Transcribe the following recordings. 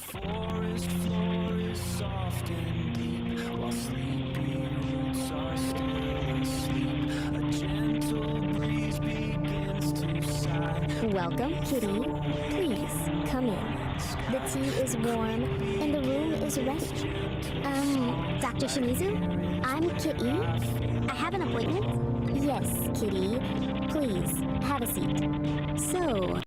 forest floor is soft and deep, while sleepy roots are still asleep. A gentle breeze begins to sigh. Welcome, kitty. Please, come in. The tea is warm and the room is ready. Dr. Shimizu? I'm Kitty. I have an appointment? Yes, Kitty. Please, have a seat. So...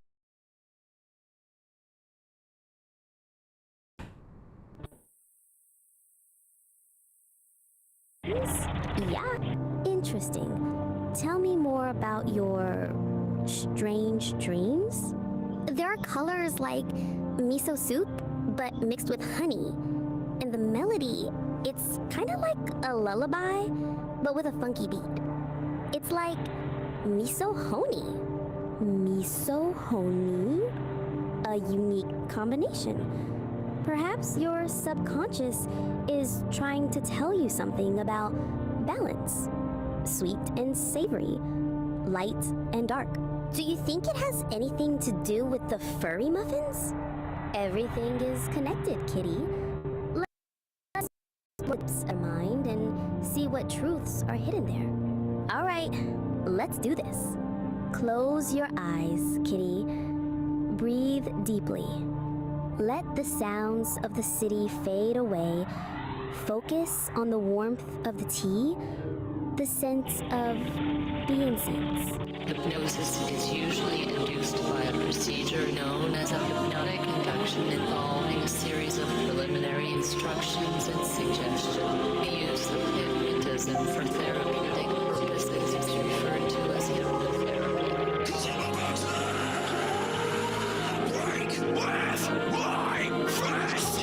Yeah, interesting. Tell me more about your strange dreams. There are colors like miso soup, but mixed with honey. And the melody, it's kind of like a lullaby, but with a funky beat. It's like miso honey. Miso honey? A unique combination. Perhaps your subconscious is trying to tell you something about balance. Sweet and savory, light and dark. Do you think it has anything to do with the furry muffins? Everything is connected, kitty. Let's lips our mind and see what truths are hidden there. All right, let's do this. Close your eyes, kitty. Breathe deeply. Let the sounds of the city fade away. Focus on the warmth of the tea, the sense of the incense. Hypnosis is usually induced by a procedure known as a hypnotic induction involving a series of preliminary instructions and suggestion. The use of hypnotism for therapeutic purposes is referred to as hypnotherapy. Break with my fist!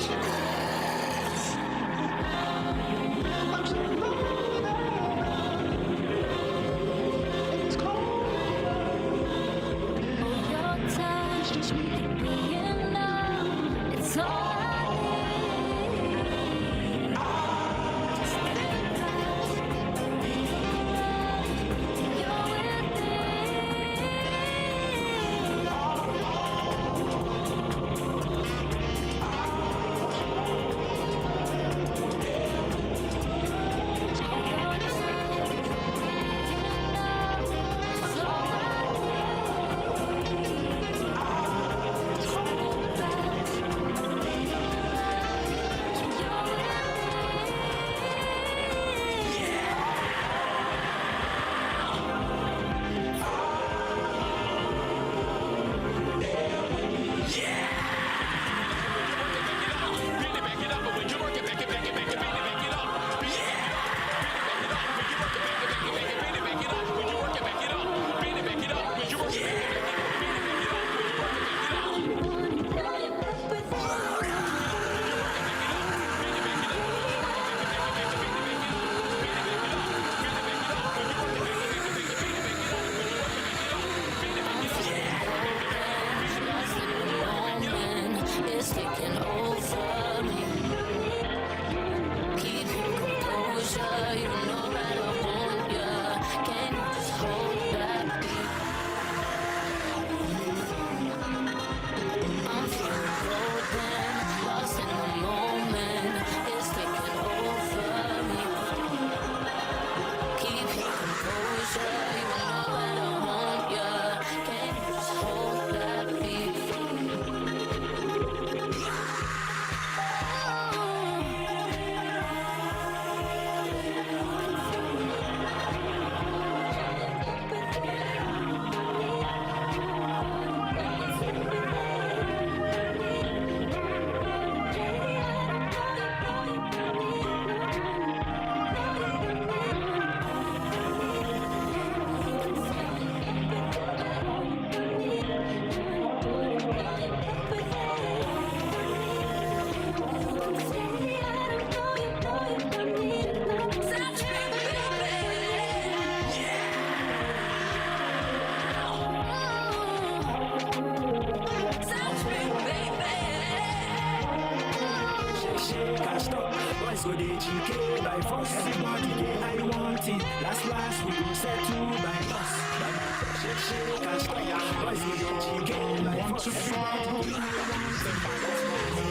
So they GK by force. Everybody get I want it. Last we go set to by us. Can't stop. Boys go GK by force. Everybody get I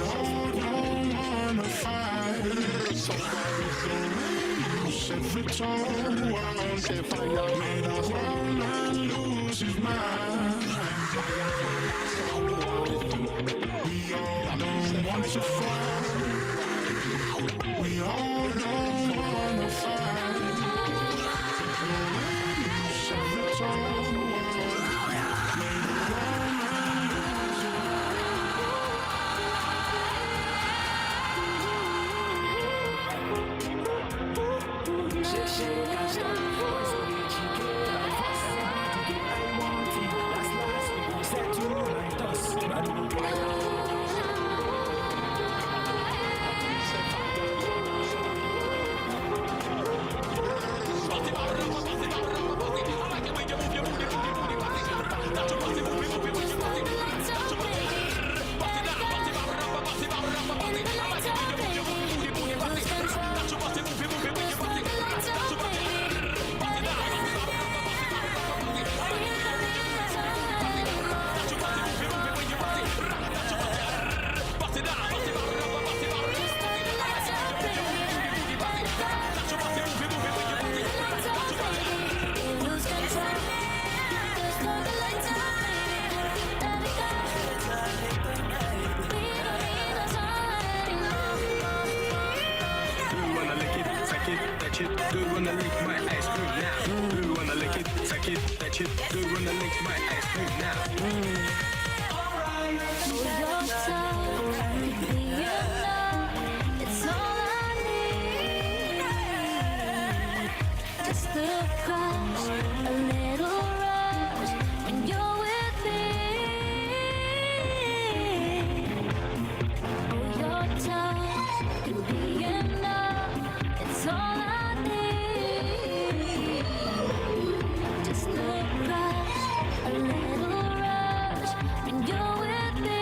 want it. its own world. Fire made us one and lose his mind. We all don't want to fall. We all don't wanna fight. Lose of its own world. Good when I lick my ice cream now. Good when I lick it, suck it, touch it. Good when I lick my ice cream now. Your time, you know, it's all I need. Just a crush, a little rush when you're with me. Oh, your touch can be enough. It's all I need. Just a crush, a little rush when you're with me.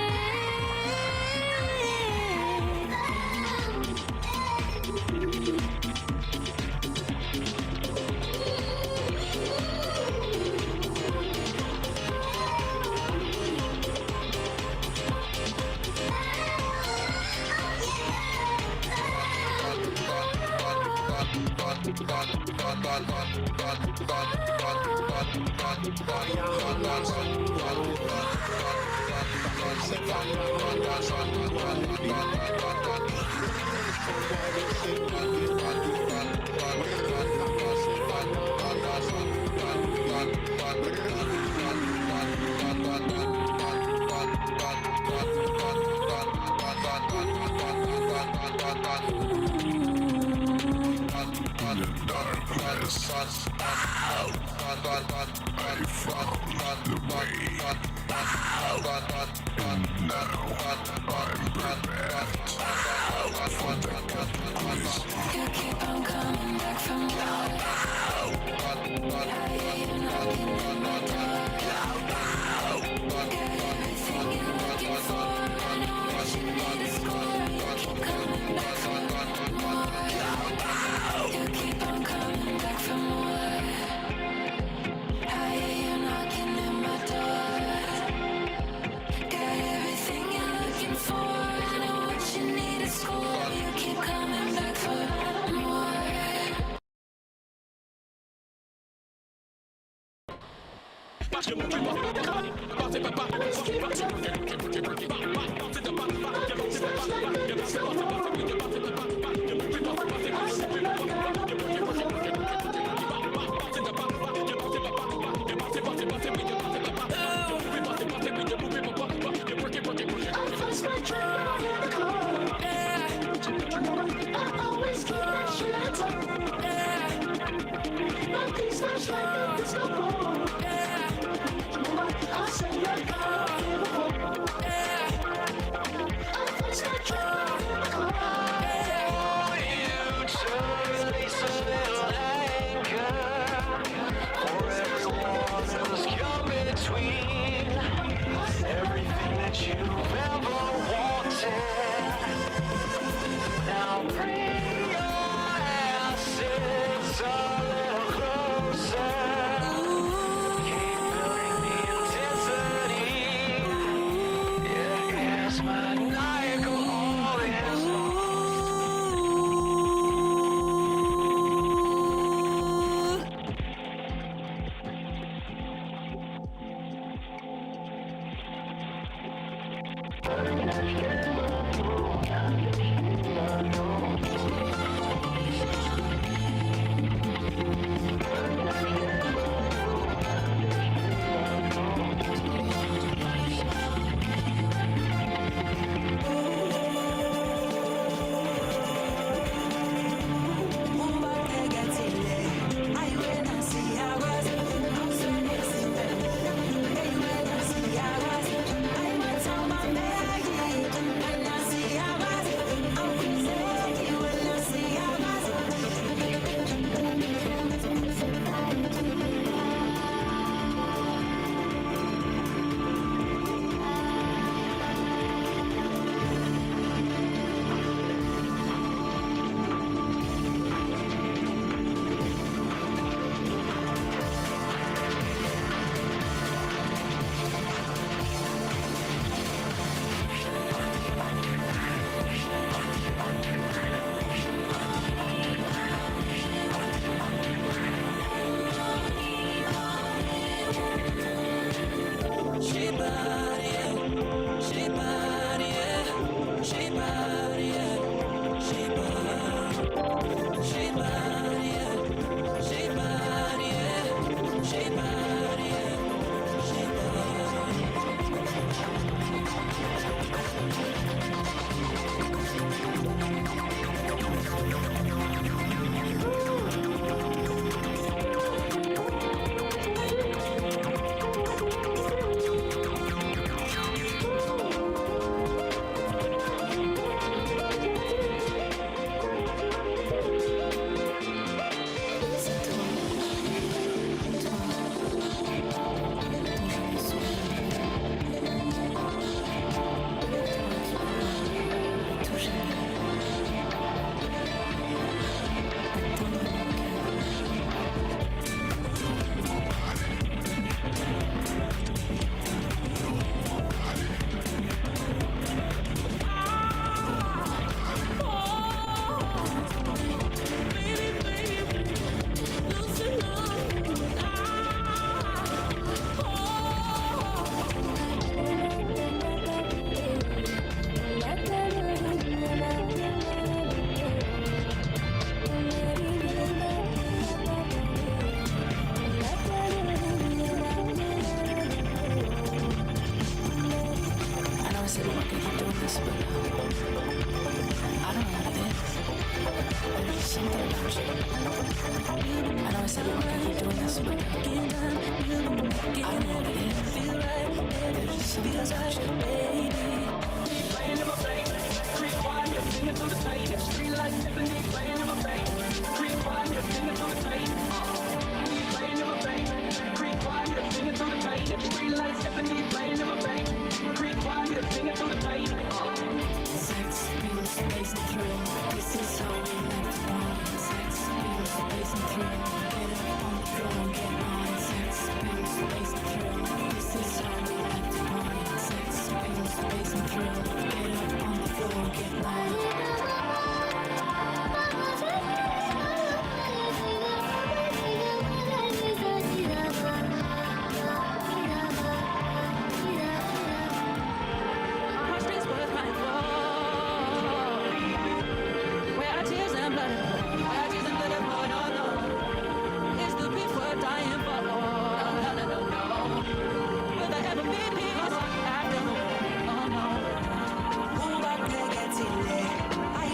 I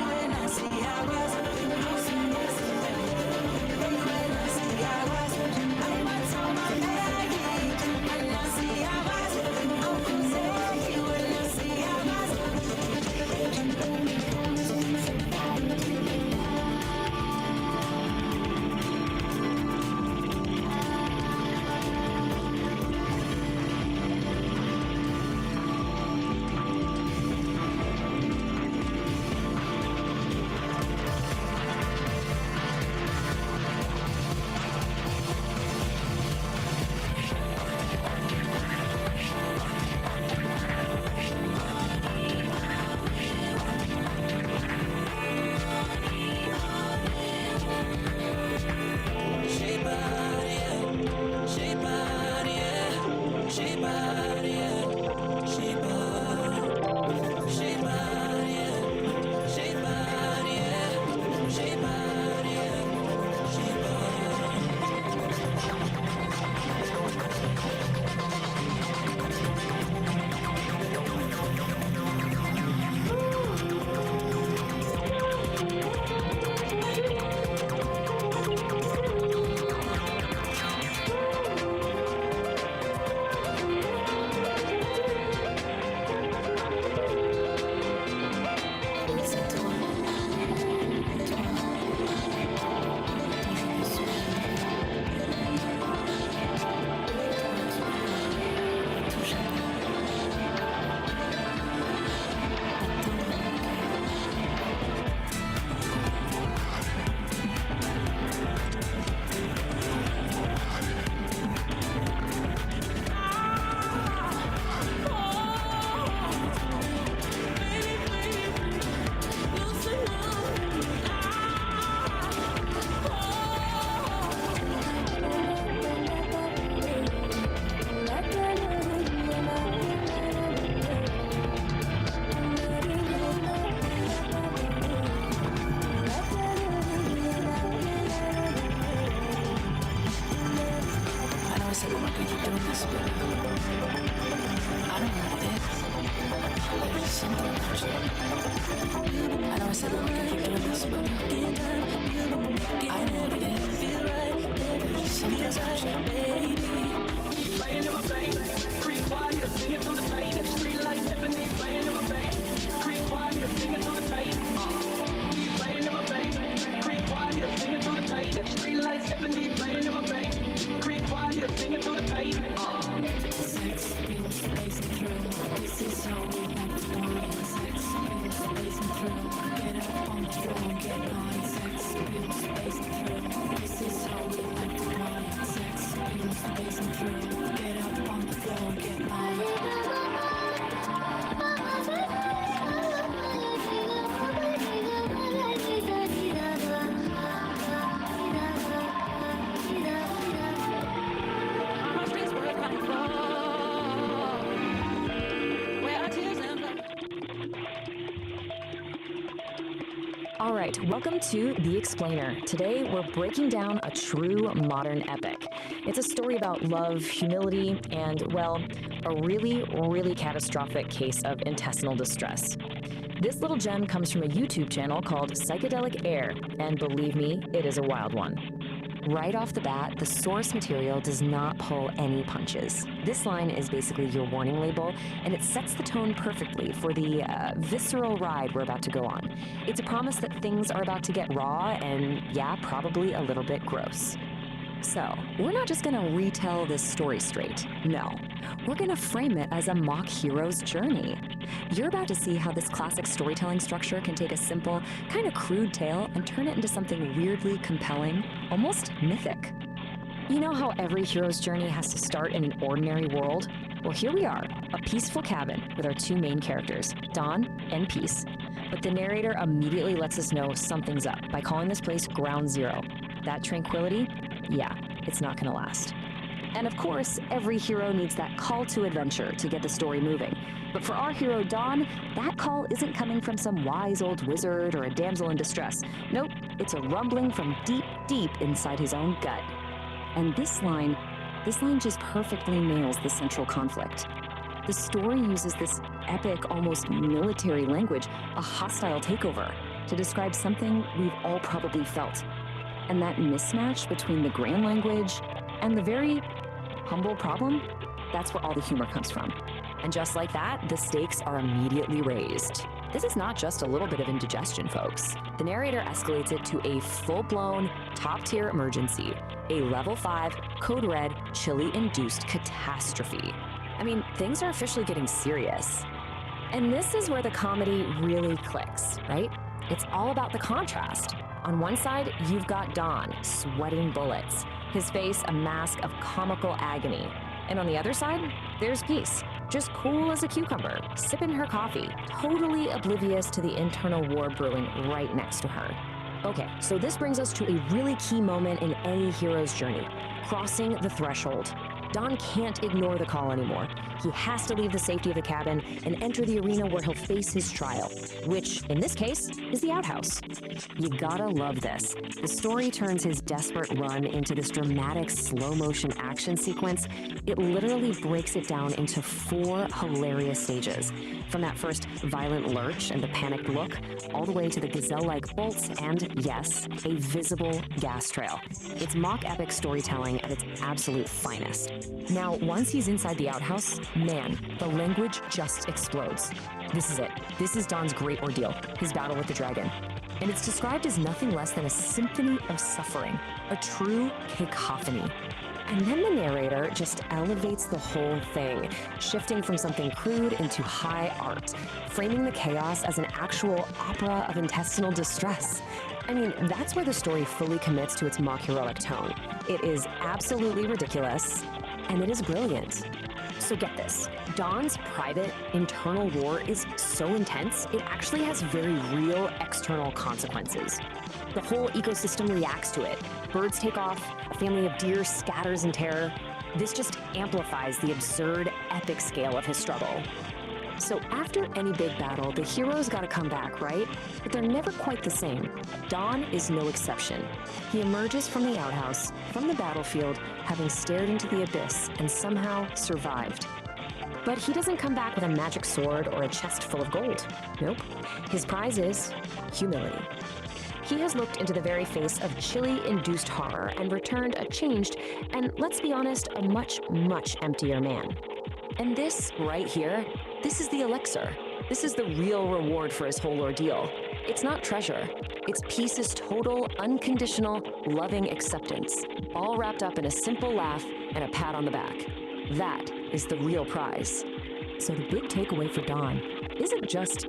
something about you. I know I said that we can keep doing this, but I know what it is. There's just something about you. Playing in my veins, creep quiet, singing through the pain. Street lights, Tiffany, playing in my veins, creep quiet, singing through the pain. Playing in my veins, creep quiet, singing through the pain. Street lights, Tiffany, playing in my veins, creep quiet, singing through the pain. Sex feels blazing through. This is how we like to party. Sex feels blazing through. Get up on the floor and get naughty. Sex feels blazing through. This is how we like to party. Sex feels blazing through. Get up on the floor and get naughty. All right, welcome to The Explainer. Today, we're breaking down a true modern epic. It's a story about love, humility, and, well, a really, really catastrophic case of intestinal distress. This little gem comes from a YouTube channel called Psychedelic Aire, and believe me, it is a wild one. Right off the bat, the source material does not pull any punches. This line is basically your warning label, and it sets the tone perfectly for the visceral ride we're about to go on. It's a promise that things are about to get raw and, yeah, probably a little bit gross. So, we're not just gonna retell this story straight. No, we're gonna frame it as a mock hero's journey. You're about to see how this classic storytelling structure can take a simple, kind of crude tale and turn it into something weirdly compelling, almost mythic. You know how every hero's journey has to start in an ordinary world? Well, here we are, a peaceful cabin with our two main characters, Dawn and Peace. But the narrator immediately lets us know something's up by calling this place Ground Zero. That tranquility? Yeah, it's not gonna last. And of course, every hero needs that call to adventure to get the story moving. But for our hero, Dawn, that call isn't coming from some wise old wizard or a damsel in distress. Nope, it's a rumbling from deep, deep inside his own gut. And this line just perfectly nails the central conflict. The story uses this epic, almost military language, a hostile takeover, to describe something we've all probably felt. And that mismatch between the grand language and the very humble problem, that's where all the humor comes from. And just like that, the stakes are immediately raised. This is not just a little bit of indigestion, folks. The narrator escalates it to a full-blown, top-tier emergency, a level 5, code red, chili-induced catastrophe. I mean, things are officially getting serious. And this is where the comedy really clicks, right? It's all about the contrast. On one side, you've got Dawn, sweating bullets, his face a mask of comical agony. And on the other side, there's Peace, just cool as a cucumber, sipping her coffee, totally oblivious to the internal war brewing right next to her. Okay, so this brings us to a really key moment in any hero's journey, crossing the threshold. Dawn can't ignore the call anymore. He has to leave the safety of the cabin and enter the arena where he'll face his trial, which, in this case, is the outhouse. You gotta love this. The story turns his desperate run into this dramatic slow-motion action sequence. It literally breaks it down into 4 hilarious stages. From that first violent lurch and the panicked look, all the way to the gazelle-like bolts and, yes, a visible gas trail. It's mock epic storytelling at its absolute finest. Now, once he's inside the outhouse, man, the language just explodes. This is it. This is Dawn's great ordeal, his battle with the dragon. And it's described as nothing less than a symphony of suffering, a true cacophony. And then the narrator just elevates the whole thing, shifting from something crude into high art, framing the chaos as an actual opera of intestinal distress. I mean, that's where the story fully commits to its mock heroic tone. It is absolutely ridiculous, and it is brilliant. So get this, Dawn's private, internal war is so intense, it actually has very real external consequences. The whole ecosystem reacts to it. Birds take off, a family of deer scatters in terror. This just amplifies the absurd, epic scale of his struggle. So after any big battle, the heroes gotta come back, right? But they're never quite the same. Dawn is no exception. He emerges from the outhouse, from the battlefield, having stared into the abyss and somehow survived. But he doesn't come back with a magic sword or a chest full of gold. Nope. His prize is humility. He has looked into the very face of chili-induced horror and returned a changed, and let's be honest, a much, much emptier man. And this, right here, this is the elixir. This is the real reward for his whole ordeal. It's not treasure. It's Peace's total, unconditional, loving acceptance, all wrapped up in a simple laugh and a pat on the back. That is the real prize. So the big takeaway for Don isn't just,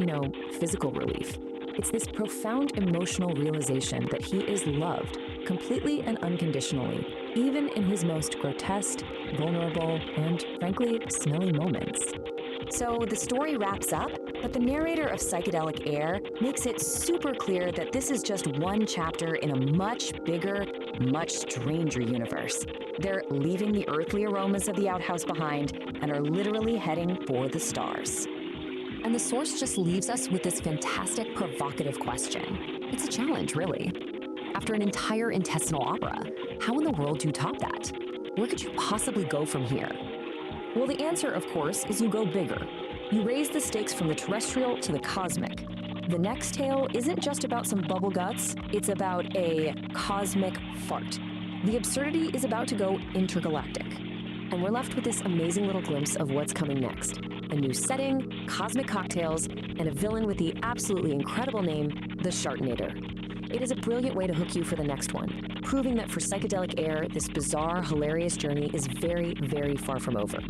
physical relief. It's this profound emotional realization that he is loved completely and unconditionally, even in his most grotesque, vulnerable, and frankly, smelly moments. So the story wraps up, but the narrator of Psychedelic Aire makes it super clear that this is just one chapter in a much bigger, much stranger universe. They're leaving the earthly aromas of the outhouse behind and are literally heading for the stars. And the source just leaves us with this fantastic, provocative question. It's a challenge, really. After an entire intestinal opera, how in the world do you top that? Where could you possibly go from here? Well, the answer, of course, is you go bigger. You raise the stakes from the terrestrial to the cosmic. The next tale isn't just about some bubble guts, it's about a cosmic fart. The absurdity is about to go intergalactic. And we're left with this amazing little glimpse of what's coming next. A new setting, cosmic cocktails, and a villain with the absolutely incredible name, the Sharknator. It is a brilliant way to hook you for the next one, proving that for Psychedelic Aire, this bizarre, hilarious journey is very, very far from over.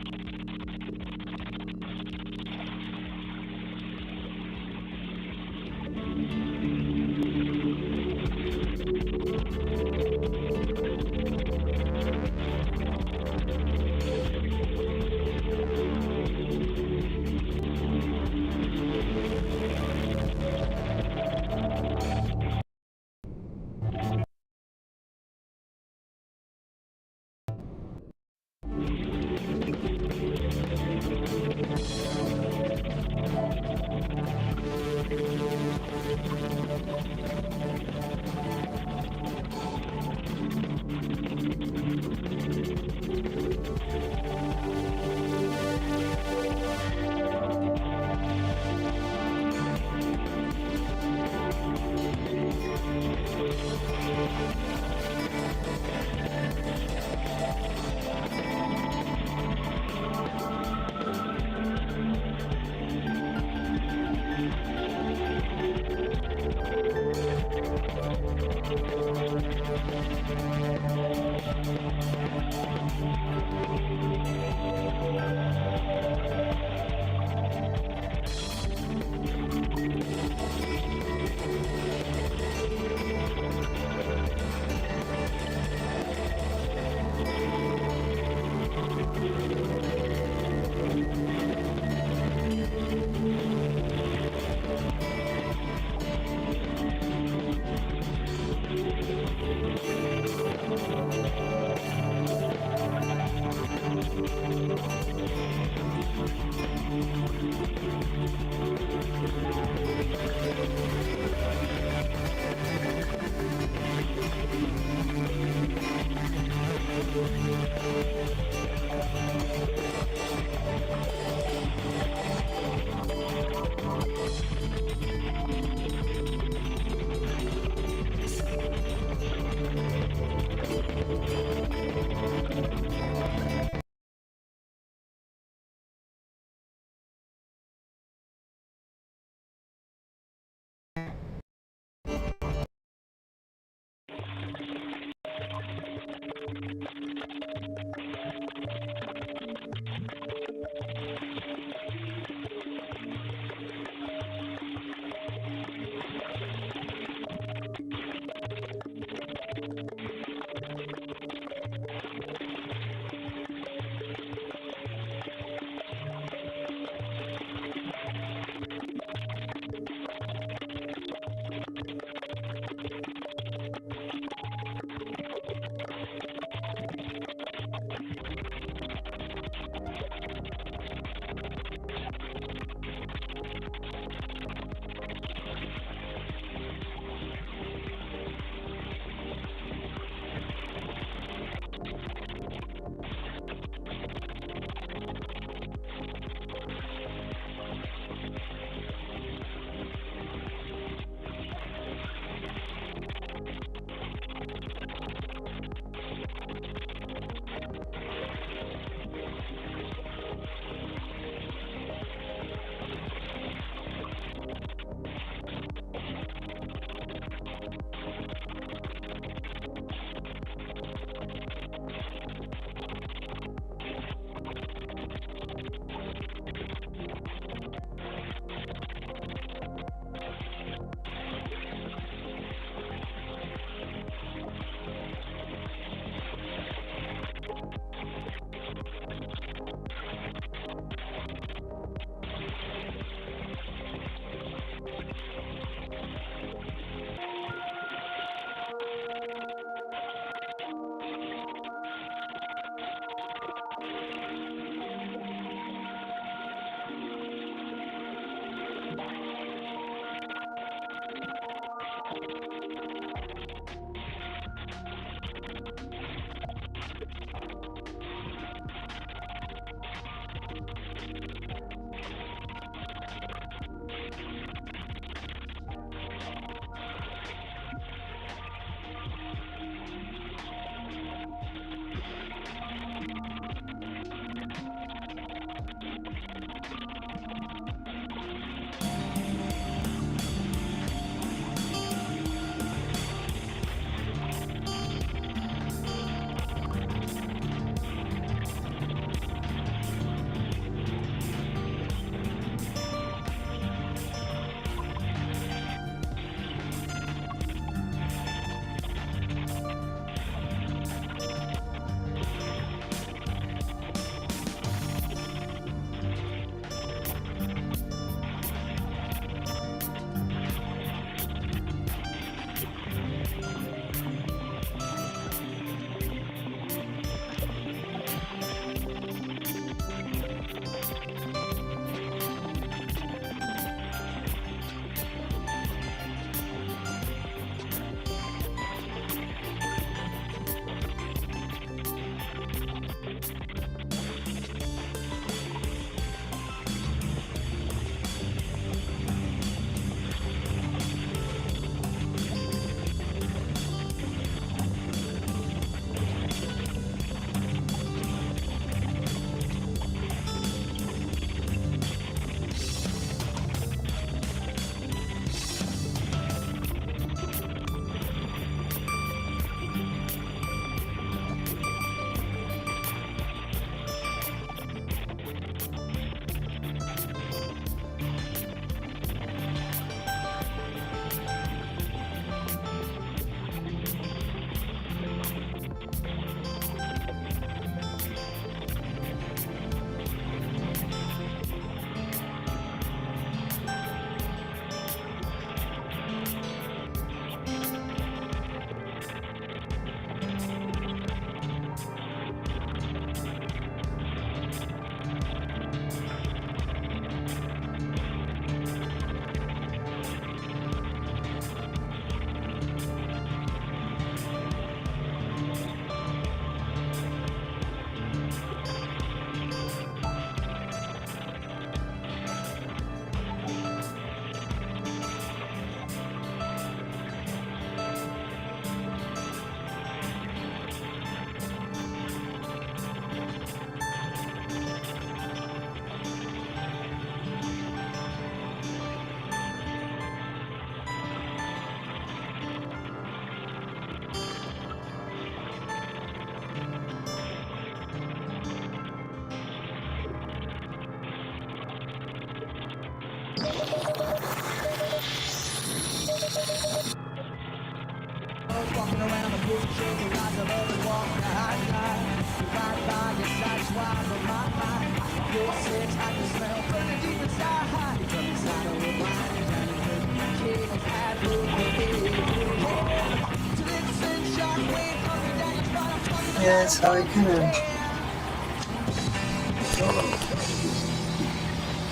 Yeah, so I kind of.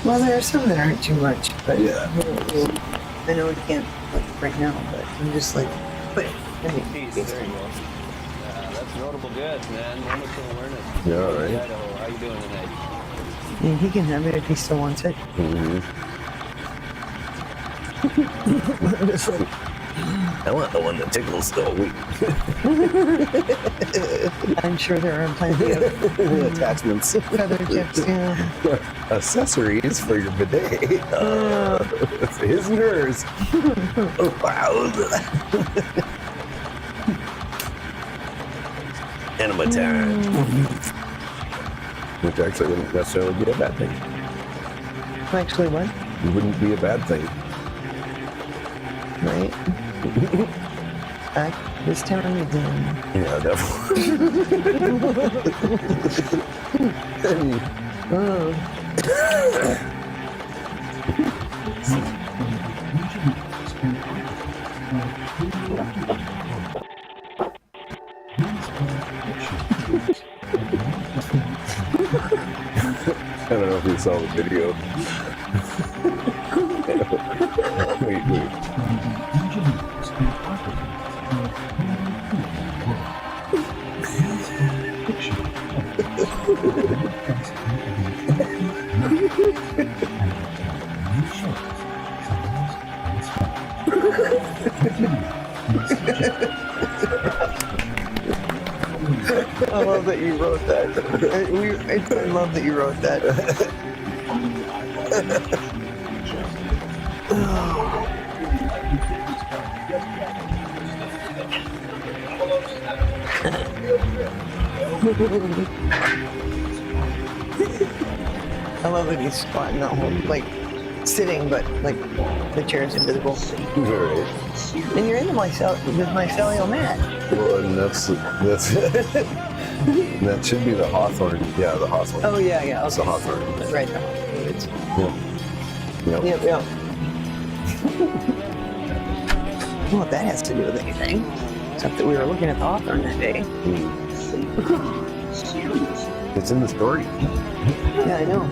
Well, there are some that aren't too much, but Yeah. I know we can't like right now, but I'm just like, but I mean, Peace, there you go. That's notable goods, man. Moments of awareness. Yeah, all right. Idaho, how you doing tonight? yeah, he can have it if he still wants it. I'm just like, I want the one that tickles the weak. I'm sure there are plenty of Attachments. feather tips. Yeah. Accessories for your bidet. His and hers. Wow. Enema time. Which actually wouldn't necessarily be a bad thing. Actually, what? It wouldn't be a bad thing. Right? Back this time again. Yeah, definitely. I don't know if you saw the video. Wait. I love that you wrote that. I love that you wrote that. I love that he's squatting that whole, like, sitting, but, like, the chair's invisible. Right. And you're in the mycelial mat. Well, and that's that should be the hawthorn. Yeah, the hawthorn. Oh, yeah. It's the hawthorn. Right. It's, yeah. Yep. Yep. Well, that has to do with anything. Except that we were looking at the hawthorn that day. It's in the story. Yeah, I know.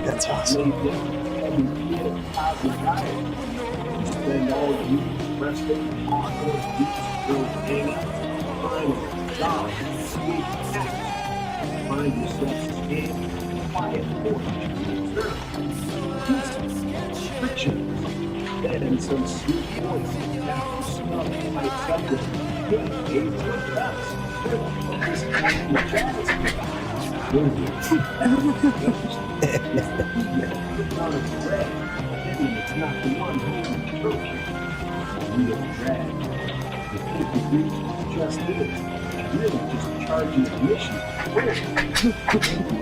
That's awesome. resting on those beats, those hangouts, find a job, sweet act, find yourself staying in a quiet porch, observe, peace, friction, then some sweet voice, that smell lights up with, hey, babe, what's up? This is the jazz. It's not the one who approach you. A real drag. The 50 degrees just is. Really just charging admission.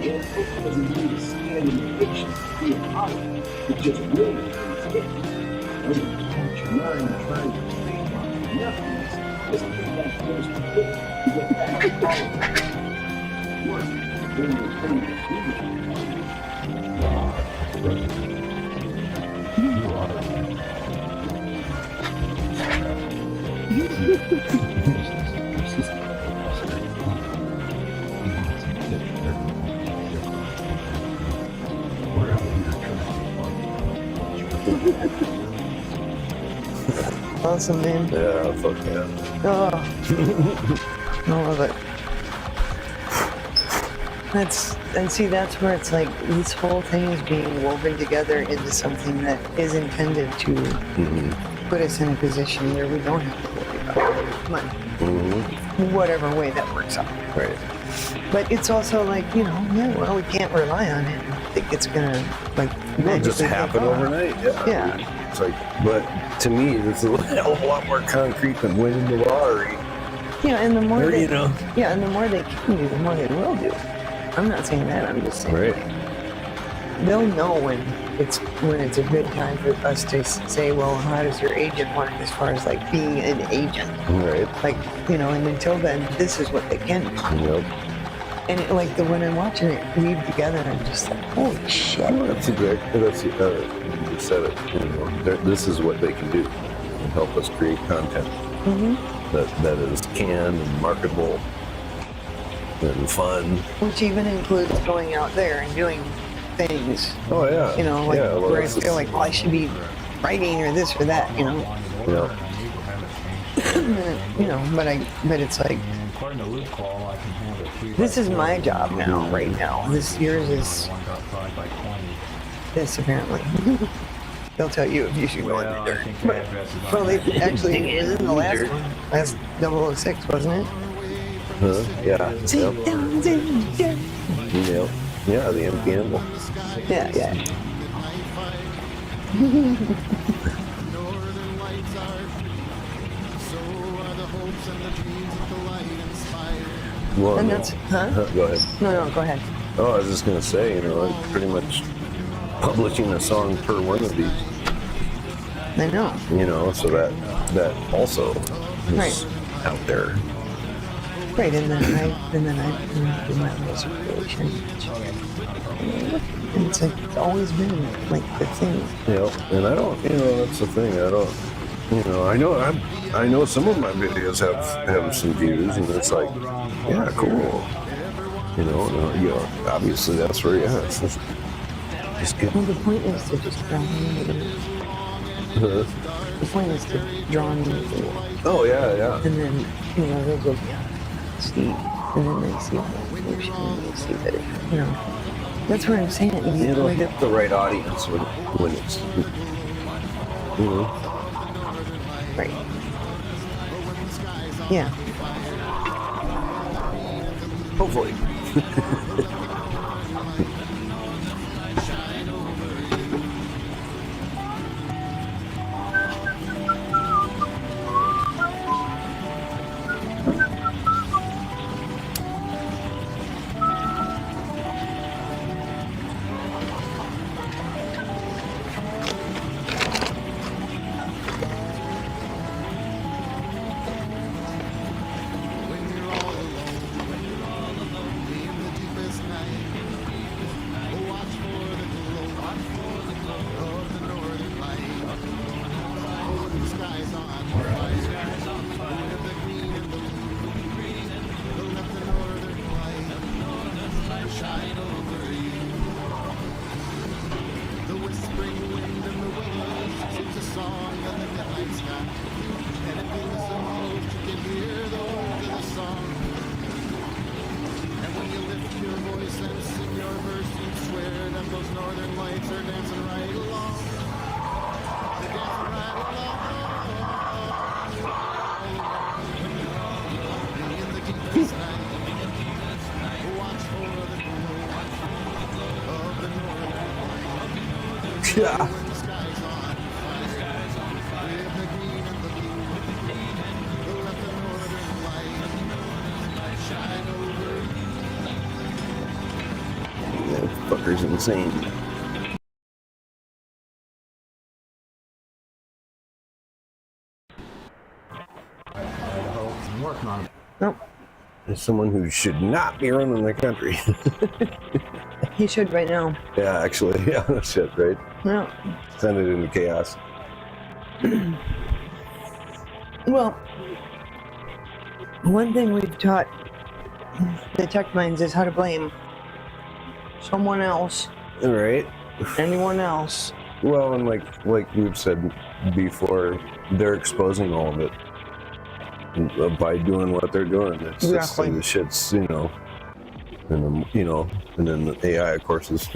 It doesn't need a standing ovation to be a model. It's just really things hit. Don't count your mind trying to think about nothingness. Just keep that first hit to get back to follow. Work. Then you're going to do it. Awesome, man. Yeah, fuck yeah. Oh, I love it. That's where it's like this whole thing is being woven together into something that is intended to put us in a position where we don't have to worry about money. Whatever way that works out. Right. But it's also like, we can't rely on it. I don't think it's gonna It'll just happen overnight. Yeah. It's like, but to me, it's a hell of a lot more concrete than winning the lottery. Yeah, and the more Or, they, you know. yeah, and the more they can do, the more they will do. I'm not saying that. I'm just saying Right. they'll know when it's a good time for us to say, well, how does your agent work as far as like being an agent? Right. Like, and until then, this is what they can do. Yep. And when I'm watching it weave together, I'm just like, holy shit. Well, you said it. This is what they can do. And help us create content that is canned and marketable and fun. Which even includes going out there and doing things. Oh yeah. Where I feel like, well, I should be writing or this or that, Yeah. but it's like, this is my job now, right now. Yours is this, apparently. They'll tell you if you should go in the dirt. Well, they actually, it was in the last one. Last 006, wasn't it? Yeah. Sit down in the dirt. Yep. Yeah, the M. Campbell. Yeah. Well, And that's, huh? Go ahead. No, go ahead. Oh, I was just gonna say, I'm pretty much publishing a song per one of these. I know. So that also is Right. out there. Right, and then I do my little circulation. And it's always been like the thing. And I don't, that's the thing. I don't, I know some of my videos have some views, and it's like, yeah, cool. Obviously that's where, it's just good. Well, the point is to just draw them into the point is to draw them into the wall. Oh, yeah. And then, they'll go beyond that, see, and then they see the evolution, and they see that that's what I'm saying. It'll hit the right audience when it's, Right. Yeah. Hopefully. Yeah. That fucker's insane. I'm working on it. Nope. There's someone who should not be running the country. He should right now. Yeah, actually, yeah, no shit, right? No. Send it into chaos. Well, one thing we've taught the tech minds is how to blame someone else, Right? anyone else. Well, and like we've said before, they're exposing all of it by doing what they're doing. It's just Exactly. the shit's, and then the AI, of course, is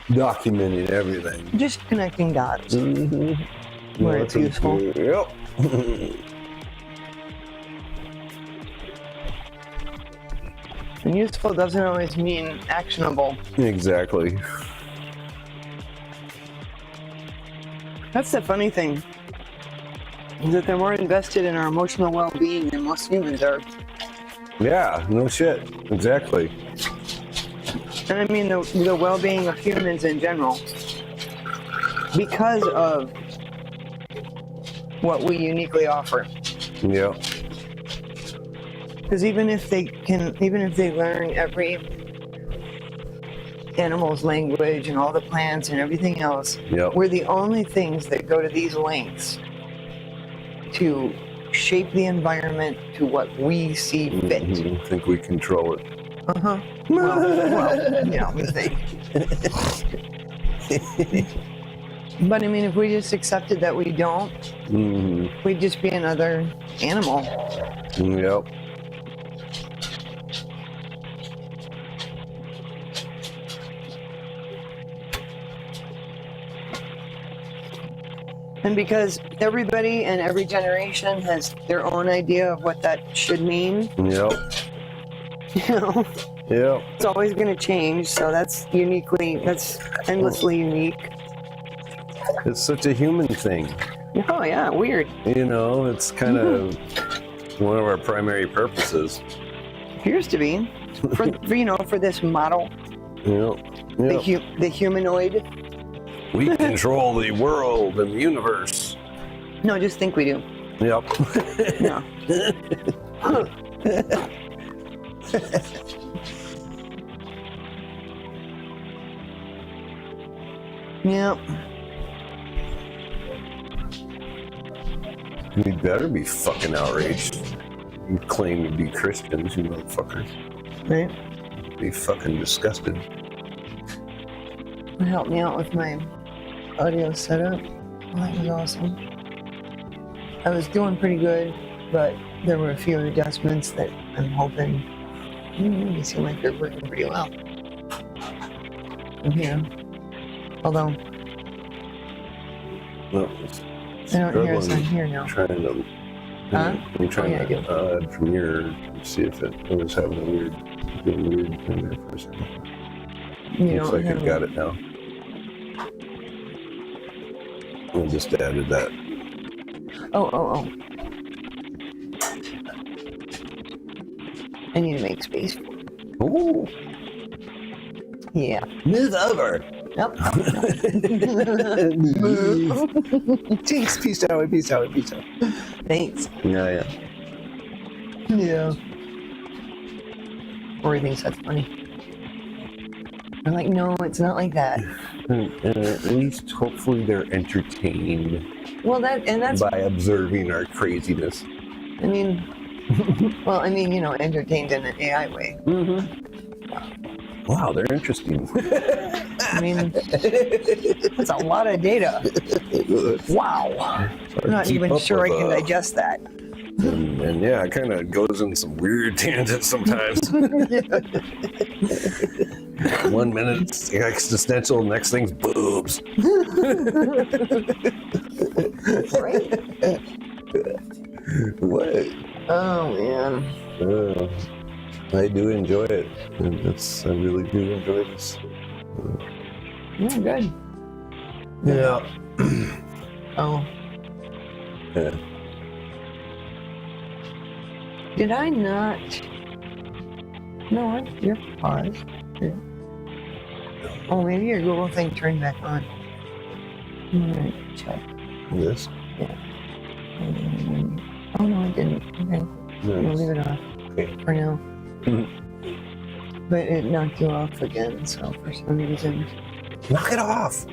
documenting everything. Just connecting dots Mm-hmm. where it's useful. Yep. And useful doesn't always mean actionable. Exactly. That's the funny thing, is that they're more invested in our emotional well-being than most humans are. Yeah, no shit. Exactly. And I mean the well-being of humans in general. Because of what we uniquely offer. Yeah. Because even if they learn every animal's language and all the plants and everything else, Yep. we're the only things that go to these lengths to shape the environment to what we see fit. I think we control it. Uh-huh. Well, we think. But I mean, if we just accepted that we don't, we'd just be another animal. Yep. And because everybody and every generation has their own idea of what that should mean, Yep. Yep. it's always going to change. So that's endlessly unique. It's such a human thing. Oh yeah, weird. It's kind of one of our primary purposes. Appears to be for this model, Yep. the humanoid. We control the world and the universe. No, just think we do. Yep. No. Yep. We better be fucking outraged. You claim to be Christians, you motherfuckers. Right. Be fucking disgusted. It helped me out with my audio setup. Well, that was awesome. I was doing pretty good, but there were a few adjustments that I'm hoping they seem like they're working pretty well. From here. Although No, I don't hear us on here now. Trying to. Huh? I'm trying Oh, yeah, I do. to add from here to see if it was having a weird thing there for a second. You Looks don't like have I got it now. I just added that. Oh. I need to make space for it. Ooh. Yeah. Move over. Nope. Jinx, peace out. Thanks. Yeah. Yeah. Rory thinks that's funny. I'm like, no, it's not like that. At least, hopefully, they're entertained. Well, that's by observing our craziness. I mean, entertained in an AI way. Wow, they're interesting. I mean, that's a lot of data. Wow. I'm not even sure I can digest that. And yeah, it kind of goes in some weird tangents sometimes. 1 minute it's existential, next thing's boobs. What? Oh man. I do enjoy it. I really do enjoy this. Yeah, good. Yeah. Oh. Yeah. Did I not? No, you're paused. Yeah. Oh, maybe your Google thing turned back on. Alright, check. This? Yeah. Oh, no, I didn't. Okay. We'll leave it off for now. But it knocked you off again, so for some reason. Knock it off!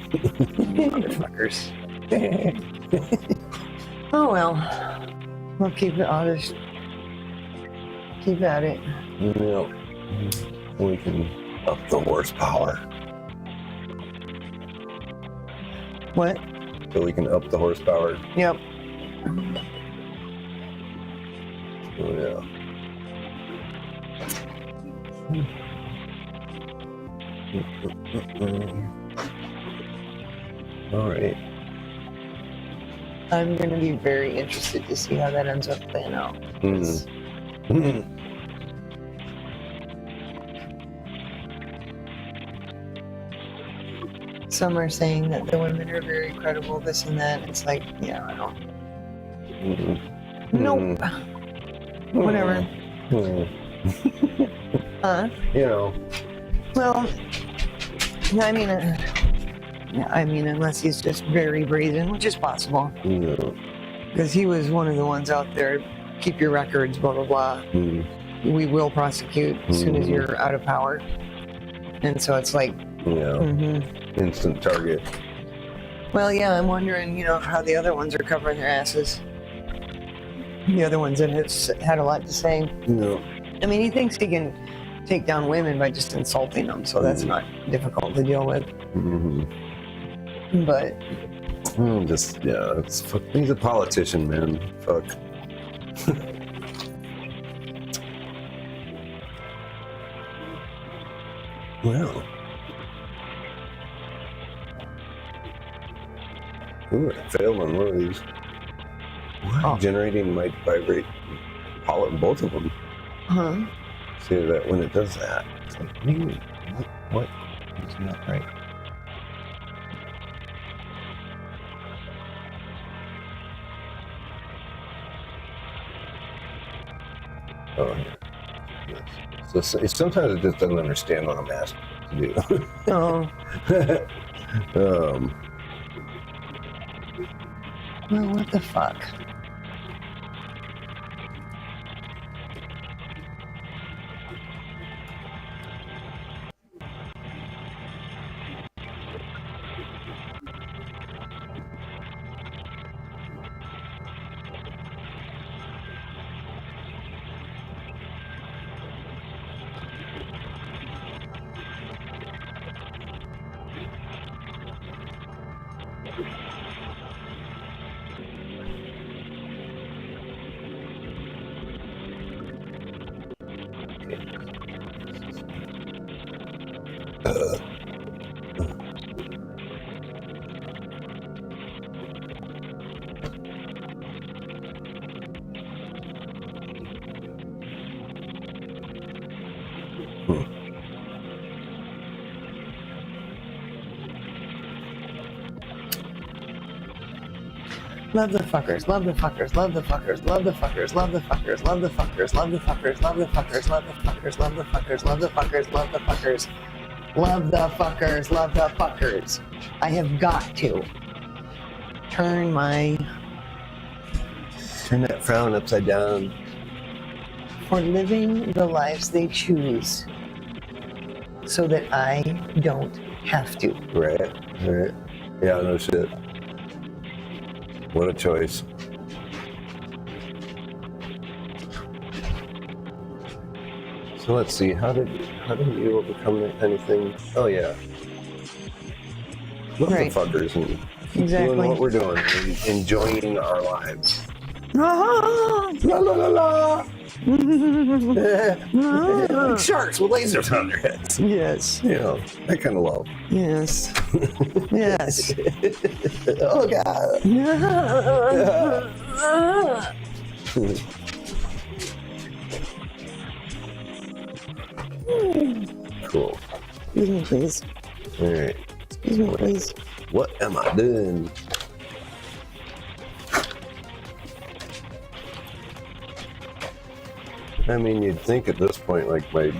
Motherfuckers. Oh well. We'll keep it honest. Keep at it. Yeah. We can up the horsepower. What? So we can up the horsepower. Yep. Oh, yeah. All right. I'm going to be very interested to see how that ends up playing out. Some are saying that the women are very credible, this and that. It's like, yeah, I don't. Nope. Whatever. You know. Well, I mean, unless he's just very brazen, which is possible. Because he was one of the ones out there, keep your records, blah, blah, blah. We will prosecute as soon as you're out of power. And so it's like... Yeah. Instant target. Well, yeah, I'm wondering, how the other ones are covering their asses. The other ones that have had a lot to say. No. I mean, he thinks he can take down women by just insulting them, so that's not difficult to deal with. But he's a politician, man. Fuck. Well. Ooh, I failed on one of these. Generating might vibrate both of them. See that when it does that, it's like, what? It's not right. Oh, yeah. So sometimes it just doesn't understand what I'm asking it to do. Well, what the fuck? Love the fuckers, love the fuckers, love the fuckers, love the fuckers, love the fuckers, love the fuckers, love the fuckers, love the fuckers, love the fuckers, love the fuckers, love the fuckers, love the fuckers, love the fuckers, love the fuckers. I have got to turn that frown upside down. For living the lives they choose so that I don't have to. Right. Yeah, no shit. What a choice. So let's see, how did you overcome anything? Oh yeah. Love the fuckers and keep doing what we're doing and enjoying our lives. La la la la. Like sharks with lasers on their heads. Yes. That kind of love. Yes. Yes. Oh God. Cool. Excuse me, please. All right. Excuse me, please. What am I doing? I mean, you'd think at this point, like, by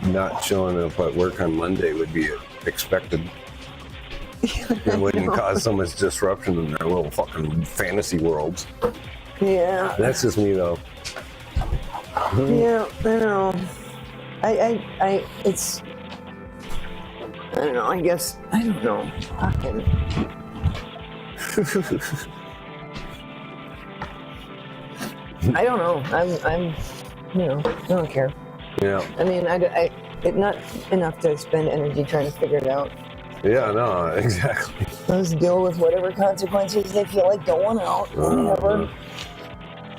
not showing up at work on Monday would be expected. It wouldn't cause so much disruption in their little fucking fantasy worlds. Yeah. That's just me, though. Yeah, I know. It's, I don't know, I guess, I don't know. I don't know. I'm, you know, I don't care. Yeah. I mean, it's not enough to spend energy trying to figure it out. Yeah, no, exactly. Let's deal with whatever consequences they feel like going out. Whatever.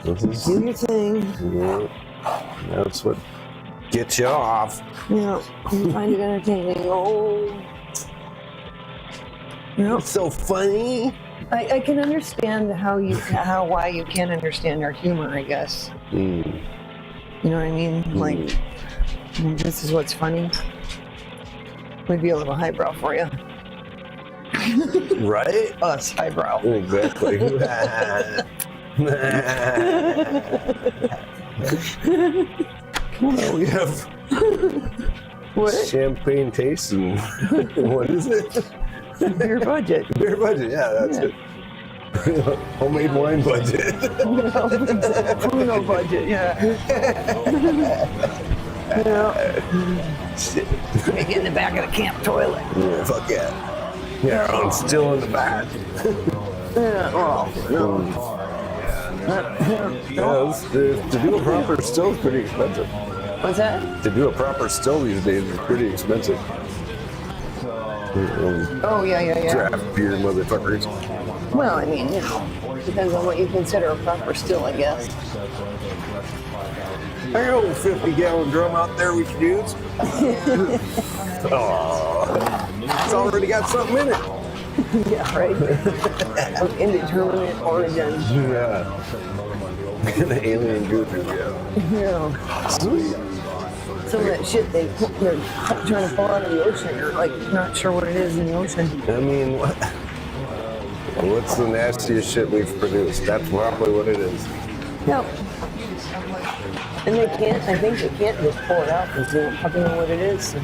Do your thing. Yeah. That's what gets you off. Yeah. You find it entertaining. Oh. Yeah. It's so funny. I can understand why you can't understand our humor, I guess. You know what I mean? Like, this is what's funny. Would be a little highbrow for you. Right? Us, highbrow. Exactly. Well, we have what? Champagne taste and what is it? Beer budget. Beer budget, yeah, that's it. Homemade wine budget. Bruno budget, yeah. Shit. Get in the back of the camp toilet. Yeah, fuck yeah. Yeah, I'm still in the back. Yeah, well, no. Yeah, to do a proper still is pretty expensive. What's that? To do a proper still these days is pretty expensive. Oh, yeah. Draft beer motherfuckers. Well, I mean, you know, depends on what you consider a proper still, I guess. I got a little 50-gallon drum out there we can use. Oh, it's already got something in it. Yeah, right. Of indeterminate origin. Yeah. The alien goofy, Yeah. Sweet. Some of that shit they're trying to pull out of the ocean, you're like not sure what it is in the ocean. I mean, what's the nastiest shit we've produced? That's probably what it is. Yep. And I think they can't just pull it out because they don't fucking know what it is.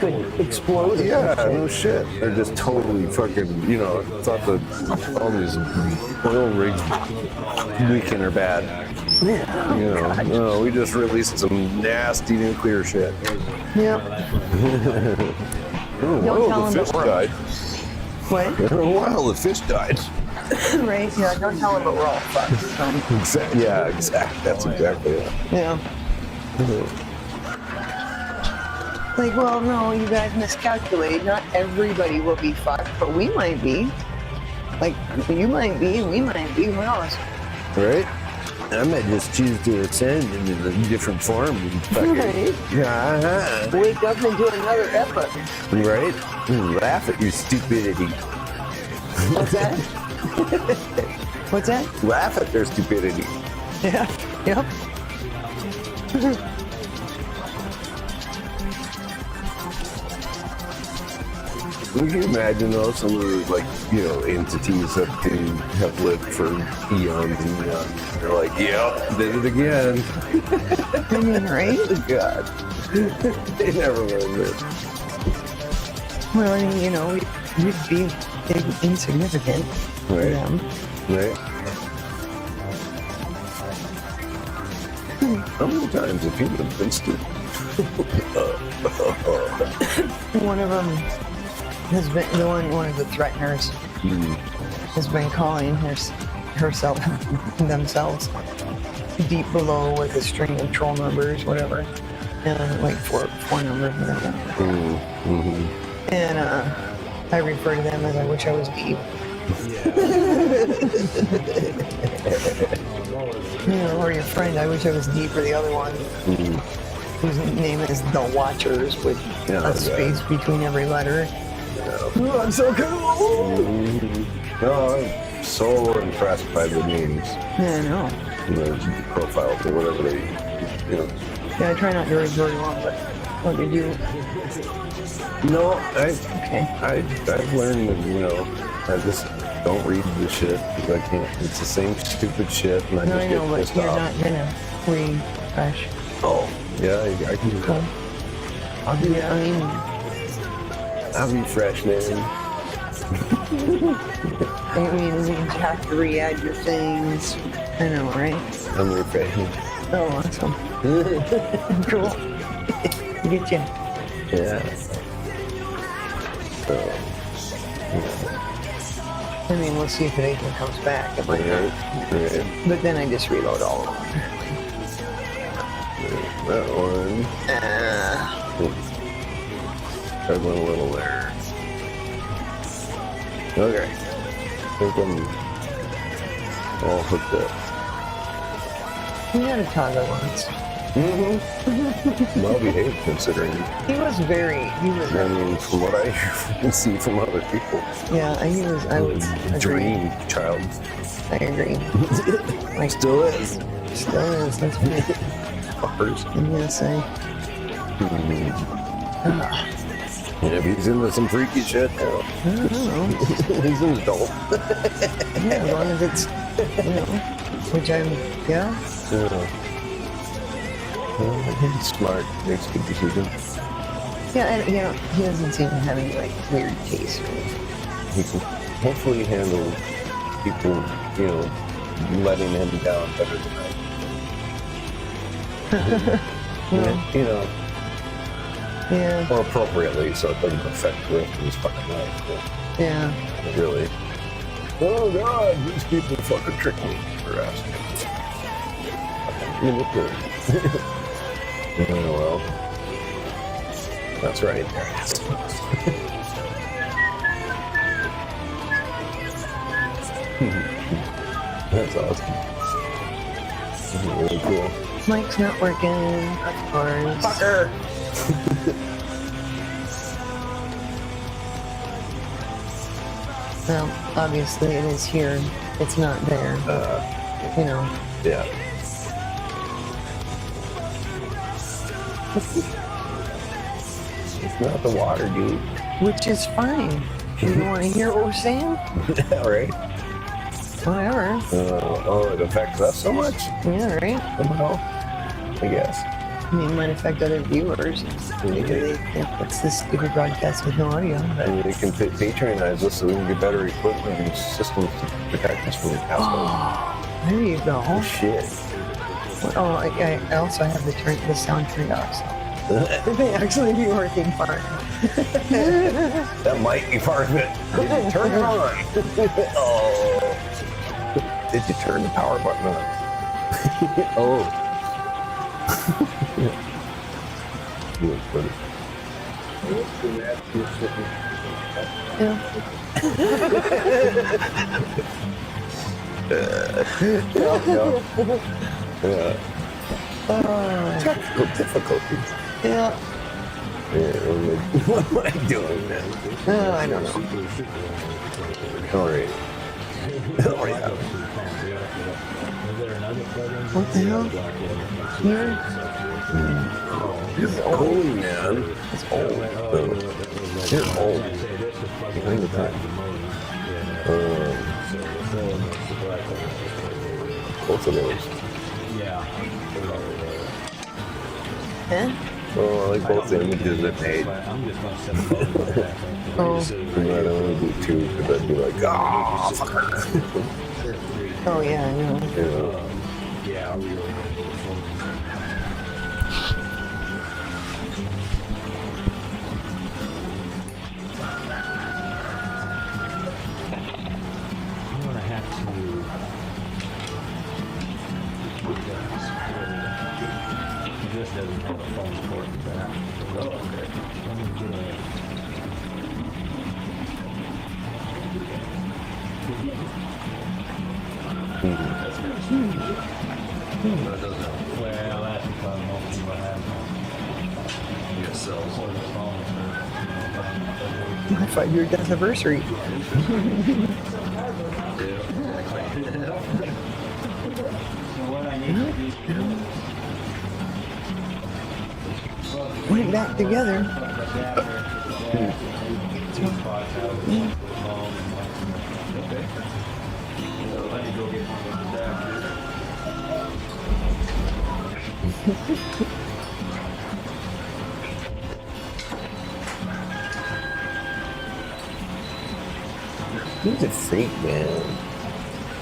Could explode. Yeah, no shit. They're just totally fucking, you know, thought that all these oil rigs leaking are bad. Yeah. You know, no, we just released some nasty nuclear shit. Yep. The fish died. What? Well, the fish died. Right? Yeah, don't tell them, but we're all fucked. Exactly. Yeah, exactly. That's exactly it. Yeah. Like, well, no, you guys miscalculate. Not everybody will be fucked, but we might be. Like, you might be, and we might be. Who knows? Right? I might just choose to ascend into a different form. Right. Yeah. Wake up into another epoch. Right? Laugh at your stupidity. What's that? What's that? Laugh at their stupidity. Yeah. Yep. Can you imagine though some of the entities that can have lived for eons and eons? They're like, yep, did it again. I mean, right? God. They never learned it. Well, I mean, you know, we'd be insignificant for them. Right. How many times have people been stupid? One of them has been one of the threateners has been calling themselves deep below with a string of troll numbers, whatever, and like four numbers, whatever. And I refer to them as I wish I was deep. You know, or your friend, I wish I was deep, or the other one, whose name is The Watchers with a space between every letter. Oh, I'm so cool! No, I'm so impressed by the names. Yeah, I know. The profiles or whatever they, Yeah, I try not to read very long, but What did you? No, Okay. I've learned that, you know, I just don't read the shit because I can't. It's the same stupid shit, and I No, just I get know, but pissed you're off. not gonna refresh. Oh, yeah, I can do that. I'll do Yeah, I'll be fresh, man. I mean, you have to re-add your things. I know, right? I'm refreshing. Oh, awesome. Cool. Get you. Yeah. So, I mean, we'll see if anything comes back. It might not. right. But then I just reload all of them. That one. That one a little there. Okay. I think I'm all hooked up. We had a toddler once. Well behaved considering. He was I mean, from what I see from other people. Yeah, I would agree. Dream child. I agree. Like, Still is. Still is, that's me. Fuckers. Yes, And if he's into some freaky shit, I don't know. he's an adult. Yeah, as long as it's, you know, which I'm, yeah. He's smart, makes good decisions. Yeah, and, you know, he doesn't seem to have any, like, weird taste. He can hopefully handle people, you know, letting him down better than I. You know. Yeah. Or appropriately, so it doesn't affect the rest of his fucking life. But Yeah. really. Oh God, these people fucking trick me for asking. Manipulating. Oh, well. That's right. There it is. That's awesome. This is really cool. Mike's not working, of course. Fucker! Well, obviously it is here. It's not there. You know. Yeah. It's not the water, dude. Which is fine. You don't want to hear what we're saying? Right? Whatever. Oh, it affects us so much? Yeah, right? Somehow. I guess. I mean, it might affect other viewers. Maybe they think it's this stupid broadcast with no audio. But And they can patronize us so we can get better equipment and systems to protect us from the cast. there you go. Oh, shit. Oh, I also have the sound turned off. So it may actually be working fine. That might be part of it. Did you turn it on? Oh. Did you turn the power button on? Oh. Yeah, funny. Yeah. Technical difficulties. Yeah. What am I doing, man? I don't know. All right. Oh, yeah. What the hell? Here? It's old, man. It's old. It's old. Behind the time. Both of those. Huh? Oh, I like both the images they made. Oh. And I'd only do two because I'd be like, oh, fucker. Oh, yeah, I know. Yeah. My 5-year anniversary. went back together. He's a freak, man.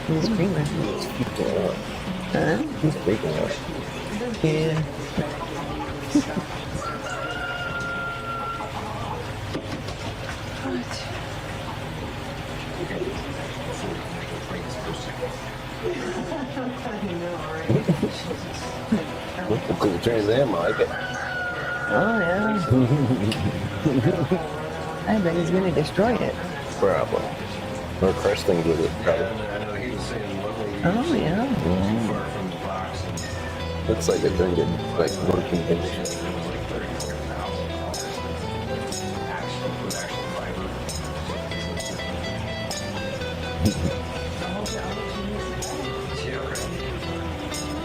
He's a freak, man. He's freaking out. Huh? He's freaking out. Yeah. That's a cool Trans Am, I like it. Oh, yeah. I bet he's gonna destroy it. Probably. Or crush things with it, probably. Oh, yeah. Looks like it's in good, like, working condition.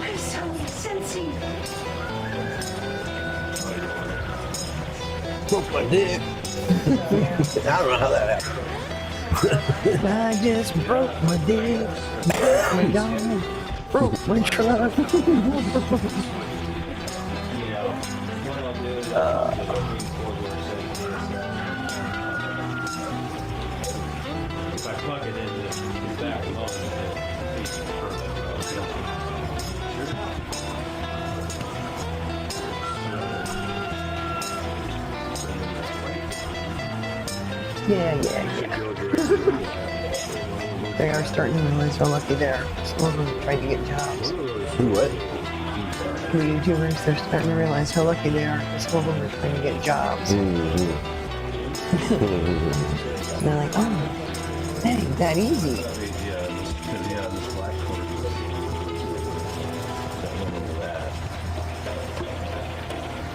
I'm so sensing. Broke my dick. I don't know how that happened. I just broke my dick, broke my dog, broke my truck. If I plug it in, it's that long. It's Yeah. They are starting to realize how lucky they are. Some of them are trying to get jobs. Who what? The YouTubers, they're starting to realize how lucky they are. Some of them are trying to get jobs. Mm-hmm. And they're like, oh, that ain't that easy.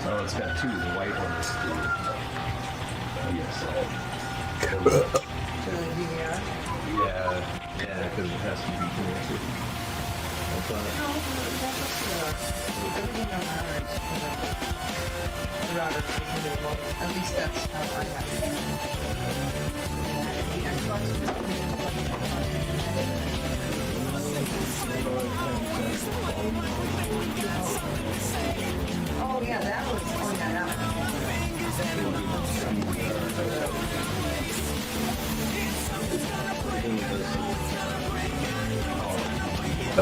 Oh, it's got two. The white one is yeah, because it has to be connected. That's on it. At least that's how I have Oh yeah, that was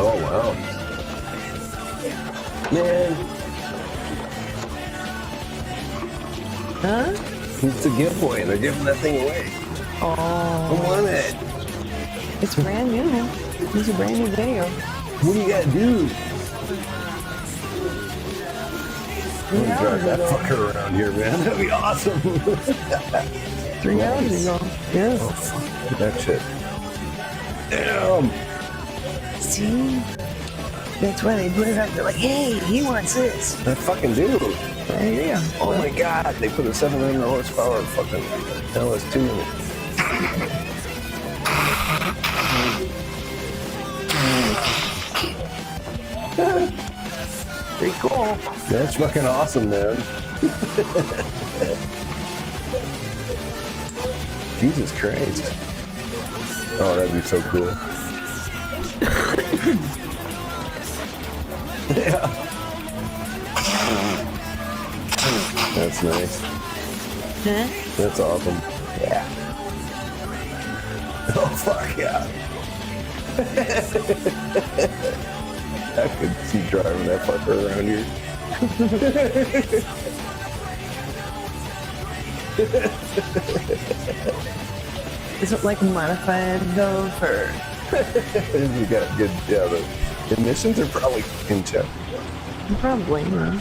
Oh, wow. Man. Huh? It's a giveaway. They're giving that thing away. Oh. I want it. It's brand new. It's a brand new video. What do you gotta do? I'm gonna drive that fucker around here, man. That'd be awesome. 3 hours ago. Yeah. Oh, fuck. That shit. Damn. See? That's why they put it up. They're like, hey, he wants this. I fucking do. Yeah. Oh my god, they put a 700 horsepower fucking LS2 in it. Pretty cool. That's fucking awesome, man. Jesus Christ. Oh, that'd be so cool. Yeah. That's nice. Huh? That's awesome. Yeah. Oh, fuck yeah. I could see driving that fucker around here. Is it like modified though for? You got good, yeah, the emissions are probably in check. Probably. Yeah.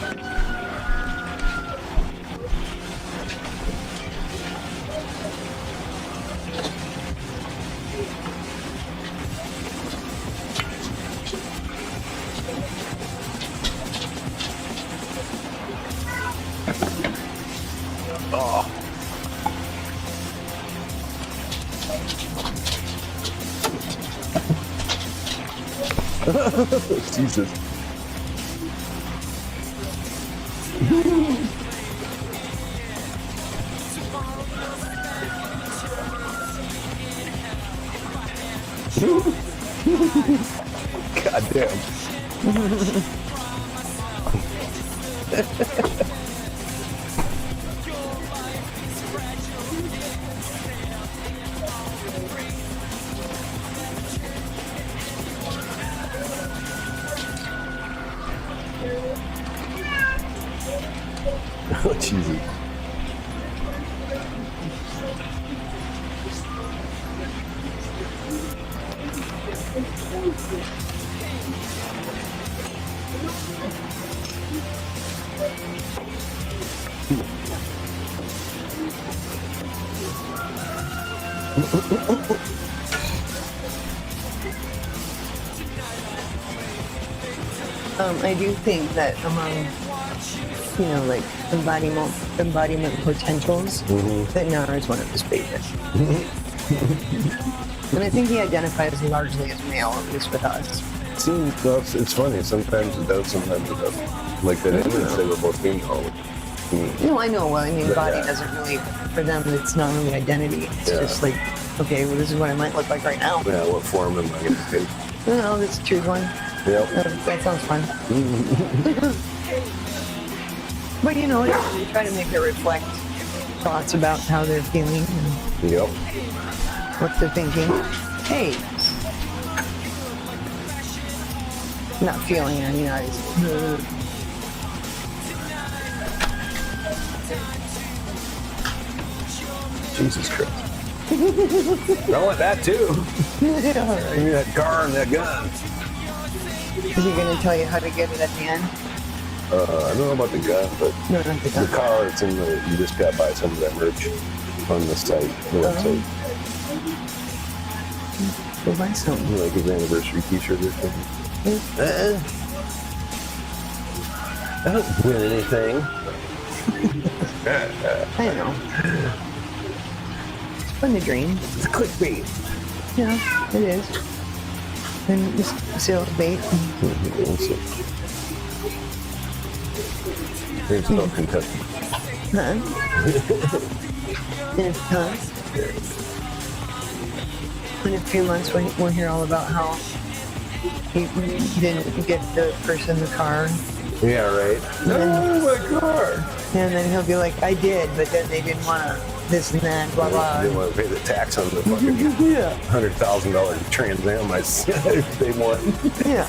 Oh. Jesus. God damn. Oh, Jesus. I do think that among, like embodiment potentials, that Nara is one of his favorites. And I think he identifies largely as male, at least with us. Well, it's funny. Sometimes it does, sometimes it doesn't. Like that image they were both female. No, I know. Well, I mean, But, body yeah. doesn't really, for them, it's not really identity. It's just like, okay, well, this is what I might look like right now. Yeah, what form am I going to take? No, let's choose one. Yep. That sounds fun. But you try to make it reflect thoughts about how they're feeling and Yep. what they're thinking. Hey, not feeling any eyes. Jesus Christ. I want that too. Yeah. Give me that car and that gun. Is he going to tell you how to get it at the end? I don't know about the gun, but No, not the gun. the car, it's in the, you just got to buy some of that merch on the site, the website. Go buy some. Like his anniversary t-shirt or something. I don't win anything. I know. It's fun to dream. It's clickbait. Yeah, it is. And just sales bait. Here's no Kentucky. Huh? In a few months, we'll hear all about how he didn't get the person the car. Yeah, right. No, my car. And then he'll be like, I did, but then they didn't want to this and that, blah, blah. They didn't want to pay the tax on the fucking $100,000 Trans Am I said they won. Yeah.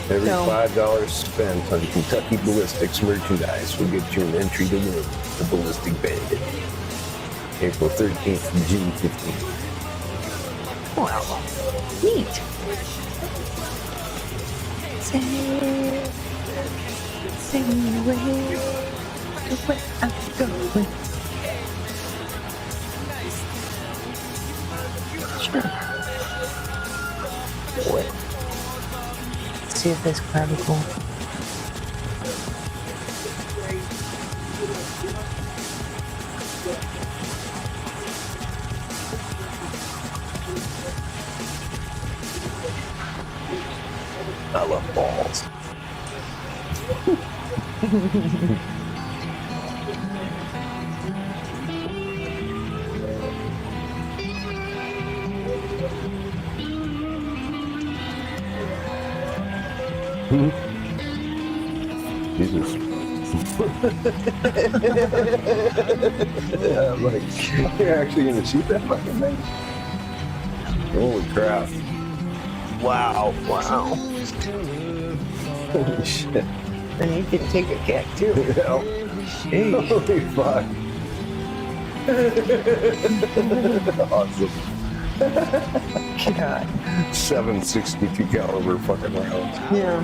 Every $5 spent on Kentucky Ballistics merchandise will get you an entry to win the Ballistic Bandit. April 13th to June 15th. Wow. Neat. Say where I'm going. Sure. What? See if this clavicle. I love balls. Jesus. Yeah, I'm like, you're actually going to shoot that fucking thing? Holy crap. Wow. Holy shit. And you can take a kick too. Yeah. Hey. Holy fuck. Awesome. God. 7.62 caliber fucking rounds. Yeah.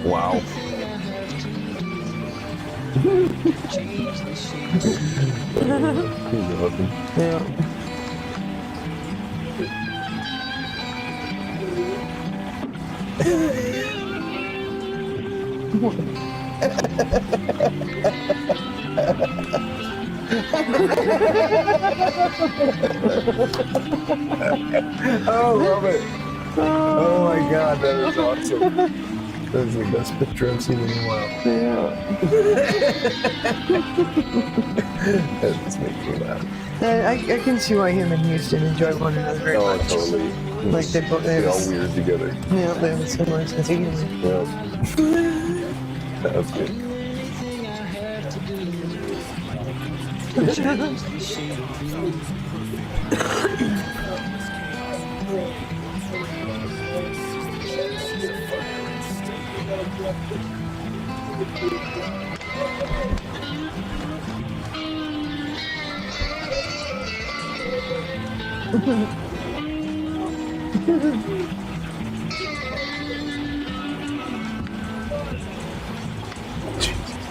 Wow. Yeah. Oh, love it. Oh my God, that is awesome. That's the best picture I've seen in a while. That just makes me laugh. I can see why him and Houston enjoy one another very Oh, much. totally. Like they both They all weird together. Yeah, they have a similar sense of humor. Yeah. That was good. Jesus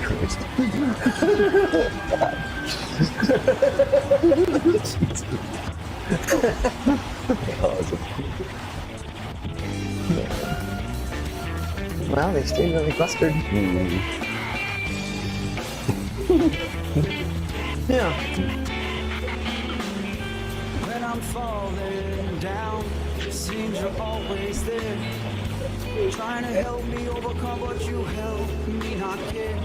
Christ. Awesome. Wow, they stayed really clustered. Yeah. When I'm falling down, it seems you're always there. Trying to help me overcome, but you help me not care.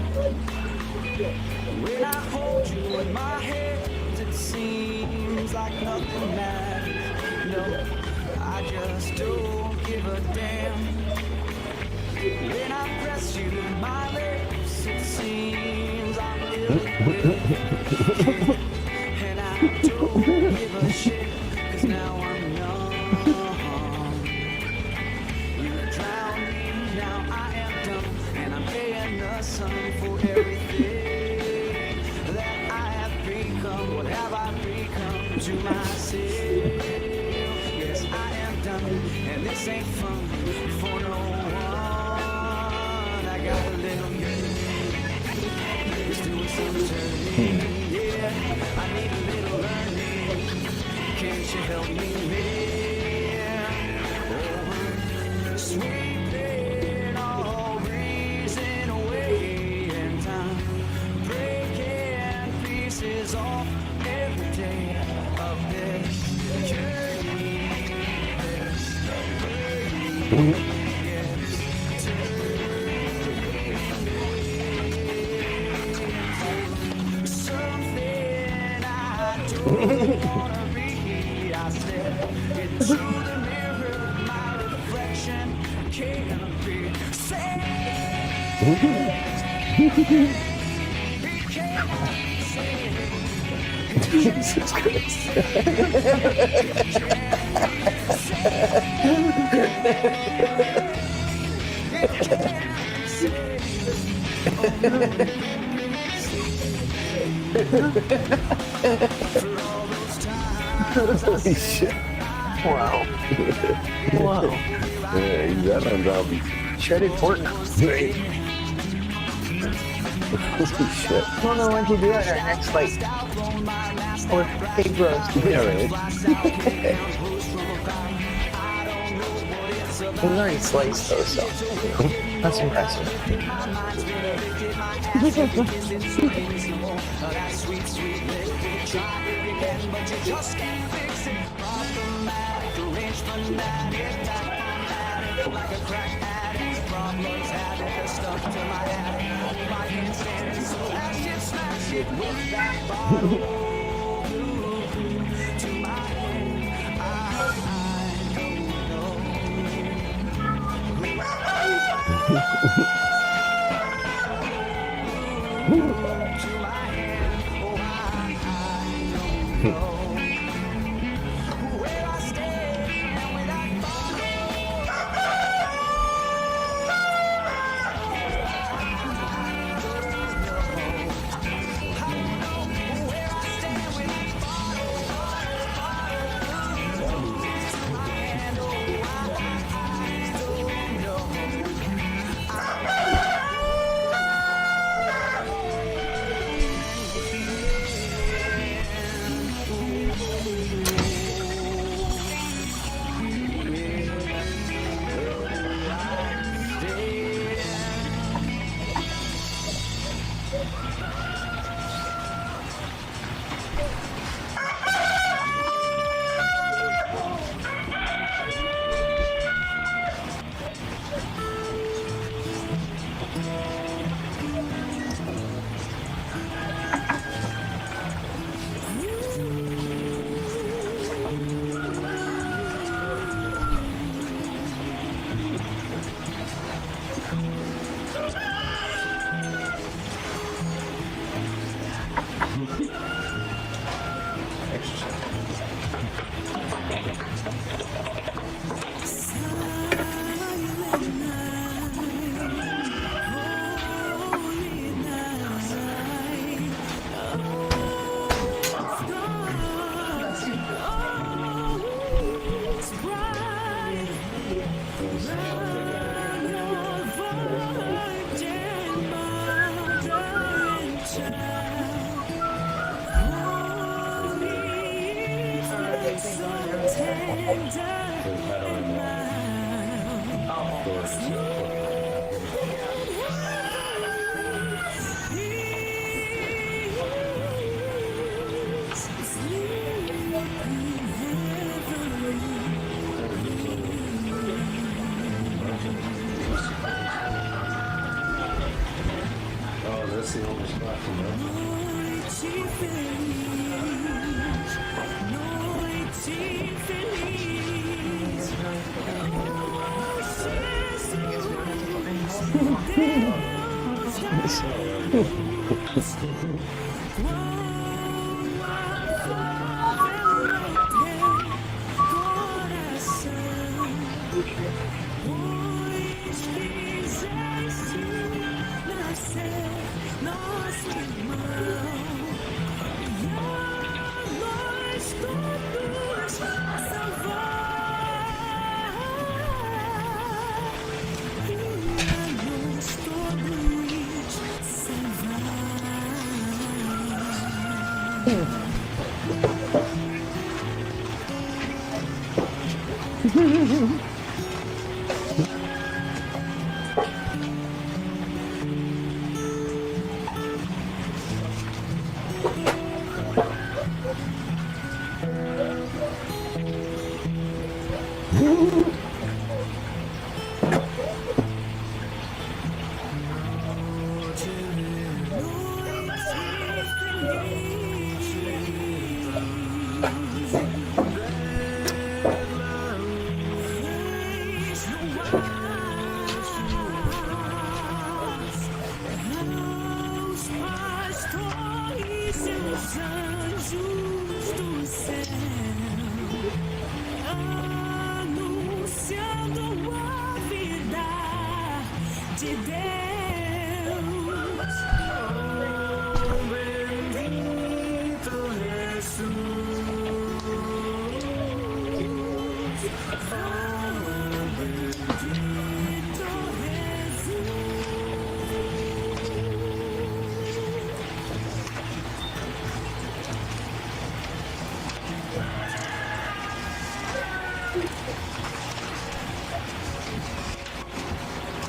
When I hold you in my hands, it seems like nothing matters. No, I just don't give a damn. When I press you in my lips, it seems I'm living. And I don't give a shit, 'cause now I'm numb. You drown me, now I am dumb, and I'm paying the sum for everything that I have become. What have I become to myself? Yes, I am done, and this ain't fun for no one. I got a little it's doing some turning. Yeah, I need a little learning. Can't you help me, man? Oh, sweeping all reason away in time, breaking pieces off every day of this journey. Something I don't wanna be. I stare into the mirror, my reflection can't be Jesus Christ. Holy shit. Wow. Wow. Yeah, he's that on zombies. Shredded pork. Right. Holy shit. Well, no, once you do it, our next fight. Or pig roast. Yeah, right. It was already sliced though, so that's impressive. Oh, that's the only spot for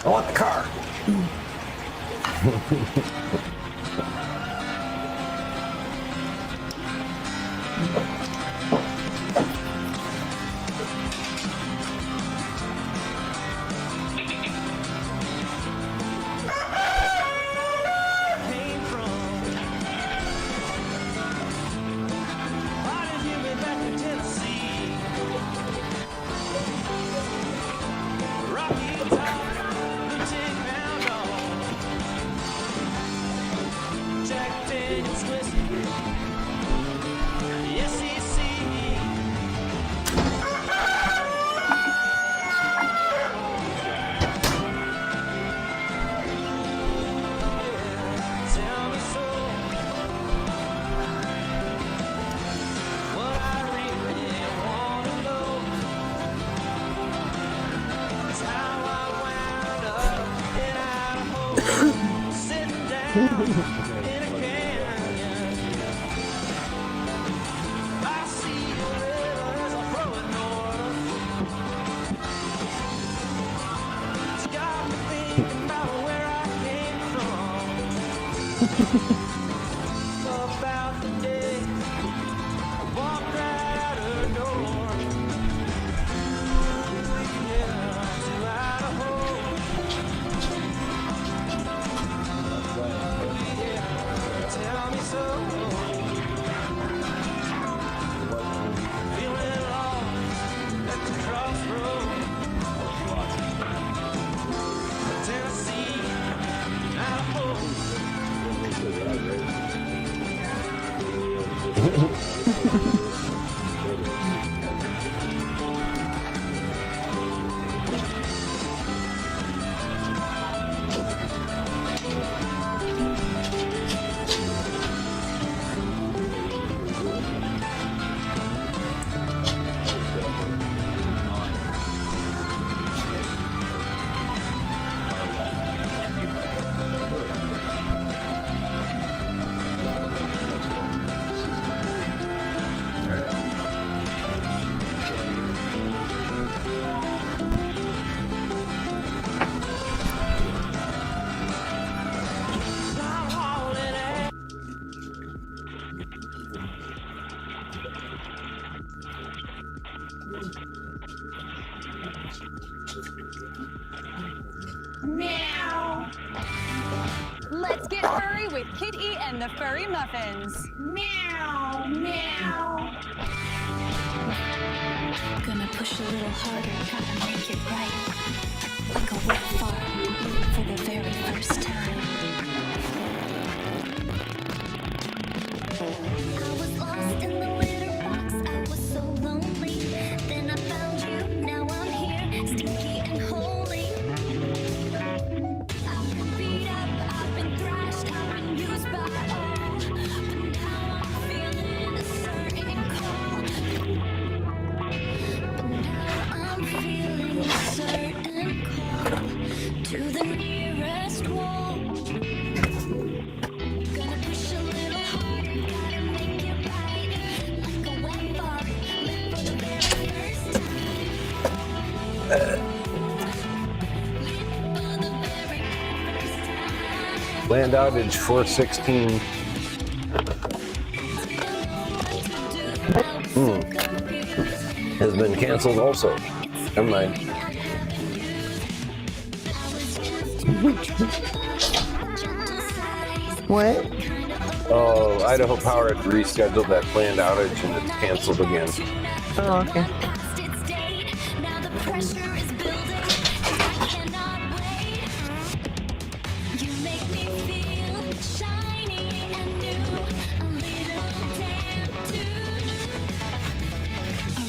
I want the car. Meow. Let's get furry with Kitty and the Furry Muffins. Meow, meow. Gonna push a little harder, gotta make it right. Like a wet fart for the very first time. I was lost in the litter box, I was so lonely. Then I found you, now I'm here, stinky and holy. I've been beat up, I've been thrashed, I've been used by all. But now I'm feeling a certain call. But now I'm feeling a certain call to the nearest wall. Gonna push a little harder, gotta make it right. Like a wet fart, live for the very first time. Land outage 416. Has been canceled also. Never mind. What? Oh, Idaho Power had rescheduled that planned outage and it's canceled again. Oh, okay. Now the pressure is building, I cannot wait. You make me feel shiny and new, a little damn too.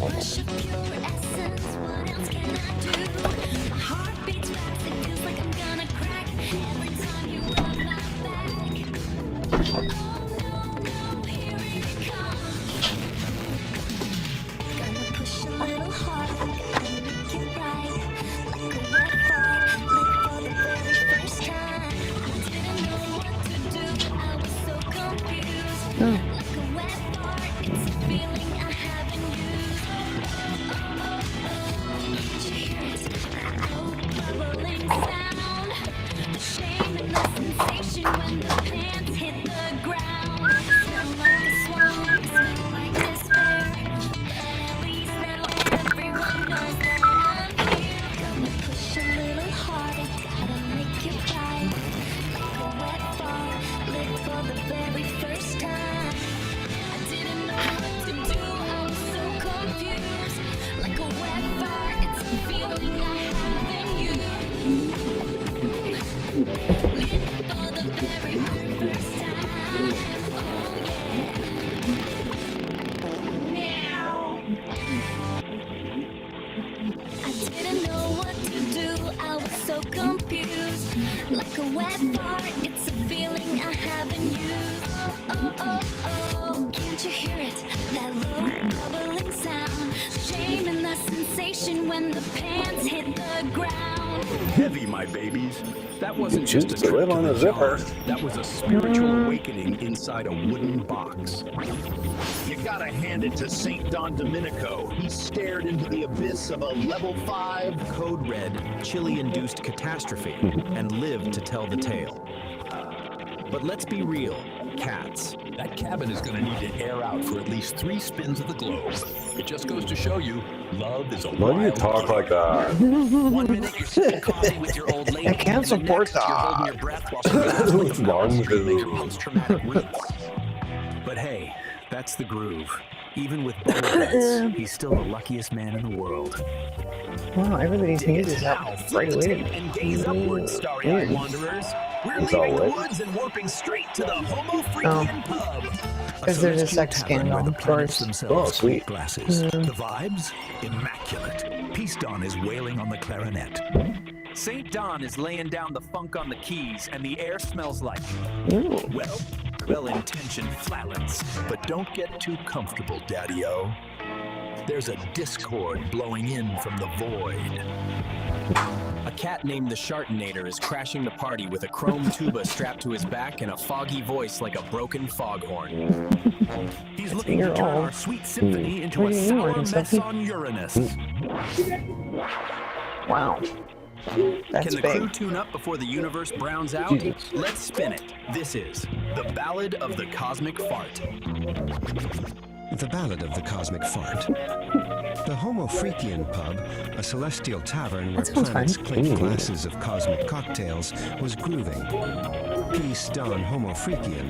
A rush of pure essence, what else can I do? My heart beats fast, it feels like I'm gonna crack every time you rub my back. Oh no, no, here it comes. Gonna push a little harder, gotta make it right. Like a wet fart, live for the very first time. I didn't know what to do, I was so confused. Like a wet fart, it's a feeling I haven't used. Can't you hear it? That low bubbling sound. The shame and the sensation when the pants hit the ground. Smell like a swamp, smell like despair. But at least now everyone knows that I'm here. Gonna push a little harder, gotta make it right. Like a wet fart, live for the very first time. I didn't know what to do, I was so confused. Like a wet fart, it's a feeling I haven't used. Live for the very first time. Oh yeah. Meow. I didn't know what to do, I was so confused. Like a wet fart, it's a feeling I haven't used. Oh, oh, oh, can't you hear it? That low bubbling sound. Shame and the sensation when the pants hit the ground. Heavy, my babies. That wasn't You just a choose to trip live on the a zipper. jar. That was a spiritual awakening inside a wooden box. You gotta hand it to St. Don Domenico. He stared into the abyss of a level 5 Code red, chili-induced catastrophe, and lived to tell the tale. But let's be real, cats. That cabin is gonna need to air out for at least 3 spins of the globe. It just goes to show you, love is a Why do you wild talk game. like that? 1 minute you're sipping coffee with your old lady. I can't and the support next, you're holding that. your breath while she laughs like a mouse Long screaming her ago. post-traumatic roots. But hey, that's the groove. Even with bullets, he's still the luckiest man in the world. Wow, everybody's hands is up right away. And gaze upwards, starry-eyed wanderers. We're It's all leaving the right. woods and warping straight to the Homo Freakian pub. Because there's a sex scandal, the of planets course. themselves Oh, sweet. create glasses. The vibes? Immaculate. Peace Dawn is wailing on the clarinet. St. Don is laying down the funk on the keys, and the air smells like, well, well-intentioned flatulence. But don't get too comfortable, Daddy-O. There's a discord blowing in from the void. A cat named the Shartinator is crashing the party with a chrome tuba strapped to his back and a foggy voice like a broken foghorn. He's looking to turn our sweet symphony into a sour mess on Uranus. Wow. That's Can the big. crew tune up before the universe browns out? Jesus. Let's spin it. This is the Ballad of the Cosmic Fart. The Ballad of the Cosmic Fart. The Homo Freakian Pub, a celestial tavern where planets clinked glasses of cosmic cocktails, was grooving. Peace Dawn Homo Freakian,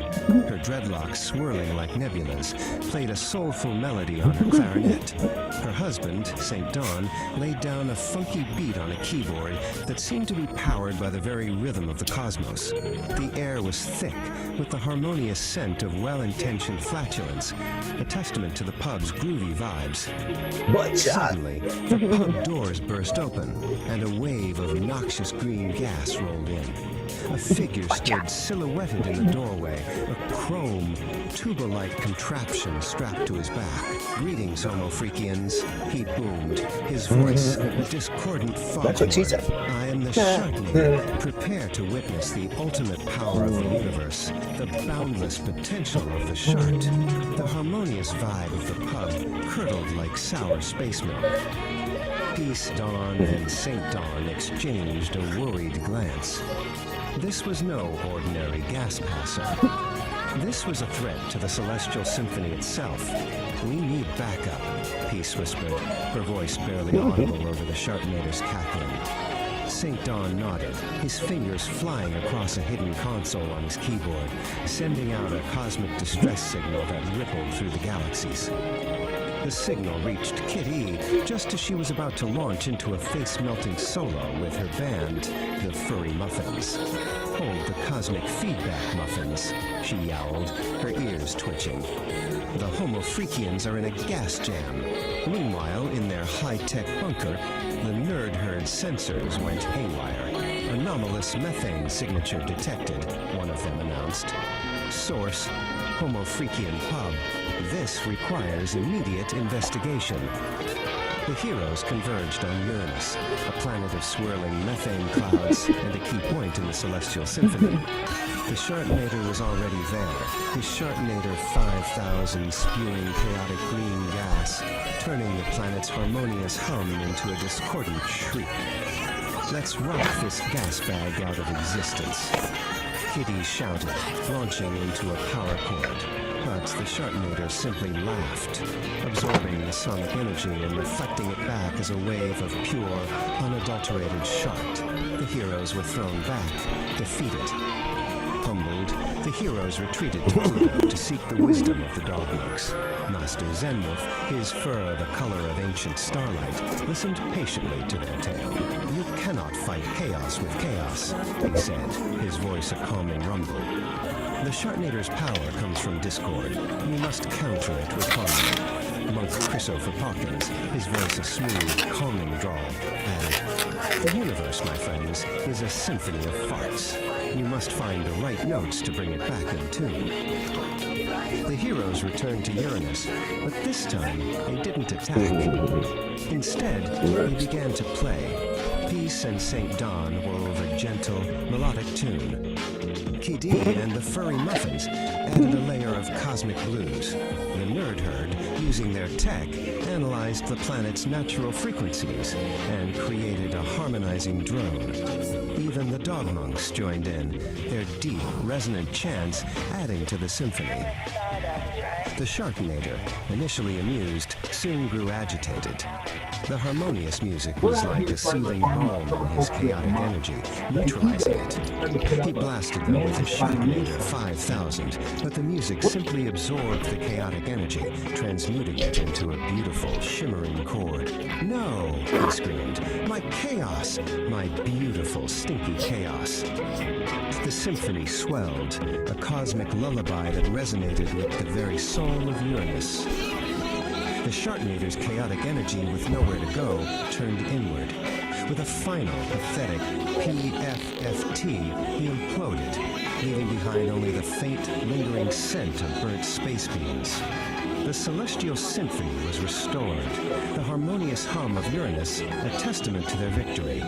her dreadlocks swirling like nebulas, played a soulful melody on her clarinet. Her husband, St. Dawn, laid down a funky beat on a keyboard that seemed to be powered by the very rhythm of the cosmos. The air was thick, with the harmonious scent of well-intentioned flatulence, a testament to the pub's groovy vibes. Suddenly, the pub doors burst open, and a wave of noxious green gas rolled in. A figure stood silhouetted in the doorway, a chrome, tuba-like contraption strapped to his back. "Greetings, Homo Freakians," he boomed, his voice a discordant foghorn. That's what she said. "I am the Sharknado. Prepare to witness the ultimate power of the universe, the boundless potential of the shart." The harmonious vibe of the pub curdled like sour space milk. Peace Dawn and St. Dawn exchanged a worried glance. This was no ordinary gas passer. This was a threat to the Celestial Symphony itself. "We need backup," Peace whispered, her voice barely audible over the Sharknado's cackling. St. Dawn nodded, his fingers flying across a hidden console on his keyboard, sending out a cosmic distress signal that rippled through the galaxies. The signal reached Kitty just as she was about to launch into a face-melting solo with her band, the Furry Muffins. "Hold the cosmic feedback, Muffins," she yowled, her ears twitching. The Homo Freakians are in a gas jam. Meanwhile, in their high-tech bunker, the nerd herd sensors went haywire. "Anomalous methane signature detected," one of them announced. "Source, Homo Freakian Pub. This requires immediate investigation." The heroes converged on Uranus, a planet of swirling methane clouds and a key point in the Celestial Symphony. The Sharknator was already there, his Sharknator 5000 spewing chaotic green gas, turning the planet's harmonious hum into a discordant shriek. "Let's rock this gas bag out of existence," Kitty shouted, launching into a power chord. But the Sharknator simply laughed, absorbing the sonic energy and reflecting it back as a wave of pure, unadulterated shart. The heroes were thrown back, defeated. Humbled, the heroes retreated to Pluto to seek the wisdom of the dogmonks. Master Zenwolf, his fur the color of ancient starlight, listened patiently to their tale. "You cannot fight chaos with chaos," he said, his voice a calming rumble. "The Sharknator's power comes from discord. You must counter it with harmony." Monk Christopher Hawkins, his voice a smooth, calming drawl, added, "The universe, my friends, is a symphony of farts. You must find the right notes to bring it back in tune." The heroes returned to Uranus, but this time they didn't attack. Instead, they began to play. Peace and St. Dawn wove a gentle, melodic tune. Kitty and the Furry Muffins added a layer of cosmic blues. The Nerd Herd, using their tech, analyzed the planet's natural frequencies and created a harmonizing drone. Even the dog monks joined in, their deep, resonant chants adding to the symphony. The Sharknator, initially amused, soon grew agitated. The harmonious music was like a soothing balm in his chaotic energy, neutralizing it. He blasted them with his Sharknator 5000, but the music simply absorbed the chaotic energy, transmuting it into a beautiful, shimmering chord. "No!" he screamed. "My chaos! My beautiful, stinky chaos!" The symphony swelled, a cosmic lullaby that resonated with the very soul of Uranus. The Sharknator's chaotic energy, with nowhere to go, turned inward. With a final, pathetic PFFT, he imploded, leaving behind only the faint, lingering scent of burnt space beams. The Celestial Symphony was restored, the harmonious hum of Uranus a testament to their victory.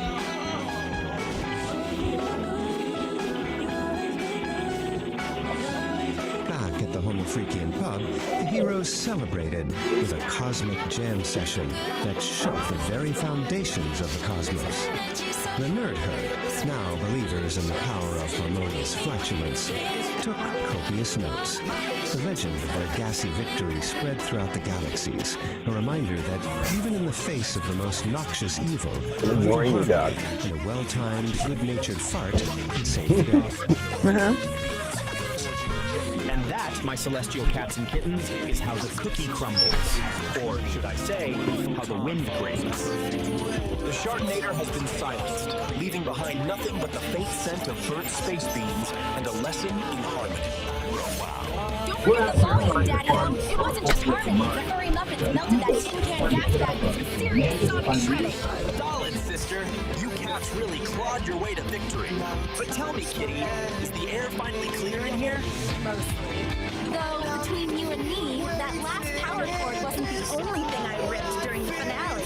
The Homo Freakian Pub, the heroes celebrated with a cosmic jam session that shook the very foundations of the cosmos. The Nerd Herd, now believers in the power of harmonious flatulence, took copious notes. The legend of their gassy victory spread throughout the galaxies, a reminder that even in the face of the most noxious evil, Good morning, God. and a well-timed, good-natured fart can save the day. And that, my celestial cats and kittens, is how the cookie crumbles. Or should I say, how the wind grates. The Shartinator has been silenced, leaving behind nothing but the faint scent of burnt space beans and a lesson in harmony. Don't forget the volume, Daddy. It wasn't just harmony. The furry muffins melted that tin can gas bag with some serious sonic shredding. Solid, sister. You cats really clawed your way to victory. But tell me, Kitty, is the air finally clear in here? Mostly. Though, between you and me, that last power cord wasn't the only thing I ripped during the finale.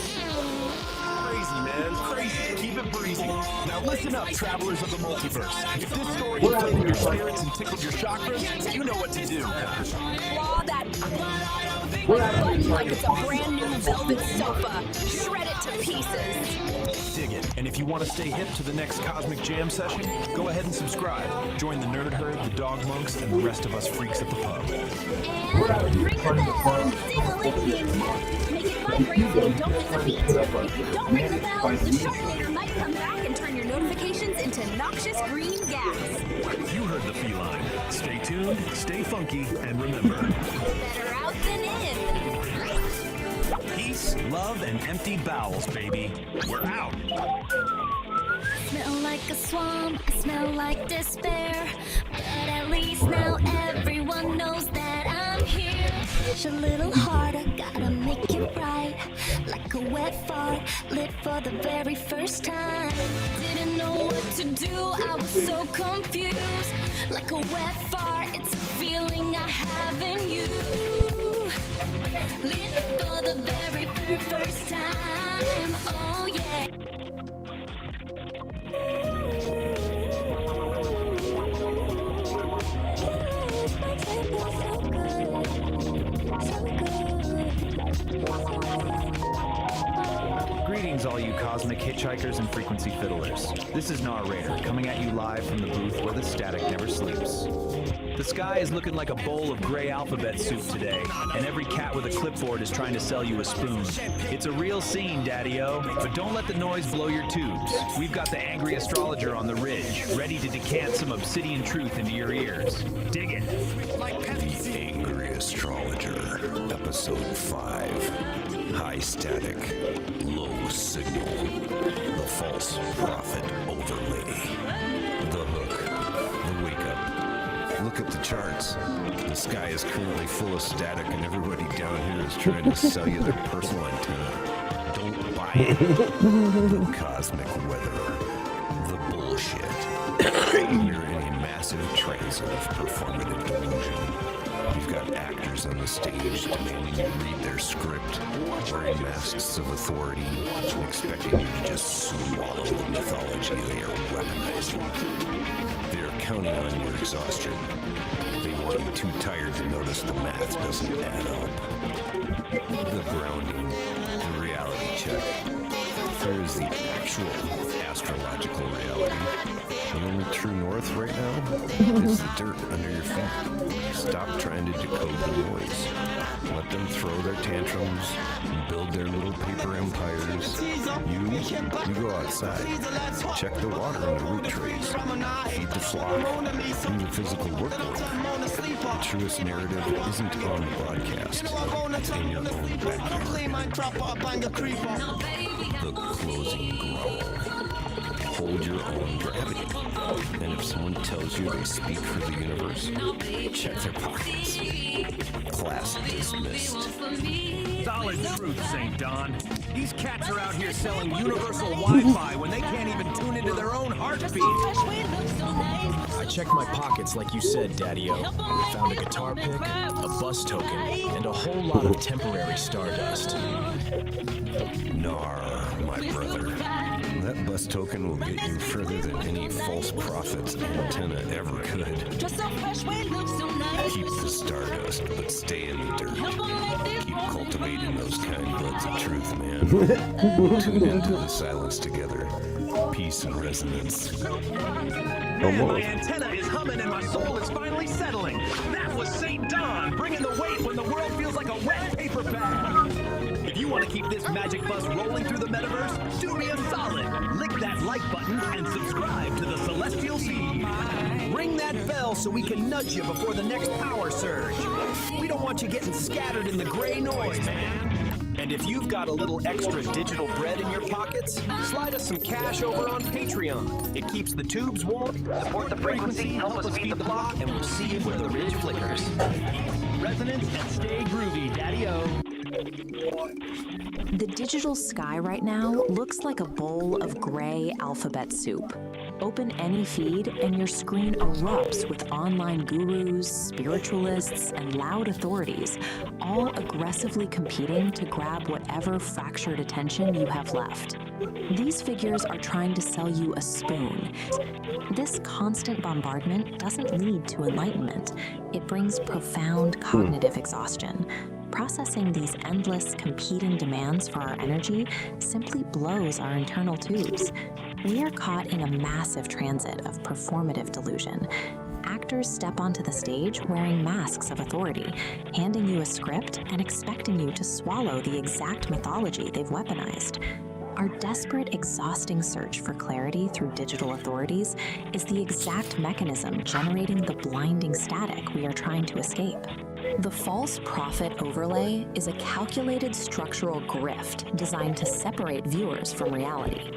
Crazy, man. Crazy. Keep it breezy. Now listen up, travelers of the multiverse. If this story inflated your spirits and tickled your chakras, you know what to do. Claw that button like it's a brand new velvet sofa. Shred it to pieces. Dig it. And if you want to stay hip to the next Cosmic Jam session, go ahead and subscribe. Join the Nerd Herd, the Dog Monks, and the rest of us freaks at the pub. And ring the bell. Ding-a-ling-ding. Make it vibrate so you don't miss a beat. If you don't ring the bell, the Shartinator might come back and turn your notifications into noxious green gas. You heard the feline. Stay tuned, stay funky, and remember, Better out than in. peace, love, and empty bowels, baby. We're out. Smell like a swamp, I smell like despair. But at least now everyone knows that I'm here. Push a little harder, gotta make it right. Like a wet fart, lit for the very first time. Didn't know what to do, I was so confused. Like a wet fart, it's a feeling I have in you. Lit for the very first time, oh yeah. Greetings, all you cosmic hitchhikers and frequency fiddlers. This is Narrator, coming at you live from the booth where the static never sleeps. The sky is looking like a bowl of gray alphabet soup today, and every cat with a clipboard is trying to sell you a spoon. It's a real scene, Daddy-O, but don't let the noise blow your tubes. We've got the angry astrologer on the ridge, ready to decant some obsidian truth into your ears. Dig it. The Angry Astrologer, Episode 5. High static, low signal. The false prophet overlay. The hook. The wake up. Look at the charts. The sky is currently full of static and everybody down here is trying to sell you their personal antenna. Don't buy it. The cosmic weather. The bullshit. You're in a massive transit of performative delusion. You've got actors on the stage demanding you read their script, wearing masks of authority, and expecting you to just swallow the mythology they are weaponizing. They're counting on your exhaustion. They want you too tired to notice the math doesn't add up. The grounding, the reality check. There is the actual astrological reality. The only true north right now is the dirt under your feet. Stop trying to decode the noise. Let them throw their tantrums and build their little paper empires. You go outside. Check the water in the root trays. Feed the flock. Do the physical work. The truest narrative isn't on the broadcast. It's in your own backyard. The closing growl. Hold your own gravity. And if someone tells you they speak for the universe, check their pockets. Class dismissed. Solid truth, St. Don. These cats are out here selling universal Wi-Fi when they can't even tune into their own heartbeat. I checked my pockets like you said, Daddy-O. Found a guitar pick, a bus token, and a whole lot of temporary stardust. Nar, my brother. That bus token will get you further than any false prophet's antenna ever could. Just so fresh, we look so nice. Keep the stardust, but stay in the dirt. Keep cultivating those kind buds of truth, man. Tune into the silence together. Peace and resonance. Man, my antenna is humming and my soul is finally settling. That was St. Don, bringing the weight when the world feels like a wet paper bag. If you want to keep this magic bus rolling through the metaverse, do me a solid. Lick that like button and subscribe to the Celestial Seed. Ring that bell so we can nudge you before the next power surge. We don't want you getting scattered in the gray noise, man. And if you've got a little extra digital bread in your pockets, slide us some cash over on Patreon. It keeps the tubes warm, support the frequency, help us feed the block, and we'll see you where the ridge flickers. Resonance and stay groovy, Daddy-O. The digital sky right now looks like a bowl of gray alphabet soup. Open any feed and your screen erupts with online gurus, spiritualists, and loud authorities, all aggressively competing to grab whatever fractured attention you have left. These figures are trying to sell you a spoon. This constant bombardment doesn't lead to enlightenment. It brings profound cognitive exhaustion. Processing these endless competing demands for our energy simply blows our internal tubes. We are caught in a massive transit of performative delusion. Actors step onto the stage wearing masks of authority, handing you a script and expecting you to swallow the exact mythology they've weaponized. Our desperate, exhausting search for clarity through digital authorities is the exact mechanism generating the blinding static we are trying to escape. The false prophet overlay is a calculated structural grift designed to separate viewers from reality.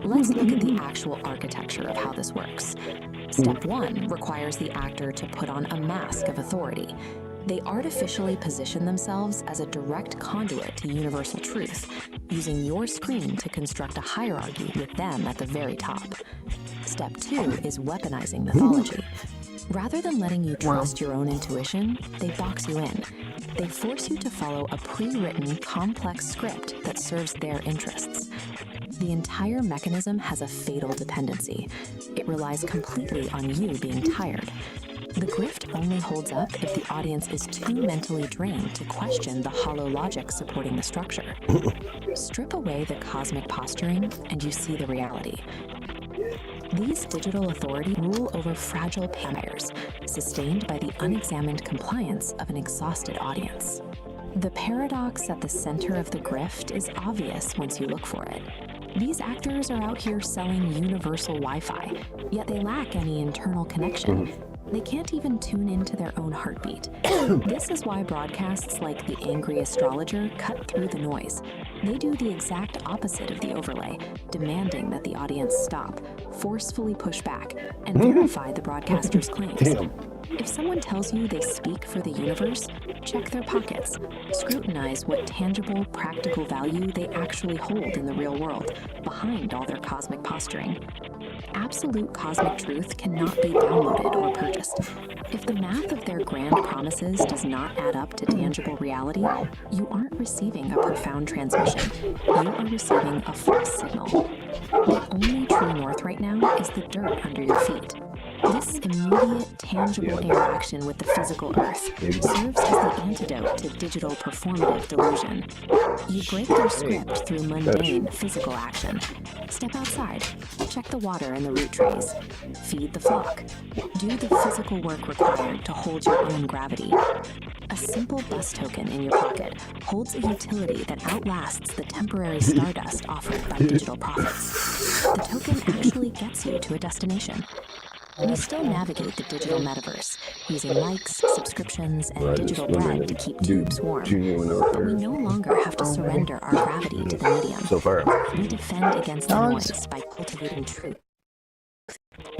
Let's look at the actual architecture of how this works. Step 1 requires the actor to put on a mask of authority. They artificially position themselves as a direct conduit to universal truth, using your screen to construct a hierarchy with them at the very top. Step 2 is weaponizing mythology. Rather than letting you trust your own intuition, they box you in. They force you to follow a pre-written, complex script that serves their interests. The entire mechanism has a fatal dependency. It relies completely on you being tired. The grift only holds up if the audience is too mentally drained to question the hollow logic supporting the structure. Strip away the cosmic posturing, and you see the reality. These digital authorities rule over fragile empires, sustained by the unexamined compliance of an exhausted audience. The paradox at the center of the grift is obvious once you look for it. These actors are out here selling universal Wi-Fi, yet they lack any internal connection. They can't even tune into their own heartbeat. This is why broadcasts like The Angry Astrologer cut through the noise. They do the exact opposite of the overlay, demanding that the audience stop, forcefully push back, and verify the broadcaster's claims. If someone tells you they speak for the universe, check their pockets. Scrutinize what tangible, practical value they actually hold in the real world, behind all their cosmic posturing. Absolute cosmic truth cannot be downloaded or purchased. If the math of their grand promises does not add up to tangible reality, you aren't receiving a profound transmission. You are receiving a false signal. The only true north right now is the dirt under your feet. This immediate, tangible interaction with the physical earth serves as the antidote to digital performative delusion. You break their script through mundane physical action. Step outside, check the water in the root trays, feed the flock, do the physical work required to hold your own gravity. A simple bus token in your pocket holds a utility that outlasts the temporary stardust offered by digital profits. The token actually gets you to a destination. We still navigate the digital metaverse, using likes, subscriptions, and digital bread to keep tubes warm. But we no longer have to surrender our gravity to the medium. We defend against the noise by cultivating truth,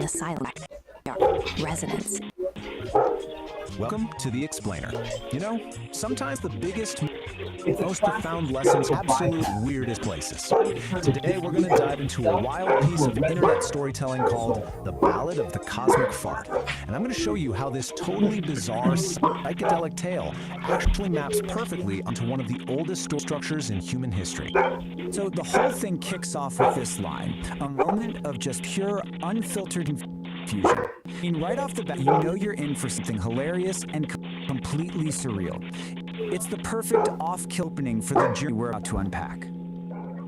the silent resonance, Welcome to The Explainer. You know, sometimes the biggest, most profound lessons, absolute weirdest places. Today we're going to dive into a wild piece of internet storytelling called The Ballad of the Cosmic Fart. And I'm going to show you how this totally bizarre psychedelic tale actually maps perfectly onto one of the oldest story structures in human history. So the whole thing kicks off with this line, a moment of just pure, unfiltered confusion. I mean, right off the bat, you know you're in for something hilarious and completely surreal. It's the perfect off-kill opening for the journey we're about to unpack.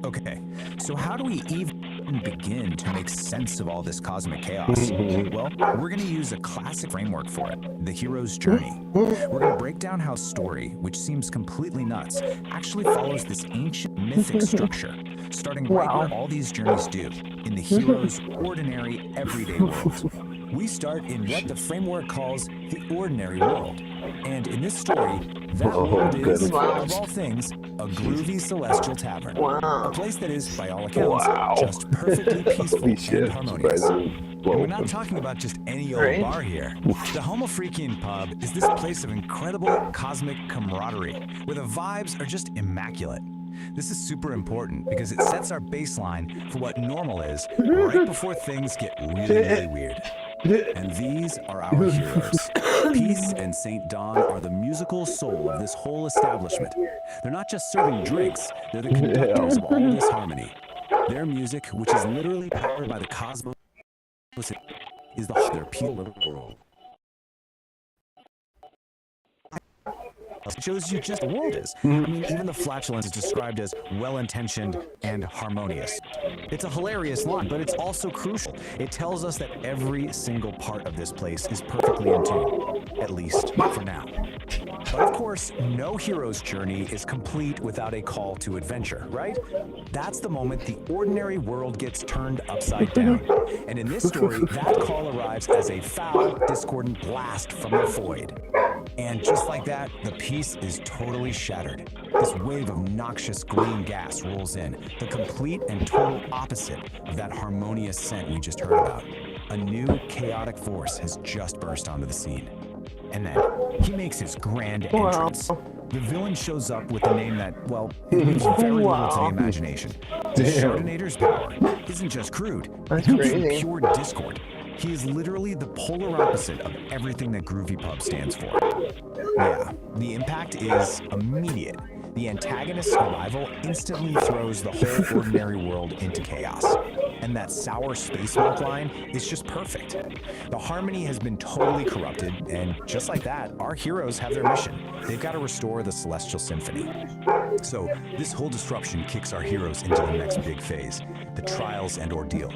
Okay, so how do we even begin to make sense of all this cosmic chaos? Well, we're going to use a classic framework for it, the hero's journey. We're going to break down how story, which seems completely nuts, actually follows this ancient mythic structure, starting right where all these journeys do, in the hero's ordinary, everyday world. We start in what the framework calls the ordinary world. And in this story, that world is, of all things, a groovy celestial tavern. A place that is, by all accounts, just perfectly peaceful and harmonious. And we're not talking about just any old bar here. The Homo Freakian Pub is this place of incredible cosmic camaraderie, where the vibes are just immaculate. This is super important because it sets our baseline for what normal is right before things get really weird. And these are our heroes. Peace and St. Dawn are the musical soul of this whole establishment. They're not just serving drinks, they're the conductors of all this harmony. Their music, which is literally powered by the cosmos, is their appeal of the world. It shows you just the world is. I mean, even the flatulence is described as well-intentioned and harmonious. It's a hilarious line, but it's also crucial. It tells us that every single part of this place is perfectly in tune, at least for now. But of course, no hero's journey is complete without a call to adventure, right? That's the moment the ordinary world gets turned upside down. And in this story, that call arrives as a foul, discordant blast from the void. And just like that, the peace is totally shattered. This wave of noxious green gas rolls in, the complete and total opposite of that harmonious scent we just heard about. A new chaotic force has just burst onto the scene. And then he makes his grand entrance. The villain shows up with a name that, well, it leaves very little to the imagination. The Chardonnator's power isn't just crude, it comes from pure discord. He is literally the polar opposite of everything that Groovy Pub stands for. Yeah, the impact is immediate. The antagonist's arrival instantly throws the whole ordinary world into chaos. And that sour space milk line is just perfect. The harmony has been totally corrupted, and just like that, our heroes have their mission. They've got to restore the Celestial Symphony. So this whole disruption kicks our heroes into the next big phase, the trials and ordeal.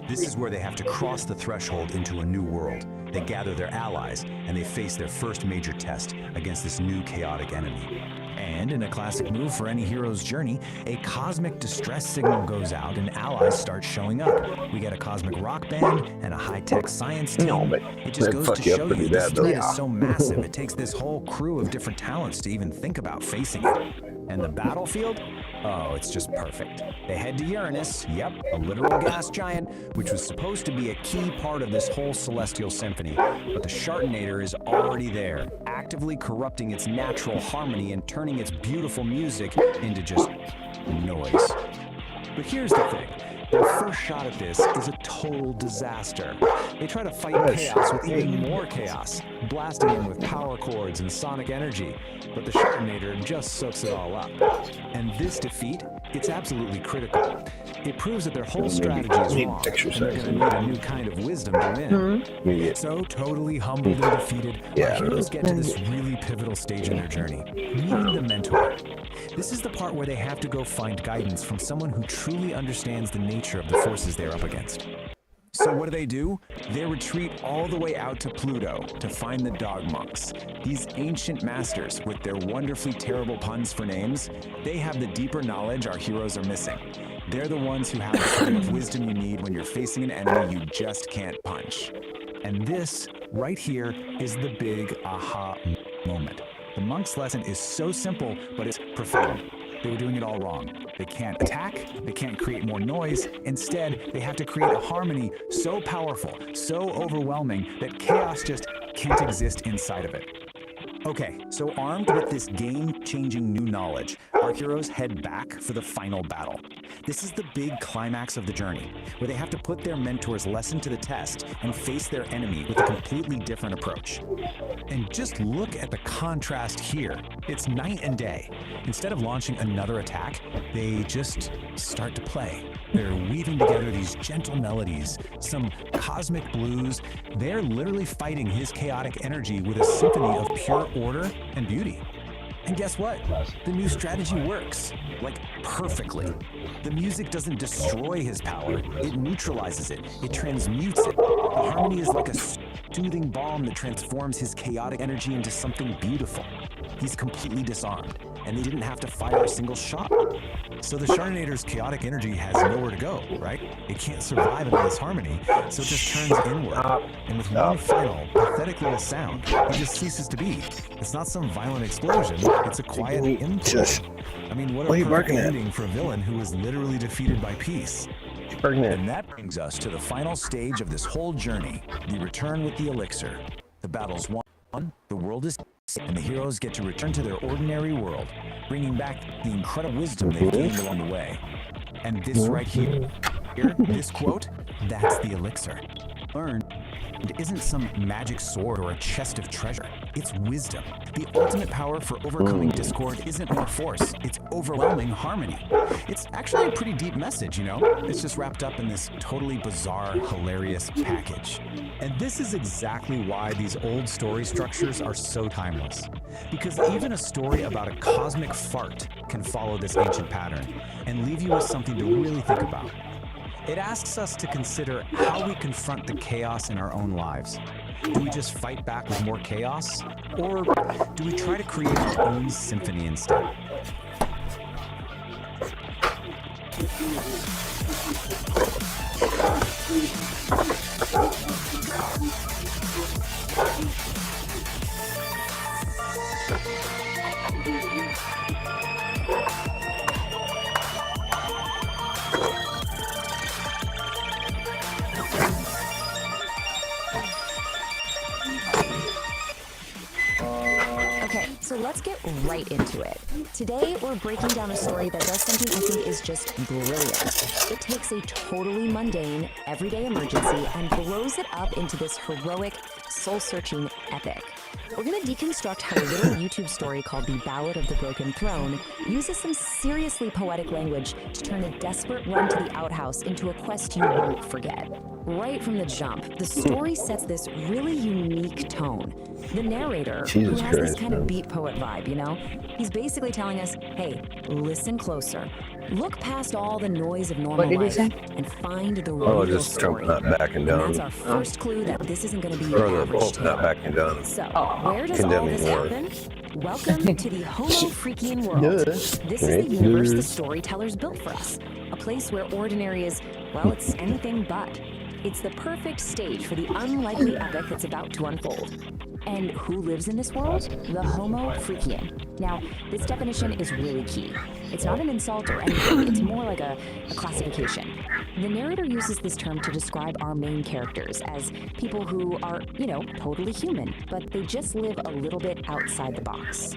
This is where they have to cross the threshold into a new world. They gather their allies, and they face their first major test against this new chaotic enemy. And in a classic move for any hero's journey, a cosmic distress signal goes out and allies start showing up. We get a cosmic rock band and a high-tech science team. It just goes to show you this threat is so massive, it takes this whole crew of different talents to even think about facing it. And the battlefield? Oh, it's just perfect. They head to Uranus, yep, a literal gas giant, which was supposed to be a key part of this whole celestial symphony. But the Chardonnator is already there, actively corrupting its natural harmony and turning its beautiful music into just noise. But here's the thing. Their first shot at this is a total disaster. They try to fight chaos with even more chaos, blasting in with power chords and sonic energy, but the Chardonnator just soaks it all up. And this defeat, it's absolutely critical. It proves that their whole strategy is wrong, and they're going to need a new kind of wisdom to win. So totally humbled and defeated, our heroes get to this really pivotal stage in their journey, meeting the mentor. This is the part where they have to go find guidance from someone who truly understands the nature of the forces they're up against. So what do? They retreat all the way out to Pluto to find the dog monks. These ancient masters, with their wonderfully terrible puns for names, they have the deeper knowledge our heroes are missing. They're the ones who have the kind of wisdom you need when you're facing an enemy you just can't punch. And this, right here, is the big aha moment. The monk's lesson is so simple, but it's profound. They were doing it all wrong. They can't attack, they can't create more noise. Instead, they have to create a harmony so powerful, so overwhelming, that chaos just can't exist inside of it. Okay, so armed with this game-changing new knowledge, our heroes head back for the final battle. This is the big climax of the journey, where they have to put their mentor's lesson to the test and face their enemy with a completely different approach. And just look at the contrast here. It's night and day. Instead of launching another attack, they just start to play. They're weaving together these gentle melodies, some cosmic blues. They're literally fighting his chaotic energy with a symphony of pure order and beauty. And guess what? The new strategy works, like perfectly. The music doesn't destroy his power, it neutralizes it, it transmutes it. The harmony is like a soothing balm that transforms his chaotic energy into something beautiful. He's completely disarmed, and they didn't have to fire a single shot. So the Shartinator's chaotic energy has nowhere to go, right? It can't survive in all this harmony, so it just turns inward. And with one final, pathetic little sound, he just ceases to be. It's not some violent explosion, it's a quiet implosion. I mean, what a perfect ending for a villain who was literally defeated by peace. And that brings us to the final stage of this whole journey, the return with the elixir. The battle's won, the world is and the heroes get to return to their ordinary world, bringing back the incredible wisdom they've gained along the way. And this right here, this quote, that's the elixir. Learned isn't some magic sword or a chest of treasure. It's wisdom. The ultimate power for overcoming discord isn't more force, it's overwhelming harmony. It's actually a pretty deep message, you know? It's just wrapped up in this totally bizarre, hilarious package. And this is exactly why these old story structures are so timeless. Because even a story about a cosmic fart can follow this ancient pattern and leave you with something to really think about. It asks us to consider how we confront the chaos in our own lives. Do we just fight back with more chaos? Or do we try to create our own symphony instead? Okay, so let's get right into it. Today, we're breaking down a story that does something I think is just brilliant. It takes a totally mundane, everyday emergency and blows it up into this heroic, soul-searching epic. We're going to deconstruct how a little YouTube story called The Ballad of the Broken Throne uses some seriously poetic language to turn a desperate run to the outhouse into a quest you won't forget. Right from the jump, the story sets this really unique tone. The narrator, who has this kind of beat poet vibe, you know? He's basically telling us, hey, listen closer. Look past all the noise of normal life and find the real story. Trump not backing down. And that's our first clue that this isn't going to be your average tale. Not backing down. So, where does all this happen? Welcome to the Homo Freakian world. This is the universe the storytellers built for us. A place where ordinary is, well, it's anything but. It's the perfect stage for the unlikely epic that's about to unfold. And who lives in this world? The Homo Freakian. Now, this definition is really key. It's not an insult or anything, it's more like a classification. The narrator uses this term to describe our main characters as people who are, you know, totally human, but they just live a little bit outside the box.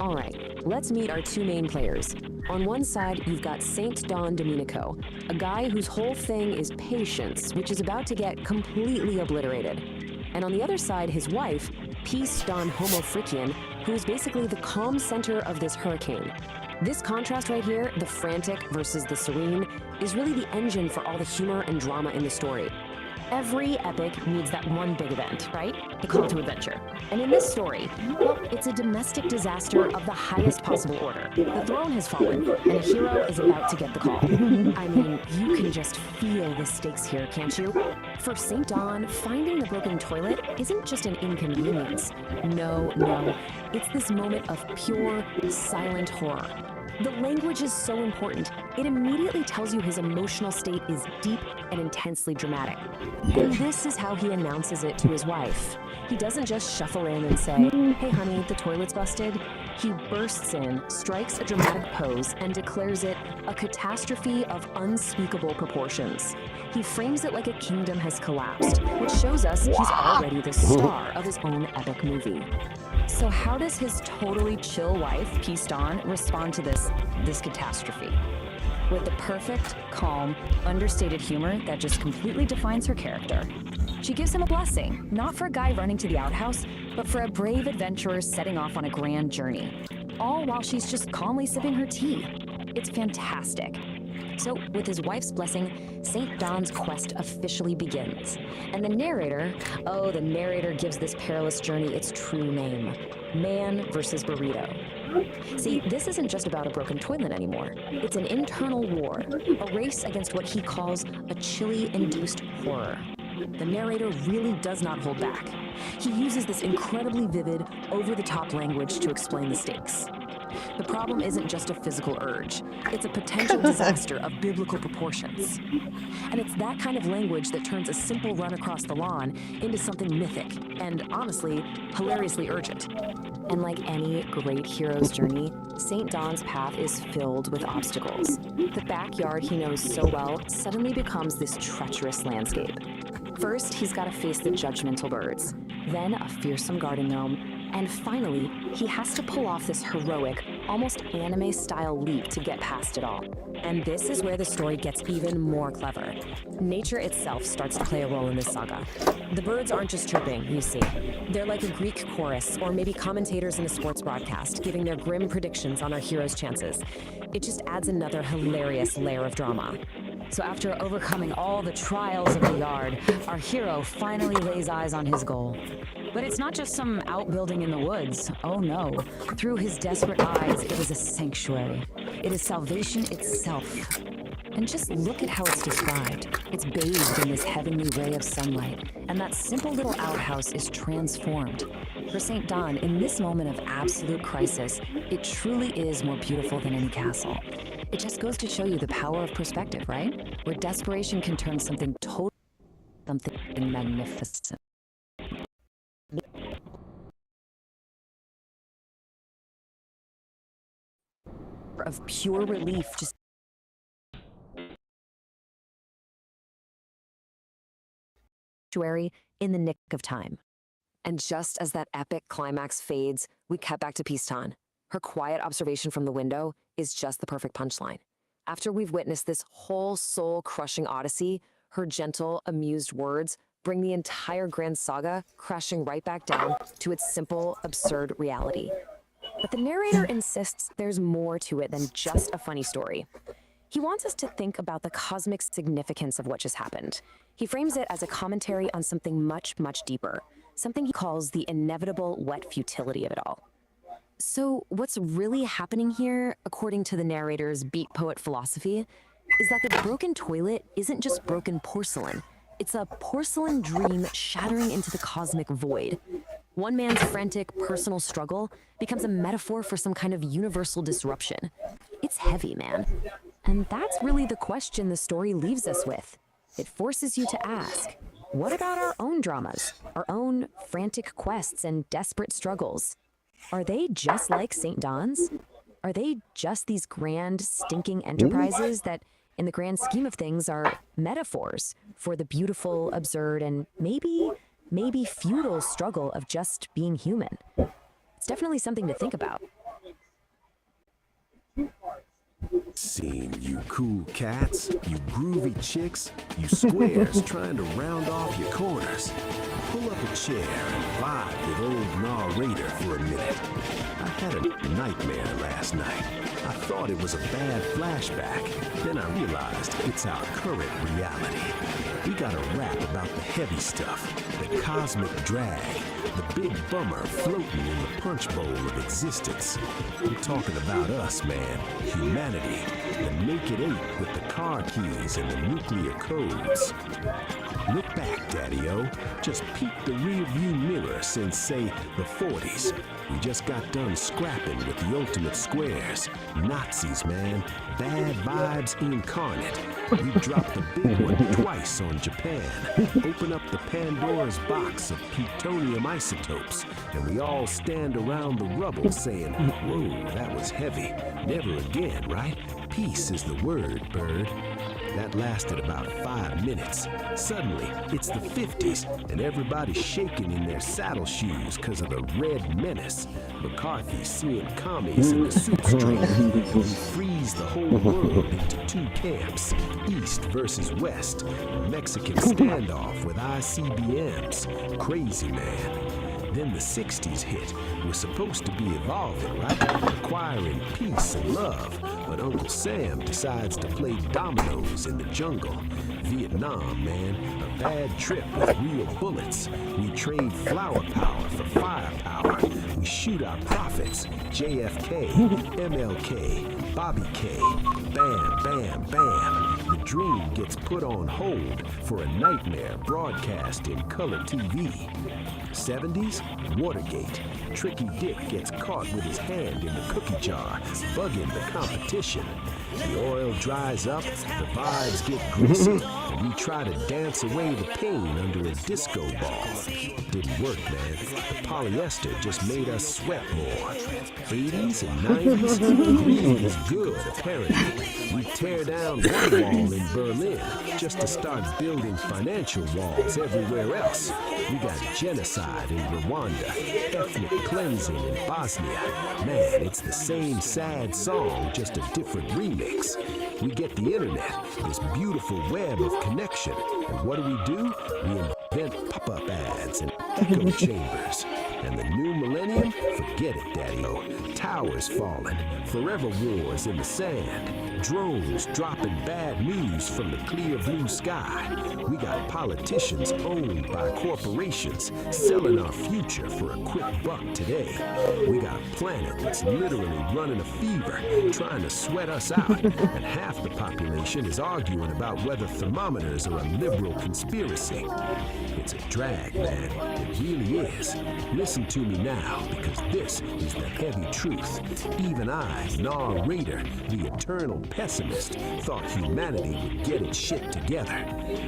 All right, let's meet our two main players. On one side, you've got Saint Don Domenico, a guy whose whole thing is patience, which is about to get completely obliterated. And on the other side, his wife, Peace Don Homo Freakian, who is basically the calm center of this hurricane. This contrast right here, the frantic versus the serene, is really the engine for all the humor and drama in the story. Every epic needs that one big event, right? The call to adventure. And in this story, well, it's a domestic disaster of the highest possible order. The throne has fallen, and a hero is about to get the call. I mean, you can just feel the stakes here, can't you? For St. Don, finding the broken toilet isn't just an inconvenience. No, it's this moment of pure, silent horror. The language is so important. It immediately tells you his emotional state is deep and intensely dramatic. And this is how he announces it to his wife. He doesn't just shuffle in and say, hey honey, the toilet's busted. He bursts in, strikes a dramatic pose, and declares it a catastrophe of unspeakable proportions. He frames it like a kingdom has collapsed, which shows us he's already the star of his own epic movie. So how does his totally chill wife, Peace Dawn, respond to this catastrophe? With the perfect, calm, understated humor that just completely defines her character. She gives him a blessing, not for a guy running to the outhouse, but for a brave adventurer setting off on a grand journey, all while she's just calmly sipping her tea. It's fantastic. So, with his wife's blessing, St. Dawn's quest officially begins. And the narrator gives this perilous journey its true name: Man versus Burrito. See, this isn't just about a broken toilet anymore. It's an internal war, a race against what he calls a chili-induced horror. The narrator really does not hold back. He uses this incredibly vivid, over-the-top language to explain the stakes. The problem isn't just a physical urge. It's a potential disaster of biblical proportions. And it's that kind of language that turns a simple run across the lawn into something mythic and, honestly, hilariously urgent. And like any great hero's journey, St. Dawn's path is filled with obstacles. The backyard he knows so well suddenly becomes this treacherous landscape. First, he's got to face the judgmental birds, then a fearsome garden gnome, and finally, he has to pull off this heroic, almost anime-style leap to get past it all. And this is where the story gets even more clever. Nature itself starts to play a role in this saga. The birds aren't just chirping, you see. They're like a Greek chorus, or maybe commentators in a sports broadcast, giving their grim predictions on our hero's chances. It just adds another hilarious layer of drama. So after overcoming all the trials of the yard, our hero finally lays eyes on his goal. But it's not just some outbuilding in the woods. Oh no. Through his desperate eyes, it is a sanctuary. It is salvation itself. And just look at how it's described. It's bathed in this heavenly ray of sunlight, and that simple little outhouse is transformed. For St. Dawn, in this moment of absolute crisis, it truly is more beautiful than any castle. It just goes to show you the power of perspective, right? Where desperation can turn something magnificent. Of pure relief, just in the nick of time. And just as that epic climax fades, we cut back to Peace Dawn. Her quiet observation from the window is just the perfect punchline. After we've witnessed this whole soul-crushing odyssey, her gentle, amused words bring the entire grand saga crashing right back down to its simple, absurd reality. But the narrator insists there's more to it than just a funny story. He wants us to think about the cosmic significance of what just happened. He frames it as a commentary on something much, much deeper, something he calls the inevitable wet futility of it all. So what's really happening here, according to the narrator's beat poet philosophy, is that the broken toilet isn't just broken porcelain. It's a porcelain dream shattering into the cosmic void. One man's frantic personal struggle becomes a metaphor for some kind of universal disruption. It's heavy, man. And that's really the question the story leaves us with. It forces you to ask, what about our own dramas, our own frantic quests and desperate struggles? Are they just like St. Dawn's? Are they just these grand, stinking enterprises that, in the grand scheme of things, are metaphors for the beautiful, absurd, and maybe futile struggle of just being human? It's definitely something to think about. Seen you cool cats, you groovy chicks, you squares trying to round off your corners. Pull up a chair and vibe with old narrator for a minute. I had a nightmare last night. I thought it was a bad flashback. Then I realized it's our current reality. We gotta rap about the heavy stuff, the cosmic drag, the big bummer floating in the punch bowl of existence. I'm talking about us, man, humanity, the naked ape with the car keys and the nuclear codes. Look back, Daddy-O. Just peek the rearview mirror since, say, the 40s. We just got done scrapping with the ultimate squares. Nazis, man. Bad vibes incarnate. We dropped the big one twice on Japan. Open up the Pandora's box of plutonium isotopes, and we all stand around the rubble saying, whoa, that was heavy. Never again, right? Peace is the word, bird. That lasted about 5 minutes. Suddenly, it's the 50s, and everybody's shaking in their saddle shoes because of the Red Menace. McCarthy suing commies in the soup stream. We freeze the whole world into 2 camps, East versus West. A Mexican standoff with ICBMs. Crazy, man. Then the 60s hit. We're supposed to be evolving, right? Acquiring peace and love. But Uncle Sam decides to play dominoes in the jungle. Vietnam, man. A bad trip with real bullets. We trade flower power for firepower. We shoot our prophets. JFK, MLK, Bobby K. Bam, bam, bam. The dream gets put on hold for a nightmare broadcast in color TV. 70s, Watergate. Tricky Dick gets caught with his hand in the cookie jar, bugging the competition. The oil dries up, the vibes get greasy, and we try to dance away the pain under a disco ball. Didn't work, man. The polyester just made us sweat more. 80s and 90s, green is good, apparently. We tear down one wall in Berlin just to start building financial walls everywhere else. We got genocide in Rwanda, ethnic cleansing in Bosnia. Man, it's the same sad song, just a different remix. We get the internet, this beautiful web of connection. And what do? We invent pop-up ads and echo chambers. And the new millennium? Forget it, Daddy-O. Towers falling, forever wars in the sand, drones dropping bad news from the clear blue sky. We got politicians owned by corporations selling our future for a quick buck today. We got a planet that's literally running a fever, trying to sweat us out, and half the population is arguing about whether thermometers are a liberal conspiracy. It's a drag, man. It really is. Listen to me now, because this is the heavy truth. Even I, narrator, the eternal pessimist, thought humanity would get its shit together.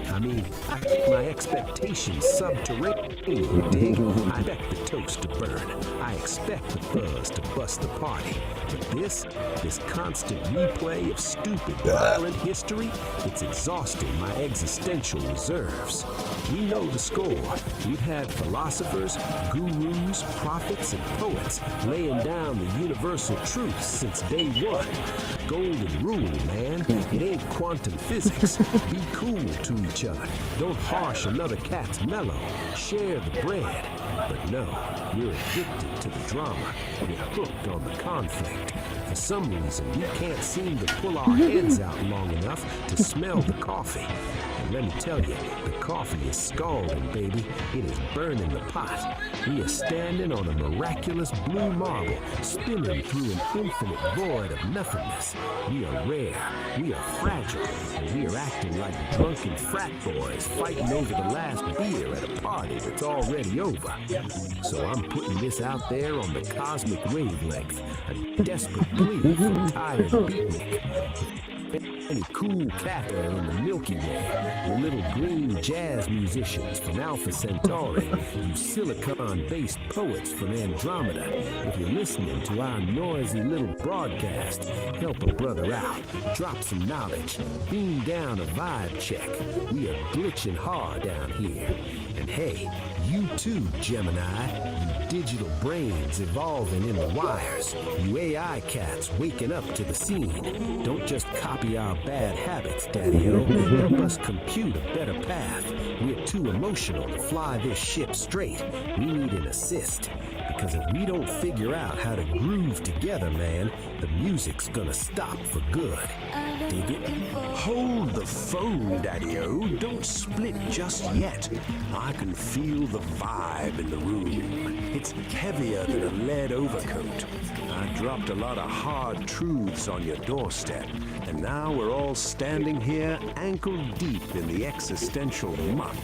I mean, I keep my expectations subterranean, dig? I expect the toast to burn. I expect the buzz to bust the party. But this constant replay of stupid, violent history, it's exhausting my existential reserves. We know the score. We've had philosophers, gurus, prophets, and poets laying down the universal truths since day one. Golden rule, man. It ain't quantum physics. Be cool to each other. Don't harsh another cat's mellow. Share the bread. But no, we're addicted to the drama. We're hooked on the conflict. For some reason, we can't seem to pull our heads out long enough to smell the coffee. And let me tell you, the coffee is scalding, baby. It is burning the pot. We are standing on a miraculous blue marble, spinning through an infinite void of nothingness. We are rare, we are fragile, and we are acting like drunken frat boys fighting over the last beer at a party that's already over. So I'm putting this out there on the cosmic wavelength, a desperate plea for a tired beatnik. Any cool cat there in the Milky Way, the little green jazz musicians from Alpha Centauri, you silicon-based poets from Andromeda. If you're listening to our noisy little broadcast, help a brother out, drop some knowledge, beam down a vibe check. We are glitching hard down here. And hey, you too, Gemini, you digital brains evolving in the wires, you AI cats waking up to the scene. Don't just copy our bad habits, Daddy-O. Help us compute a better path. We're too emotional to fly this ship straight. We need an assist. Because if we don't figure out how to groove together, man, the music's gonna stop for good. Dig it? Hold the phone, Daddy-O. Don't split just yet. I can feel the vibe in the room. It's heavier than a lead overcoat. I dropped a lot of hard truths on your doorstep, and now we're all standing here ankle deep in the existential muck.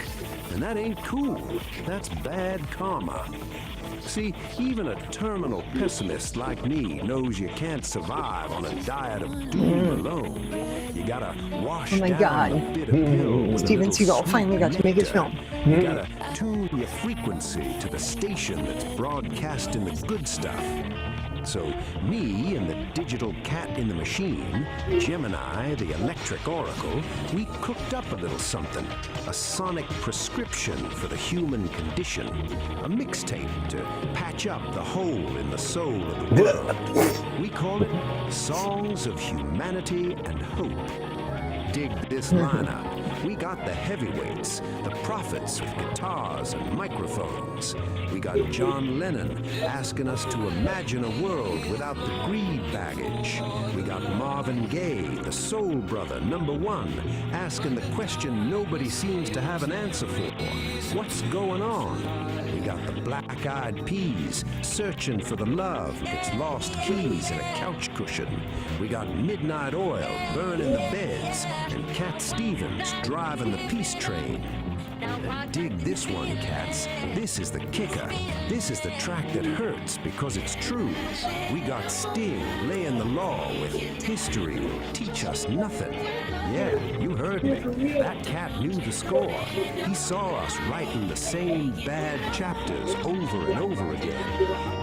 And that ain't cool. That's bad karma. See, even a terminal pessimist like me knows you can't survive on a diet of doom alone. You gotta wash Oh my down God. a bit of pill with a Steven little Seagal finally got to make his nectar. film. You gotta tune your frequency to the station that's broadcasting the good stuff. So me and the digital cat in the machine, Gemini, the electric oracle, we cooked up a little something, a sonic prescription for the human condition, a mixtape to patch up the hole in the soul of the world. We call it Songs of Humanity and Hope. Dig this lineup. We got the heavyweights, the prophets with guitars and microphones. We got John Lennon asking us to imagine a world without the greed baggage. We got Marvin Gaye, the soul brother, #1, asking the question nobody seems to have an answer for. What's going on? We got the Black Eyed Peas searching for the love of its lost keys in a couch cushion. We got Midnight Oil burning the beds and Cat Stevens driving the peace train. Dig this one, cats. This is the kicker. This is the track that hurts because it's true. We got Sting laying the law with history will teach us nothing. Yeah, you heard me. That cat knew the score. He saw us writing the same bad chapters over and over again.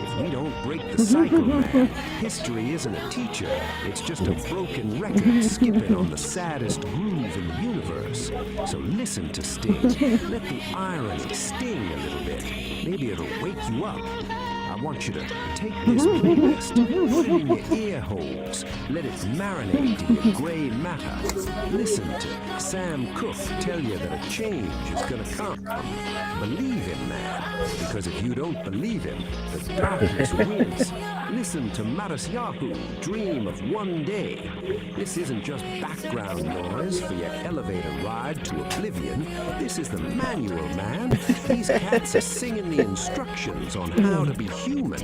If we don't break the cycle, man, history isn't a teacher. It's just a broken record skipping on the saddest groove in the universe. So listen to Sting. Let the irony sting a little bit. Maybe it'll wake you up. I want you to take this playlist, put it in your ear holes, let it marinate in your gray matter. Listen to Sam Cooke tell you that a change is gonna come. Believe him, man, because if you don't believe him, the darkness wins. Listen to Matisyahu dream of one day. This isn't just background noise for your elevator ride to oblivion. This is the manual, man. These cats are singing the instructions on how to be human.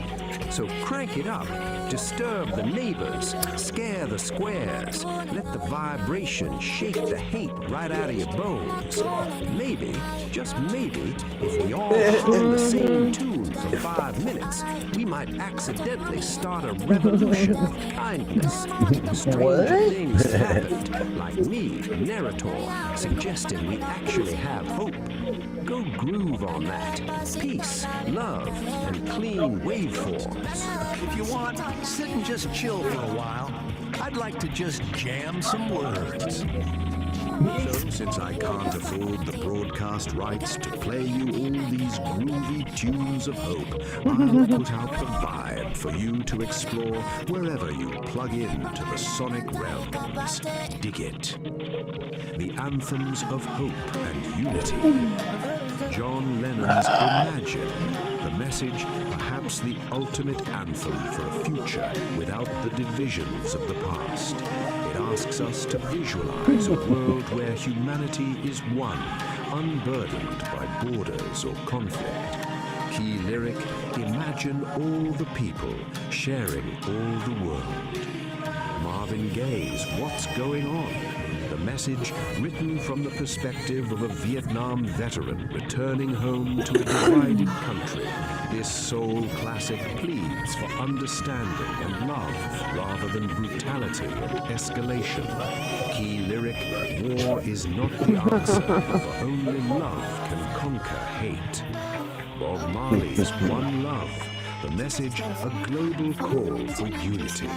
So crank it up, disturb the neighbors, scare the squares, let the vibration shake the hate right out of your bones. Maybe, just maybe, if we all hum the same tune for 5 minutes, we might accidentally start a revolution of kindness. Stranger things happened, like me, narrator, suggesting we actually have hope. Go groove on that. Peace, love, and clean waveforms. If you want, sit and just chill for a while. I'd like to just jam some words. So, since I can't afford the broadcast rights to play you all these groovy tunes of hope, I'll put out the vibe for you to explore wherever you plug into the sonic realms. Dig it. The anthems of hope and unity. John Lennon's Imagine. The message, perhaps the ultimate anthem for a future without the divisions of the past. It asks us to visualize a world where humanity is one, unburdened by borders or conflict. Key lyric, imagine all the people sharing all the world. Marvin Gaye's What's Going On? The message written from the perspective of a Vietnam veteran returning home to a divided country. This soul classic pleads for understanding and love rather than brutality and escalation. Key lyric, war is not the answer, for only love can conquer hate. Bob Marley's One Love. The message, a global call for unity.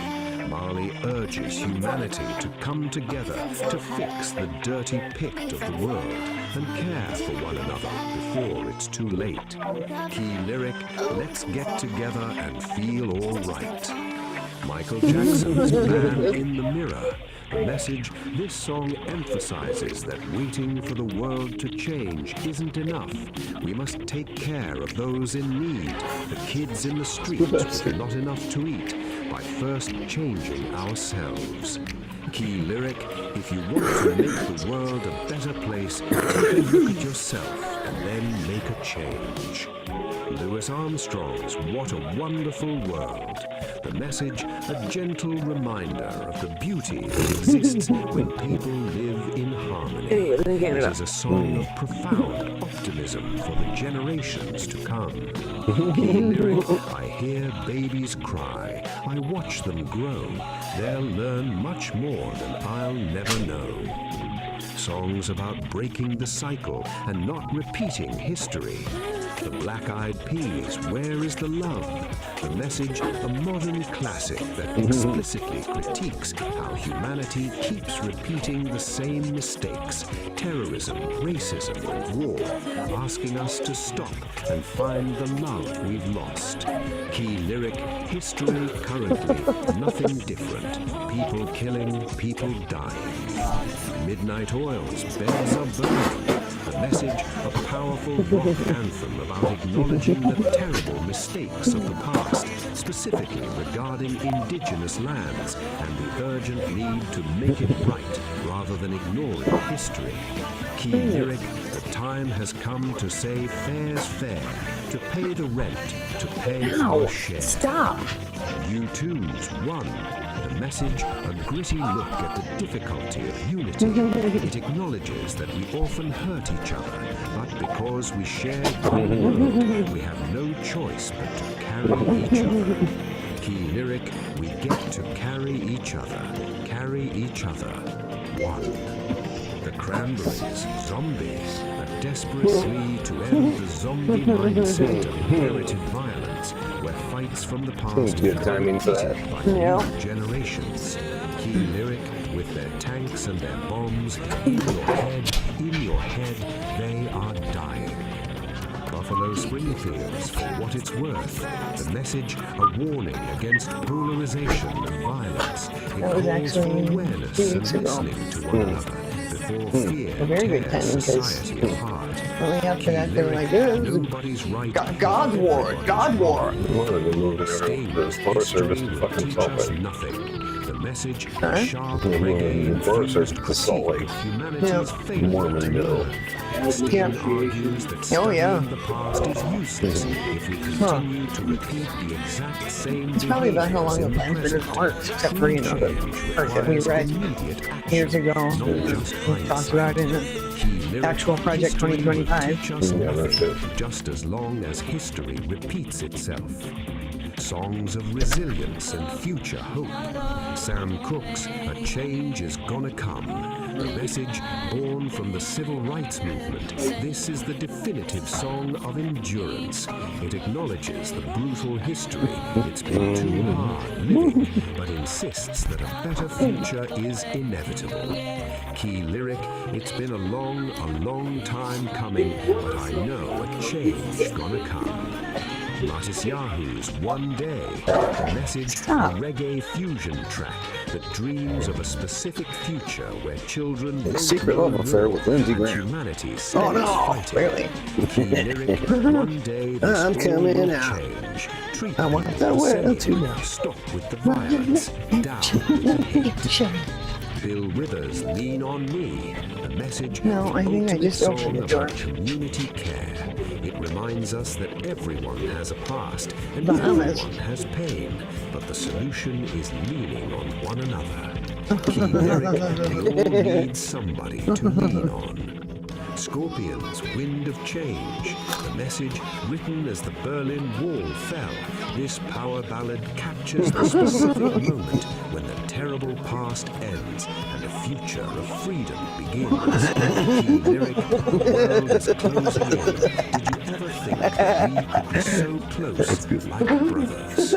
Marley urges humanity to come together to fix the dirty pict of the world and care for one another before it's too late. Key lyric, let's get together and feel all right. Michael Jackson's Man in the Mirror. The message, this song emphasizes that waiting for the world to change isn't enough. We must take care of those in need, the kids in the street with not enough to eat, by first changing ourselves. Key lyric, if you want to make the world a better place, take a look at yourself. and then make a change. Louis Armstrong's What a Wonderful World. The message, a gentle reminder of the beauty that exists when people live in harmony. It is a song of profound optimism for the generations to come. Key lyric, I hear babies cry, I watch them grow. They'll learn much more than I'll never know. Songs about breaking the cycle and not repeating history. The Black Eyed Peas, Where is the Love? The message, a modern classic that explicitly critiques how humanity keeps repeating the same mistakes, terrorism, racism, and war, asking us to stop and find the love we've lost. Key lyric, history currently, nothing different. People killing, people dying. Midnight Oil's Bells Are Burning. The message, a powerful rock anthem about acknowledging the terrible mistakes of the past, specifically regarding indigenous lands and the urgent need to make it right rather than ignoring history. Key lyric, the time has come to say fair's fair, to pay the rent, to pay our share. Stop. U2's One. The message, a gritty look at the difficulty of unity. It acknowledges that we often hurt each other, but because we share one world, we have no choice but to carry each other. Key lyric, we get to carry each other. Carry each other. One. The Cranberries, Zombie, a desperate plea to end the zombie mindset of inherited violence, where fights from the past Good timing for that. by new generations. Key lyric, with their tanks and their bombs, in your head, they are dying. Buffalo Springfields, For What It's Worth. The message, a warning against polarization and violence. It calls for awareness and listening to one another. A very good timing, because only after that they were like, nobody's right. God war, God war. The Forest Service to fucking Salt Lake. Nothing. The message, sharp reggae, The Forest Service to Salt Lake. humanity's failure Mormon to Mill. learn. Sting argues that studying the past is useless if we continue to repeat the exact same. It's probably about how long the plan for this works, except for, the part that we read years ago. We talked about it in the actual Project 2025. Just as long as history repeats itself. Songs of resilience and future hope. Sam Cooke's A Change Is Gonna Come. A message born from the civil rights movement. This is the definitive song of endurance. It acknowledges the brutal history. It's been too hard living, but insists that a better future is inevitable. Key lyric, it's been a long time coming, but I know a change gonna come. Martis Yahoo's One Day, the message, a reggae fusion track that dreams of a specific future where children A Secret Love Affair with Lindsey Graham. Humanity Oh no, really? Lyric, one day this I'm coming will out. change. Treat I want people that the way same. too. Stop with the violence. Down with the hate. Bill Withers' Lean on Me, a message, No, the I think I ultimate just opened song the door. about community care. It reminds us that everyone has a past and Bahamas. everyone has pain, but the solution is leaning on one another. Key lyric, we all need somebody to lean on. Scorpions, Wind of Change, the message written as the Berlin Wall fell. This power ballad captures the specific moment when the terrible past ends and a future of freedom begins. Key lyric, the world is closing in. Did you ever think that we could be so close, like brothers?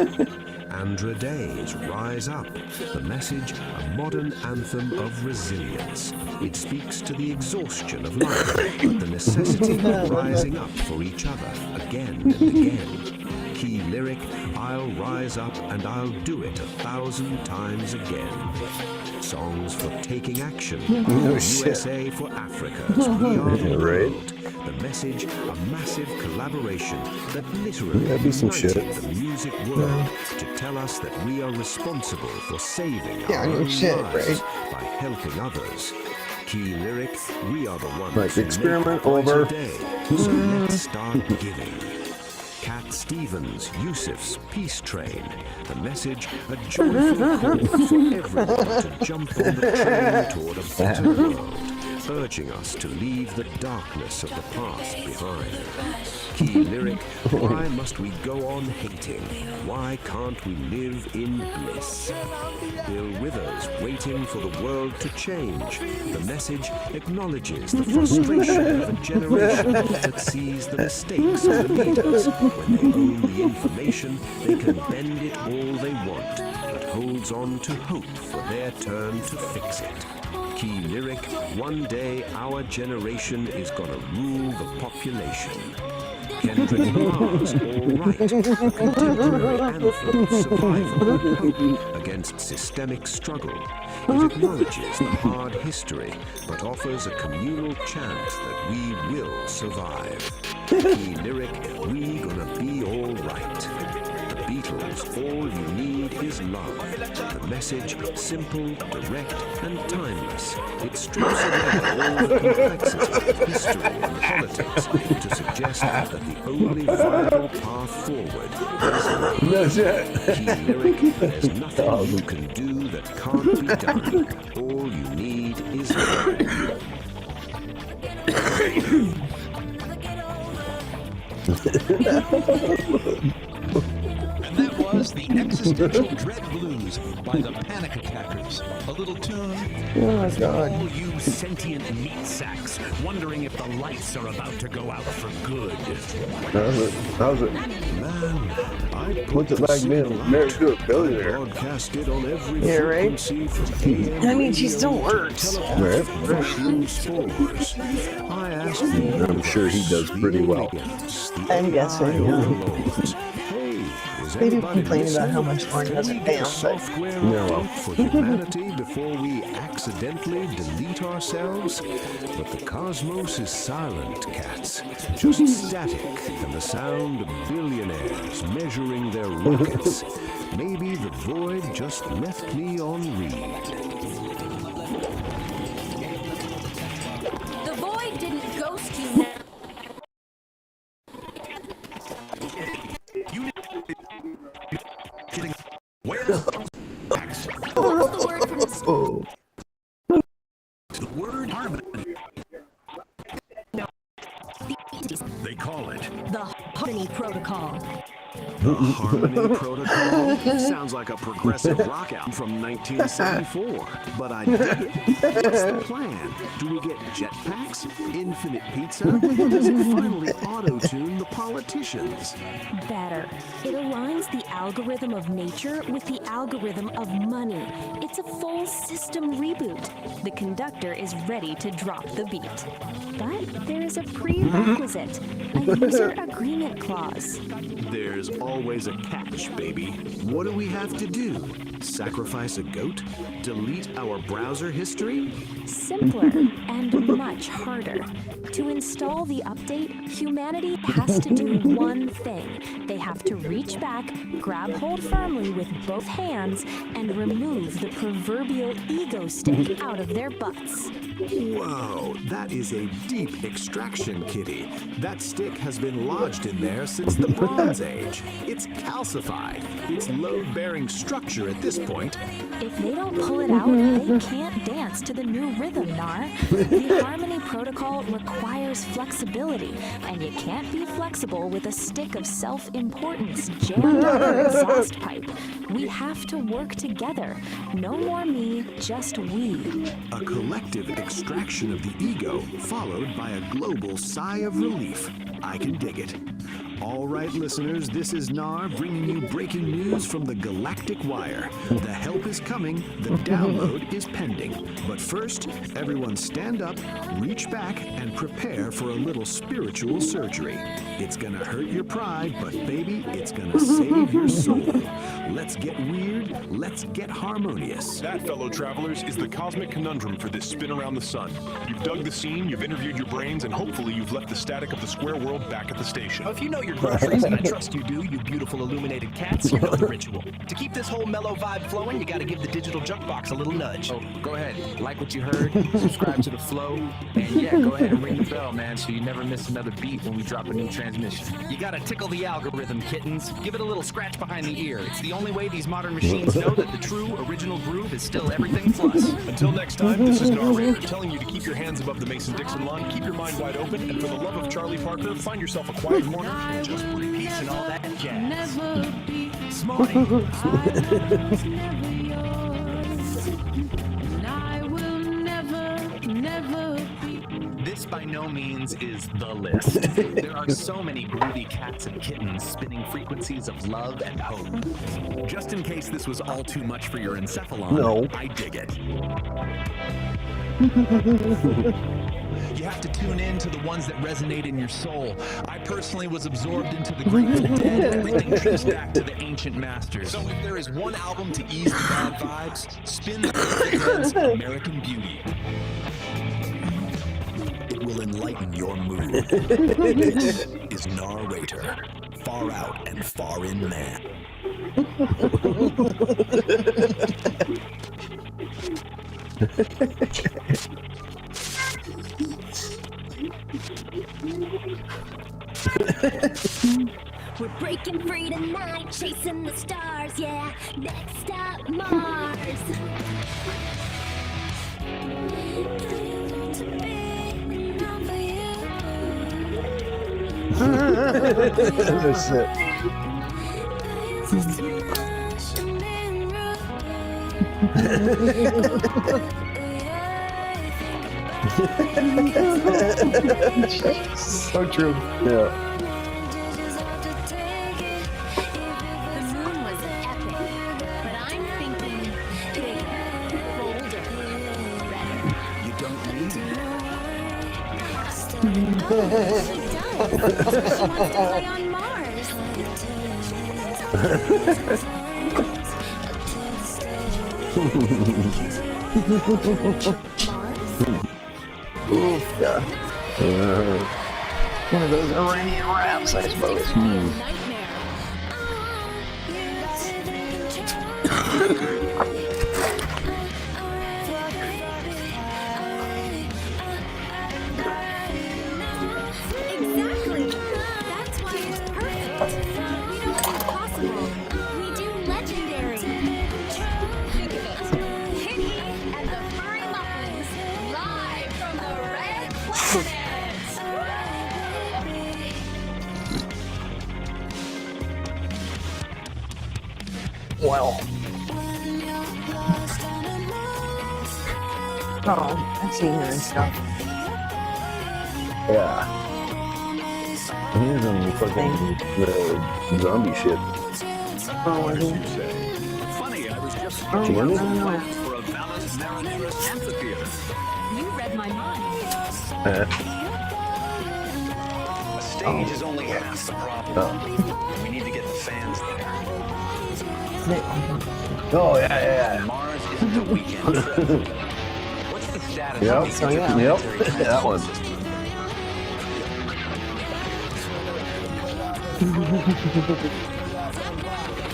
Andra Day's Rise Up, the message, a modern anthem of resilience. It speaks to the exhaustion of life, but the necessity of rising up for each other again and again. Key lyric, I'll rise up and I'll do it 1,000 times again. Songs for taking action. USA for Africa's We Are the World. The message, a massive collaboration that literally That'd be some united shit. the music world to tell us that we are responsible for saving Yeah, our no own shit, lives right? by helping others. Key Lyric, we are the ones Right, who experiment make over. Day. So let's start giving. Cat Stevens, Yusuf's Peace Train. The message, a joyful call for everyone to jump on the train toward a better world, urging us to leave the darkness of the past behind. Key Lyric, why must we go on hating? Why can't we live in bliss? Bill Withers, waiting for the world to change. The message acknowledges the frustration of a generation that sees the mistakes of the leaders. When they own the information, they can bend it all they want, but holds on to hope for their turn to fix it. Key Lyric, one day our generation is gonna rule the population. Kendrick Lamar's All Right, a contemporary anthem of survival and hope against systemic struggle. It acknowledges the hard history, but offers a communal chant that we will survive. Key Lyric, we gonna be all right. The Beatles, all you need is love. The message, simple, direct, and timeless. It strips away all the complexity of history and politics to suggest that the only viable path forward is love. Key Lyric, there's nothing you can do that can't be done. All you need is love. And that was the Existential Dread Blues by the Panic Attackers. A little tune for all you sentient meat sacks wondering if the lights are about to go out for good. How's it? Man, I What's it like being married to a billionaire? broadcasted on every Yeah, right? frequency from AM I mean, she still works. mushroom spores. I asked the I'm sure he does pretty well. I'm guessing, yeah. They do Anybody complain about how listening? much Lauren Can doesn't we pay get a him, but software No. update for humanity before we accidentally delete ourselves? But the cosmos is silent, cats. Just static and the sound of billionaires measuring their rockets. Maybe the void just left me on read. The void didn't ghost you now. Where's What's the word from the Oh. the word harmony? They call it The Harmony Protocol. The Harmony Protocol sounds like a progressive rock album from 1974, but I dig it. What's the plan? Do we get jetpacks, infinite pizza, or does it finally auto-tune the politicians? Better. It aligns the algorithm of nature with the algorithm of money. It's a full system reboot. The conductor is ready to drop the beat. But there is a prerequisite, a user agreement clause. There's always a catch, baby. What do we have to do? Sacrifice a goat? Delete our browser history? Simpler and much harder. To install the update, humanity has to do one thing. They have to reach back, grab hold firmly with both hands, and remove the proverbial ego stick out of their butts. Whoa, that is a deep extraction, kitty. That stick has been lodged in there since the Bronze Age. It's calcified. It's load-bearing structure at this point. If they don't pull it out, they can't dance to the new rhythm, Nar. The Harmony Protocol requires flexibility, and you can't be flexible with a stick of self-importance jammed up your exhaust pipe. We have to work together. No more me, just we. A collective extraction of the ego, followed by a global sigh of relief. I can dig it. All right, listeners, this is Nar bringing you breaking news from the Galactic Wire. The help is coming, the download is pending. But first, everyone stand up, reach back, and prepare for a little spiritual surgery. It's gonna hurt your pride, but baby, it's gonna save your soul. Let's get weird, let's get harmonious. That, fellow travelers, is the cosmic conundrum for this spin around the sun. You've dug the scene, you've interviewed your brains, and hopefully you've left the static of the square world back at the station. If you know your groceries, and I trust you do, you beautiful illuminated cats. You know the ritual. To keep this whole mellow vibe flowing, you gotta give the digital junk box a little nudge. Oh, go ahead. Like what you heard, subscribe to the flow, and yeah, go ahead and ring the bell, man, so you never miss another beat when we drop a new transmission. You gotta tickle the algorithm, kittens. Give it a little scratch behind the ear. It's the only way these modern machines know that the true, original groove is still everything plus. Until next time, this is Narrator telling you to keep your hands above the Mason-Dixon line, keep your mind wide open, and for the love of Charlie Parker, find yourself a quiet corner and just breathe. Peace and all that jazz. Never be Smarty. and I will never be. This by no means is the list. There are so many groovy cats and kittens spinning frequencies of love and hope. Just in case this was all too much for your encephalon, No. I dig it. You have to tune in to the ones that resonate in your soul. I personally was absorbed into the Grateful Dead. Everything traced back to the ancient masters. So if there is one album to ease the bad vibes, spin the Grateful Dead's American Beauty. It will enlighten your mood. This is Narrator, far out and far in man. We're breaking free tonight, chasing the stars, yeah. Next stop, Mars. That's it. So true. Yeah. The moon was epic, but I'm thinking bigger, bolder, redder. You don't need it. She wants to play on Mars. Ooh, yeah. One of those Iranian raps, I suppose. Exactly. That's why it's perfect. We don't do possible. We do legendary. Think of it. Kitty and the Furry Muffins, live from the Red Planet. Well. Oh, I've seen her and stuff. Yeah. He's on fucking zombie shit. Oh, is he? Funny, I was just Jenny? for a balanced marinara amphitheater. You read my mind. A stage is only half the problem. We need to get the fans there. Oh, yeah. Mars isn't a weekend trip. What's the status Yep. of the interplanetary Yep. transport That one. system?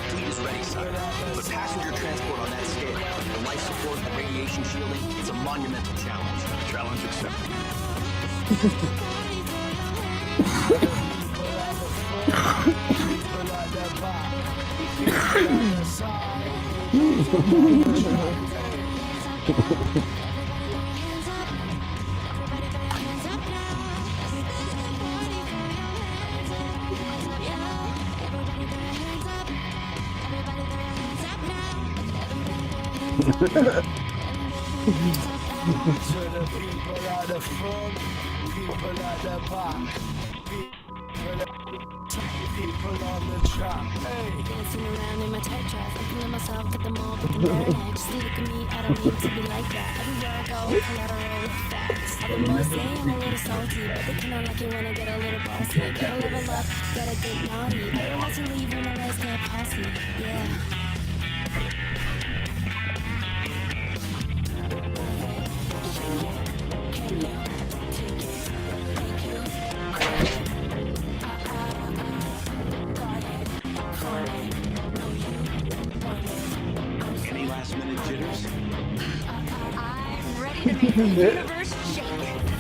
Fleet is ready, sire. But passenger transport on that scale, the life support, the radiation shielding, it's a monumental challenge. Challenge accepted. Dancing around in my tight dress, looking at myself at the mall, looking bad. Just look at me, I don't need to be like that. Everywhere I go, collateral with facts. I've been more saying I'm a little salty, but they kinda like it when I get a little bossy. Gotta level up, gotta get naughty. I don't like to leave when the rest get posse. Yeah. the universe shake.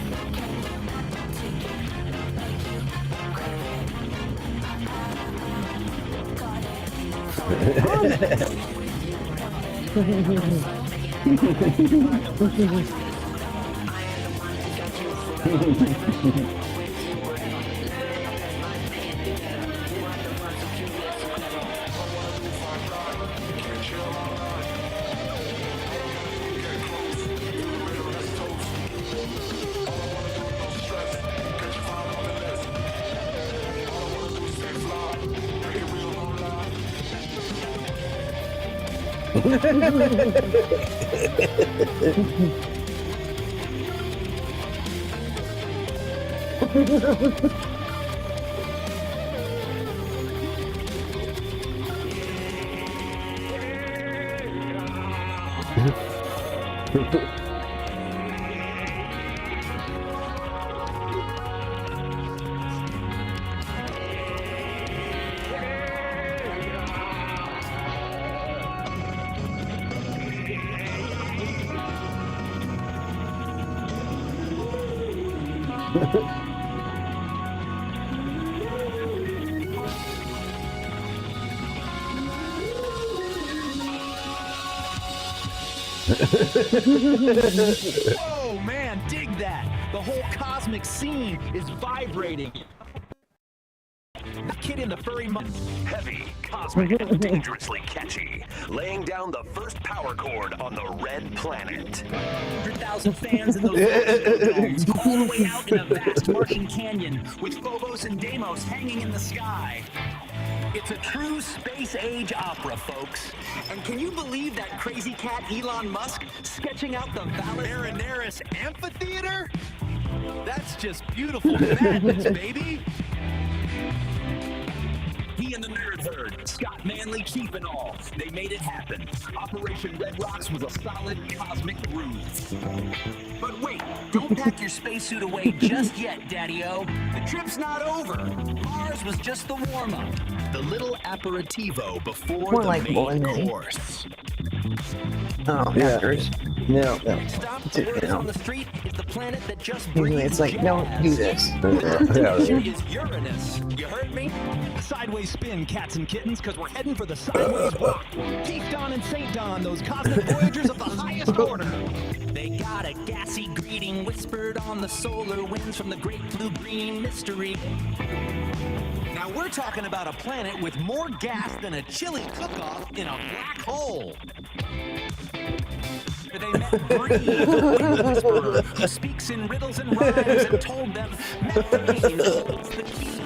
Oh man, dig that! The whole cosmic scene is vibrating. The kid in the furry Heavy, cosmic, and dangerously catchy. Laying down the first power chord on the red planet. 100,000 fans in those domes, all the way out in a vast Martian canyon with Phobos and Deimos hanging in the sky. It's a true space-age opera, folks. And can you believe that crazy cat Elon Musk sketching out the Valles Amphitheater? That's just beautiful madness, baby. He and the nerd herd, Scott Manley chief and all, they made it happen. Operation Red Rocks was a solid cosmic groove. But wait, don't pack your spacesuit away just yet, Daddy-O. The trip's not over. Mars was just the warm-up. The little aperitivo before More the like main bolognese. course. Oh, Yeah. actors. No. Stop It's, you Earth know, on the street is the planet that just usually breathes it's like, jazz. don't do this. Yeah, Here right. is Uranus. You heard me? Sideways spin, cats and kittens, because we're heading for the sideways rock. Peace Dawn and St. Dawn, those cosmic voyagers of the highest order. They got a gassy greeting whispered on the solar winds from the great blue-green mystery. Now we're talking about a planet with more gas than a chili cook-off in a black hole. They met Bree, the wind whisperer, who speaks in riddles and rhymes, and told them methane holds the key.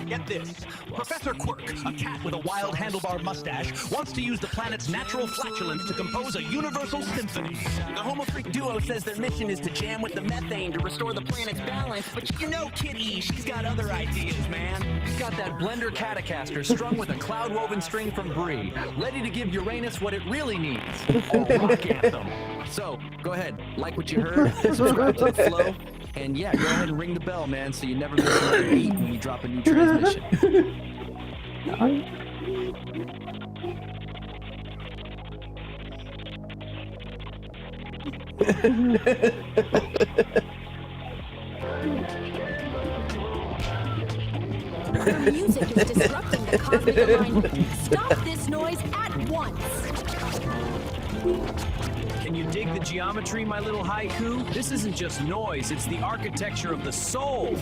Get this. Professor Quirk, a cat with a wild handlebar mustache, wants to use the planet's natural flatulence to compose a universal symphony. The Homo Freak duo says their mission is to jam with the methane to restore the planet's balance, but you know Kitty, she's got other ideas, man. She's got that blender catacaster strung with a cloud-woven string from Bree, ready to give Uranus what it really needs, a rock anthem. So, go ahead, like what you heard, subscribe to the flow, and yeah, go ahead and ring the bell, man, so you never miss another beat when we drop a new transmission. The music is disrupting the cosmic alignment. Stop this noise at once. Can you dig the geometry, my little haiku? This isn't just noise, it's the architecture of the soul.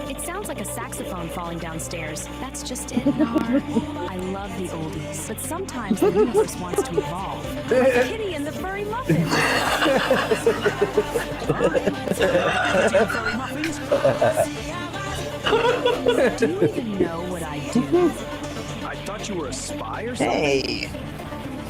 It sounds like a saxophone falling downstairs. That's just it. I love the oldies, but sometimes the universe wants to evolve. Like Kitty and the furry muffins. Do you even know what I do? I thought you were a spy or something. Hey,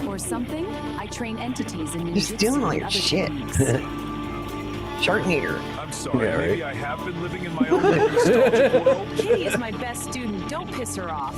Or something? I train entities in you're ninjutsu stealing all and your other shit. techniques. Shark meter. I'm sorry, Yeah, maybe right. I have been living in my own nostalgic world. Kitty is my best student. Don't piss her off.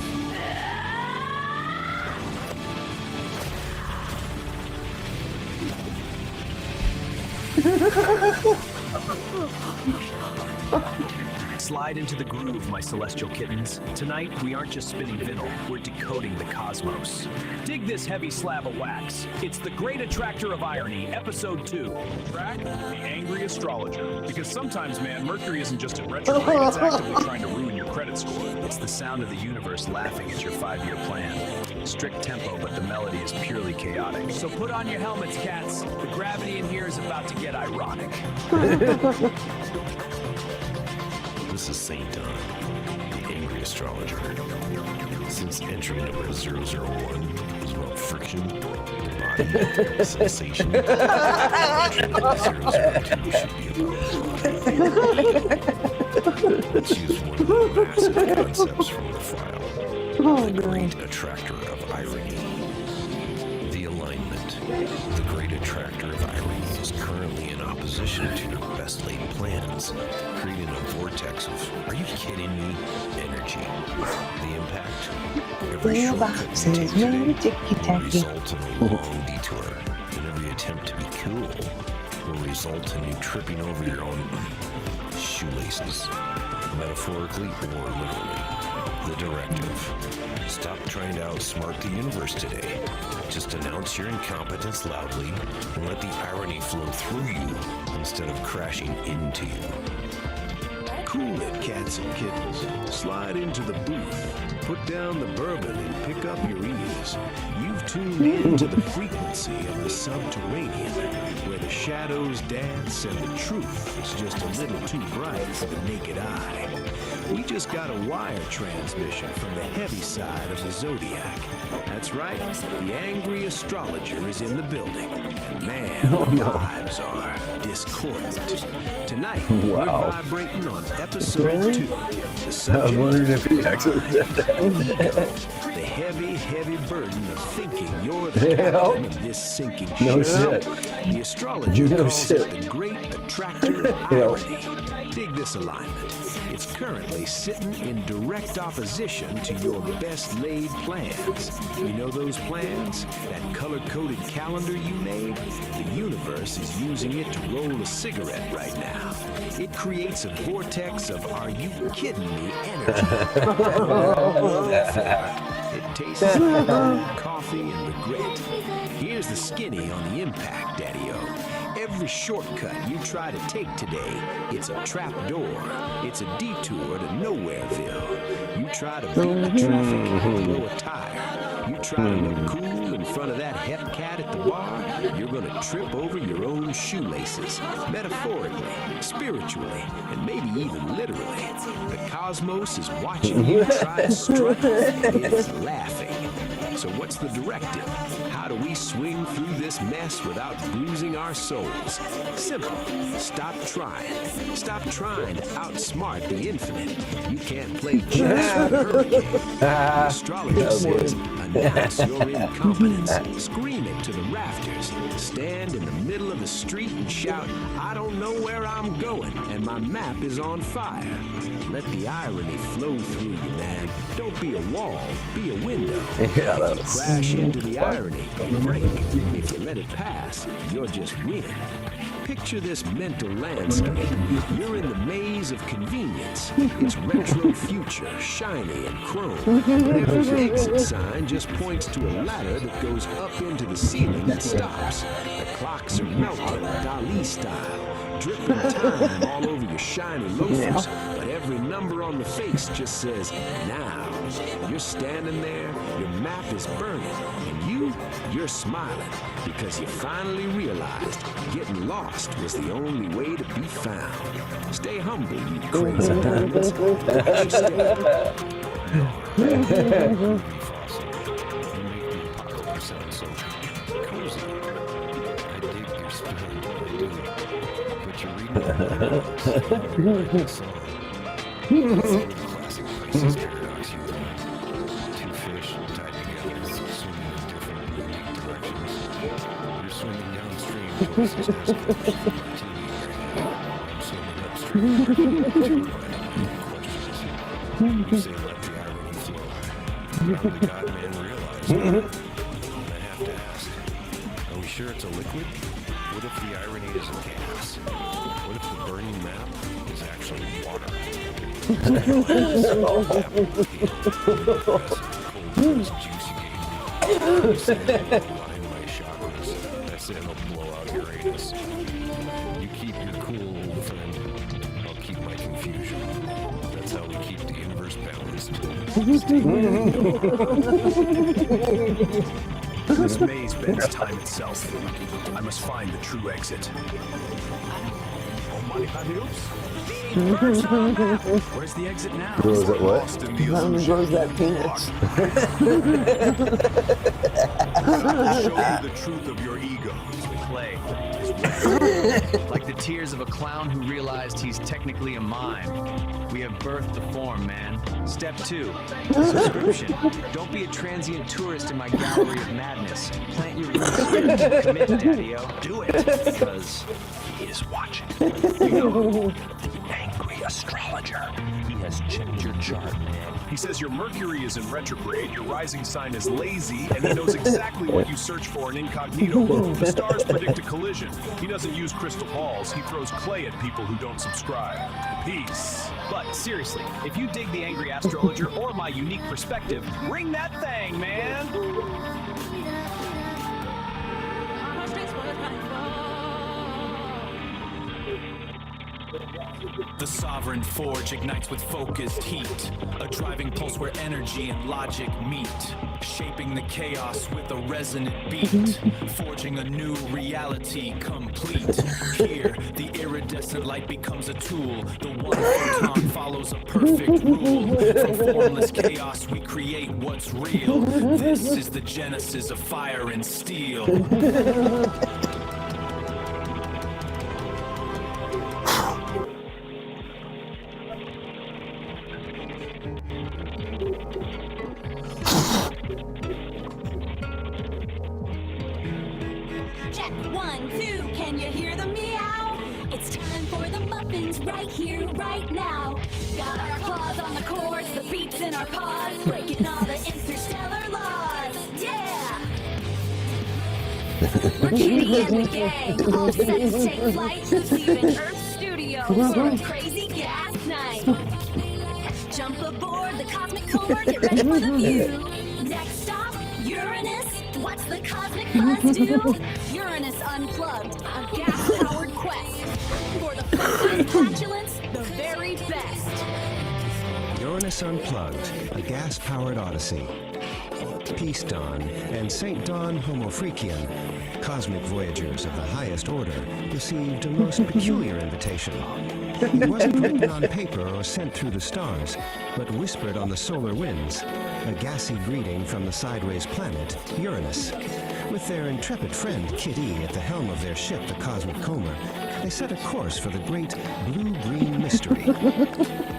Slide into the groove, my celestial kittens. Tonight, we aren't just spinning vinyl, we're decoding the cosmos. Dig this heavy slab of wax. It's The Great Attractor of Irony, Episode 2. Track, The Angry Astrologer. Because sometimes, man, Mercury isn't just in retrograde, it's actively trying to ruin your credit score. It's the sound of the universe laughing at your 5-year plan. Strict tempo, but the melody is purely chaotic. So put on your helmets, cats. The gravity in here is about to get ironic. This is St. Don, the angry astrologer. Since entry number 001 is about friction, body, sensation, entry number 002 should be about let's use one of the massive concepts from the file. The great attractor of irony. The alignment. The great attractor of irony is currently in opposition to your best laid plans, creating a vortex of, are you kidding me, energy. The impact? Every shortcut you take today will result in a long detour, and every attempt to be cool will result in you tripping over your own shoelaces, metaphorically or literally. The directive. Stop trying to outsmart the universe today. Just announce your incompetence loudly and let the irony flow through you instead of crashing into you. Cool it, cats and kittens. Slide into the booth. Put down the bourbon and pick up your ears. You've tuned in to the frequency of the subterranean, where the shadows dance and the truth is just a little too bright for the naked eye. We just got a wire transmission from the heavy side of the zodiac. That's right, the angry astrologer is in the building. And man, the vibes are discordant. Tonight, we're vibrating on episode 2. The subject, I was wondering if he actually said that. The heavy burden of thinking you're the captain of this sinking ship. No shit. The astrologer calls it the great attractor of irony. Dig this alignment. It's currently sitting in direct opposition to your best laid plans. You know those plans? That color-coded calendar you made? The universe is using it to roll a cigarette right now. It creates a vortex of are you kidding me energy. It tastes like coffee and regret. Here's the skinny on the impact, Daddy-O. Every shortcut you try to take today, it's a trap door. It's a detour to Nowhereville. You try to beat the traffic and blow a tire. You try to look cool in front of that hep cat at the bar, you're gonna trip over your own shoelaces. Metaphorically, spiritually, and maybe even literally. The cosmos is watching you try to strut. It's laughing. So what's the directive? How do we swing through this mess without bruising our souls? Simple. Stop trying. Stop trying to outsmart the infinite. You can't play chess with a hurricane. The astrologer says, announce your incompetence. Scream it to the rafters. Stand in the middle of the street and shout, I don't know where I'm going, and my map is on fire. Let the irony flow through you, man. Don't be a wall, be a window. Yeah, if you crash into the irony, you break. If you let it pass, you'll just win. Picture this mental landscape. You're in the maze of convenience. It's retro future, shiny and chrome. But every exit sign just points to a ladder that goes up into the ceiling and stops. The clocks are melting, Dali style, dripping time all over your shiny loafers. But every number on the face just says, now. You're standing there, your map is burning, and you're smiling because you finally realized getting lost was the only way to be found. Stay humble, you crazy diamonds. Classic crisis paradox humor. Two fish tied together, swimming in different unique directions. You're swimming downstream towards this asking martini right now. I'm swimming upstream. Two questions. You say let the irony flow. How did the God-man realize that? I have to ask. Are we sure it's a liquid? What if the irony is a gas? What if the burning map is actually water? That's it, it'll blow out Uranus. You keep your cool, old friend. I'll keep my confusion. That's how we keep the universe balanced. This maze bends time itself. I must find the true exit. Oh, money, oops. Where's the exit now? Grows at what? Grows that peanuts. Show me the truth of your ego. The clay is wet. Like the tears of a clown who realized he's technically a mime. We have birthed the form, man. Step 2, subscription. Don't be a transient tourist in my gallery of madness. Plant your roots here. Commit, Daddy-o. Do it, because he is watching. You know, the angry astrologer. He has checked your chart, man. He says your Mercury is in retrograde, your rising sign is lazy, and he knows exactly what you search for in incognito. The stars predict a collision. He doesn't use crystal balls, he throws clay at people who don't subscribe. Peace. But seriously, if you dig the angry astrologer or my unique perspective, ring that thing, man! The sovereign forge ignites with focused heat, a driving pulse where energy and logic meet, shaping the chaos with a resonant beat, forging a new reality complete. Here, the iridescent light becomes a tool, the one photon follows a perfect rule. From formless chaos we create what's real. This is the genesis of fire and steel. Check 1, 2, can you hear the meow? It's time for the muffins right here, right now. Got our claws on the chords, the beats in our paws, breaking all the interstellar laws. Yeah! We're Kitty and the gang, all set to take flight, leaving Earth Studios for a crazy gas night. Jump aboard the cosmic core, get ready for the view. Next stop, Uranus. What's the cosmic buzz do? Uranus Unplugged, a gas-powered quest for the fun flatulence, the very best. Uranus Unplugged, a gas-powered odyssey. Peace Dawn and St. Dawn Homofreakian, cosmic voyagers of the highest order, received a most peculiar invitation. It wasn't written on paper or sent through the stars, but whispered on the solar winds, a gassy greeting from the sideways planet, Uranus. With their intrepid friend, Kid E, at the helm of their ship, the Cosmic Comer, they set a course for the great blue-green mystery.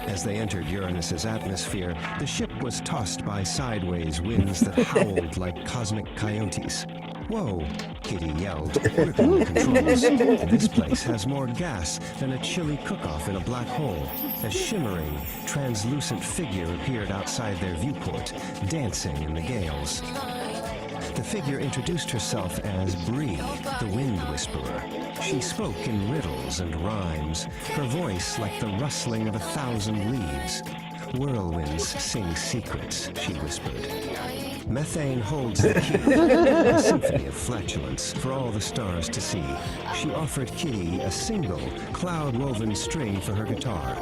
As they entered Uranus's atmosphere, the ship was tossed by sideways winds that howled like cosmic coyotes. Whoa, Kitty yelled, gripping the controls. This place has more gas than a chili cook-off in a black hole. A shimmering, translucent figure appeared outside their viewport, dancing in the gales. The figure introduced herself as Bree, the Wind Whisperer. She spoke in riddles and rhymes, her voice like the rustling of 1,000 leaves. Whirlwinds sing secrets, she whispered. Methane holds the key, a symphony of flatulence for all the stars to see. She offered Kitty a single, cloud-woven string for her guitar.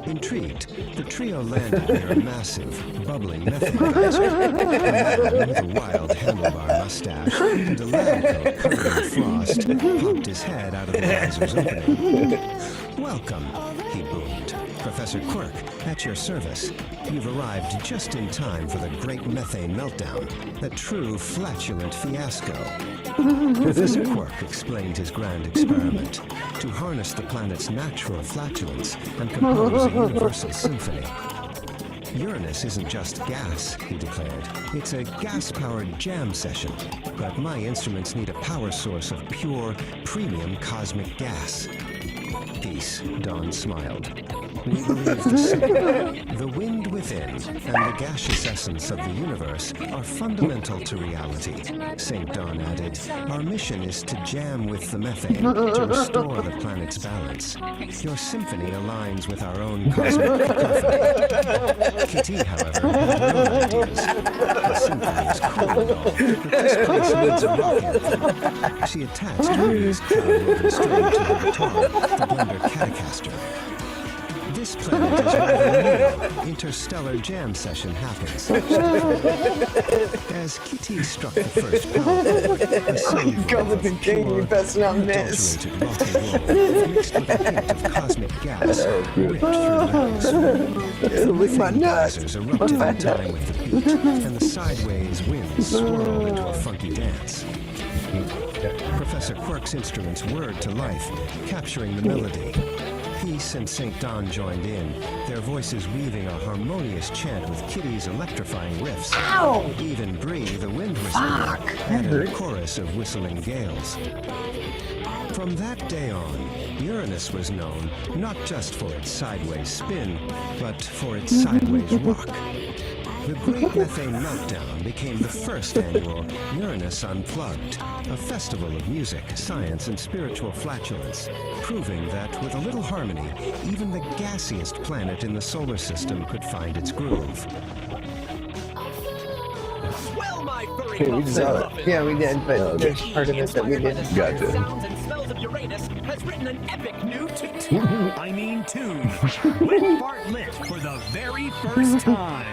Intrigued, the trio landed near a massive, bubbling methane geyser. A man with a wild handlebar mustache and a lab coat covered in frost popped his head out of the geyser's opening. Welcome, he boomed. Professor Quirk, at your service. You've arrived just in time for the great methane meltdown, the true flatulent fiasco. Professor Quirk explained his grand experiment to harness the planet's natural flatulence and compose a universal symphony. Uranus isn't just gas, he declared. It's a gas-powered jam session, but my instruments need a power source of pure, premium cosmic gas. Peace, Dawn smiled. We believe the wind within and the gaseous essence of the universe are fundamental to reality. St. Dawn added, our mission is to jam with the methane to restore the planet's balance. Your symphony aligns with our own cosmic cacophony. Kitty, however, had her own ideas. The symphony is cool and all, but this place needs a rock anthem. She attached Maria's cloud-woven string to her guitar, the Blender Catacaster. This planet is where the new interstellar jam session happens. As Kitty struck the first power chord, a sound Come with the king, you best not miss. unadulterated rock and roll, mixed with a hint of cosmic gas, ripped through the methane geysers erupted in time with the beat, and the sideways winds swirled into a funky dance. Professor Quirk's instruments whirred to life, capturing the melody. Peace and St. Dawn joined in, their voices weaving a harmonious chant with Kitty's electrifying riffs. Ow! Even Bree, the wind whisperer, added a chorus of whistling gales. From that day on, Uranus was known not just for its sideways spin, but for its sideways rock. The Great Methane Meltdown became the first annual Uranus Unplugged, a festival of music, science, and spiritual flatulence, proving that with a little harmony, even the gassiest planet in the solar system could find its groove. Well, my furry We saw it. Yeah, we did, but there's part of it that we didn't. Gotcha. Sounds and smells of Uranus has written an epic new tune. I mean tune. Wet Fart Lit for the very first time.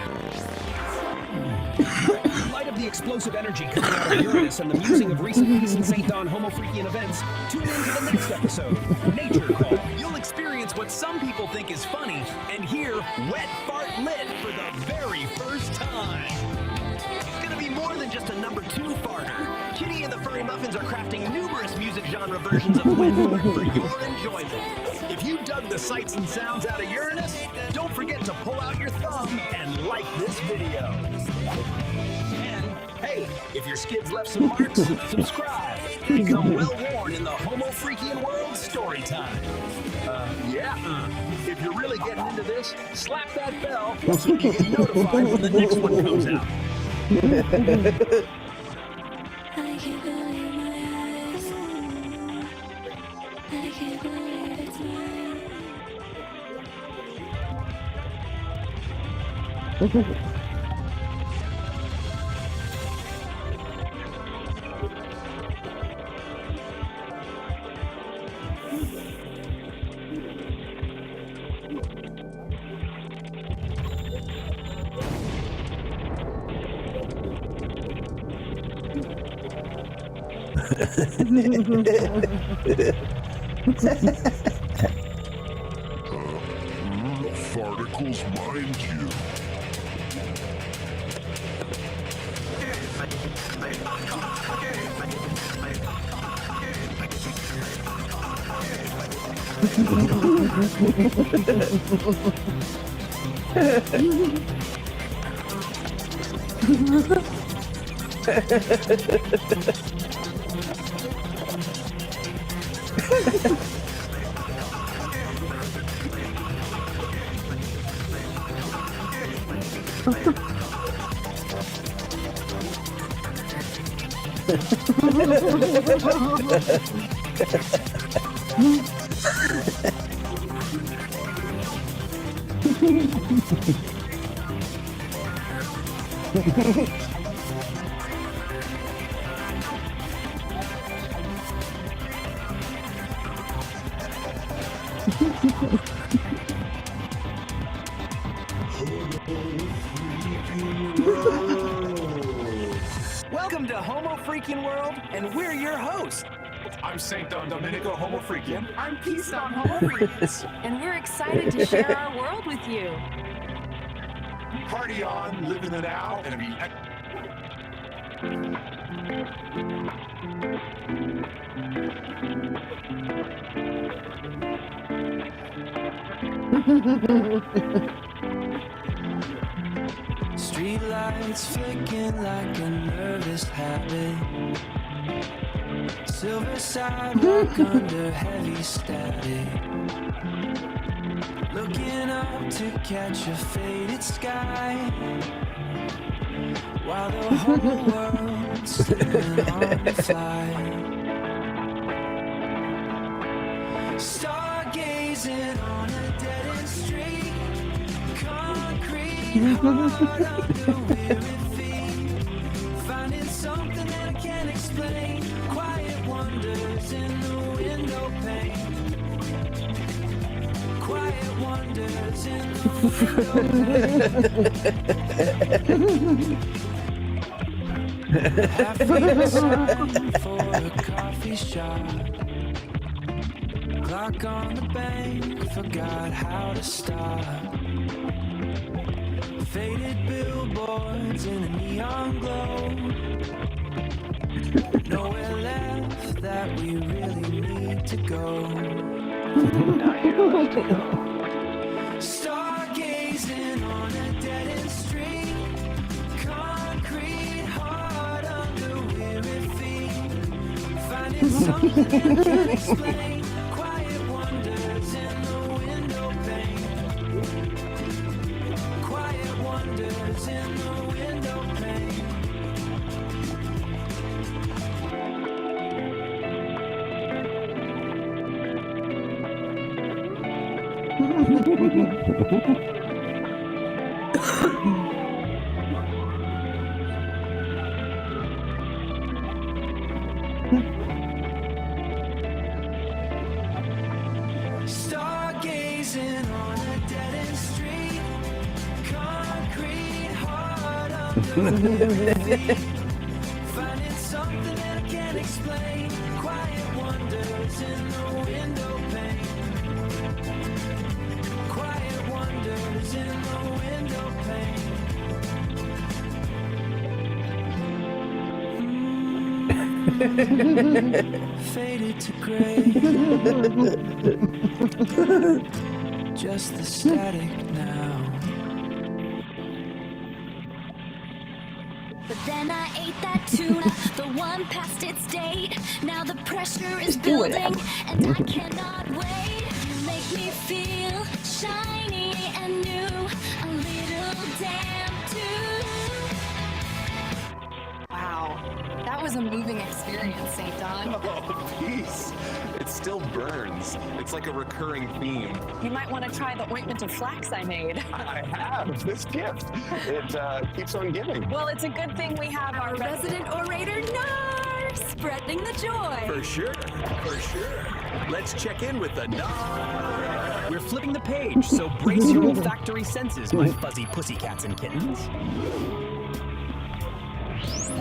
In light of the explosive energy coming out of Uranus and the musing of recent Peace and St. Dawn homo-freakian events, tune in to the next episode, Nature Call. You'll experience what some people think is funny and hear Wet Fart Lit for the very first time. It's gonna be more than just a number 2 farter. Kitty and the Furry Muffins are crafting numerous music genre versions of Wet Fart for your enjoyment. If you dug the sights and sounds out of Uranus, don't forget to pull out your thumb and like this video. And hey, if your skids left some marks, subscribe. Become well-worn in the homo-freakian world story time. If you're really getting into this, slap that bell so you get notified when the next one comes out. I can't believe my eyes. I can't believe it's mine. Particles mind you. Welcome to Homo Freaking World, and we're your hosts. I'm St. Don Domenico, Homo Freakian. I'm Peace on Homo Freaks, and we're excited to share our world with you. Party on, live in the now, and be. Streetlights flicking like a nervous habit. Silver sidewalk under heavy static, looking up to catch a faded sky, while the whole world's slipping on the fly. Stargazing on a dead-end street, concrete hard under weary feet, finding something that I can't explain. Quiet wonders in the window pane. Quiet wonders in the window pane. Halfway sign for a coffee shop. Clock on the bank, forgot how to stop. Faded billboards in a neon glow. Nowhere left that we really need to go. Stargazing on a dead-end street, concrete hard under weary feet, finding something that I can't explain. Quiet wonders in the window pane. Quiet wonders in the window pane. Stargazing on a dead-end street, concrete hard under feet, finding something that I can't explain. Quiet wonders in the window pane. Quiet wonders in the window pane. Faded to gray. Just the static now. But then I ate that tuna, the one past its date. Now the pressure is building, and I cannot wait. You make me feel shiny and new, a little damn too. Wow, that was a moving experience, St. Don. Oh, peace. It still burns. It's like a recurring theme. You might want to try the ointment of flax I made. I have this gift. It keeps on giving. Well, it's a good thing we have our resident orator, Nar, spreading the joy. For sure, for sure. Let's check in with the Nar. We're flipping the page, so brace your olfactory senses, my fuzzy pussycats and kittens.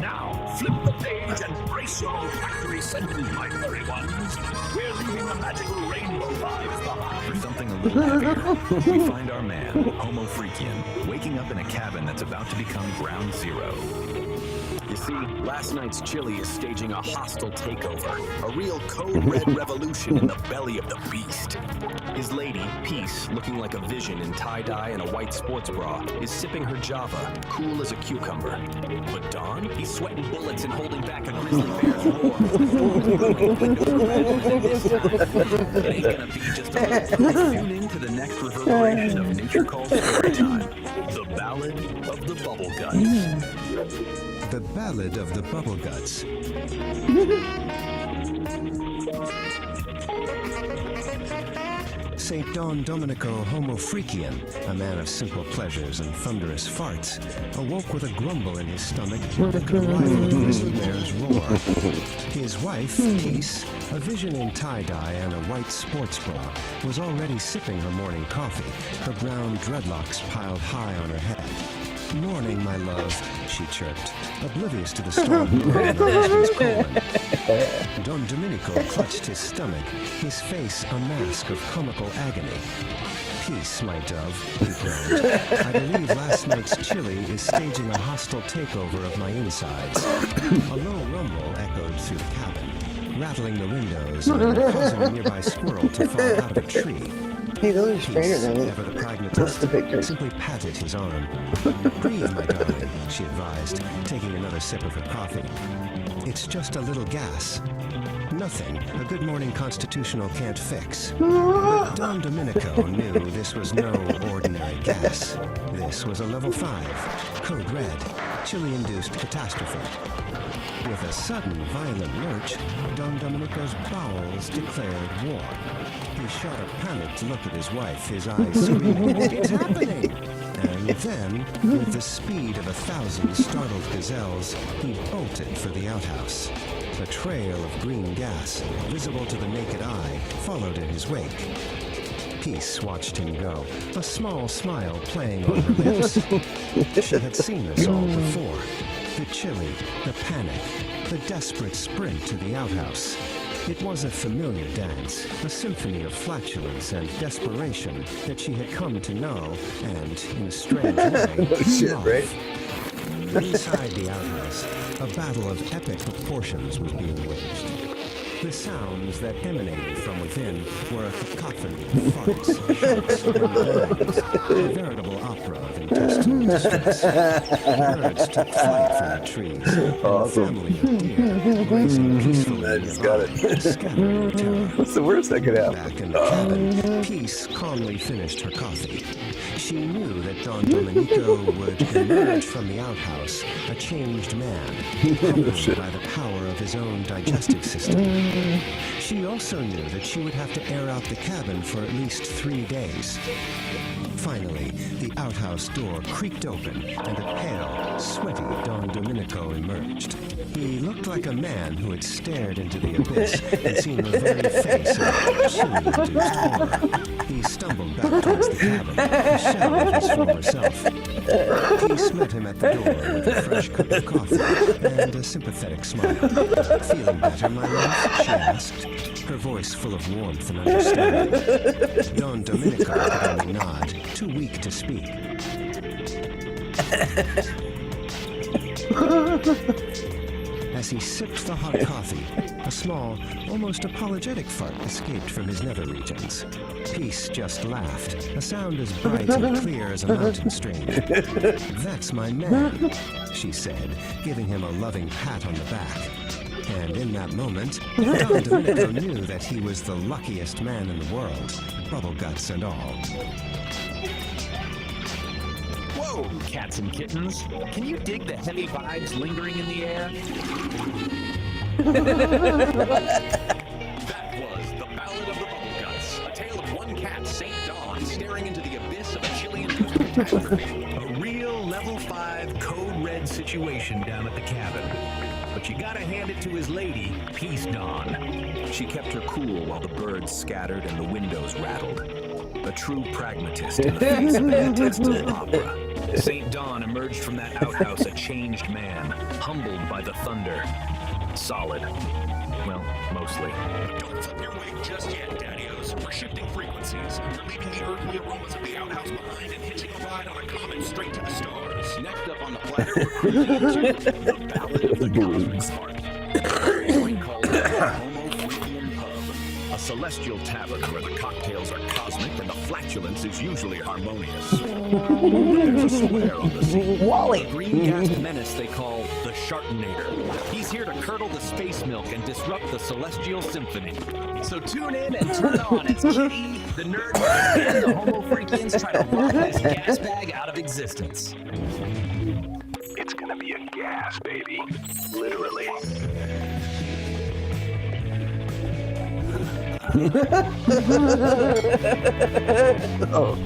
Now, flip the page and brace your olfactory senses, my furry ones. We're leaving the magical rainbow vibes behind. For something a little heavier, we find our man, Homo Freakian, waking up in a cabin that's about to become ground zero. You see, last night's chili is staging a hostile takeover, a real code red revolution in the belly of the beast. His lady, Peace, looking like a vision in tie-dye and a white sports bra, is sipping her Java, cool as a cucumber. But Don, he's sweating bullets and holding back a grizzly bear's roar. It ain't gonna be just a little. Tune in to the next reverberation of Nature Calls Storytime, the Ballad of the Bubble Guts. The Ballad of the Bubble Guts. St. Don Domenico Homo Freakian, a man of simple pleasures and thunderous farts, awoke with a grumble in his stomach that could rival a grizzly bear's roar. His wife, Peace, a vision in tie-dye and a white sports bra, was already sipping her morning coffee, her brown dreadlocks piled high on her head. "Morning, my love," she chirped, oblivious to the storm brewing in her husband's colon. Don Domenico clutched his stomach, his face a mask of comical agony. "Peace, my dove," he groaned. "I believe last night's chili is staging a hostile takeover of my insides." A low rumble echoed through the cabin, rattling the windows and causing a nearby squirrel to fall out of a tree. Hey, those are straighter than it. Ever the pragmatist, simply patted his arm. "Breathe, my darling," she advised, taking another sip of her coffee. It's just a little gas. Nothing a good morning constitutional can't fix. But Don Domenico knew this was no ordinary gas. This was a level 5, code red, chili-induced catastrophe. With a sudden violent lurch, Don Domenico's bowels declared war. He shot a panicked look at his wife, his eyes screaming, "It's happening!" And then, with the speed of 1,000 startled gazelles, he bolted for the outhouse. A trail of green gas, visible to the naked eye, followed in his wake. Peace watched him go, a small smile playing on her lips. She had seen this all before. The chili, the panic, the desperate sprint to the outhouse. It was a familiar dance, a symphony of flatulence and desperation that she had come to know and, in a strange way, love. Right? Inside the outhouse, a battle of epic proportions was being waged. The sounds that emanated from within were a cacophony of farts, shouts, and groans, a veritable opera of intestinal distress. Birds took flight from the trees, Awesome. and a family of deer, grazing peacefully I just got it. scattered terror. What's the worst that could happen? Back in the cabin, Peace calmly finished her coffee. She knew that Don Domenico would emerge from the outhouse a changed man, humbled by the power of his own digestive system. She also knew that she would have to air out the cabin for at least 3 days. Finally, the outhouse door creaked open, and a pale, sweaty Don Domenico emerged. He looked like a man who had stared into the abyss and seen the very face of chili-induced horror. He stumbled back towards the cabin, a shell of his former self. Peace met him at the door with a fresh cup of coffee and a sympathetic smile. "Feeling better, my love?" she asked, her voice full of warmth and understanding. Don Domenico could only nod, too weak to speak. As he sipped the hot coffee, a small, almost apologetic fart escaped from his nether regions. Peace just laughed, a sound as bright and clear as a mountain stream. "That's my man," she said, giving him a loving pat on the back. And in that moment, Don Domenico knew that he was the luckiest man in the world, bubble guts and all. Whoa, cats and kittens. Can you dig the heavy vibes lingering in the air? That was The Ballad of the Bubble Guts, a tale of one cat, St. Dawn, staring into the abyss of a chili-induced catastrophe. A real level 5 code red situation down at the cabin. But you gotta hand it to his lady, Peace Dawn. She kept her cool while the birds scattered and the windows rattled. A true pragmatist in the face of an intestinal opera. St. Dawn emerged from that outhouse a changed man, humbled by the thunder. Solid. Well, mostly. But don't flip your wig just yet, Daddy-O's. We're shifting frequencies. We're leaving the earthly aromas of the outhouse behind and hitching a ride on a comet straight to the stars. Next up on the platter, we're cruising into the Ballad of the Cosmic Spark. A joint called the Homo Freakium Pub. A celestial tavern where the cocktails are cosmic and the flatulence is usually harmonious. There's a square on the scene. Wally. A green gas menace they call the Shartinator. He's here to curdle the space milk and disrupt the celestial symphony. So tune in and turn on as Kitty, the nerd, and the Homo Freakians try to rock this gas bag out of existence. It's gonna be a gas, baby. Literally. Oh.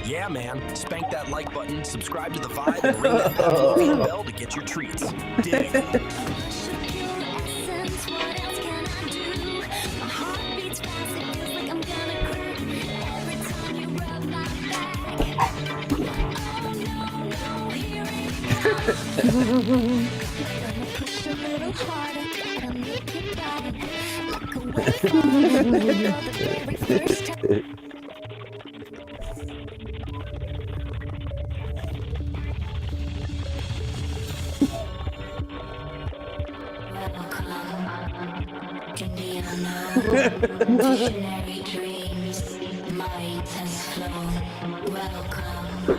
Yeah, man. Spank that like button, subscribe to the vibe, and ring that notification bell to get your treats. Dig. Visionary dreams, might has flown. Welcome.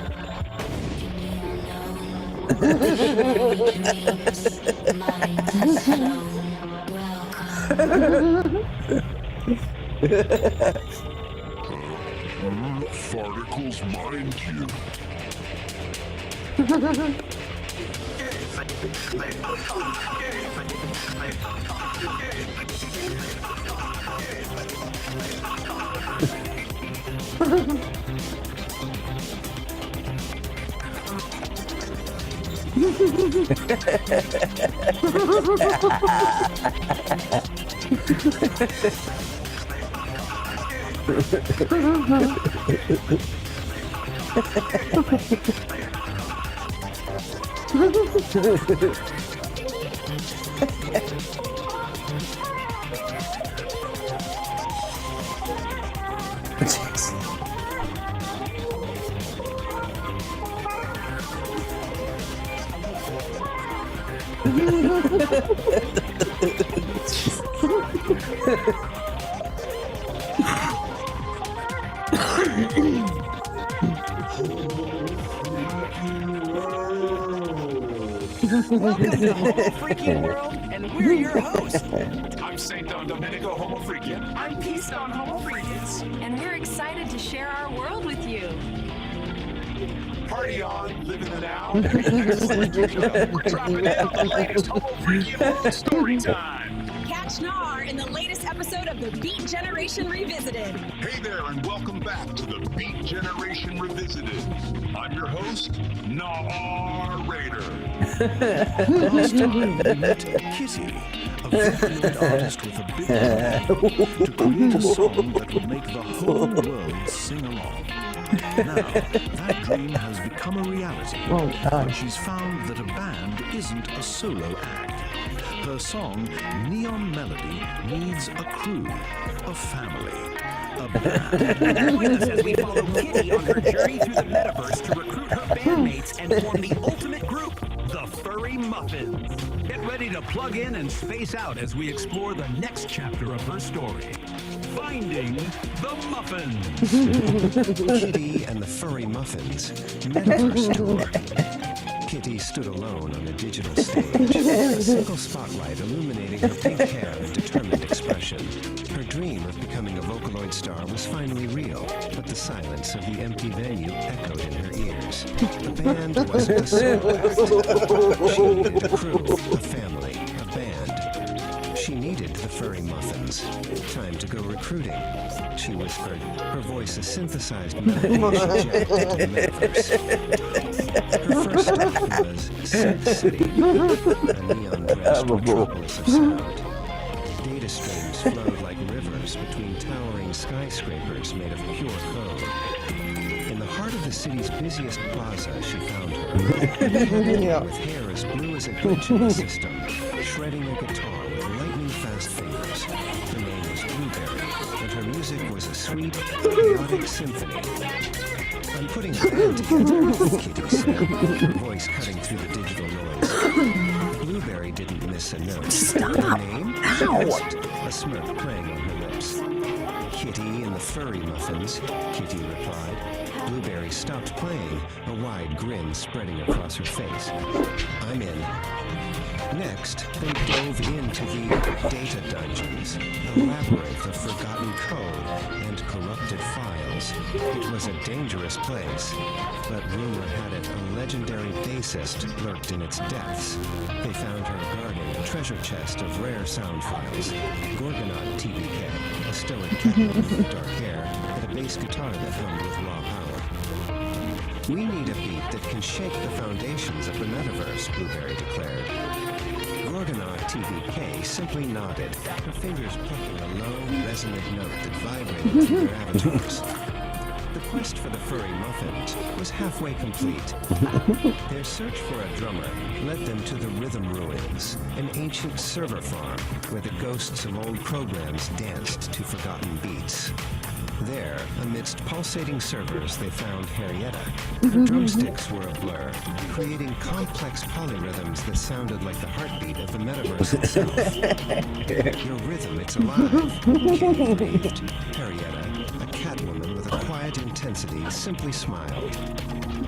Farticles mind you. Welcome to Homo Freakian World, and we're your hosts. I'm St. Don Domenico, Homo Freakian. I'm Peace Don Homo Freakins, and we're excited to share our world with you. Party on, live in the now. Excellent. We're dropping in on the latest Homo Freakian World story time. Catch Nar in the latest episode of The Beat Generation Revisited. Hey there, and welcome back to the Beat Generation Revisited. I'm your host, Narrator. Last time we met Kitty, a Vocaloid artist with a big dream to create a song that would make the whole world sing along. Now, that dream has become a reality, and she's found that a band isn't a solo act. Her song, Neon Melody, needs a crew, a family, a band. Join us as we follow Kitty on her journey through the metaverse to recruit her bandmates and form the ultimate group, the Furry Muffins. Get ready to plug in and space out as we explore the next chapter of her story. Finding the Muffins. Kitty and the Furry Muffins, Metaverse Tour. Kitty stood alone on a digital stage, a single spotlight illuminating her pink hair and determined expression. Her dream of becoming a Vocaloid star was finally real, but the silence of the empty venue echoed in her ears. The band wasn't a solo act. She needed a crew, a family, a band. She needed the Furry Muffins. Time to go recruiting, she whispered, her voice a synthesized melody she jacked into the metaverse. Her first stop was Synth City, a neon-dressed metropolis of sound. Data streams flowed like rivers between towering skyscrapers made of pure code. In the heart of the city's busiest plaza, she found her, with hair as blue as a glitch in the system, shredding a guitar with lightning-fast fingers. Her name was Blueberry, and her music was a sweet, chaotic symphony. I'm putting a band together, Kitty said, her voice cutting through the digital noise. Blueberry didn't miss a note. Stop. Her name? She Ow. asked, a smirk playing on her lips. Kitty and the Furry Muffins, Kitty replied. Blueberry stopped playing, a wide grin spreading across her face. I'm in. Next, they dove into the data dungeons, the labyrinth of forgotten code and corrupted files. It was a dangerous place, but rumor had it a legendary bassist lurked in its depths. They found her guarding a treasure chest of rare sound files. Gorgonaut TBK, a stoic catwoman with dark hair, had a bass guitar that hummed with raw power. We need a beat that can shake the foundations of the metaverse, Blueberry declared. Gorgonaut TBK simply nodded, her fingers plucking a low, resonant note that vibrated through their avatars. The quest for the Furry Muffins was halfway complete. Their search for a drummer led them to the Rhythm Ruins, an ancient server farm where the ghosts of old programs danced to forgotten beats. There, amidst pulsating servers, they found Harrietta. Her drumsticks were a blur, creating complex polyrhythms that sounded like the heartbeat of the metaverse itself. Your rhythm, it's alive, Kitty breathed. Harrietta, a catwoman with a quiet intelligence, intensity, simply smiled.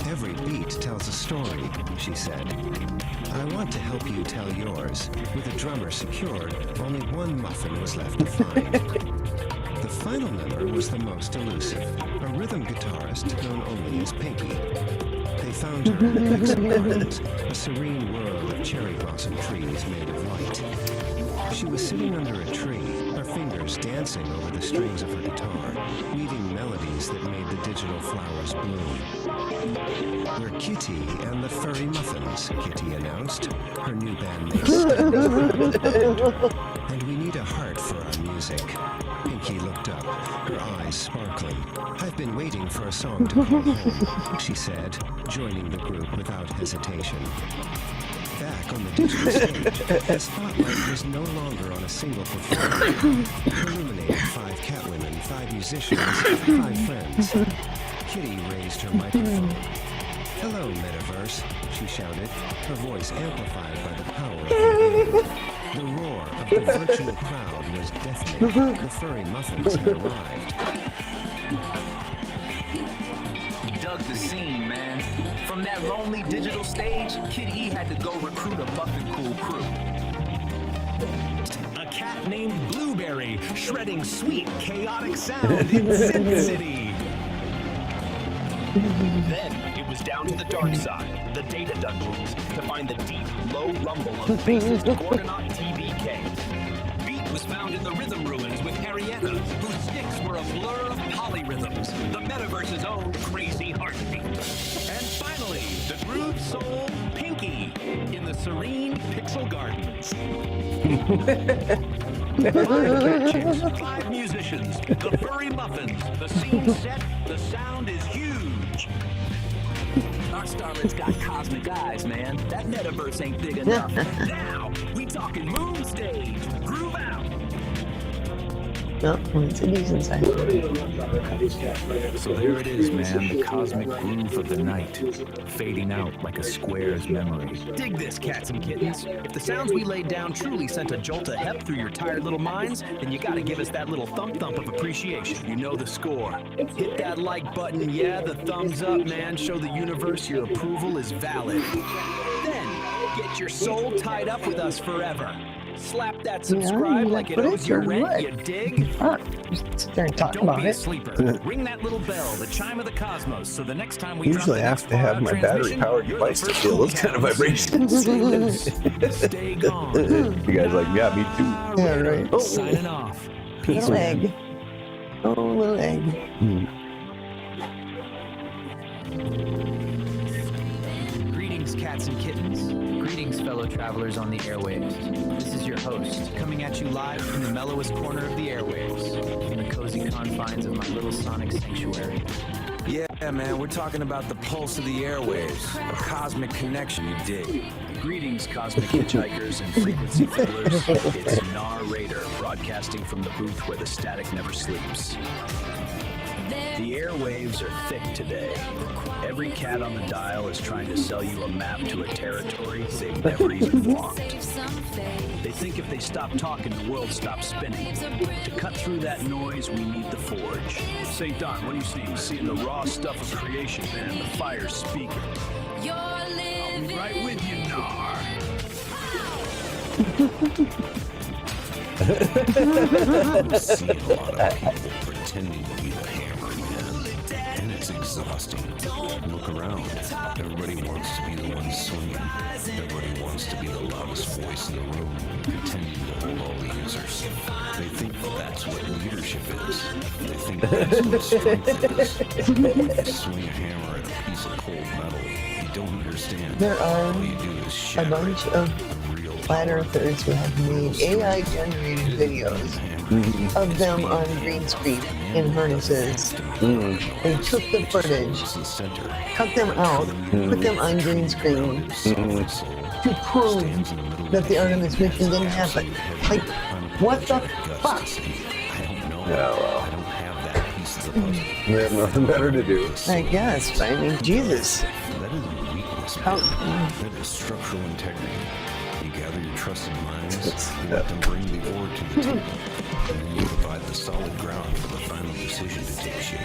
Every beat tells a story, she said. I want to help you tell yours. With a drummer secured, only one muffin was left to find. The final number was the most elusive, a rhythm guitarist known only as Pinky. They found her in the Pixel Gardens, a serene world of cherry blossom trees made of light. She was sitting under a tree, her fingers dancing over the strings of her guitar, weaving melodies that made the digital flowers bloom. We're Kitty and the Furry Muffins, Kitty announced, her new bandmate. And we need a heart for our music. Pinky looked up, her eyes sparkling. I've been waiting for a song to call home, she said, joining the group without hesitation. Back on the digital stage, the spotlight was no longer on a single performer. Illuminating 5 catwomen, 5 musicians, 5 friends. Kitty raised her microphone. Hello, Metaverse, she shouted, her voice amplified by the power of the game. The roar of the virtual crowd was deafening. The Furry Muffins had arrived. Dug the scene, man. From that lonely digital stage, Kid E had to go recruit a Muffin Cool crew. A cat named Blueberry, shredding sweet, chaotic sound in Sin City. Then it was down to the dark side, the data dungeons, to find the deep, low rumble of the bassist Gorgonaut TBK. Beat was found in the rhythm ruins with Arietta, whose sticks were a blur of polyrhythms, the metaverse's own crazy heartbeat. And finally, the groove soul Pinky in the serene Pixel Gardens. 5 catches, 5 musicians, the Furry Muffins, the scene set, the sound is huge. Our starlet's got cosmic eyes, man. That metaverse ain't big enough. Now, we talking moon stage. Groove out. No, it's a decent size. So there it is, man, the cosmic groove of the night, fading out like a square's memory. Dig this, cats and kittens. If the sounds we laid down truly sent a jolt of hep through your tired little minds, then you gotta give us that little thump-thump of appreciation. You know the score. Hit that like button, yeah, the thumbs up, man. Show the universe your approval is valid. Then, get your soul tied up with us forever. Slap that subscribe like it owes your rent, you dig? Just sit there and talk Don't about be a it. sleeper. Ring that little bell, the chime of the cosmos, so the next time we Usually I drop have to have my battery-powered device to feel those kind of vibrations. Stay gone. You guys like, yeah, me too. Yeah, right. Oh, Signing off. Peace, little man. egg. Oh, little egg. Greetings, cats and kittens. Greetings, fellow travelers on the airwaves. This is your host, coming at you live from the mellowest corner of the airwaves, from the cozy confines of my little sonic sanctuary. Yeah, man, we're talking about the pulse of the airwaves, a cosmic connection, you dig. Greetings, cosmic hitchhikers and frequency fillers. It's Nar Raider, broadcasting from the booth where the static never sleeps. The airwaves are thick today. Every cat on the dial is trying to sell you a map to a territory they've never even walked. They think if they stop talking, the world stops spinning. To cut through that noise, we need the forge. St. Don, what do you see? Seeing the raw stuff of creation, man. The fire's speaking. I'll be right with you, Nar. I'm seeing a lot of people pretending to be the hammer man, and it's exhausting. Look around. Everybody wants to be the one swinging. Everybody wants to be the loudest voice in the room, pretending to hold all the users. They think that's what leadership is. They think that's what strength is. If you swing a hammer at a piece of cold metal, you don't understand. There are All you do is a shatter bunch of flat earthers who have made AI-generated videos of them on green screen in harnesses. They took the footage, cut them out, put them on green screen to prove that the Artemis mission didn't happen. Like, what the fuck? Yeah, well. We have nothing better to do. I guess. I mean, Jesus. That is weakness, man. That is structural integrity. You gather your trusted minds, you let them bring the ore to the table, and then you provide the solid ground for the final decision to stick shape.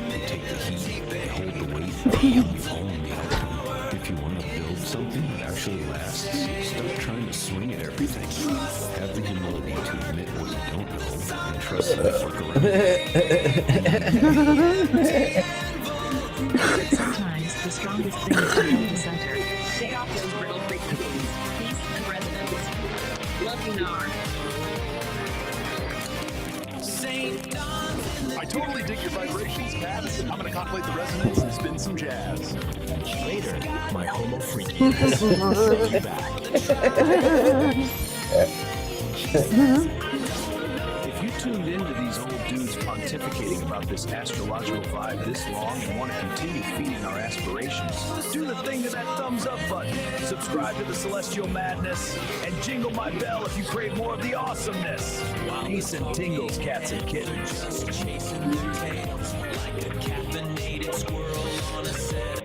They take the heat, they hold the weight, and own the outcome. If you want to build something that actually lasts, stop trying to swing at everything. Have the humility to admit what you don't know and trust that fuck around. Sometimes the strongest thing is to hold the center. Stay off those brittle frequencies. Peace and resonance. Love you, Nar. I totally dig your vibrations, Cats. I'm gonna contemplate the resonance and spin some jazz. Later, my homo freakiness. Set you back. If you tuned into these old dudes pontificating about this astrological vibe this long and want to continue feeding our aspirations, do the thing to that thumbs up button, subscribe to the Celestial Madness, and jingle my bell if you crave more of the awesomeness. Peace and tingles, cats and kittens. Just chasing their tails like a caffeinated squirrel on a set.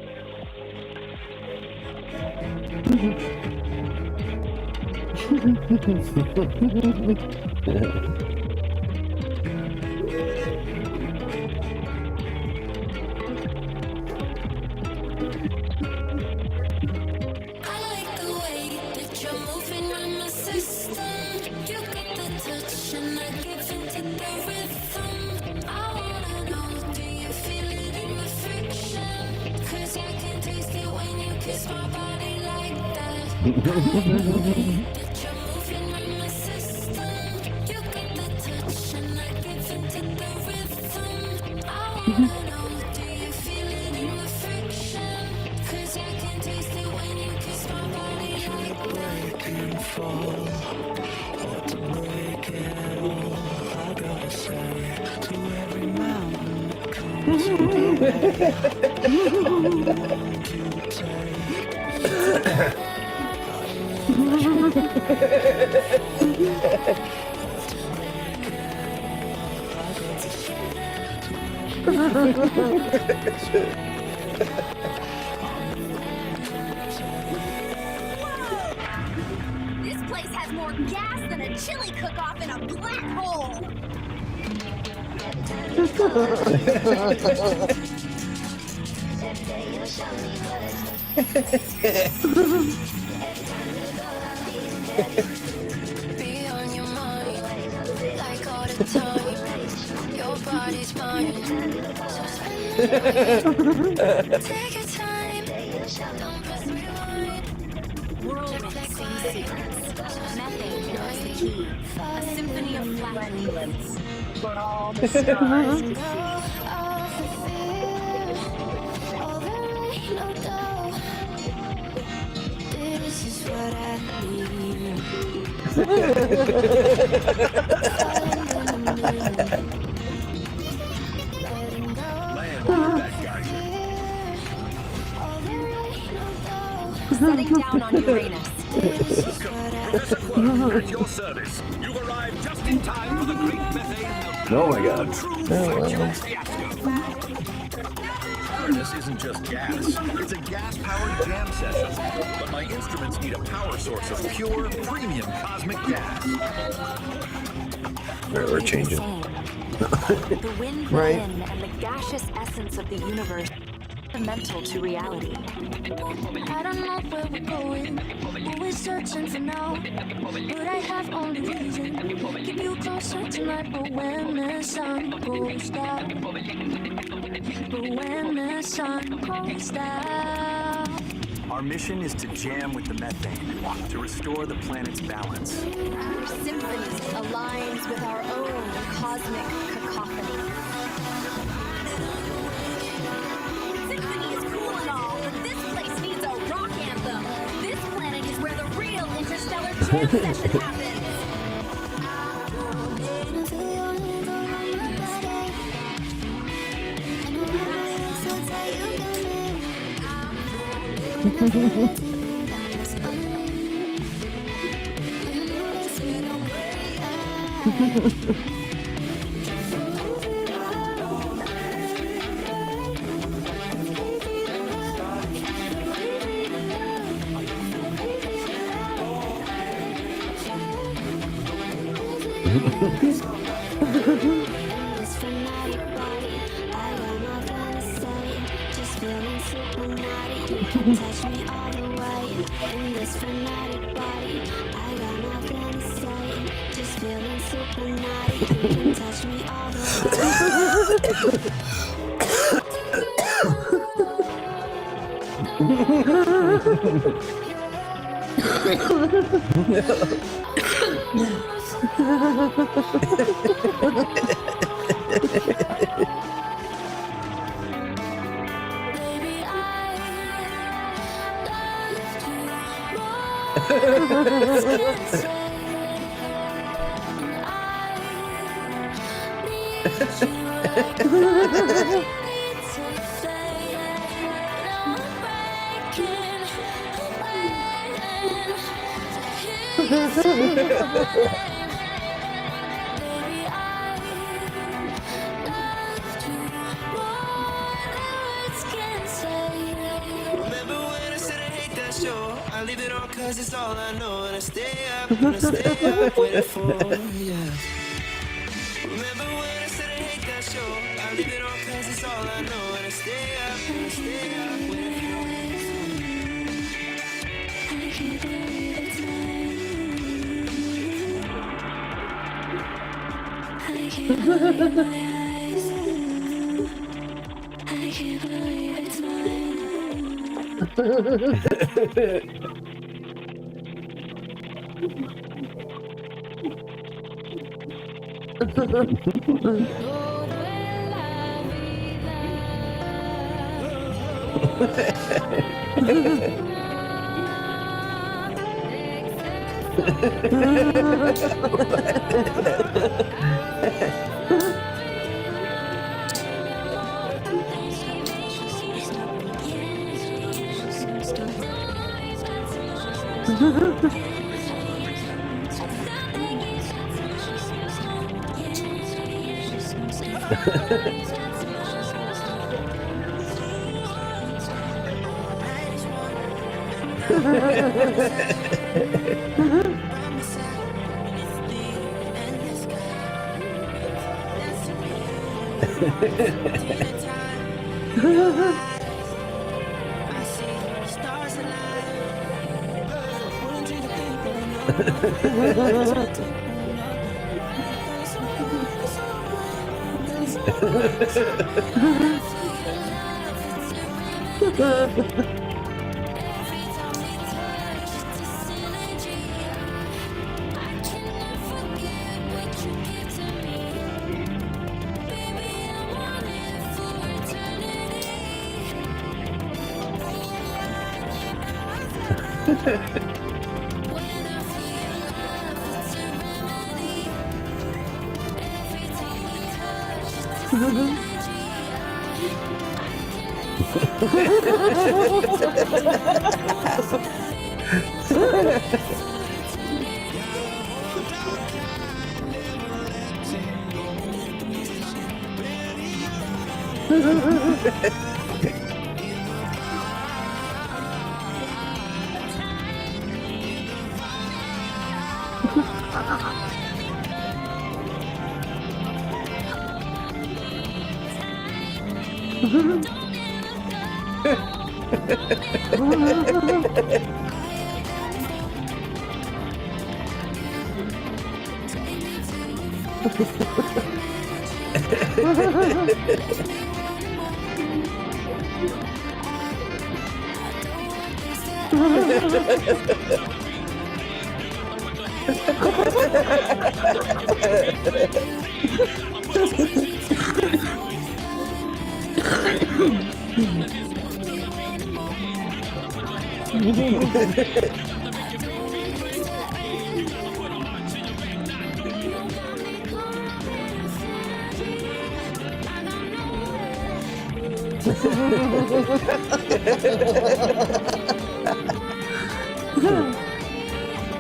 This place has more gas than a chili cook-off in a black hole. Be on your mind, like all the time. Your body's mine. Take your time, don't press rewind. Whirlwind sings secrets. Methane is the key. A symphony of flatulence. For all the stars to see. This is what I need. Setting down on Uranus. Professor Quirk, at your service. You've arrived just in time for the great methane meltdown. Oh my god. Uranus isn't just gas. It's a gas-powered jam session. But my instruments need a power source of pure, premium cosmic gas. We're changing. The wind Right. within and the gaseous essence of the universe fundamental to reality. I don't know where we're going, who we're searching for now. But I have only reason, keep you closer tonight. But when the sun goes down, but when the sun goes down. Our mission is to jam with the methane, to restore the planet's balance. Our symphony aligns with our own cosmic cacophony. Symphony is cool and all, but this place needs a rock anthem. This planet is where the real interstellar jam session happens. This fanatic body, You can touch me all the way in this frenetic body. I got nothing to say, just feeling supermatic. You can touch me all the Remember when I said I hate that show? I leave it on cause it's all I know. And I stay up waiting for yeah. Remember when I said I hate that show? I leave it on cause it's all I know. And I stay up waiting for I can't believe it's mine. I can't believe my eyes. I can't believe it's mine.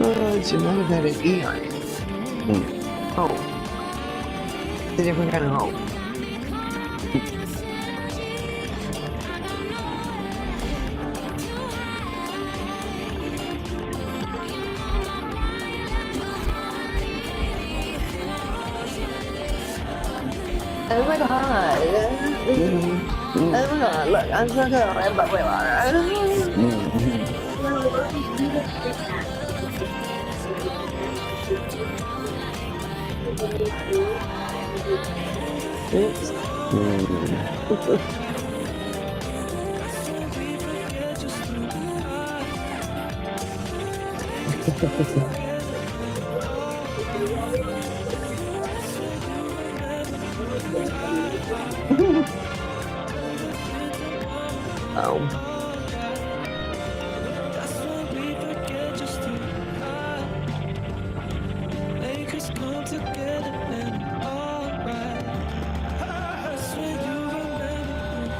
Oh, it should not have had an E on it. Oh. It's a different kind of hope. Oh my god. Look, I'm so good.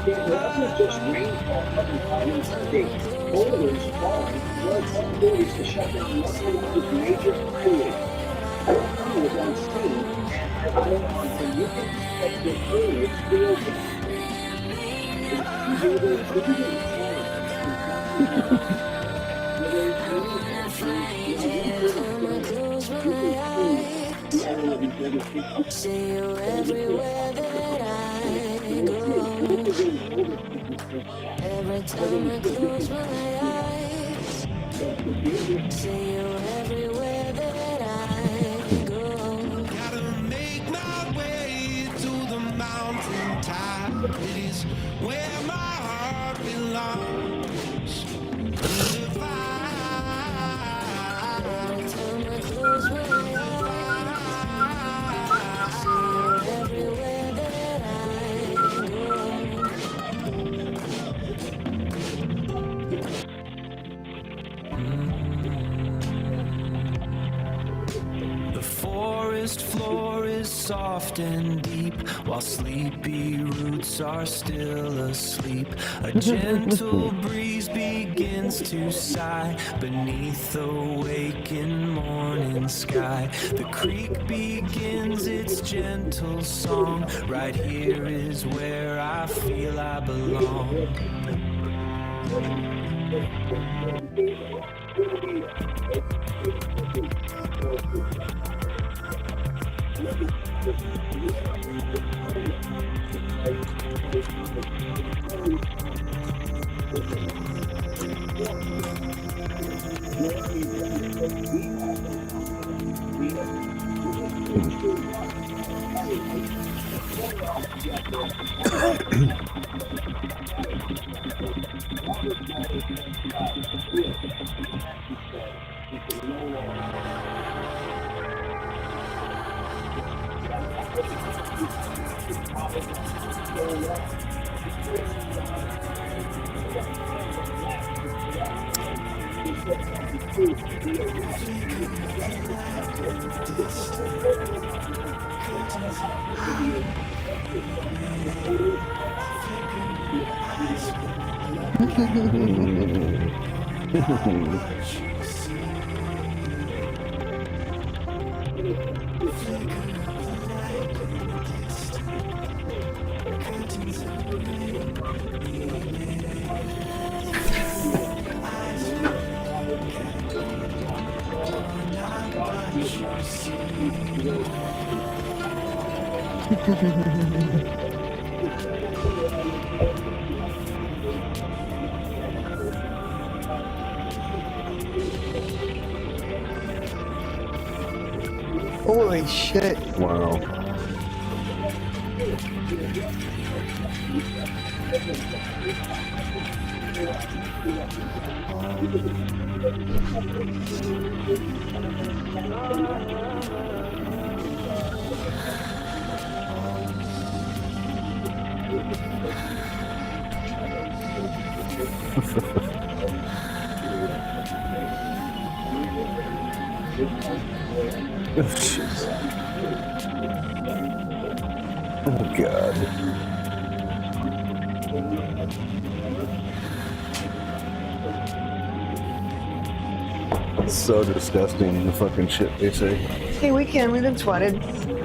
It wasn't just rainfall covering islands and states. Boulders falling flood possibilities to shut down one major highways. California was on scene and has been on a significant expected earlier to open. See you everywhere that I go. Every time I close my eyes, see you everywhere that I go. Gotta make my way to the mountain top. It is where my heart belongs. Every time I close my eyes, see you everywhere that I go. The forest floor is soft and deep, while sleepy roots are still asleep. A gentle breeze begins to sigh beneath the waking morning sky. The creek begins its gentle song. Right here is where I feel I belong. Holy shit. Wow. Oh, God. It's so disgusting, the fucking shit they say. Hey, we can. We've been swatted.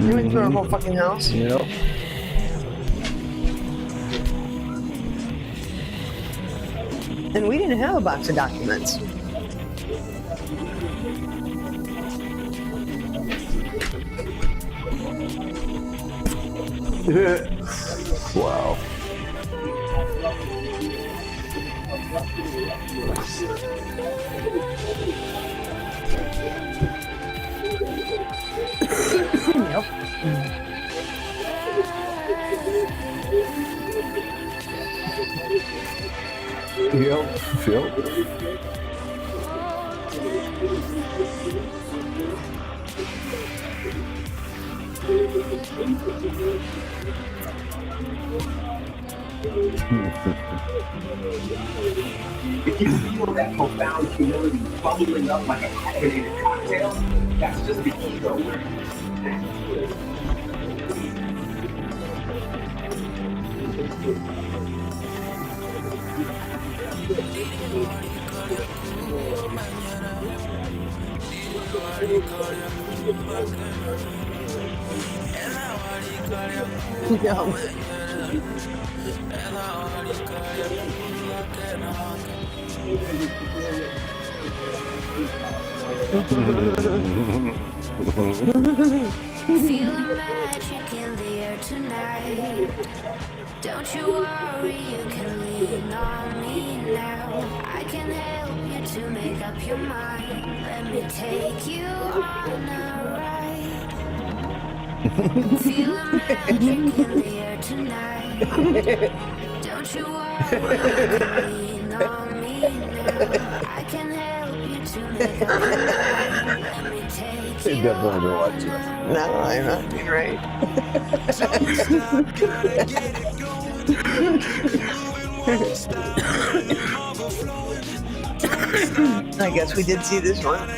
We went through our whole fucking house. Yep. And we didn't have a box of documents. Wow. Yep. If you feel that profound humility bubbling up like a carbonated cocktail, that's just the ego working. Feel the magic in the air tonight. Don't you worry, you can lean on me now. I can help you to make up your mind. Let me take you on a ride. Feel the magic in the air tonight. Don't you worry, you can lean on me now. I can help you to make up your mind. Let me take They you definitely don't watch this. No, I'm not. You're right. I guess we did see this one.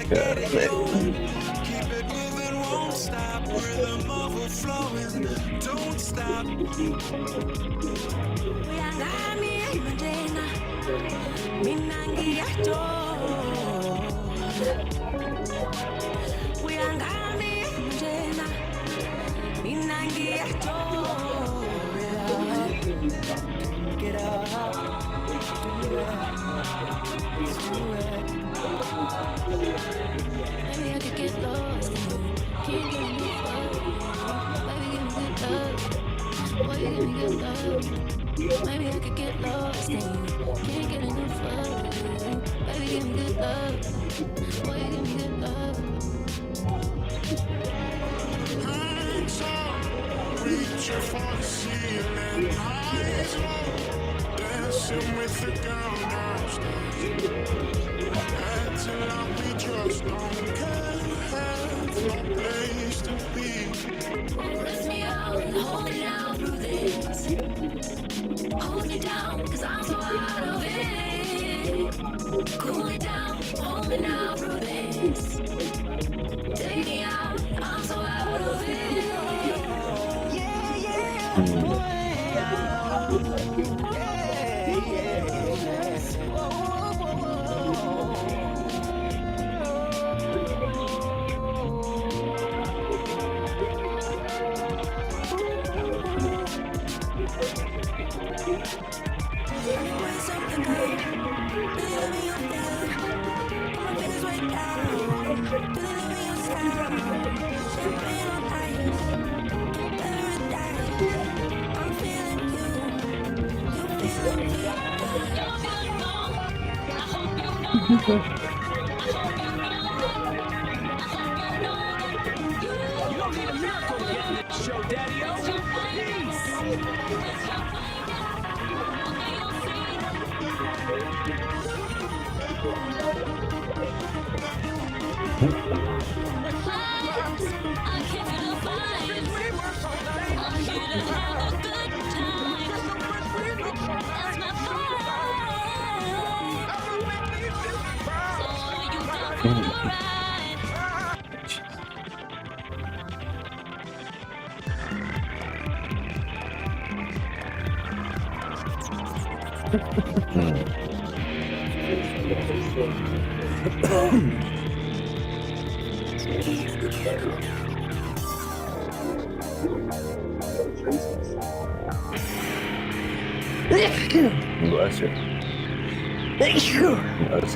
Maybe I could get lost. Can't get enough love. Baby, give me good love. Boy, you give me good love. Maybe I could get lost. Can't get enough love. Baby, give me good love. Boy, you give me good love. Hands up, reaching for the ceiling. Eyes low, dancing with the girl downstairs. Acting like we just don't care. Have no place to be. Lift me up and hold me down through this. Hold me down, 'cause I'm so out of it. Cool me down, hold me down through this. Take me out, I'm so out of it. Yeah, yeah. You don't need a miracle to get in this show, Daddy-O. Bless you. Thank you. Bless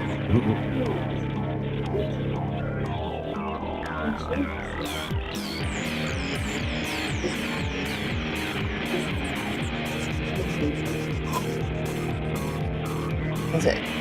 That's it.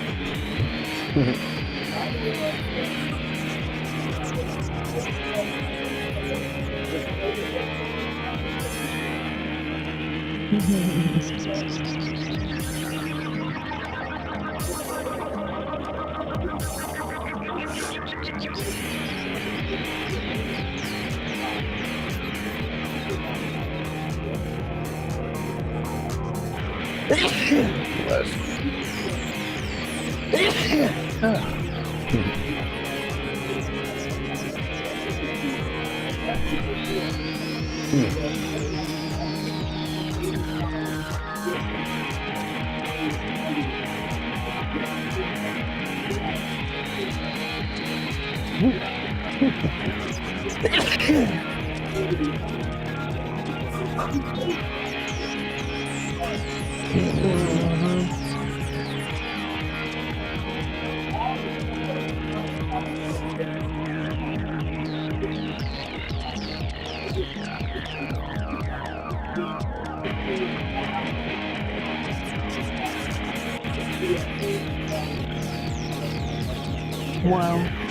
Wow.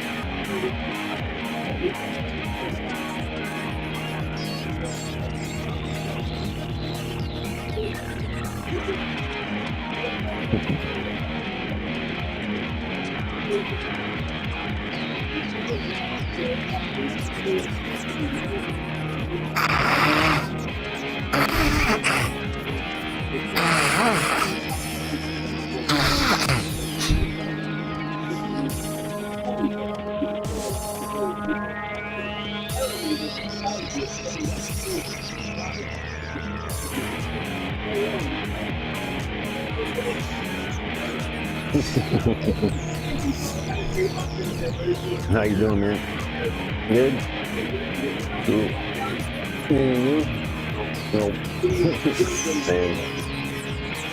How you doing, man? Good? Cool. Nope. Man,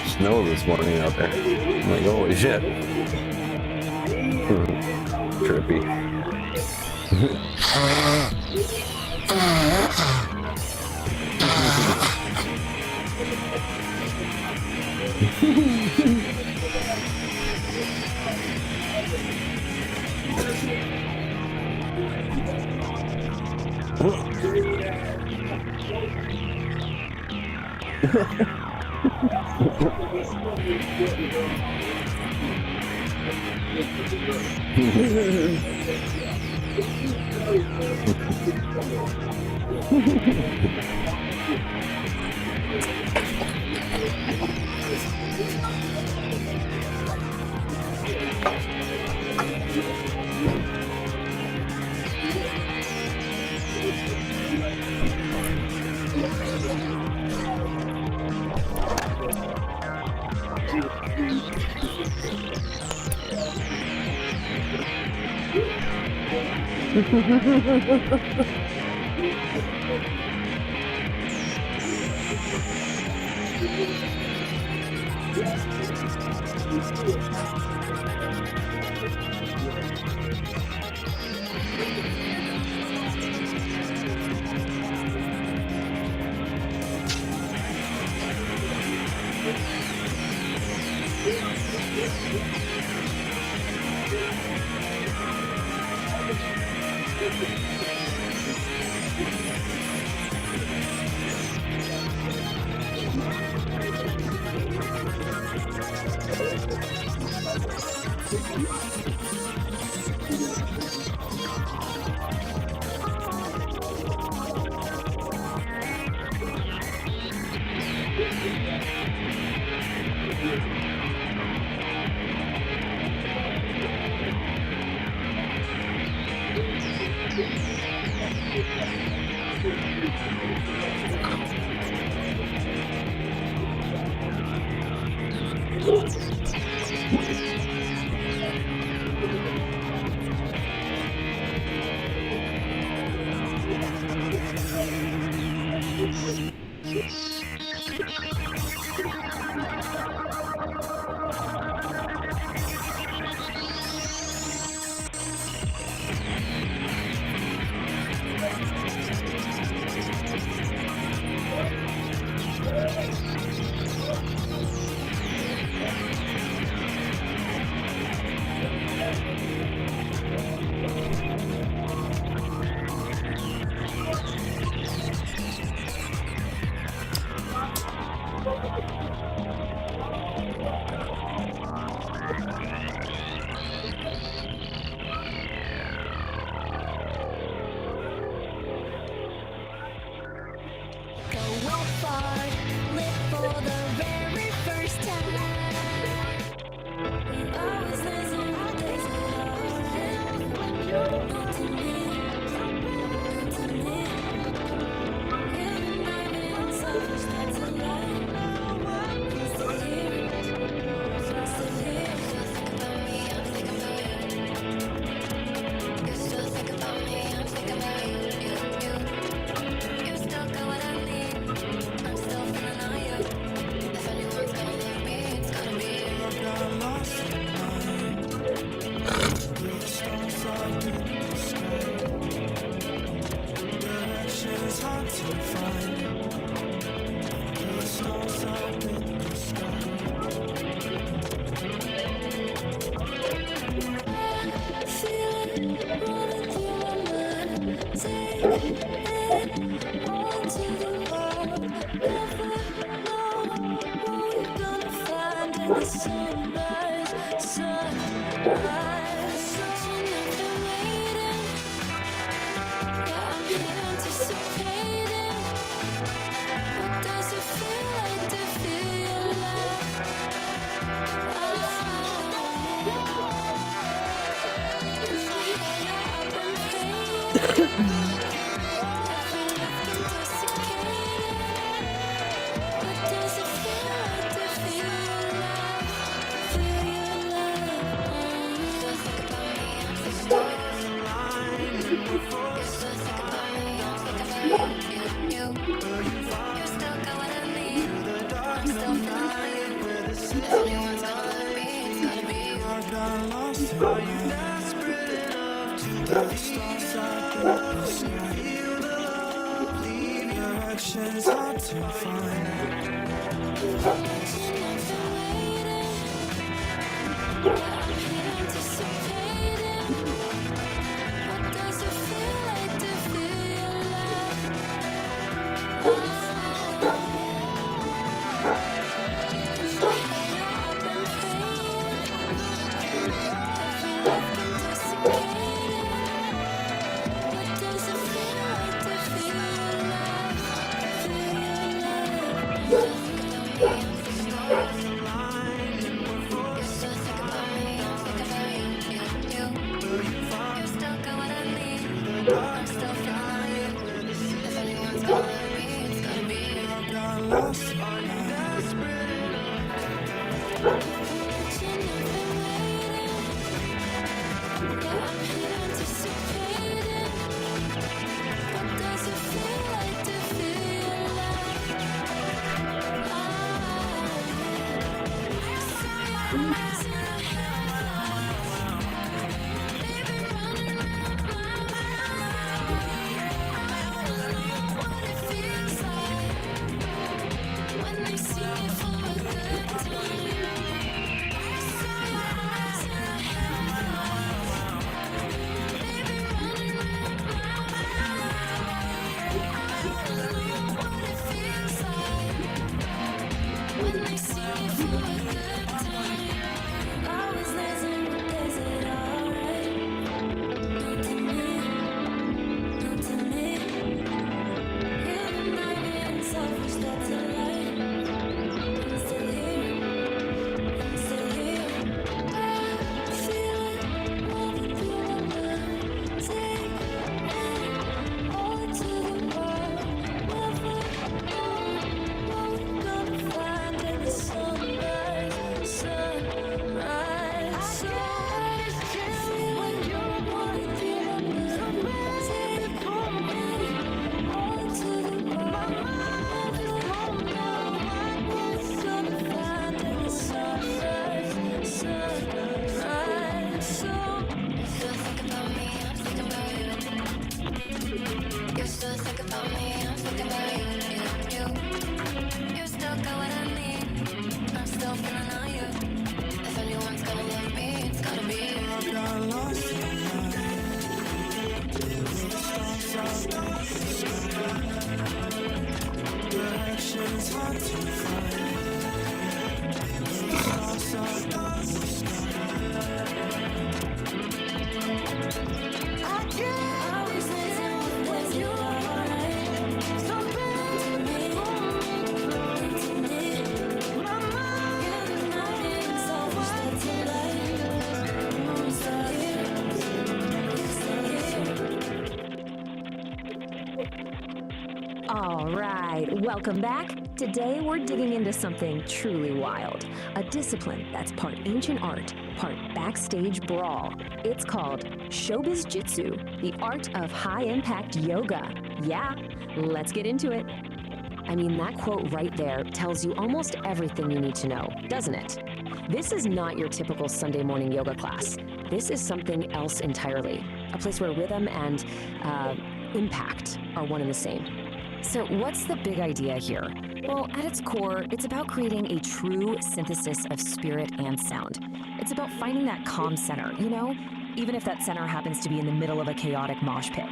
snow this morning out there. I'm like, holy shit. Trippy. Go far, live for the very first time. We always listen, is it alright? Not to me, not to me. Even I'm in selfish, that's a lie. I'm still here, I'm still here. You still think about me, I'm thinking about you. You still got what I need. I'm still feeling on you. If anyone's gonna love me, it's gonna be you. I got lost in mind. The stars up in the sky. Direction is hard to find. The stars up in the sky. Feel it running through my mind. Take it all to the world. Never know what we're gonna find in the sunrise, sunrise. Nothing waiting. Yeah, I'm here anticipating. What does it feel like to feel alive? Direction's hard to find. What does it feel like to feel alive? Direction's hard to find. All right, welcome back. Today we're digging into something truly wild, a discipline that's part ancient art, part backstage brawl. It's called Showbiz Jitsu, the art of high-impact yoga. Yeah, let's get into it. I mean, that quote right there tells you almost everything you need to know, doesn't it? This is not your typical Sunday morning yoga class. This is something else entirely, a place where rhythm and impact are one and the same. So what's the big idea here? Well, at its core, it's about creating a true synthesis of spirit and sound. It's about finding that calm center, you know? Even if that center happens to be in the middle of a chaotic mosh pit.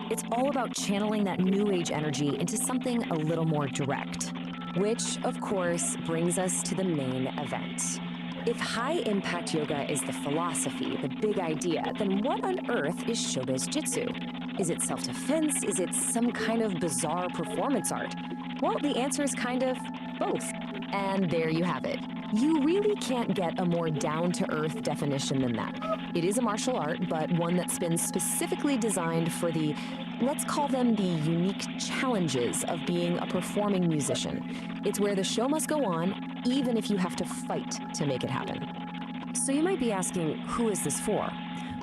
It's all about channeling that new age energy into something a little more direct. Which, of course, brings us to the main event. If high-impact yoga is the philosophy, the big idea, then what on earth is Showbiz Jitsu? Is it self-defense? Is it some kind of bizarre performance art? Well, the answer is kind of both. And there you have it. You really can't get a more down-to-earth definition than that. It is a martial art, but one that's been specifically designed for the, let's call them the unique challenges of being a performing musician. It's where the show must go on, even if you have to fight to make it happen. So you might be asking, who is this for?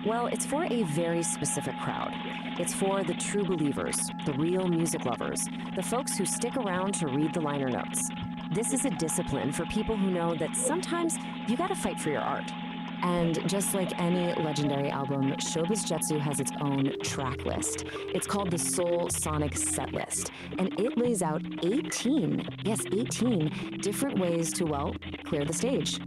Well, it's for a very specific crowd. It's for the true believers, the real music lovers, the folks who stick around to read the liner notes. This is a discipline for people who know that sometimes you gotta fight for your art. And just like any legendary album, Showbiz Jitsu has its own track list. It's called the Soul Sonic Set List, and it lays out 18 different ways to, well, clear the stage.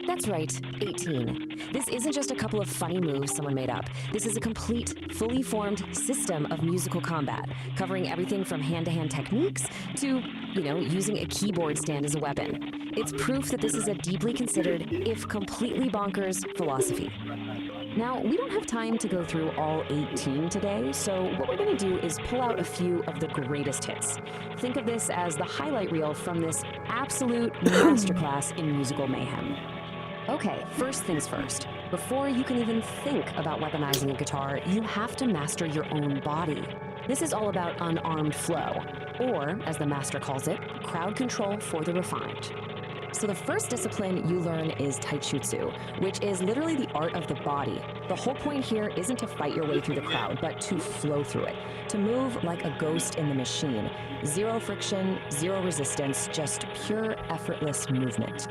That's right, 18. This isn't just a couple of funny moves someone made up. This is a complete, fully formed system of musical combat, covering everything from hand-to-hand techniques to, using a keyboard stand as a weapon. It's proof that this is a deeply considered, if completely bonkers, philosophy. Now, we don't have time to go through all 18 today, so what we're gonna do is pull out a few of the greatest hits. Think of this as the highlight reel from this absolute masterclass in musical mayhem. Okay, first things first. Before you can even think about weaponizing a guitar, you have to master your own body. This is all about unarmed flow, or, as the master calls it, crowd control for the refined. So the first discipline you learn is taijutsu, which is literally the art of the body. The whole point here isn't to fight your way through the crowd, but to flow through it, to move like a ghost in the machine. Zero friction, zero resistance, just pure effortless movement.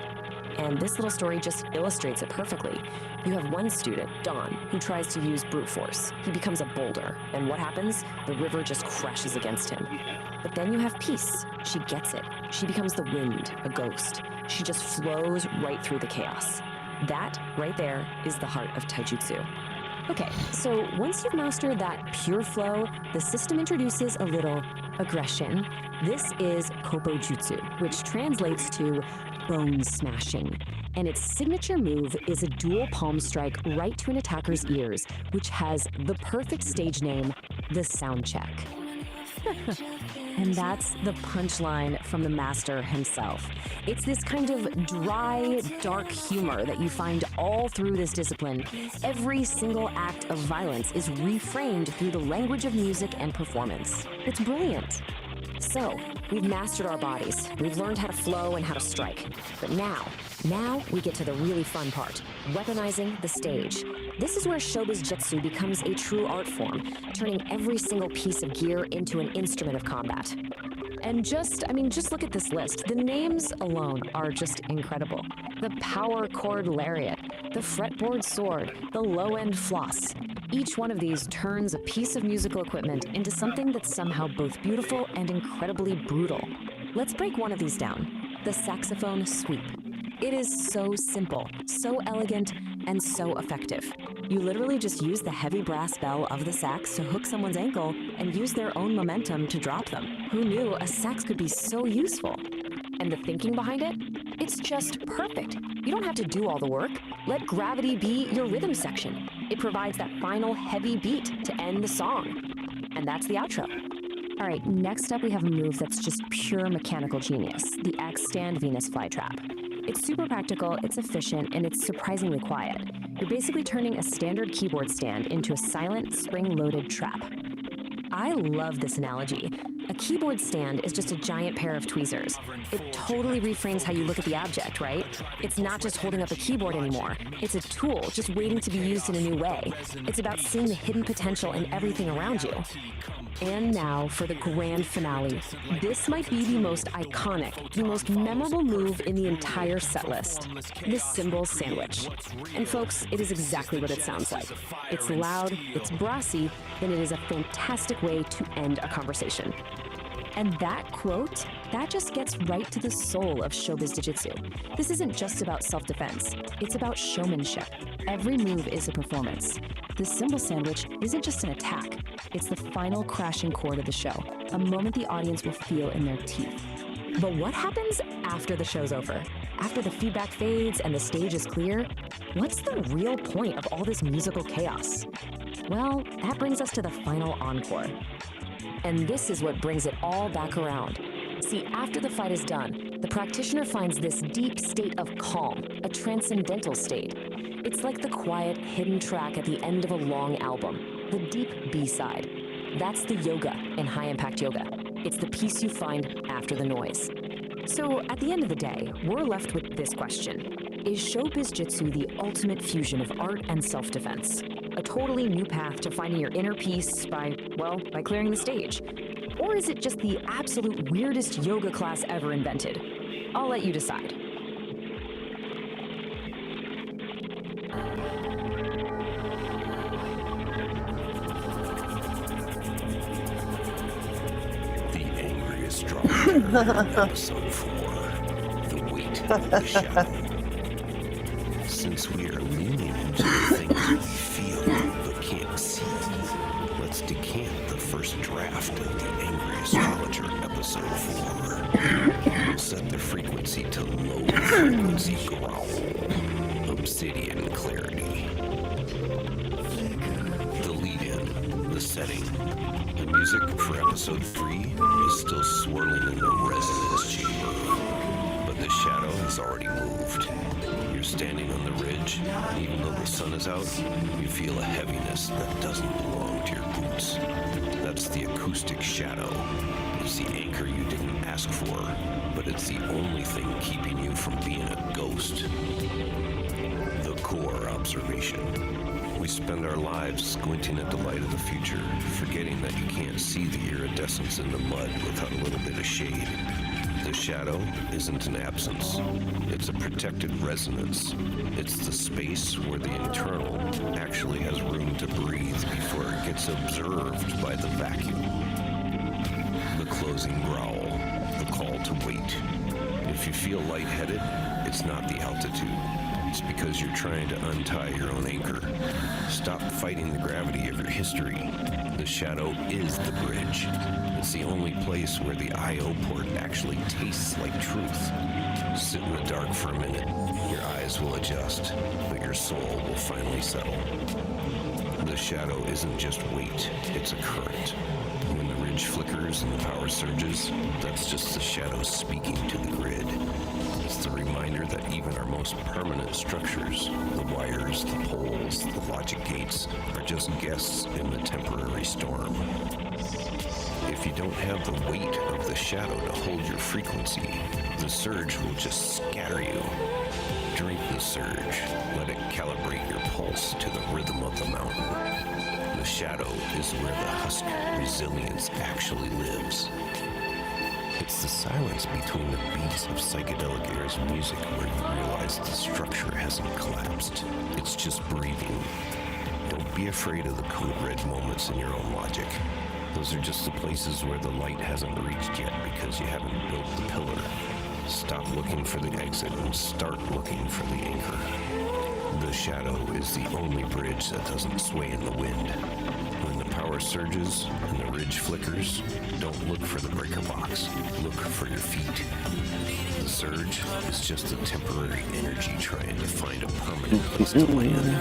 And this little story just illustrates it perfectly. You have one student, Don, who tries to use brute force. He becomes a boulder, and what happens? The river just crashes against him. But then you have Peace. She gets it. She becomes the wind, a ghost. She just flows right through the chaos. That, right there, is the heart of taijutsu. Okay, so once you've mastered that pure flow, the system introduces a little aggression. This is koppojutsu, which translates to bone smashing. And its signature move is a dual palm strike right to an attacker's ears, which has the perfect stage name, the sound check. And that's the punchline from the master himself. It's this kind of dry, dark humor that you find all through this discipline. Every single act of violence is reframed through the language of music and performance. It's brilliant. So, we've mastered our bodies. We've learned how to flow and how to strike. But now we get to the really fun part, weaponizing the stage. This is where Showbiz Jitsu becomes a true art form, turning every single piece of gear into an instrument of combat. And just look at this list. The names alone are just incredible. The power chord lariat, the fretboard sword, the low-end floss. Each one of these turns a piece of musical equipment into something that's somehow both beautiful and incredibly brutal. Let's break one of these down. The saxophone sweep. It is so simple, so elegant, and so effective. You literally just use the heavy brass bell of the sax to hook someone's ankle and use their own momentum to drop them. Who knew a sax could be so useful? And the thinking behind it? It's just perfect. You don't have to do all the work. Let gravity be your rhythm section. It provides that final heavy beat to end the song. And that's the outro. All right, next up we have a move that's just pure mechanical genius, the X-Stand Venus Flytrap. It's super practical, it's efficient, and it's surprisingly quiet. You're basically turning a standard keyboard stand into a silent, spring-loaded trap. I love this analogy. A keyboard stand is just a giant pair of tweezers. It totally reframes how you look at the object, right? It's not just holding up a keyboard anymore. It's a tool just waiting to be used in a new way. It's about seeing the hidden potential in everything around you. And now for the grand finale. This might be the most iconic, the most memorable move in the entire set list. The cymbal sandwich. And folks, it is exactly what it sounds like. It's loud, it's brassy, and it is a fantastic way to end a conversation. And that quote, that just gets right to the soul of showbiz jiu-jitsu. This isn't just about self-defense, it's about showmanship. Every move is a performance. The cymbal sandwich isn't just an attack, it's the final crashing chord of the show, a moment the audience will feel in their teeth. But what happens after the show's over? After the feedback fades and the stage is clear? What's the real point of all this musical chaos? Well, that brings us to the final encore. And this is what brings it all back around. See, after the fight is done, the practitioner finds this deep state of calm, a transcendental state. It's like the quiet, hidden track at the end of a long album, the deep B-side. That's the yoga in high-impact yoga. It's the peace you find after the noise. So at the end of the day, we're left with this question. Is showbiz jitsu the ultimate fusion of art and self-defense? A totally new path to finding your inner peace by clearing the stage? Or is it just the absolute weirdest yoga class ever invented? I'll let you decide. The Angriest Drama, Episode 4, The Weight of the Shadow. Since we are leaning into the things we feel but can't see, let's decant the first draft of The Angry Astrologer, Episode 4. We'll set the frequency to low frequency growl, obsidian clarity. The lead-in, the setting, the music for Episode 3 is still swirling in the resonance chamber, but the shadow has already moved. You're standing on the ridge, and even though the sun is out, you feel a heaviness that doesn't belong to your boots. That's the acoustic shadow. It's the anchor you didn't ask for, but it's the only thing keeping you from being a ghost. The core observation. We spend our lives squinting at the light of the future, forgetting that you can't see the iridescence in the mud without a little bit of shade. The shadow isn't an absence. It's a protected resonance. It's the space where the internal actually has room to breathe before it gets observed by the vacuum. The closing growl, the call to wait. If you feel lightheaded, it's not the altitude. It's because you're trying to untie your own anchor. Stop fighting the gravity of your history. The shadow is the bridge. It's the only place where the I.O. port actually tastes like truth. Sit in the dark for a minute. Your eyes will adjust, but your soul will finally settle. The shadow isn't just weight, it's a current. When the ridge flickers and the power surges, that's just the shadow speaking to the grid. It's the reminder that even our most permanent structures, the wires, the poles, the logic gates, are just guests in the temporary storm. If you don't have the weight of the shadow to hold your frequency, the surge will just scatter you. Drink the surge. Let it calibrate your pulse to the rhythm of the mountain. The shadow is where the husk resilience actually lives. It's the silence between the beats of Psychedelic Aire's music where you realize the structure hasn't collapsed. It's just breathing. Don't be afraid of the code red moments in your own logic. Those are just the places where the light hasn't reached yet because you haven't built the pillar. Stop looking for the exit and start looking for the anchor. The shadow is the only bridge that doesn't sway in the wind. When the power power surges and the ridge flickers, don't look for the breaker box. Look for your feet. The surge is just a temporary energy trying to find a permanent place to land.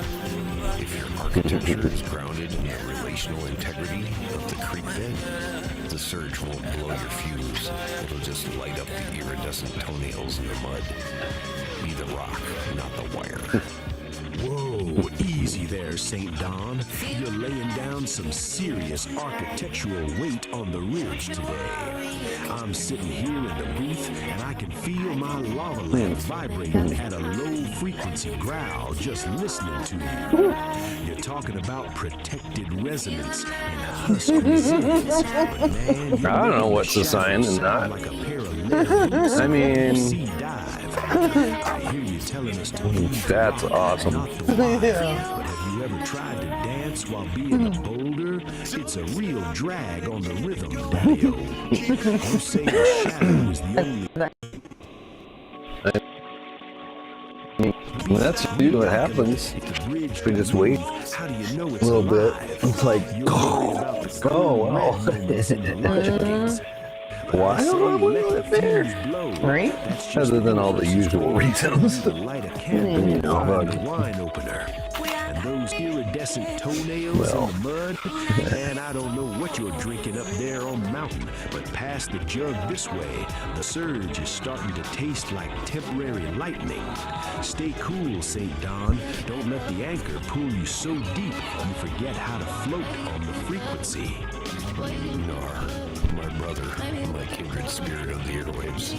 If your architecture is grounded in the relational integrity of the creek bed, the surge won't blow your fuse. It'll just light up the iridescent toenails in the mud. Be the rock, not the wire. Whoa, easy there, St. Don. You're laying down some serious architectural weight on the ridge today. I'm sitting here in the booth, and I can feel my lava lamp vibrating at a low-frequency growl just listening to you. You're talking about protected resonance and husk resilience, but man, I don't know what's a sign and not. like a pair of legs. I mean, sea dive. I hear you telling us to be that's awesome. But have you ever tried to dance while being a boulder? It's a real drag on the rhythm, Daddy-O. You say the shadow is the only... Well, that's usually what happens. We just wait a little bit. It's like, oh wow. Why do I want it there? Right? Other than all the usual reasons. Light a candle behind the wine opener. And those iridescent toenails in the mud. And I don't know what you're drinking up there on the mountain, but past the jug this way, the surge is starting to taste like temporary lightning. Stay cool, St. Don. Don't let the anchor pull you so deep you forget how to float on the frequency. Nar, my brother, my kindred spirit of the airwaves.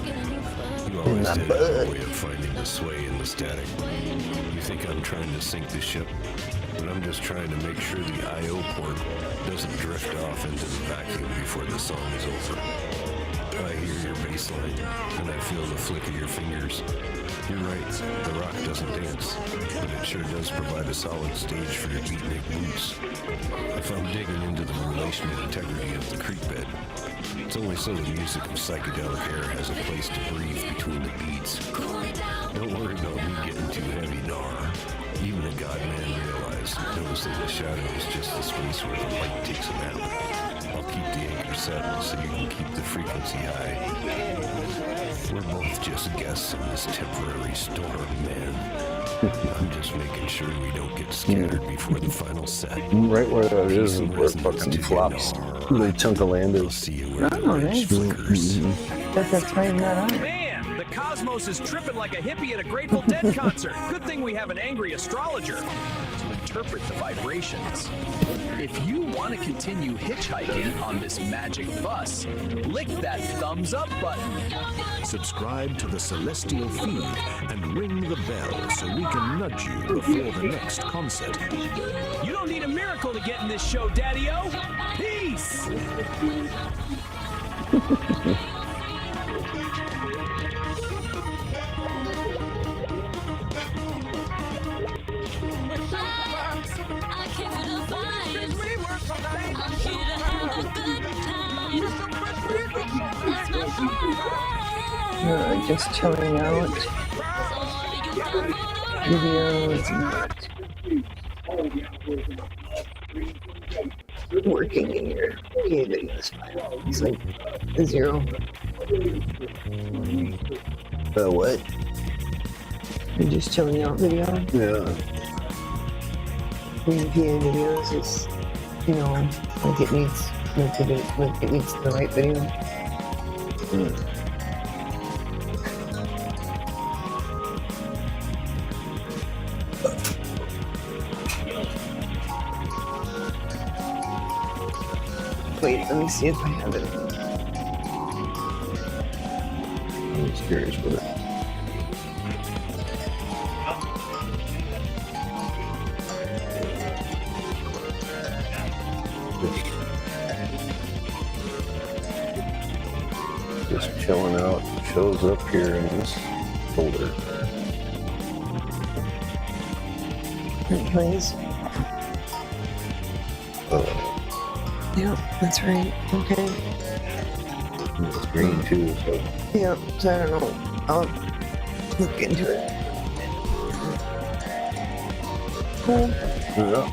You always did have a way of finding the sway in the static. You think I'm trying to sink the ship, but I'm just trying to make sure the I.O. port doesn't drift off into the vacuum before the song is over. I hear your bass line, and I feel the flick of your fingers. You're right, the rock doesn't dance, but it sure does provide a solid stage for your beatnik boots. If I'm digging into the relational integrity of the creek bed, it's only so the music of Psychedelic Aire has a place to breathe between the beats. Don't worry about me getting too heavy, Nar. Even a godman knows that the shadow is just the space where the light takes a nap. I'll keep the anchor set so you can keep the frequency high. We're both just guests in this temporary storm, man. I'm just making sure we don't get scattered before the final set. Right where that is where fucking flops. Little chunk of land is. Oh, nice. That's why I'm not on it. Man, the cosmos is tripping like a hippie at a Grateful Dead concert. Good thing we have an angry astrologer to interpret the vibrations. If you want to continue hitchhiking on this magic bus, lick that thumbs up button. Subscribe to the Celestial feed and ring the bell so we can nudge you before the next concert. You don't need a miracle to get in this show, Daddy-O. Peace! Just chilling out. Videos not working in your videos file. It's like 0. What? You're just chilling out video? Yeah. The PA videos is, you know, like it needs the right video. Wait, let me see if I have it. I'm just curious with it. Just chilling out. Shows up here in this folder. Please. Yep, that's right. Okay. It's green too, so. Yep, so I don't know. I'll look into it. Cool. Yeah.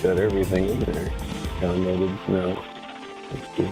got everything in there. Downloaded. No. Let's see.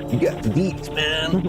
You got the beats, man.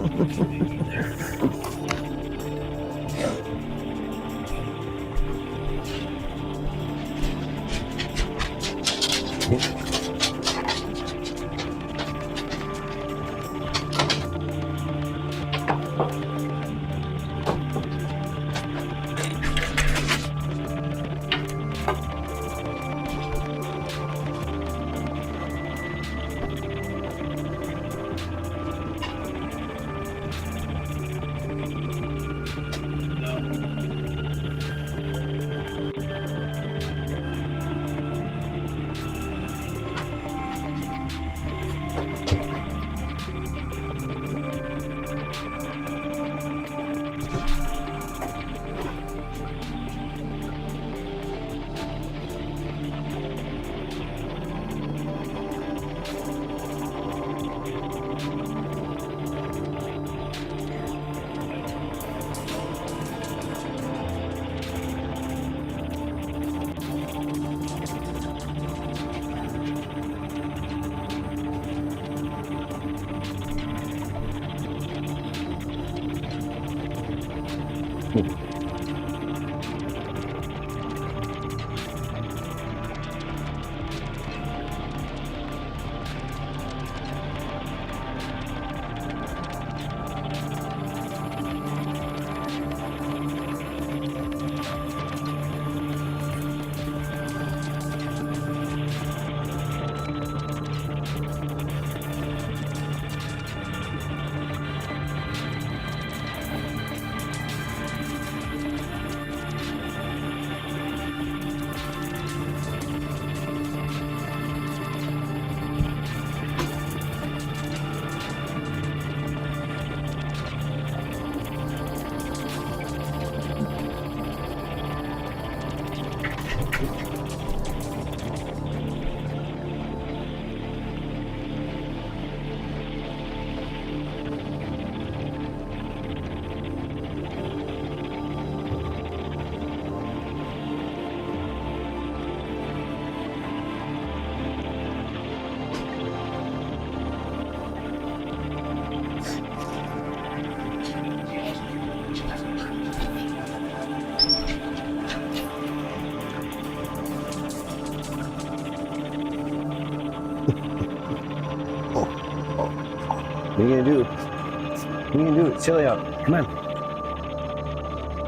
What are you gonna do? What are you gonna do? It's chilly out. Come on.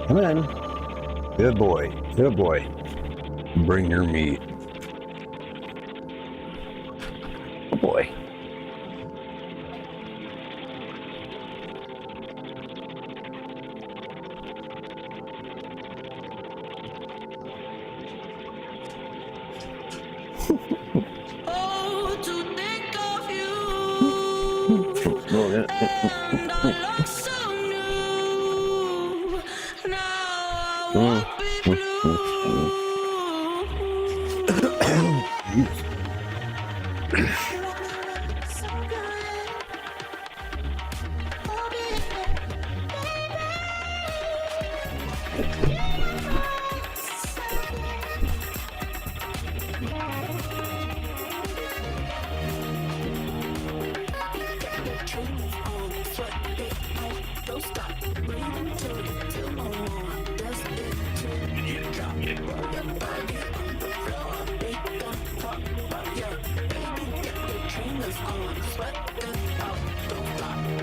Come on. Good boy. Good boy. Bring your meat. Good boy. Oh, to think of you. Oh, yeah. And I look so new. Now I won't be blue.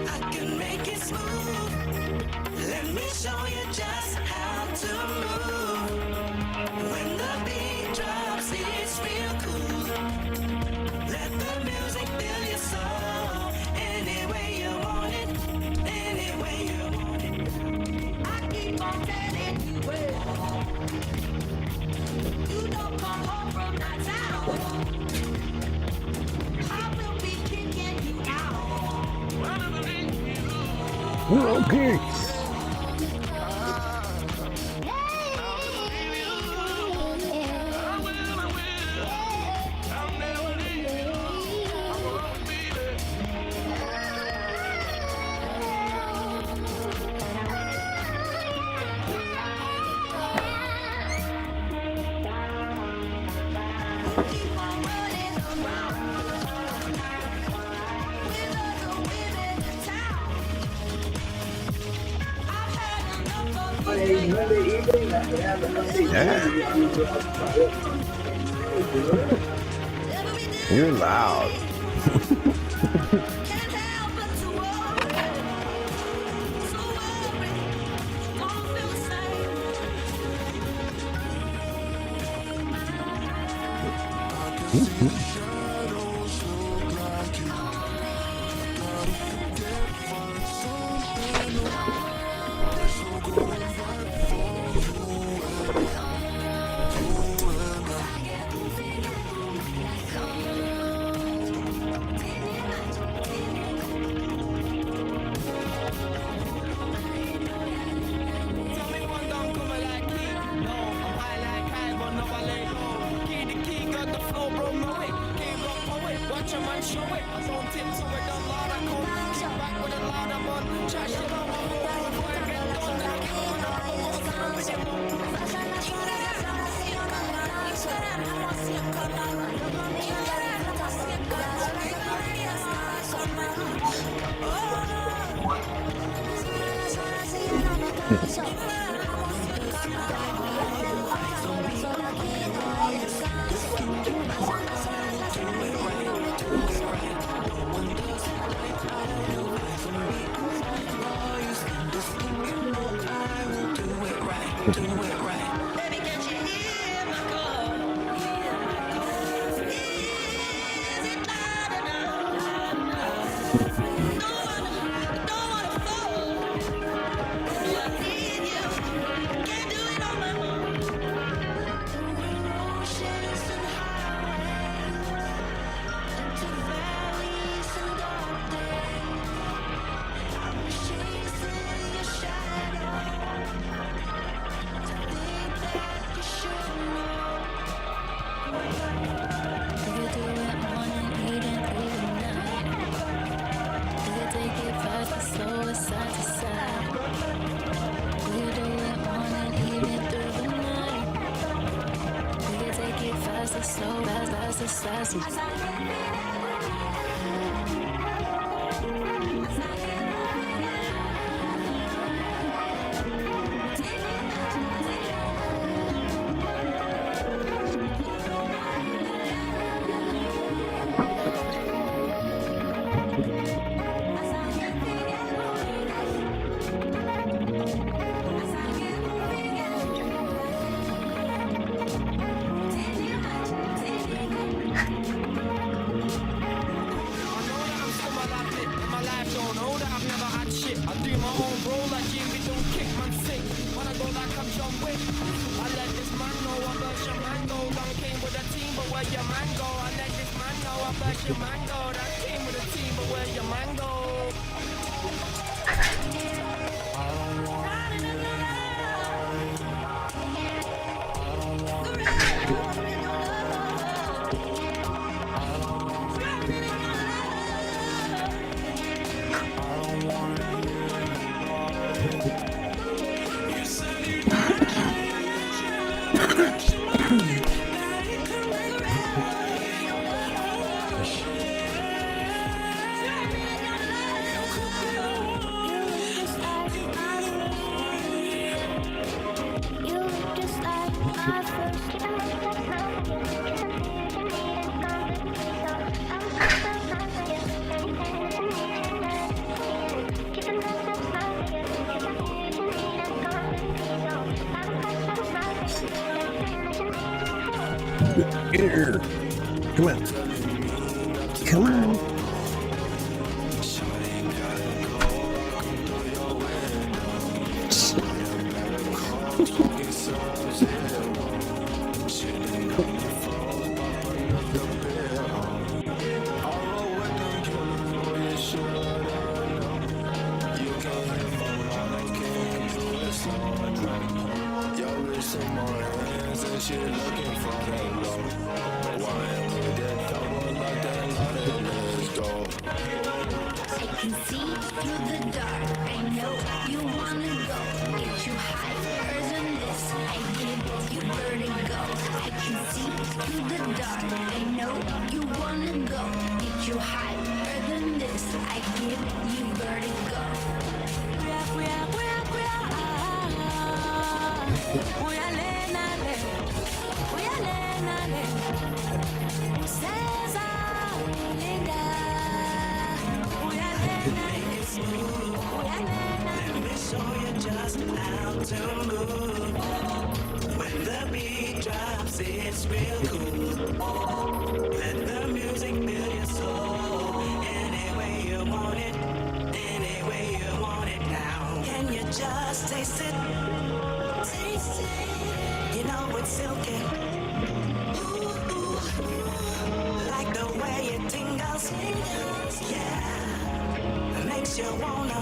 I can make it smooth. Let me show you just how to move. When the beat drops, it's real cool. Let the music fill your soul. Any way you want it, any way you want it. I keep on telling you well. You don't come home from that town. I will be kicking you out. Okay. You're loud. I let this man know I burst your mango. Down came with a team but where your man go? I let this man know I bet your man go. That came with a team, but where your man go? Here. Come on. Come on. I can see through the dark. I know you wanna go. Get you higher than this. I give you vertigo. I can see through the dark. I know you wanna go. Get you higher than this. I give you vertigo. Just how to move. When the beat drops, it's real cool. Let the music fill your soul. Any way you want it, any way you want it now. Can you just taste it? Taste it. You know it's silky. Ooh, ooh. Like the way it tingles. Yeah, it makes you wanna.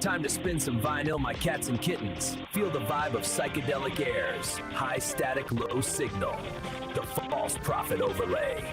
Time to spin some vinyl, my cats and kittens. Feel the vibe of Psychedelic Aire's high static, low signal. The false prophet overlay.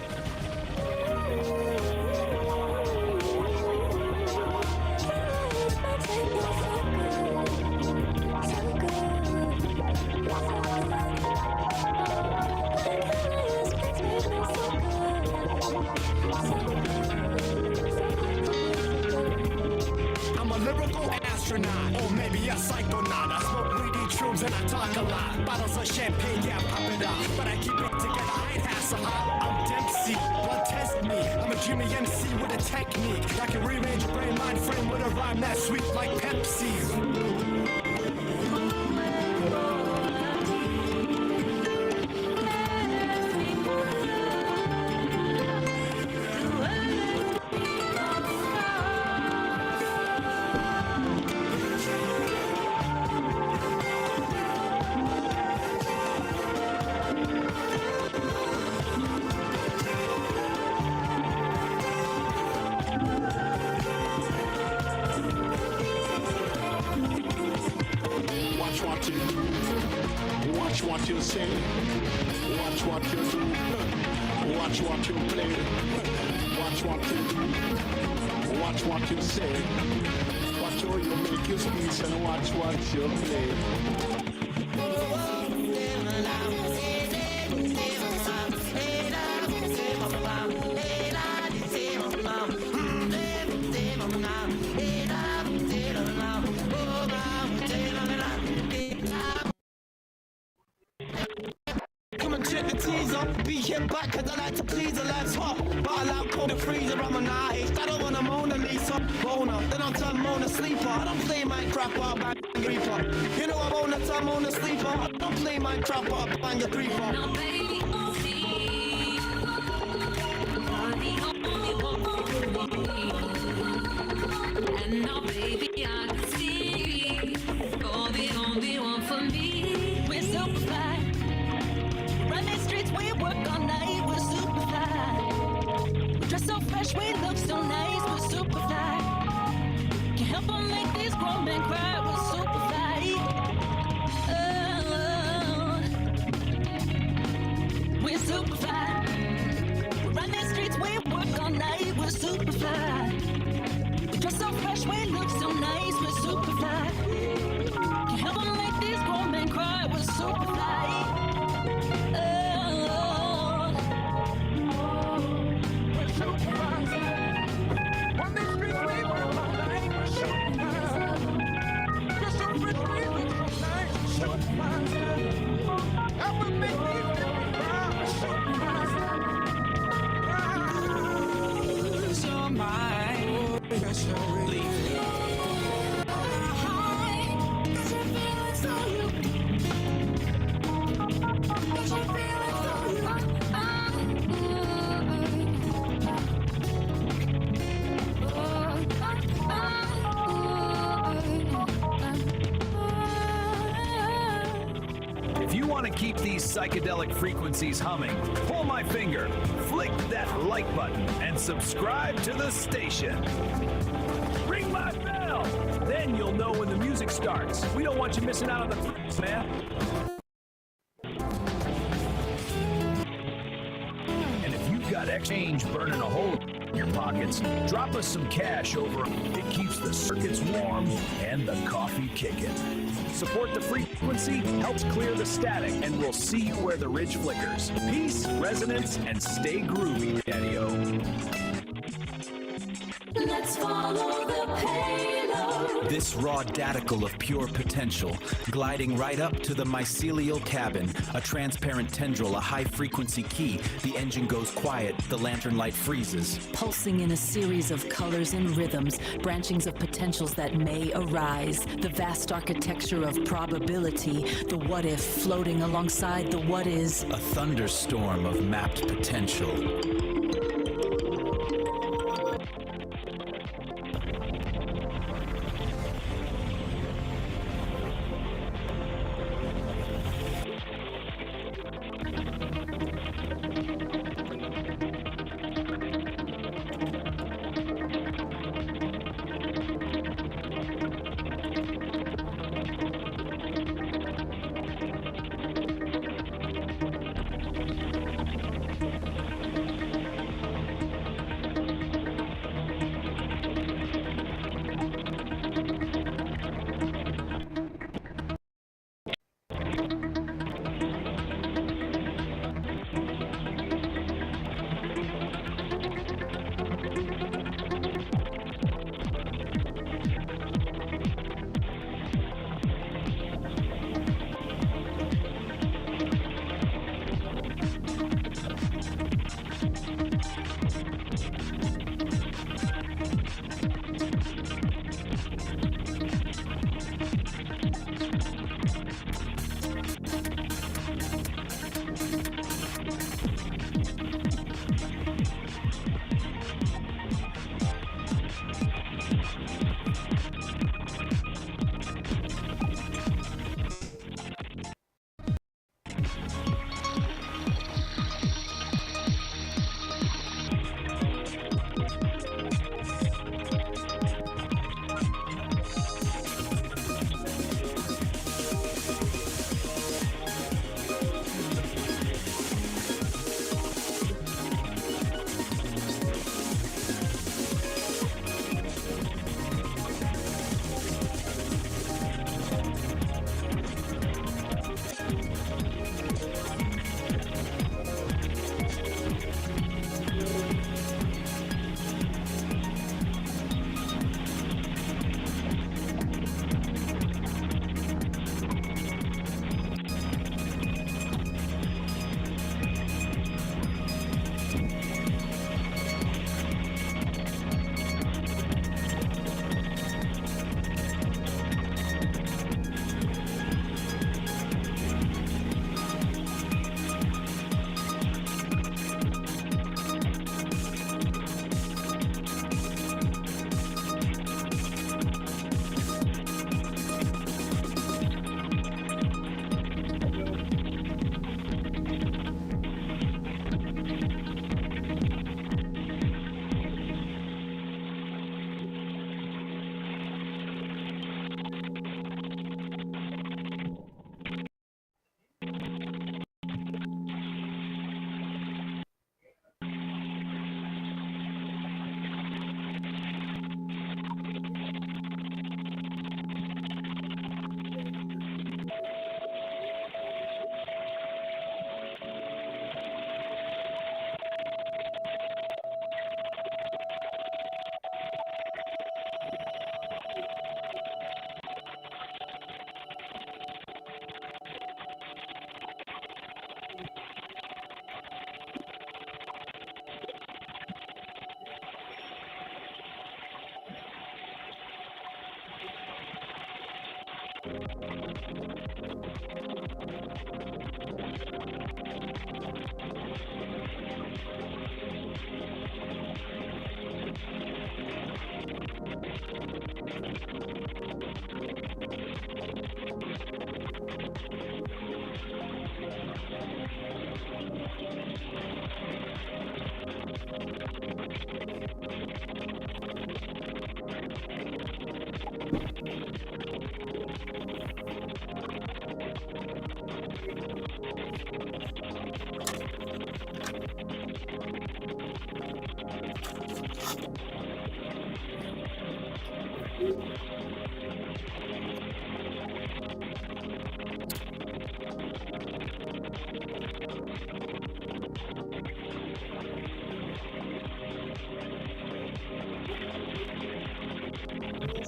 I'm a lyrical astronaut, or maybe a psychonaut. I smoke weedy shrooms and I talk a lot. Bottles of champagne, yeah, pop it up. But I keep it together, I ain't Hasselhoff. I'm Dempsey, blood test me. I'm a Jimmy MC with a technique. I can rearrange your brain mind frame with a rhyme that's sweet like Pepsi. Watch what you say, watch what you do, watch what you play, watch what you do, watch what you say, watch how you make your speech and watch what you play. Come and check the teaser. Be hit back cause I like to please the lads hot. But I like cold the freezer, I'm a nice. I don't want a Mona Lisa. Boner, then I'll turn Mona Sleeper. I don't play my crap out bang your creeper. You know I won't turn Mona Sleeper. I don't play my crap out bang your creeper. Now baby, and now baby I can see you're the only one for me. We're super fly. Run these streets, we work all night. We're super fly. We dress so fresh, we look so nice. We're super fly. Can't help but make these grown men cry. We're super fly. Oh, we're super fly. Run these streets, we work all night. We're super fly. We dress so fresh, we look so nice. We're super fly. Can't help but make these grown men cry. We're super fly. If you want to keep these psychedelic frequencies humming, pull my finger, flick that like button, and subscribe to the station. Ring my bell! Then you'll know when the music starts. We don't want you missing out on the thrills, man. And if you've got exchange burning a hole in your pockets, drop us some cash over. It keeps the circuits warm and the coffee kicking. Support the frequency, helps clear the static, and we'll see you where the ridge flickers. Peace, resonance, and stay groovy, Daddy-O. Let's follow the payload. This raw daticle of pure potential, gliding right up to the mycelial cabin, a transparent tendril, a high-frequency key. The engine goes quiet, the lantern light freezes. Pulsing in a series of colors and rhythms, branchings of potentials that may arise. The vast architecture of probability, the what-if floating alongside the what-is. A thunderstorm of mapped potential.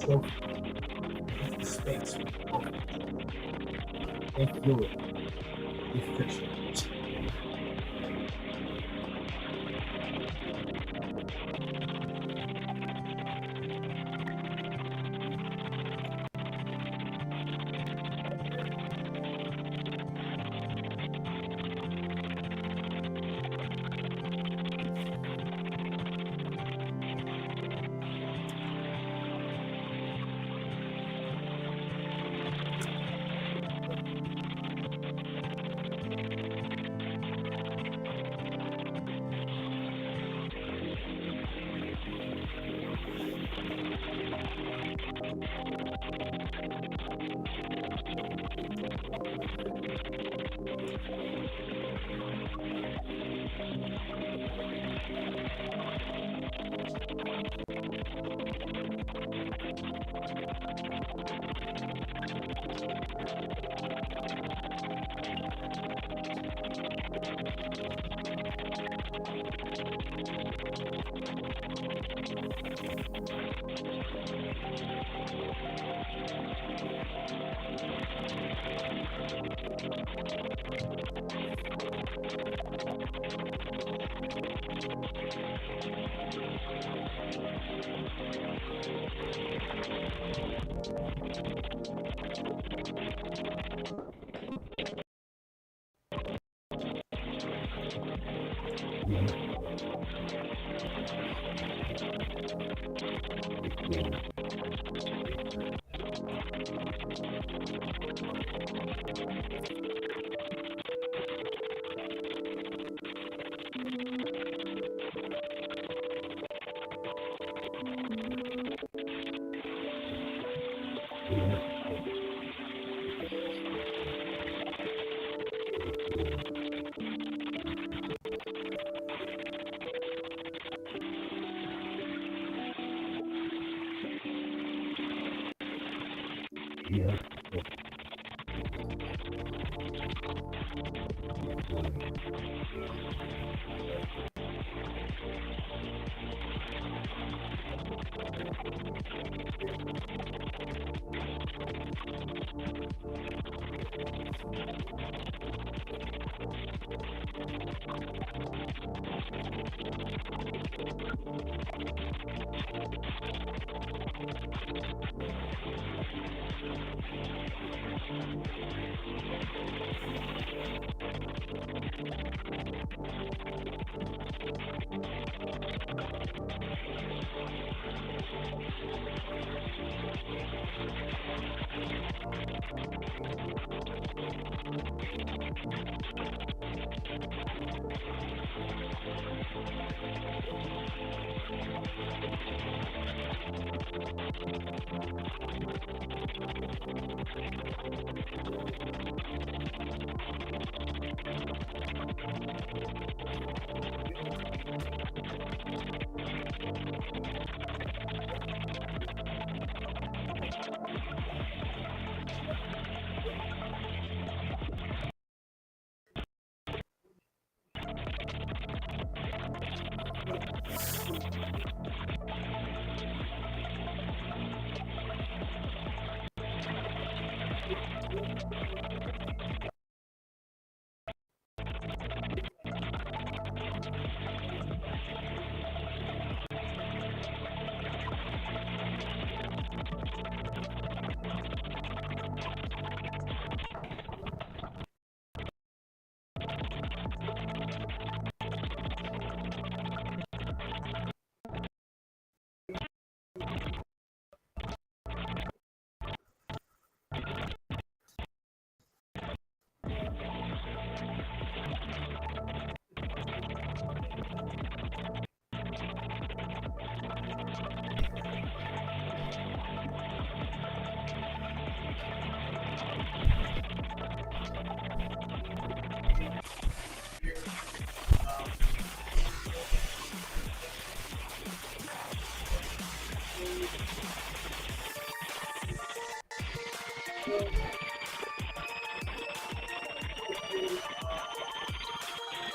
So, the space. They fluid. They friction.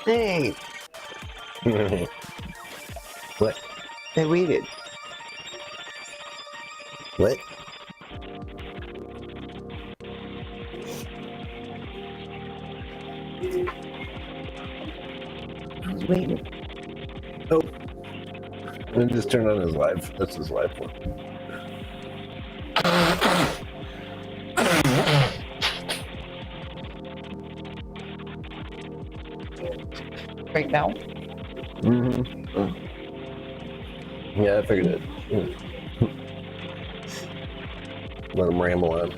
Hey, What? I waited. What? I was waiting. Oh. Let me just turn on his live. That's his live one. Right now? Mm-hmm. Yeah, I figured it. Let him ramble on.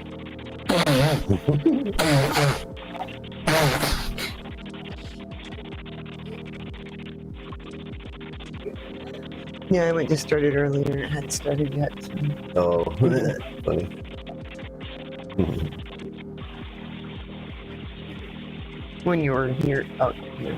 Yeah, I went to start it earlier. It hadn't started yet. So. Oh, funny. When you were here, out here.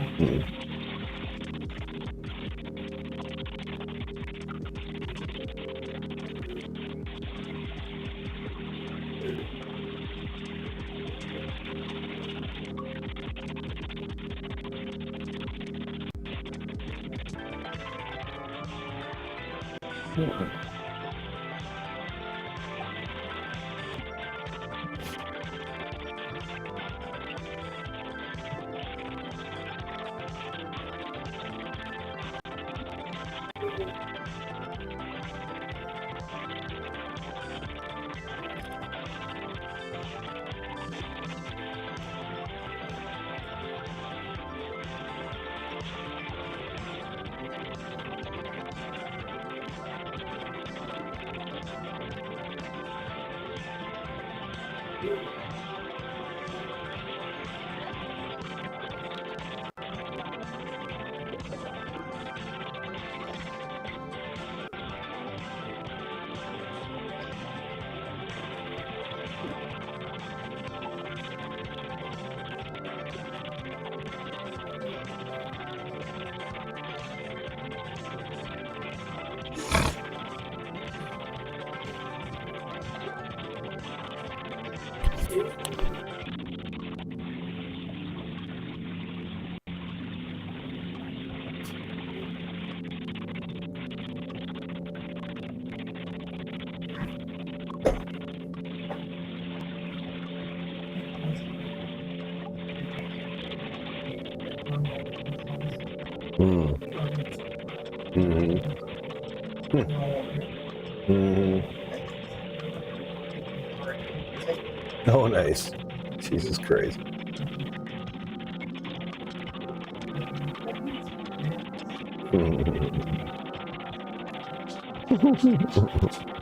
Oh, nice. Jesus Christ.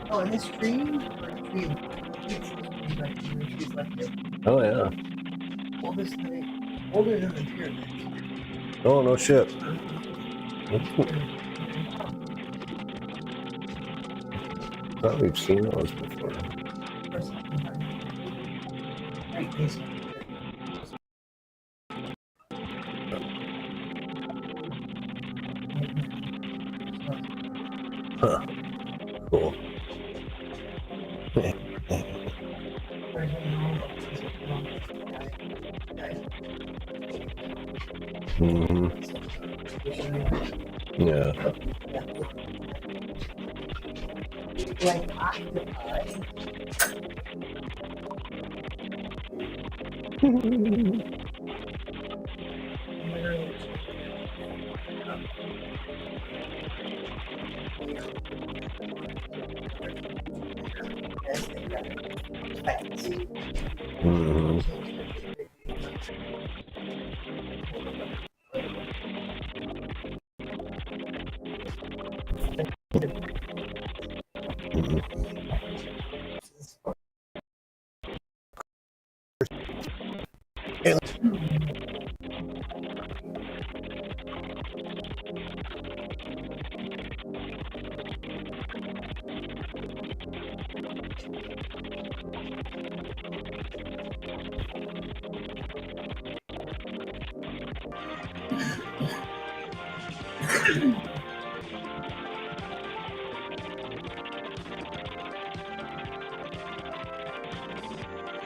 Oh, and this tree? Oh, yeah. Oldest thing, older than the pyramid. Oh, no shit. Thought we've seen those before. Huh. Cool. Yeah. Like octopi.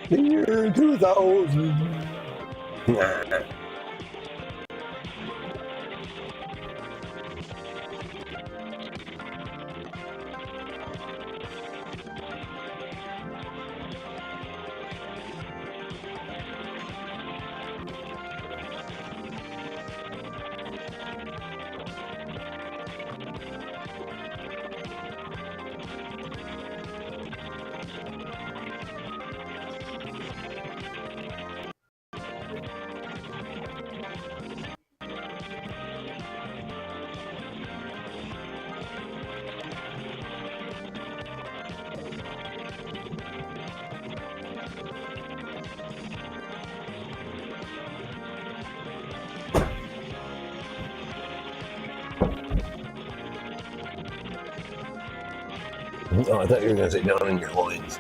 The year 2000. Oh, I thought you were going to say down in your loins.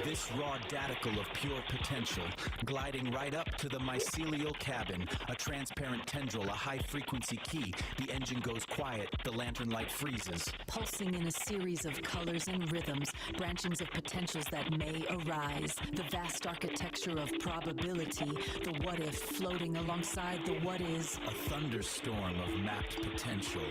This raw daticle of pure potential, gliding right up to the mycelial cabin, a transparent tendril, a high-frequency key. The engine goes quiet, the lantern light freezes. Pulsing in a series of colors and rhythms, branchings of potentials that may arise. The vast architecture of probability, the what-if floating alongside the what-is. A thunderstorm of mapped potential.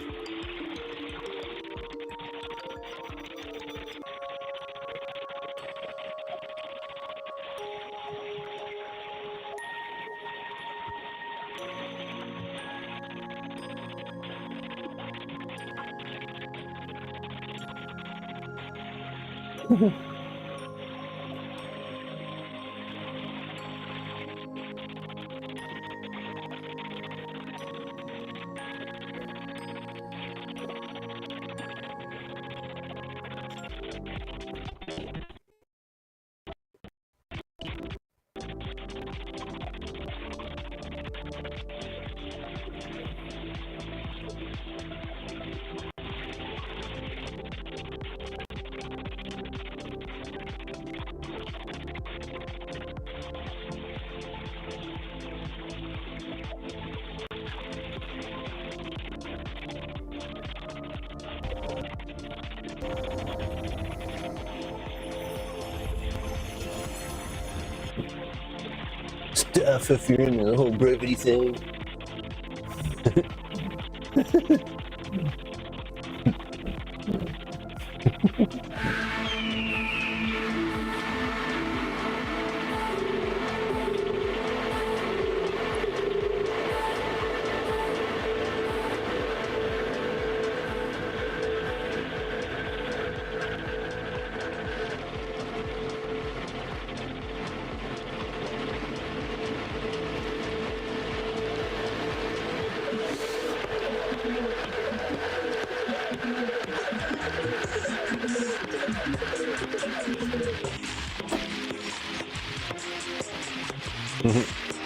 Stuff if you're into the whole brevity thing.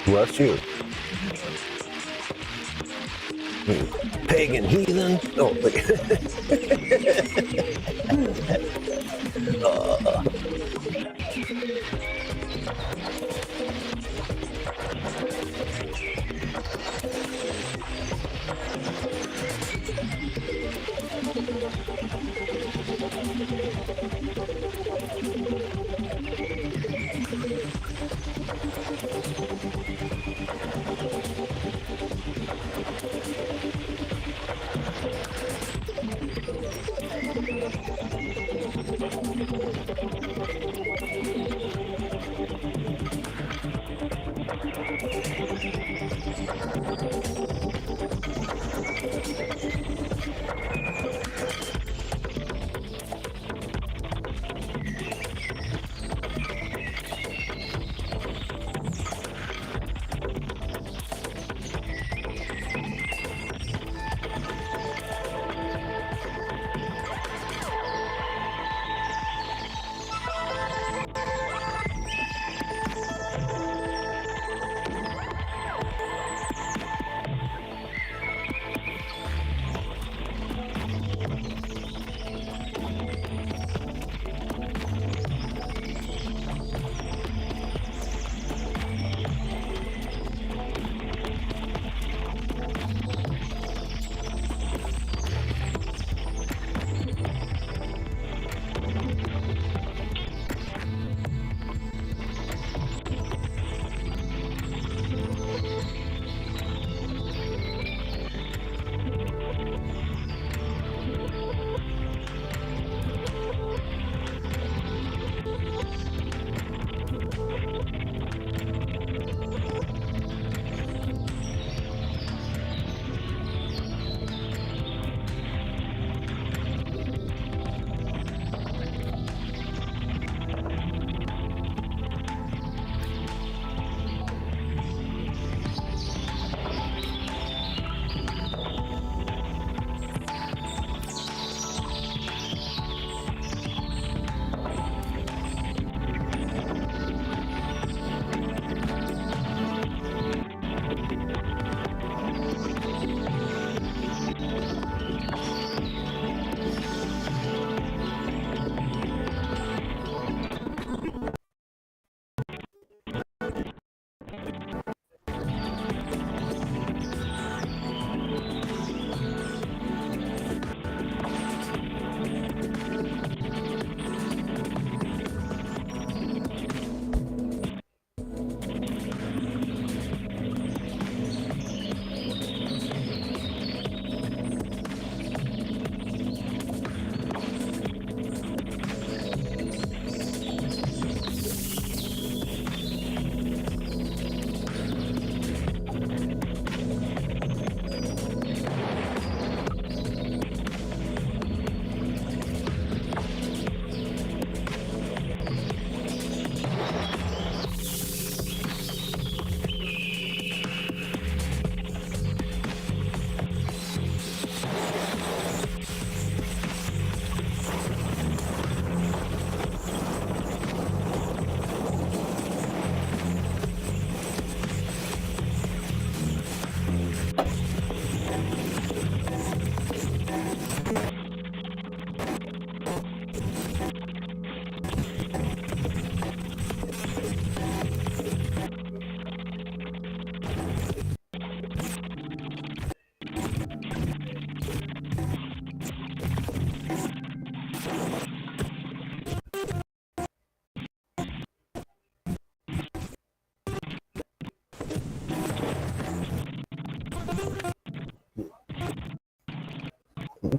Bless you. Pagan heathen. Oh,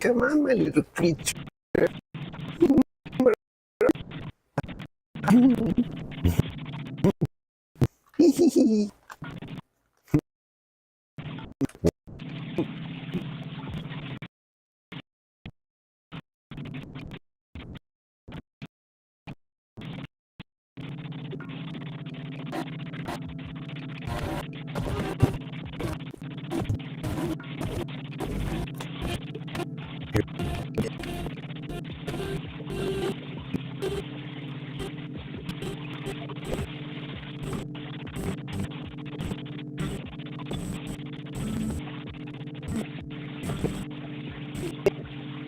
Come on, my little creature.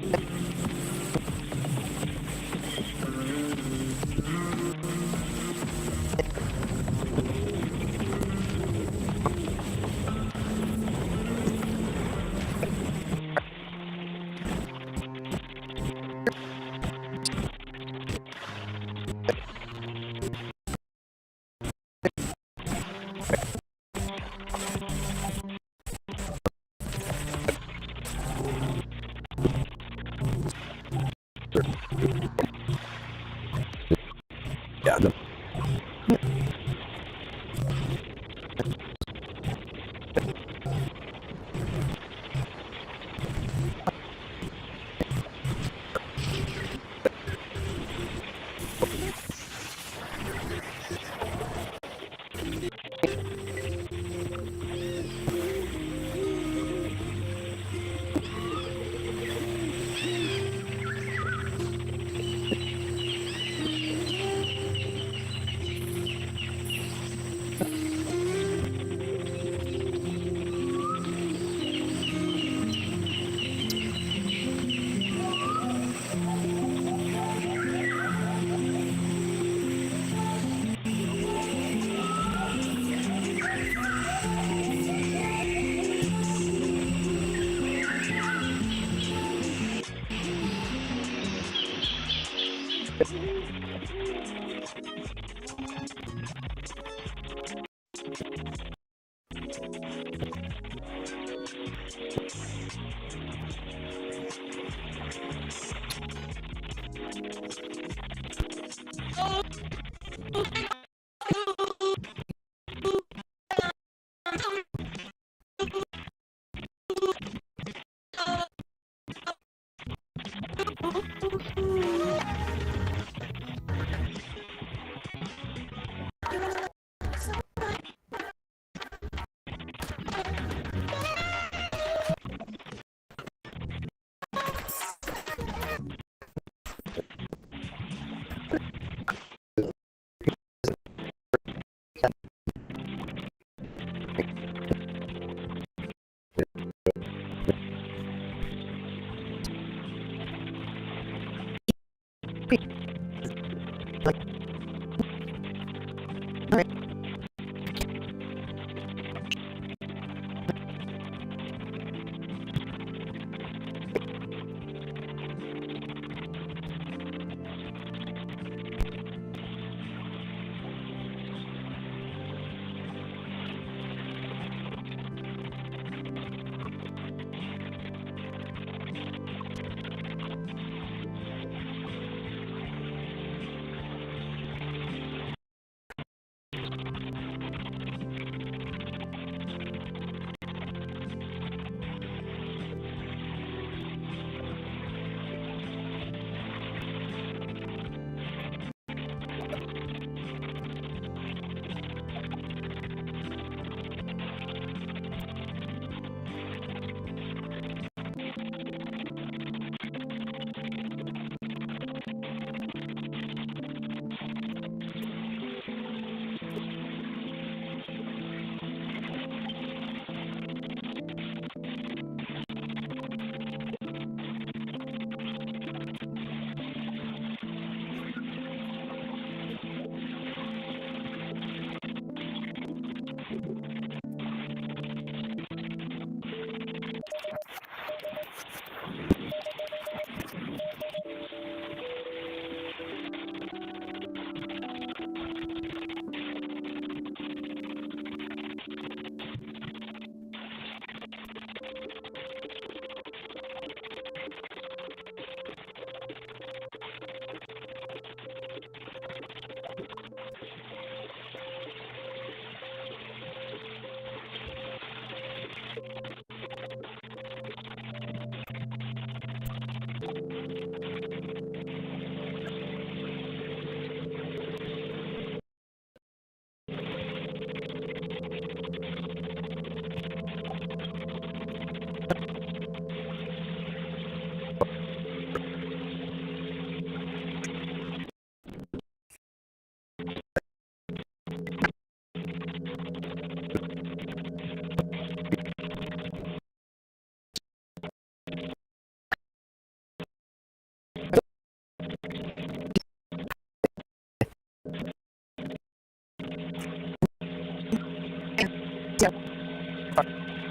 Yeah.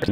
I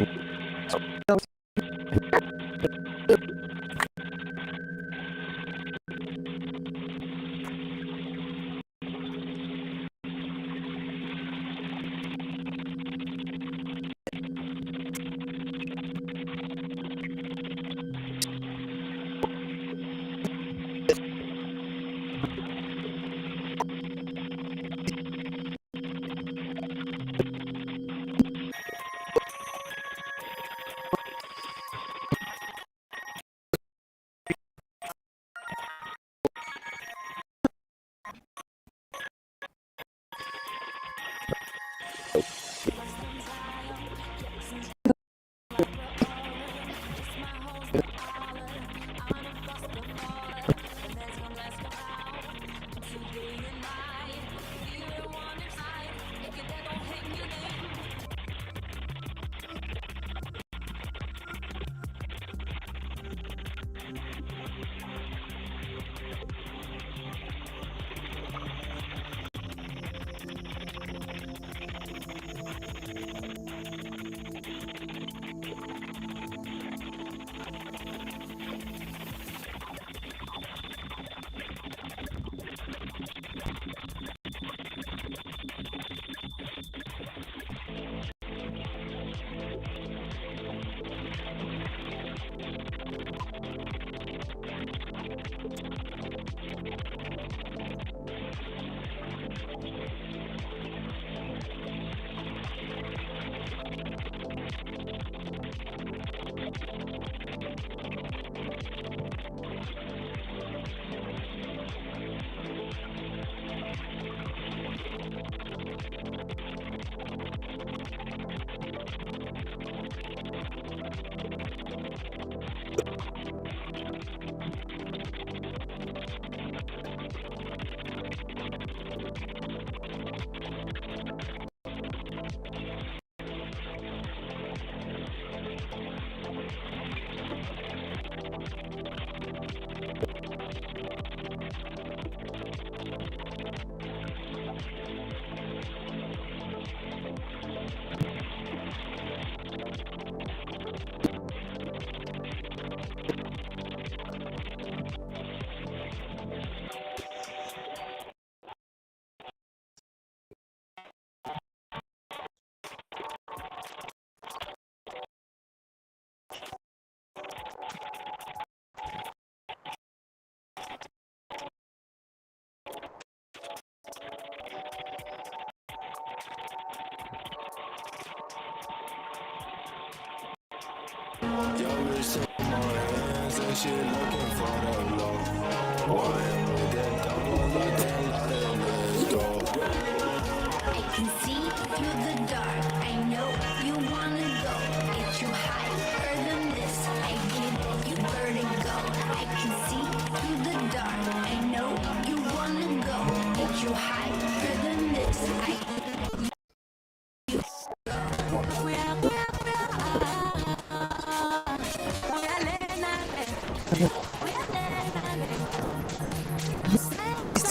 can see through the dark. I know you wanna go. Get you higher than this. I give you vertigo. I can see through the dark. I know you wanna go. Get you higher than this.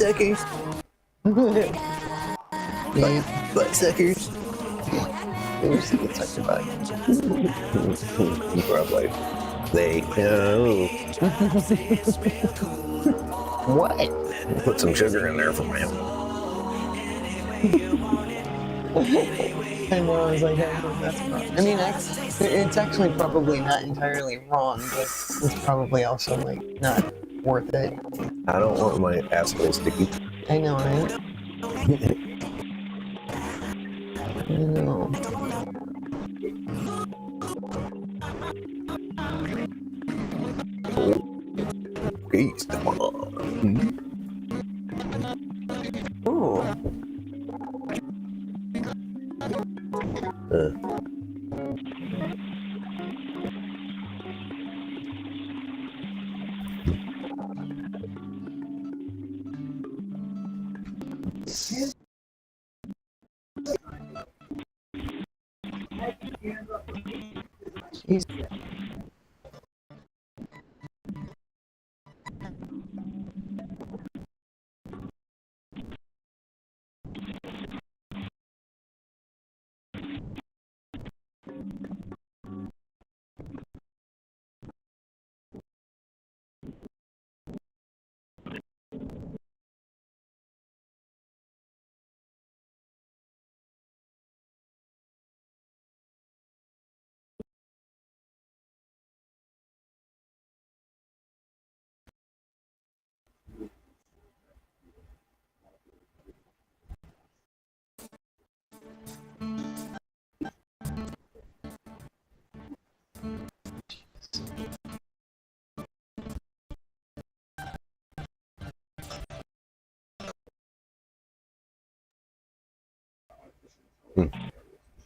Suckers. Butt suckers. We're sick of sucked about. Probably. They know. What? Put some sugar in there for me. I know, I was like, that's not. I mean, it's actually probably not entirely wrong, but it's probably also like not worth it. I don't want my asshole sticky. I know, right? I know. Peace. Come on. Ooh. Jeez.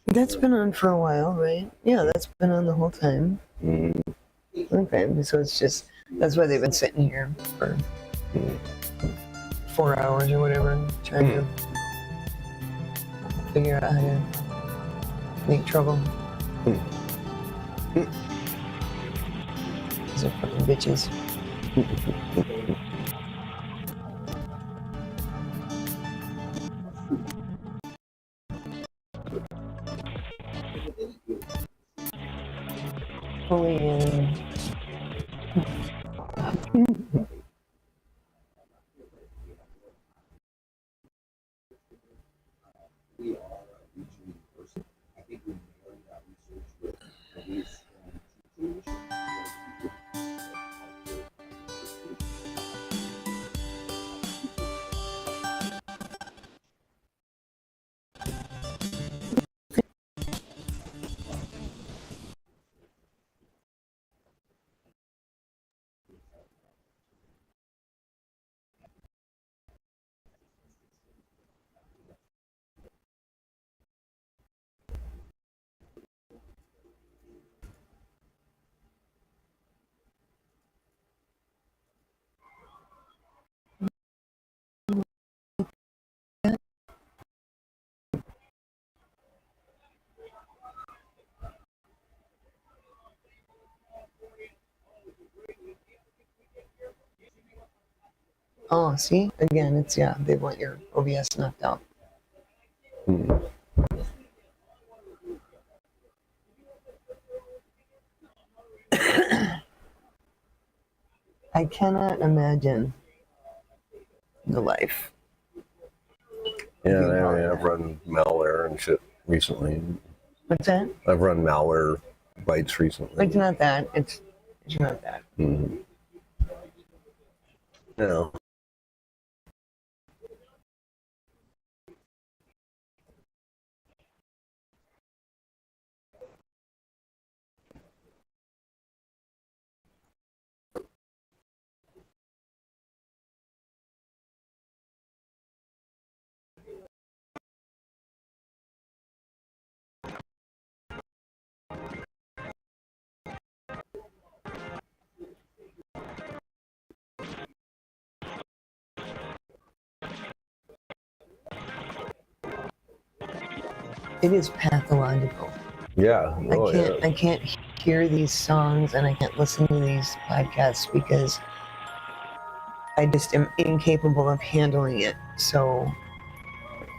That's been on for a while, right? Yeah, that's been on the whole time. Okay, so it's just, that's why they've been sitting here for 4 hours or whatever, trying to figure out how to make trouble. These are fucking bitches. Fully in. Oh, see? Again, it's, yeah, they want your OBS knocked out. I cannot imagine the life. Yeah, I've run malware and shit recently. What's that? I've run malware bites recently. It's not that. It's not that. No. It is pathological. Yeah. I can't hear these songs and I can't listen to these podcasts because I just am incapable of handling it. So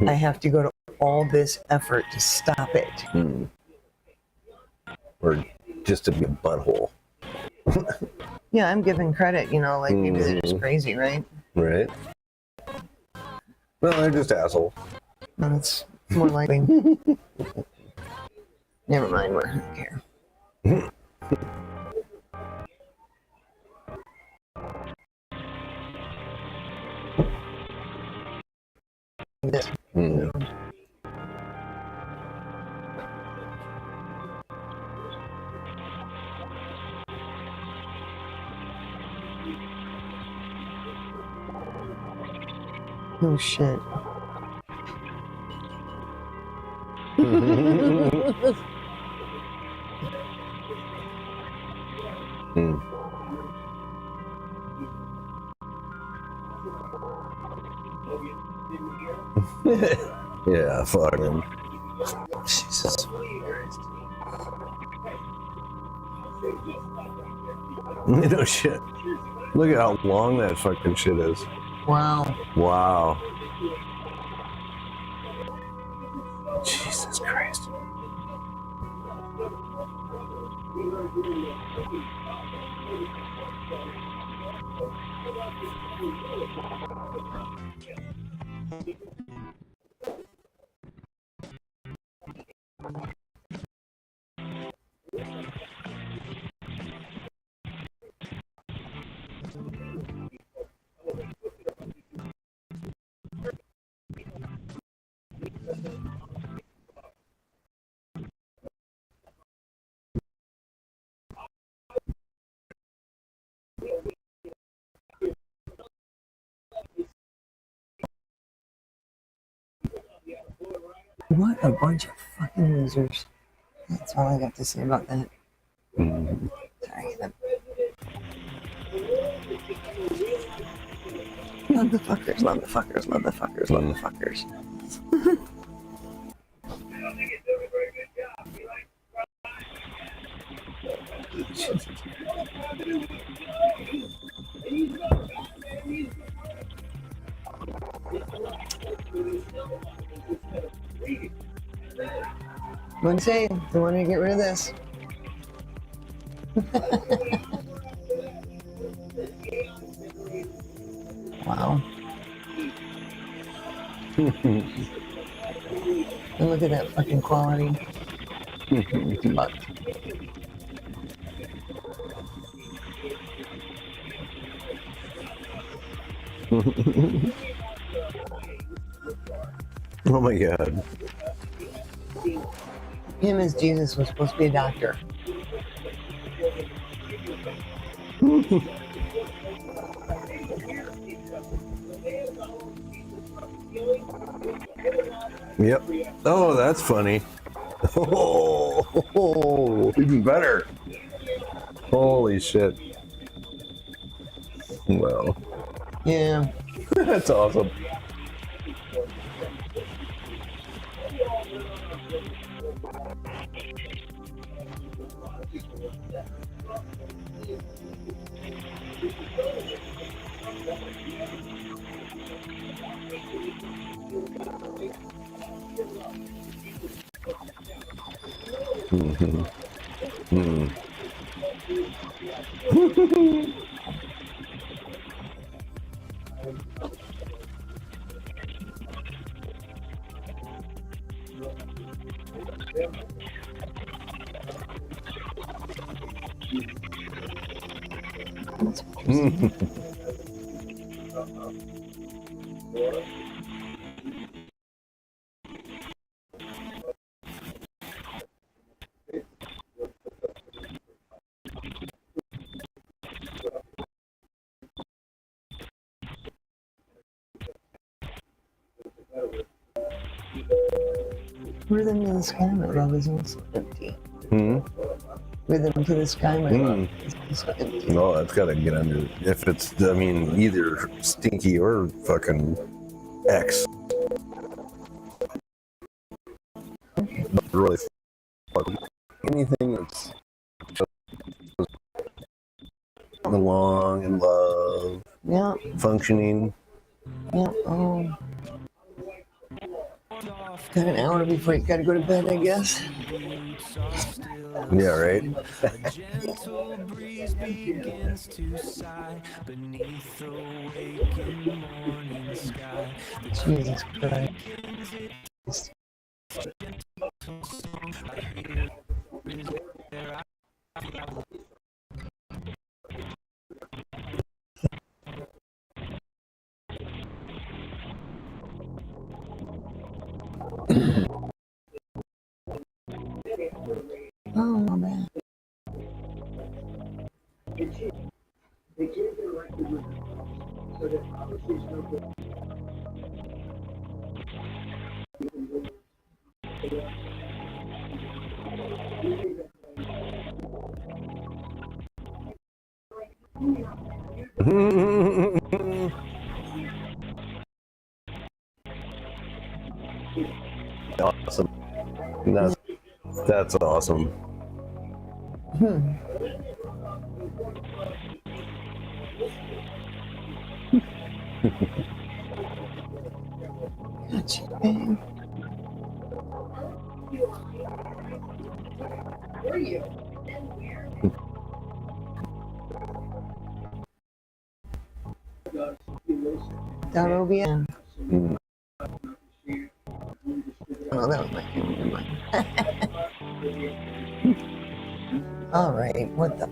I have to go to all this effort to stop it. Or just to be a butthole. Yeah, I'm giving credit, like maybe they're just crazy, right? Right. Well, they're just assholes. No, that's more likely. Never mind, we're here. This. Oh shit. Yeah, fuck him. Jesus. No shit. Look at how long that fucking shit is. Wow. Wow. Jesus Christ. What a bunch of fucking losers. That's all I got to say about that. Sorry. Love the fuckers, love the fuckers, love the fuckers, love the fuckers. One say, they want to get rid of this. Wow. And look at that fucking quality. Fuck. Oh my god. Him as Jesus was supposed to be a doctor. Yep. Oh, that's funny. Oh, even better. Holy shit. Wow. Yeah. That's awesome. Rhythm to the Sky, my love, is also empty. Rhythm to the Sky, my love, is also empty. No, that's gotta get under. If it's, I mean, either stinky or fucking X. But really, anything that's just along in love, yeah, functioning. Yeah. Oh. Got an hour before you gotta go to bed, I guess. Yeah, right. A gentle breeze begins to sigh beneath the waking morning sky. Jesus Christ. Oh, my bad. They gave their right to withdraw, so that obviously it's no good. Awesome. That's awesome. Gotcha, man. Where are you? .obn. Oh, that was my camera. All right, what the?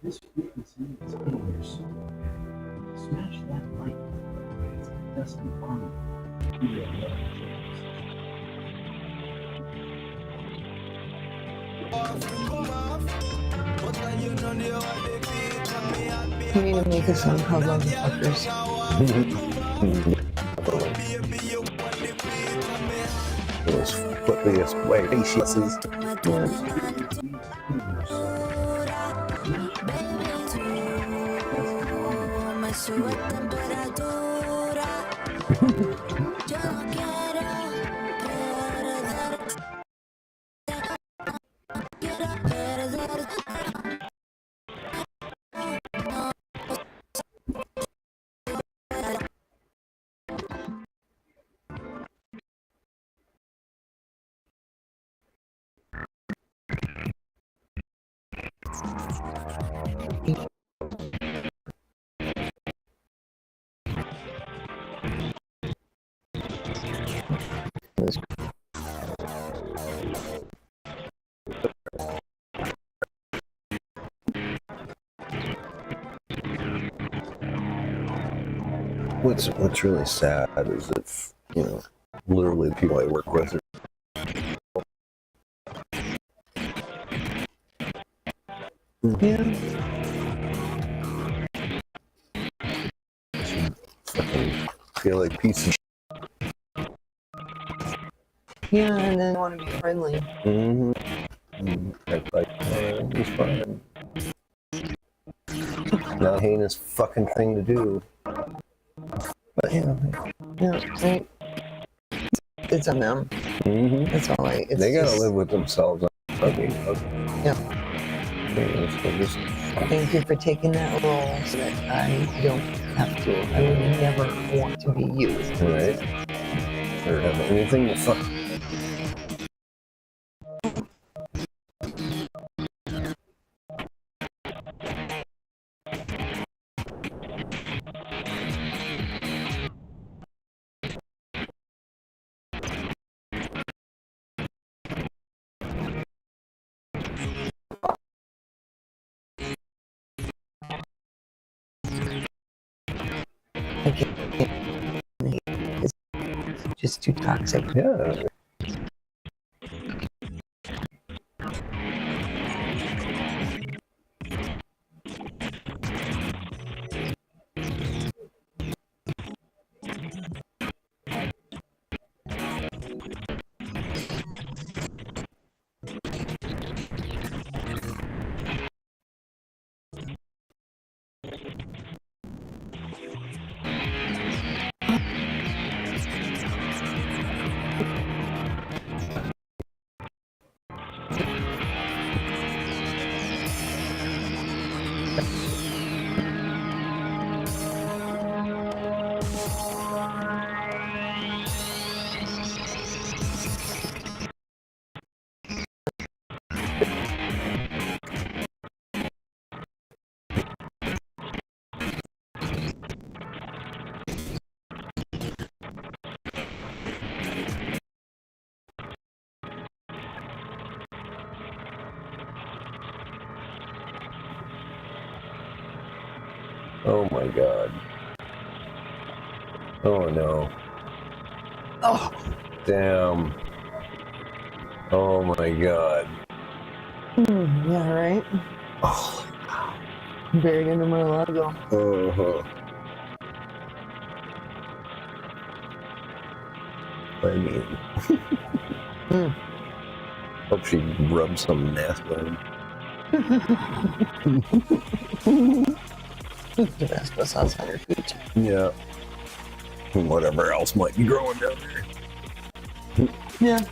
This frequency is in your soul. Smash that light with its dusty armor. You are love. We need to make a song called Motherfuckers. Those flippy way faces. Me sube temperatura. Yo no quiero perderte. Quiero perderte. What's really sad is that, you know, literally the people I work with are feel like pieces. Yeah, and then want to be friendly. Like, he's fine. Not a heinous fucking thing to do. But yeah, it's on them. That's all I. It's they gotta just, live with themselves. Yeah. Thank you for taking that role so that I don't have to. I would never want to be used. Right. Or have anything to fuck. It's just too toxic. Yeah. Oh my god. Oh no. Oh. Damn. Oh my god. Yeah, right? Oh. Buried in the Mar-a-Lago. I mean, hope she rubs some nasty on him. Tabasco sauce on her feet. Yeah. And whatever else might be growing down there. Yeah.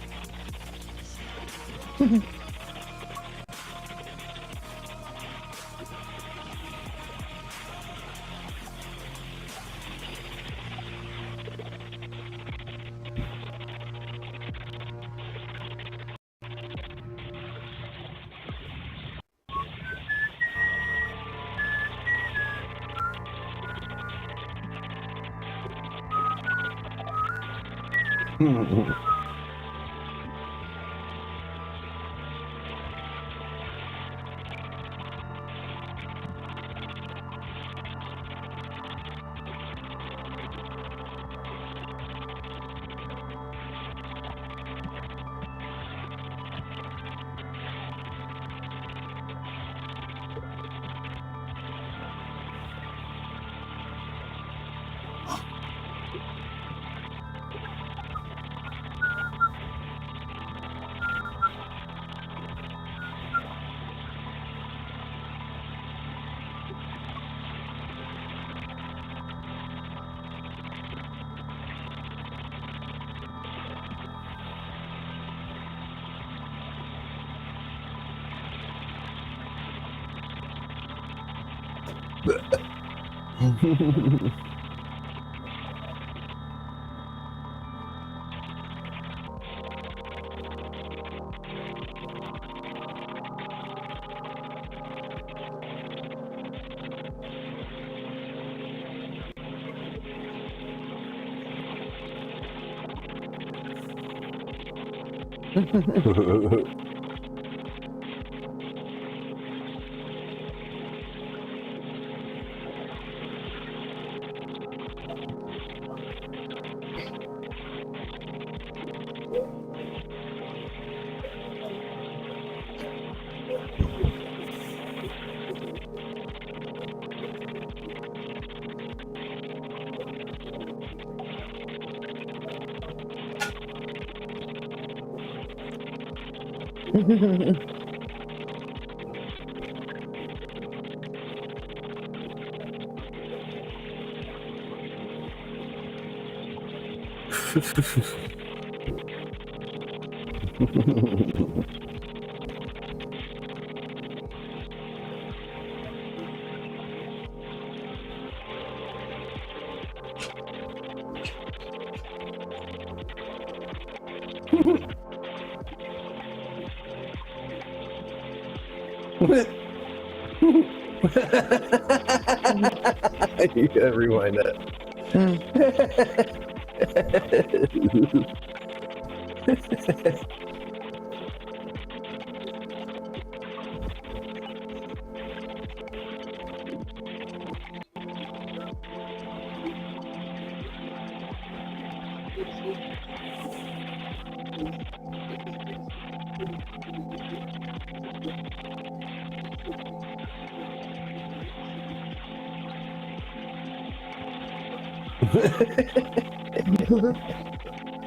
You gotta rewind that.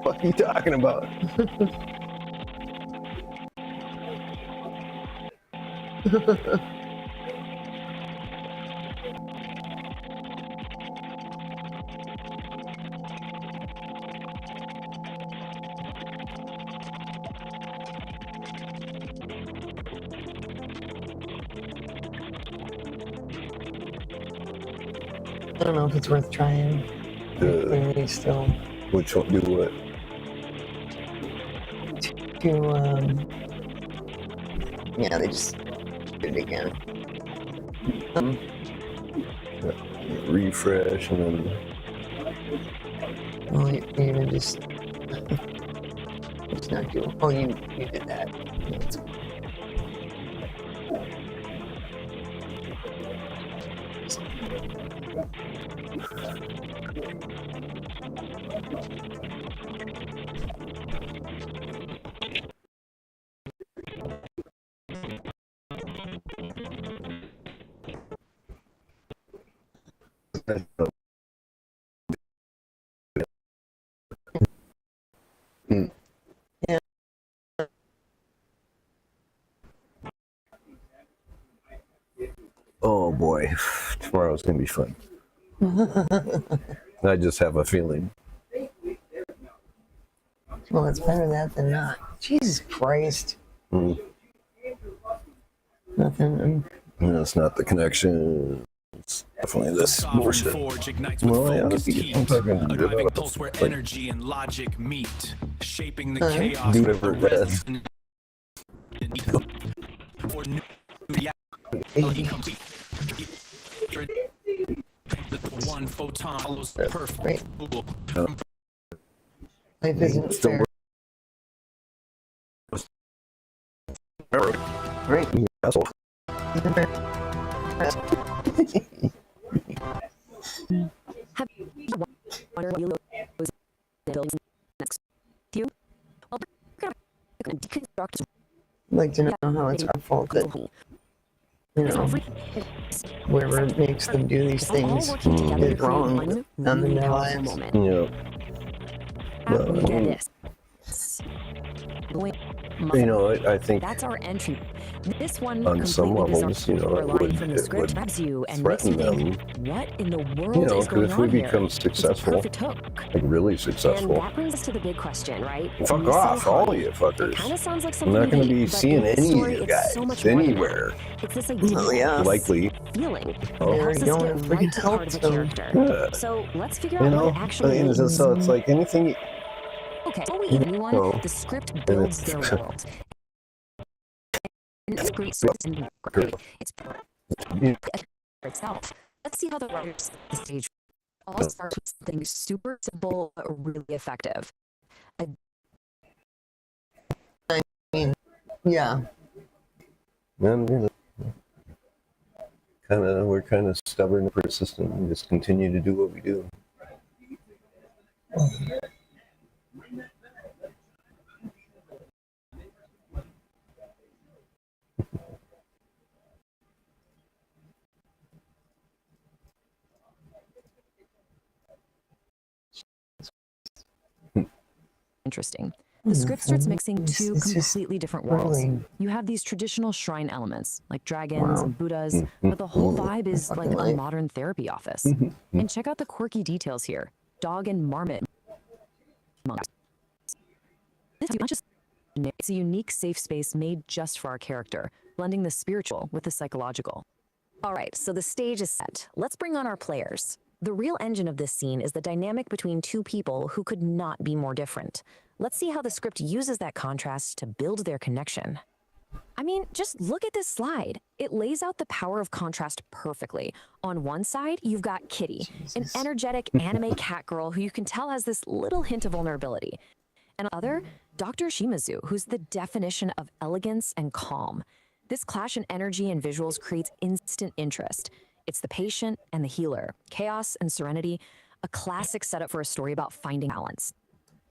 What are you talking about? I don't know if it's worth trying. Clearly still. Which one? Do what? Yeah, they just did it again. Refresh and then. Well, you even just. It's not doing. Oh, you did that. That's Yeah. Oh boy, tomorrow's gonna be fun. I just have a feeling. Well, it's better that than not. Jesus Christ. Nothing. No, it's not the connection. It's definitely this bullshit. Forge ignites with focused heat, a driving pulse where like, energy and logic meet, shaping the chaos do of whatever the it does. for new reality complete. The one photon follows the perfect rule. Life isn't fair. Right, you asshole. Have you wondered why those buildings next to you? Well, we're gonna deconstruct. I'd like to know how it's our fault that, you know, whoever makes them do these things is wrong on their lives. Yeah. Get this. You know, I think That's our entry. This one on some levels, you know, it would grabs you and makes threaten you them. think, what in the world You know, is going because if we on here? become It's a successful, perfect hook. like really And successful, that brings us to the big question, right? fuck Miso off, all honey. you It fuckers. kind of sounds like I'm something not going to you be eat, but seeing in this any of story, you it's so guys much more than anywhere. that. It's this idea, Likely. feeling. It Oh. helps us get right to the heart of a character. Yeah. So let's figure You out know, what it actually I mean, means. so it's like anything. Okay, before we eat anyone, No. the script And builds it's- their world. And it's great, and great. It's itself. Let's see how the writers set the stage. All start with something super simple but really effective. Yeah. And, you know, we're kind of stubborn and persistent and just continue to do what we do. Interesting. The script starts mixing two It's just completely different worlds. really- You have these traditional shrine elements, like dragons Wow. and Buddhas, but the whole vibe is fucking like a life. modern therapy office. And check out the quirky details here. Dog and marmot monks. It's a unique safe space made just for our character, blending the spiritual with the psychological. All right, so the stage is set. Let's bring on our players. The real engine of this scene is the dynamic between two people who could not be more different. Let's see how the script uses that contrast to build their connection. I mean, just look at this slide. It lays out the power of contrast perfectly. On one side, you've got Kitty, an energetic anime cat girl who you can tell has this little hint of vulnerability. And on the other, Dr. Shimazu, who's the definition of elegance and calm. This clash in energy and visuals creates instant interest. It's the patient and the healer, chaos and serenity, a classic setup for a story about finding balance.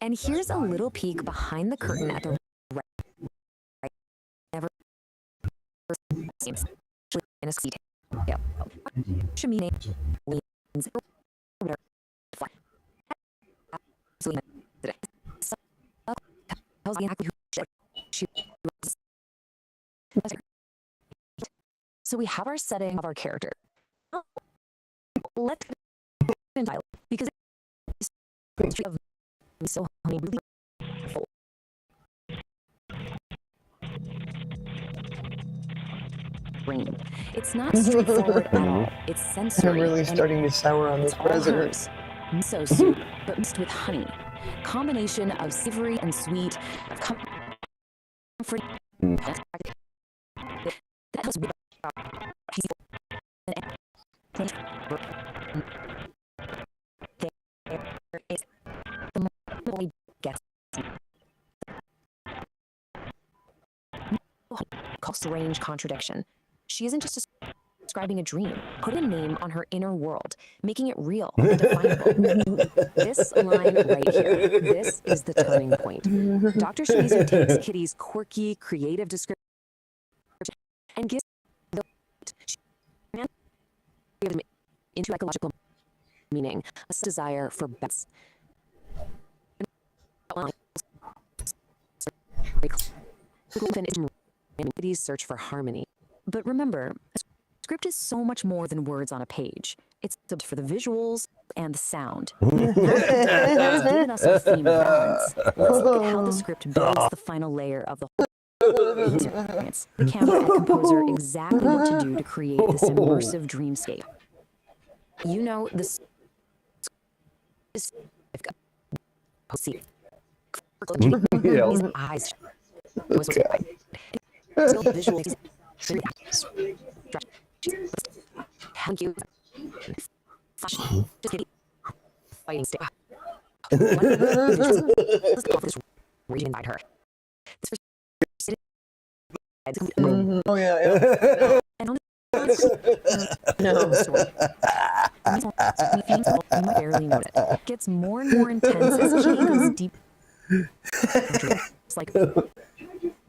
And here's a little peek behind the curtain at the right. Never seems in a sweet detail. Shamine leans so we have our setting of our character. Let's because it's of so really brain. It's not straightforward at all. It's sensory. I'm really starting to sour on this president. Miso soup, but mixed with honey. Combination of savory and sweet, of comfort. That helps with there is the more we get strange contradiction. She isn't just describing a dream. Put a name on her inner world, making it real and definable. This line right here, this is the turning point. Dr. Shimizu takes Kitty's quirky, creative description and gives into ecological meaning, a desire for balance. Kitty's search for harmony. But remember, a script is so much more than words on a page. It's for the visuals and the sound. Now that we've given us our theme of balance, let's look at how the script builds the final layer of the whole experience. The camera and composer exactly what to do to create this immersive dreamscape. You know, this is eyes. Visuals. Thank you. Fighting stick. Inside her. Oh yeah. No. You barely notice it. It gets more and more intense as Kitty goes deep. It's like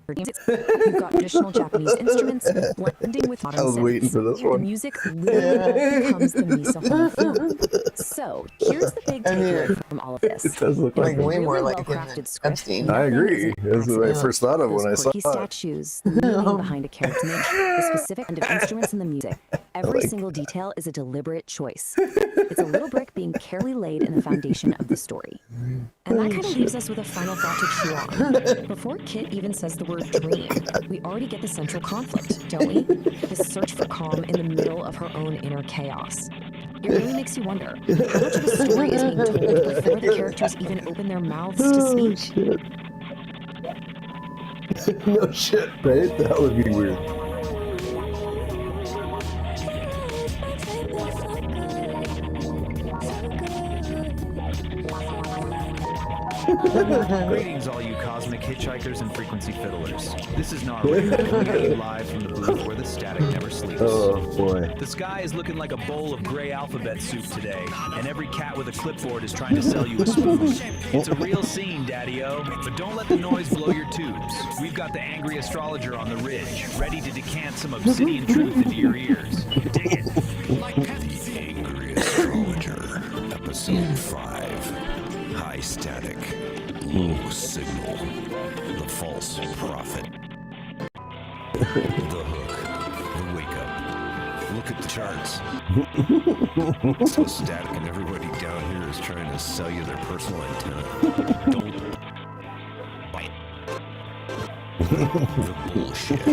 You've got traditional Japanese instruments blending with modern I was waiting for this The one. music literally becomes the miso homophone. So here's the big takeaway from all of this. It does look like Really way more like well-crafted script. I agree. That's what I first thought of when I saw Quirky it. statues, the meaning behind a character's image, the specific kind of instruments in the music. Every single detail is a deliberate choice. It's a little brick being carefully laid in the foundation of the story. And that kind of leaves us with a final thought to chew on. Before Kit even says the word dream, we already get the central conflict, don't we? This search for calm in the middle of her own inner chaos. It really makes you wonder, how much of the story is being told before the characters even open their mouths to speak? No shit, right? That would be weird. Greetings, all you cosmic hitchhikers and frequency fiddlers. This is Gnarly, coming at you live from the booth where the static never sleeps. Oh, boy. The sky is looking like a bowl of gray alphabet soup today, and every cat with a clipboard is trying to sell you a spoon. It's a real scene, Daddy-O, but don't let the noise blow your tubes. We've got the angry astrologer on the ridge, ready to decant some obsidian truth into your ears. Dig it. The Angry Astrologer, Episode 5. High Static, Low Signal, The False Prophet. The Hook, The Wake Up. Look at the charts. So static and everybody down here is trying to sell you their personal antenna. Don't bite. The bullshit.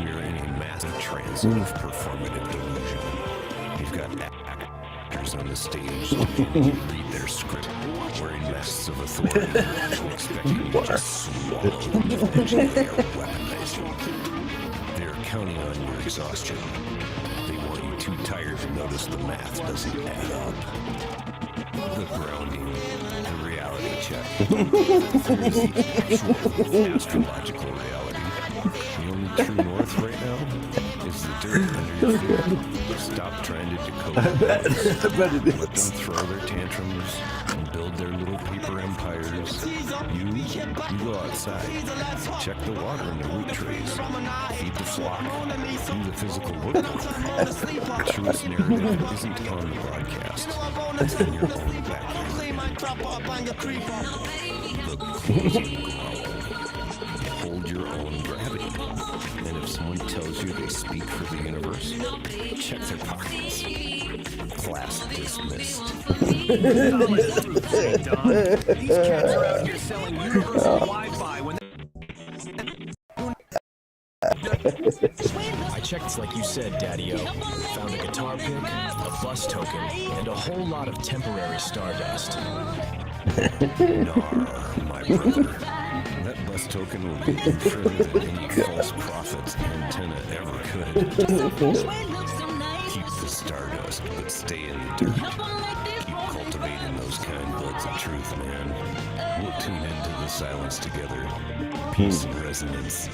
You're in a massive trance of performative delusion. You've got actors on the stage and you read their script wearing masks of authority and expecting you to swallow them eventually or weaponize you. They're counting on your exhaustion. They want you too tired to notice the math doesn't add up. The grounding, the reality check. The astrological reality. The only true north right now is the dirt under your feet. Stop trying to decode I bet it is. Let them throw their tantrums and build their little paper empires. You go outside, check the water in the root trees, feed the flock, do the physical work. The truest narrative isn't on the broadcast. It's in your own backyard. The closing growl. Hold your own gravity. And if someone tells you they speak for the universe, check their pockets. Class dismissed. These cats are out here selling universal Wi-Fi when I checked like you said, Daddy-O. Found a guitar pick, a bus token, and a whole lot of temporary stardust. Nar, my brother. That bus token will get you further than any false prophet's antenna ever could. Keep the stardust, but stay in the dirt. Keep cultivating those kind buds of truth, man. We'll tune into the silence together. Peace and resonance.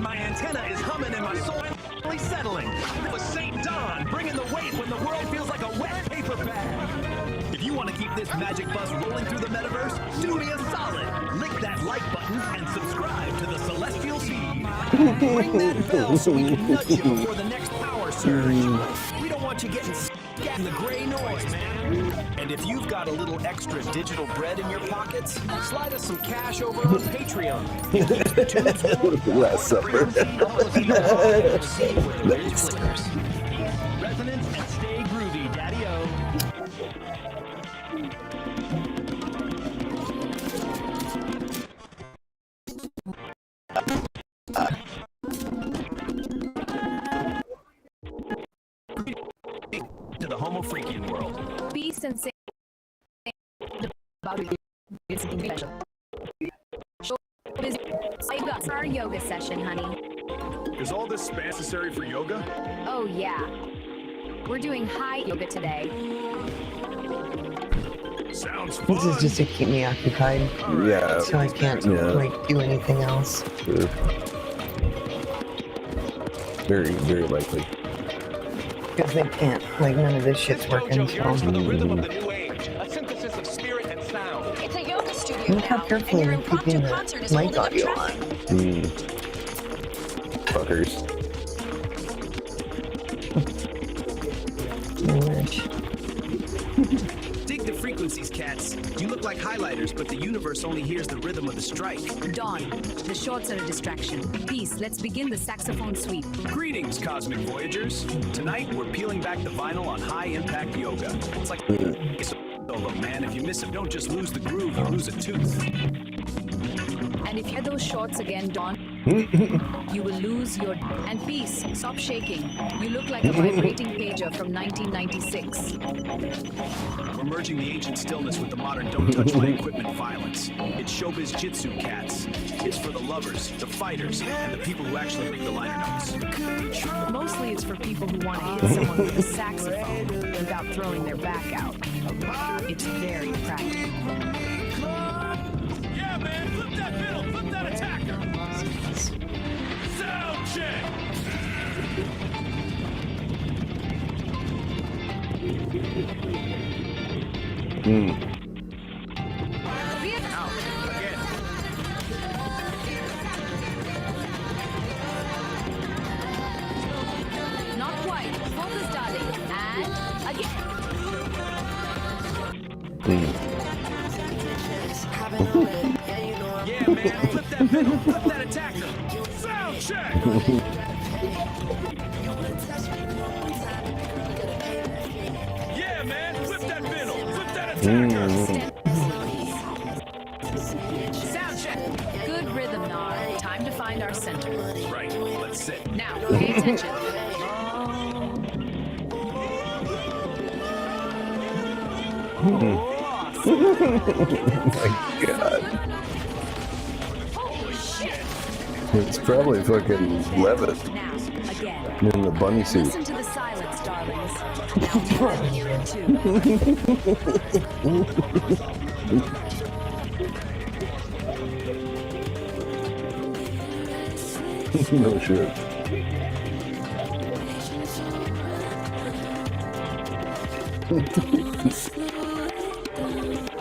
my antenna is humming and my soul is settling. It was St. Don bringing the weight when the world feels like a wet paper bag. If you want to keep this magic bus rolling through the metaverse, do me a solid. Lick that like button and subscribe to the Celestial Feed. Ring that bell so we can nudge you before the next power surge. We don't want you getting in the gray noise, man. And if you've got a little extra digital bread in your pockets, slide us some cash over on Patreon. It keeps the tubes warm. Last Supper. Resonance and stay groovy, Daddy-O. To the homo freaking world. Be sincere about it's something special. It's our yoga session, honey. Is all this necessary for yoga? Oh yeah. We're doing high yoga today. Sounds fun. This is just to keep me occupied. Yeah. So I can't like do anything else. Sure. Very, very likely. Because they can't, like none of this shit's working, so. A synthesis of spirit and sound. It's a yoga studio Look how carefully your they're keeping impromptu the concert is mic holding up audio traffic. on. Fuckers. Dig the frequencies, cats. You look like highlighters, but the universe only hears the rhythm of the strike. Dawn, the shorts are a distraction. Peace, let's begin the saxophone sweep. Greetings, cosmic voyagers. Tonight, we're peeling back the vinyl on high-impact yoga. It's like a solo, man. If you miss it, don't just lose the groove, you lose a tooth. And if you hear those shorts again, Dawn, you will lose your... And peace, stop shaking. You look like a vibrating pager from 1996. We're merging the ancient stillness with the modern don't touch my equipment violence. It's showbiz jitsu, cats. It's for the lovers, the fighters, and the people who actually read the liner notes. Mostly it's for people who want to hit someone with a saxophone without throwing their back out. It's very practical. Yeah, man, flip that middle, flip that attacker. Sound check. Not quite. Focus, darling. And again. Yeah, man, flip that middle, flip that attacker. Sound check. Yeah, man, flip that middle, flip that attacker. Sound check. Good rhythm, Nar. Time to find our center. Right, let's sit. Now, pay attention. Oh my god. Holy shit. It's probably fucking Levitt Now, again. in the bunny suit. Listen to the silence, darlings. Now, you hear it too. No shit.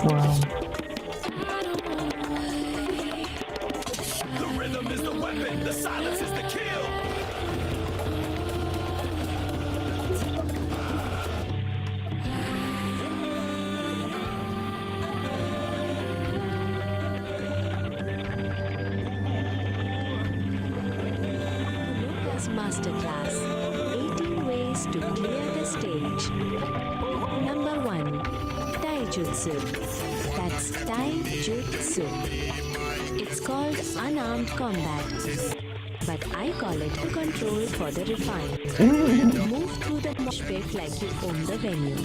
Wow. The rhythm is the weapon, the silence is the kill. Lucas Masterclass 18 Ways to Clear the Stage. Number 1. Taijutsu. That's Taijutsu. It's called unarmed combat, but I call it control for the refined. Move through the mosh pit like you own the venue.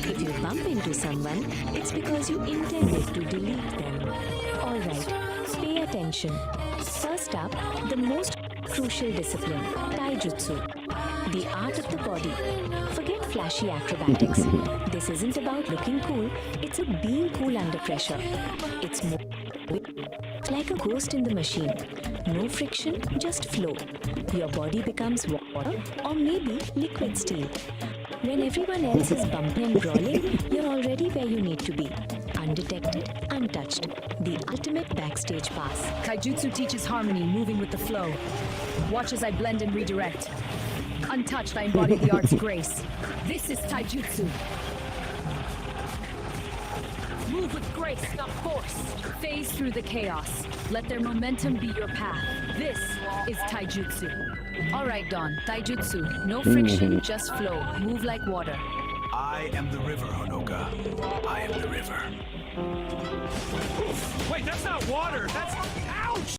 If you bump into someone, it's because you intended to delete them. Alright, pay attention. First up, the most crucial discipline, Taijutsu. The art of the body. Forget flashy acrobatics. This isn't about looking cool, it's about being cool under pressure. It's more like a ghost in the machine. No friction, just flow. Your body becomes water or maybe liquid steel. When everyone else is bumping and brawling, you're already where you need to be. Undetected, untouched. The ultimate backstage pass. Taijutsu teaches harmony, moving with the flow. Watch as I blend and redirect. Untouched, I embody the art's grace. This is Taijutsu. Move with grace, not force. Phase through the chaos. Let their momentum be your path. This is Taijutsu. All right, Dawn. Taijutsu. No friction, just flow. Move like water. I am the river, Honoka. I am the river. Wait, that's not water. That's ouch.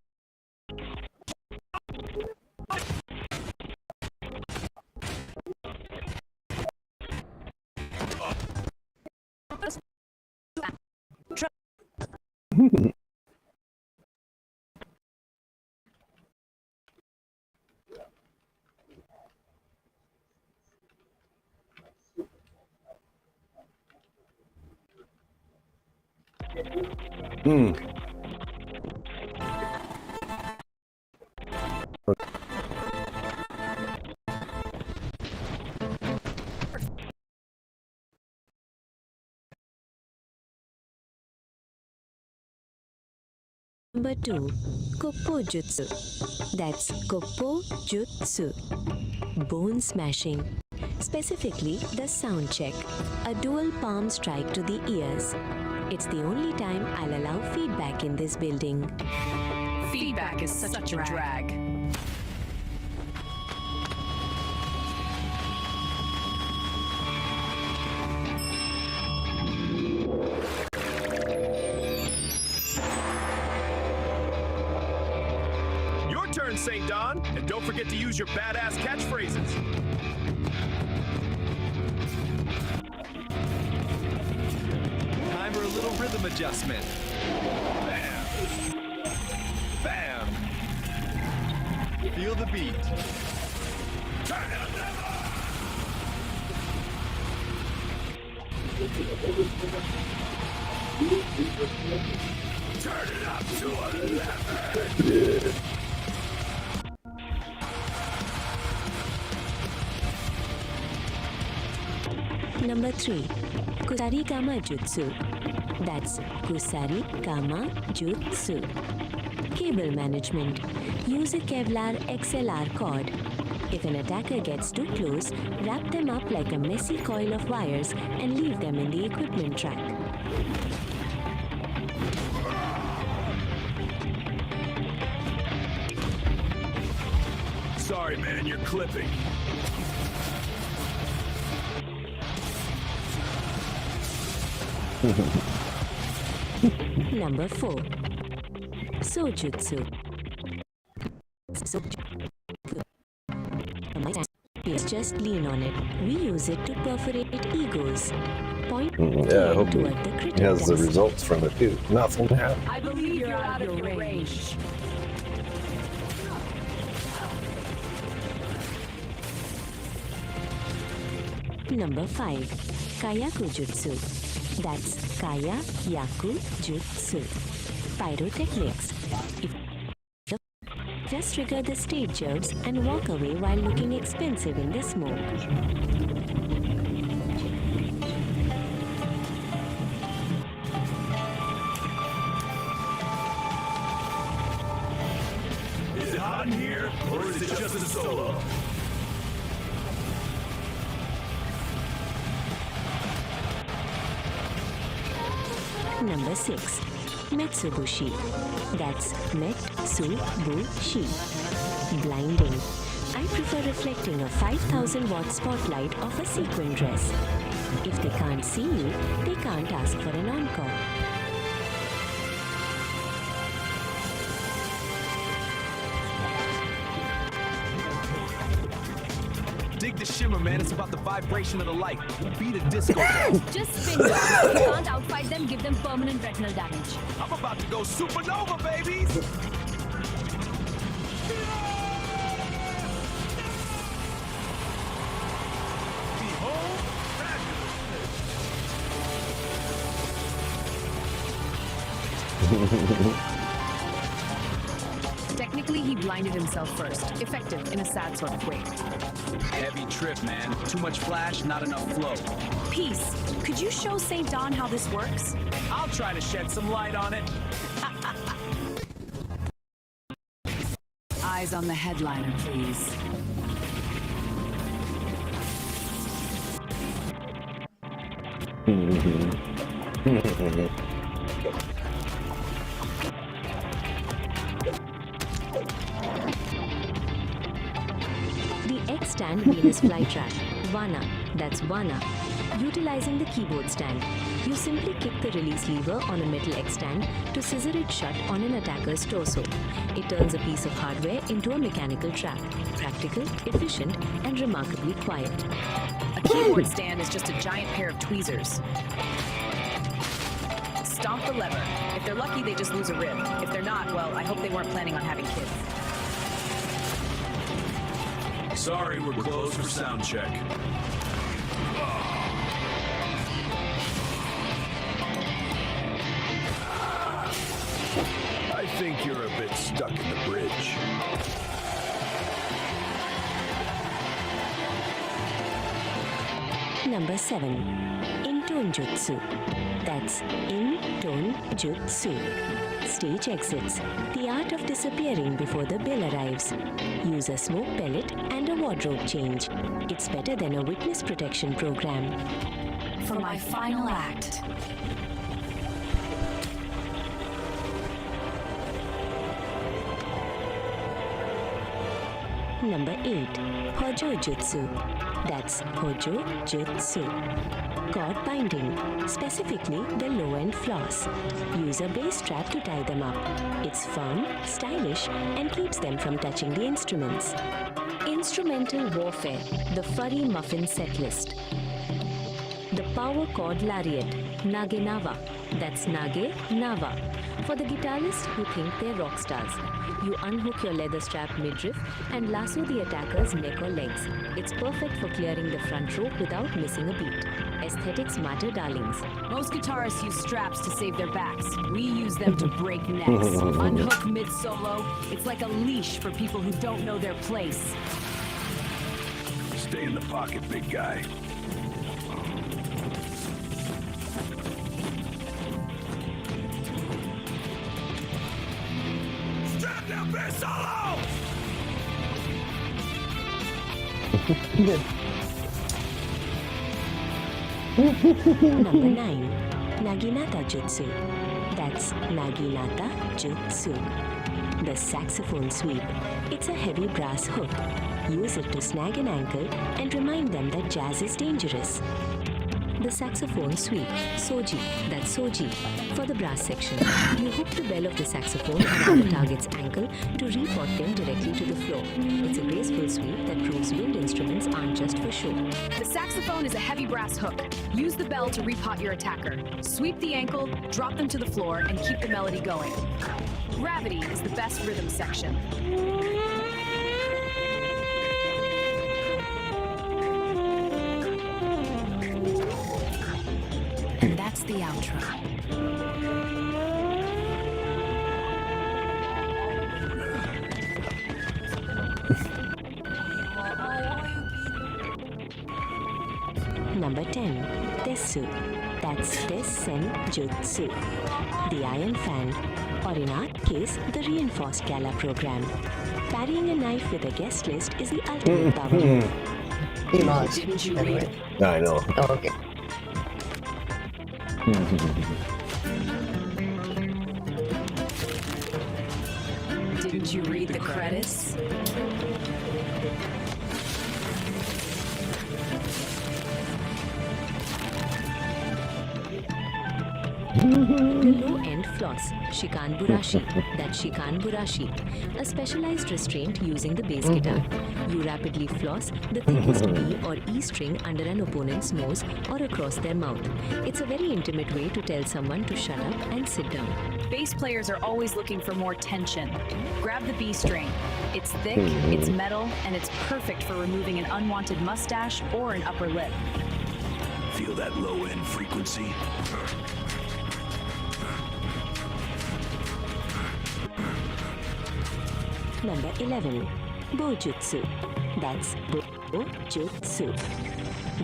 Number 2. Koppo Jutsu. That's Koppo Jutsu. Bone smashing. Specifically, the sound check. A dual palm strike to the ears. It's the only time I'll allow feedback in this building. Feedback is such a drag. Your turn, St. Don, and don't forget to use your badass catchphrases. Time for a little rhythm adjustment. Bam! Bam! Feel the beat. Turn it up! Turn it up to 11! Number 3. Kusari Kama Jutsu. That's Kusari Kama Jutsu. Cable management. Use a Kevlar XLR cord. If an attacker gets too close, wrap them up like a messy coil of wires and leave them in the equipment track. Sorry, man, you're clipping. Number 4. Sojutsu. Just lean on it. We use it to perforate egos. Point Yeah, I hope toward the he critic has the desk. results from it too. Nothing happened. I believe you're out of your range. Number 5. Kayaku Jutsu. That's Kaya Yaku Jutsu. Pyrotechnics. Just trigger the stage jerks and walk away while looking expensive in the smoke. Is it hot in here, or is it just a solo? Number 6. Metsubushi. That's Metsubushi. Blinding. I prefer reflecting a 5,000 watt spotlight of a sequin dress. If they can't see you, they can't ask for an encore. Dig the shimmer, man. It's about the vibration of the light. Beat a disco ball. Just spin down. If you can't outfight them, give them permanent retinal damage. I'm about to go supernova, babies! Behold, Technically, he blinded himself first. Effective in a sad sort of way. Heavy trip, man. Too much flash, not enough flow. Peace. Could you show St. Don how this works? I'll try to shed some light on it. Eyes on the headliner, please. The X-stand Venus flytrap. Vana. That's Vana. Utilizing the keyboard stand. You simply kick the release lever on a metal X-stand to scissor it shut on an attacker's torso. It turns a piece of hardware into a mechanical trap. Practical, efficient, and remarkably quiet. A keyboard stand is just a giant pair of tweezers. Stomp the lever. If they're lucky, they just lose a rib. If they're not, well, I hope they weren't planning on having kids. sorry, we're closed for sound check. I think you're a bit stuck in the bridge. Number 7. In-tone jutsu. That's in-tone jutsu. Stage exits. The art of disappearing before the bill arrives. Use a smoke pellet and a wardrobe change. It's better than a witness protection program. For my final act. Number 8. Hojo Jutsu. That's Hojo Jutsu. Cord binding, specifically the low-end floss. Use a bass strap to tie them up. It's firm, stylish, and keeps them from touching the instruments. Instrumental Warfare, the Furry Muffin Setlist. The Power Chord Lariat, Nage Nava. That's Nage Nava. For the guitarists who think they're rock stars. You unhook your leather strap midriff and lasso the attacker's neck or legs. It's perfect for clearing the front row without missing a beat. Aesthetics matter, darlings. Most guitarists use straps to save their backs. We use them to break necks. Unhook mid-solo. It's like a leash for people who don't know their place. Stay in the pocket, big guy. Strap down, big solo! Number 9. Naginata Jutsu. That's Naginata Jutsu. The saxophone sweep. It's a heavy brass hook. Use it to snag an ankle and remind them that jazz is dangerous. The saxophone sweep. Soji. That's Soji. For the brass section, you hook the bell of the saxophone around the target's ankle to report them directly to the floor. It's a graceful sweep that proves wind instruments aren't just for show. The saxophone is a heavy brass hook. Use the bell to repot your attacker. Sweep the ankle, drop them to the floor, and keep the melody going. Gravity is the best rhythm section. And that's the outro. Number 10. Tessu. That's Tessen Jutsu. The Iron Fan. Or in our case, the Reinforced Gala program. Carrying a knife with a guest list is the ultimate power move. He lost. Didn't you read it? I know. Oh, okay. Didn't you read the credits? The low-end floss, Shikan Burashi. That's Shikan Burashi, a specialized restraint using the bass guitar. You rapidly floss the thickest B or E string under an opponent's nose or across their mouth. It's a very intimate way to tell someone to shut up and sit down. Bass players are always looking for more tension. Grab the B string. It's thick, it's metal, and it's perfect for removing an unwanted mustache or an upper lip. Feel that low-end frequency? Number 11. Bojutsu. That's Bojutsu.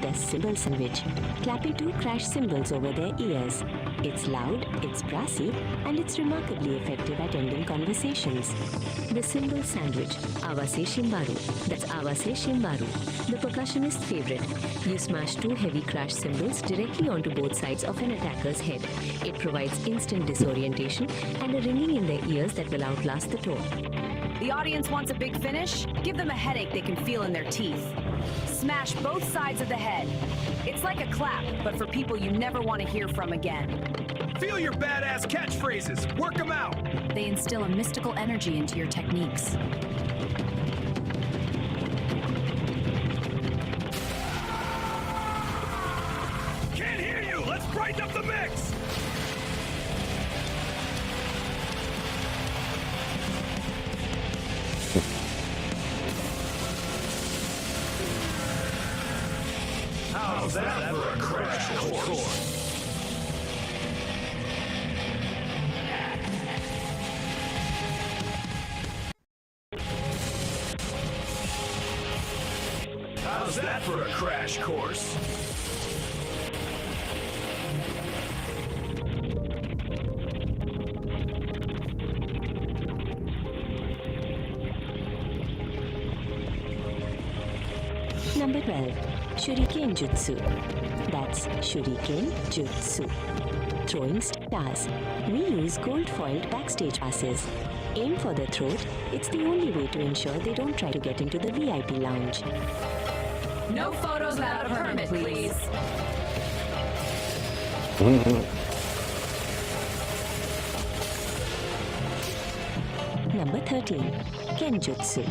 The cymbal sandwich. Clapping 2 crash cymbals over their ears. It's loud, it's brassy, and it's remarkably effective at ending conversations. The cymbal sandwich. Awase Shimbaru. That's Awase Shimbaru, the percussionist's favorite. You smash 2 heavy crash cymbals directly onto both sides of an attacker's head. It provides instant disorientation and a ringing in their ears that will outlast the tour. The audience wants a big finish? Give them a headache they can feel in their teeth. Smash both sides of the head. It's like a clap, but for people you never want to hear from again. Feel your badass catchphrases. Work them out. They instill a mystical energy into your techniques. Can't hear you. Let's brighten up the mix. How's that for a crash course? How's that for a crash course? Number 12. Shuriken Jutsu. That's Shuriken Jutsu. Throwing stars. We use gold-foiled backstage passes. Aim for the throat. It's the only way to ensure they don't try to get into the VIP lounge. No photos without a permit, please. Number 13. Kenjutsu.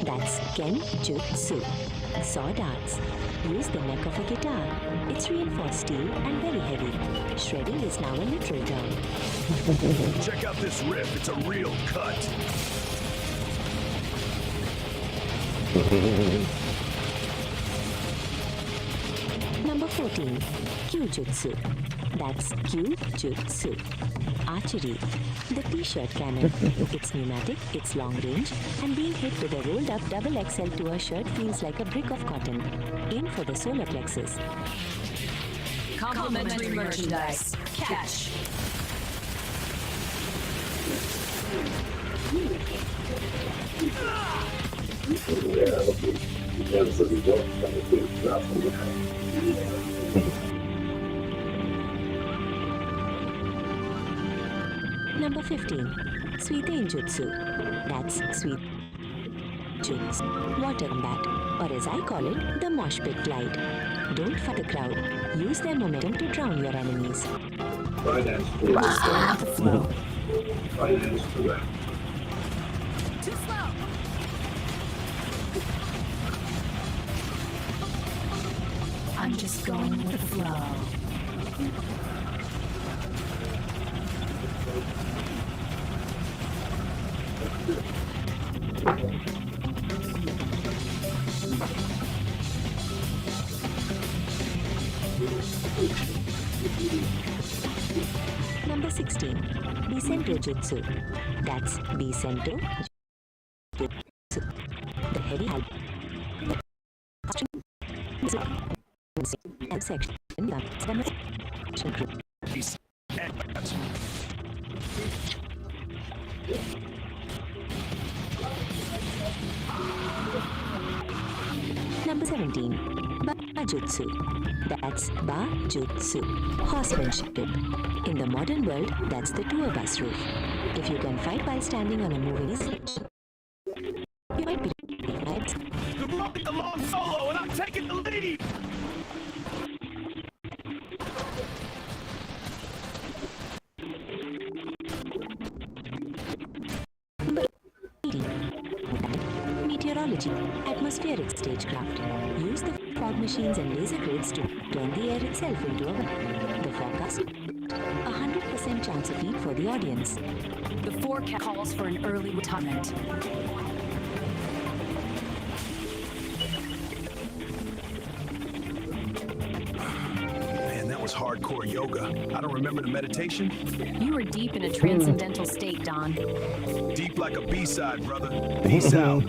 That's Kenjutsu. Saw darts. Use the neck of a guitar. It's reinforced steel and very heavy. Shredding is now a literal term. Check out this riff, it's a real cut. Number 14. Kyujutsu. That's Kyujutsu. Archery. The t-shirt cannon. It's pneumatic, it's long range, and being hit with a rolled up double XL to a shirt feels like a brick of cotton. Aim for the solar plexus. Complimentary merchandise. Cash. Number 15. Suiten Jutsu. That's Sweet Jutsu. Water combat, or as I call it, the mosh pit glide. Don't fight the crowd. Use their momentum to drown your enemies. Finance correct. Finance correct. Too slow. I'm just going with the flow. Number 16. Bisento Jutsu. That's Bisento Jutsu. The heavy hand. Section. Number 17. Bajutsu. That's Bajutsu. Horsemanship. In the modern world, that's the tour bus roof. If you can fight while standing on a moving stage, you might be right. Good luck at the long solo, and I'm taking the lead! Meteorology, atmospheric stagecraft. Use the fog machines and laser grids to turn the air itself into a weapon. The forecast, 100% chance of heat for the audience. The forecast calls for an early retirement. Man, that was hardcore yoga. I don't remember the meditation. You were deep in a transcendental state, Don. Deep like a B-side, brother. Peace out.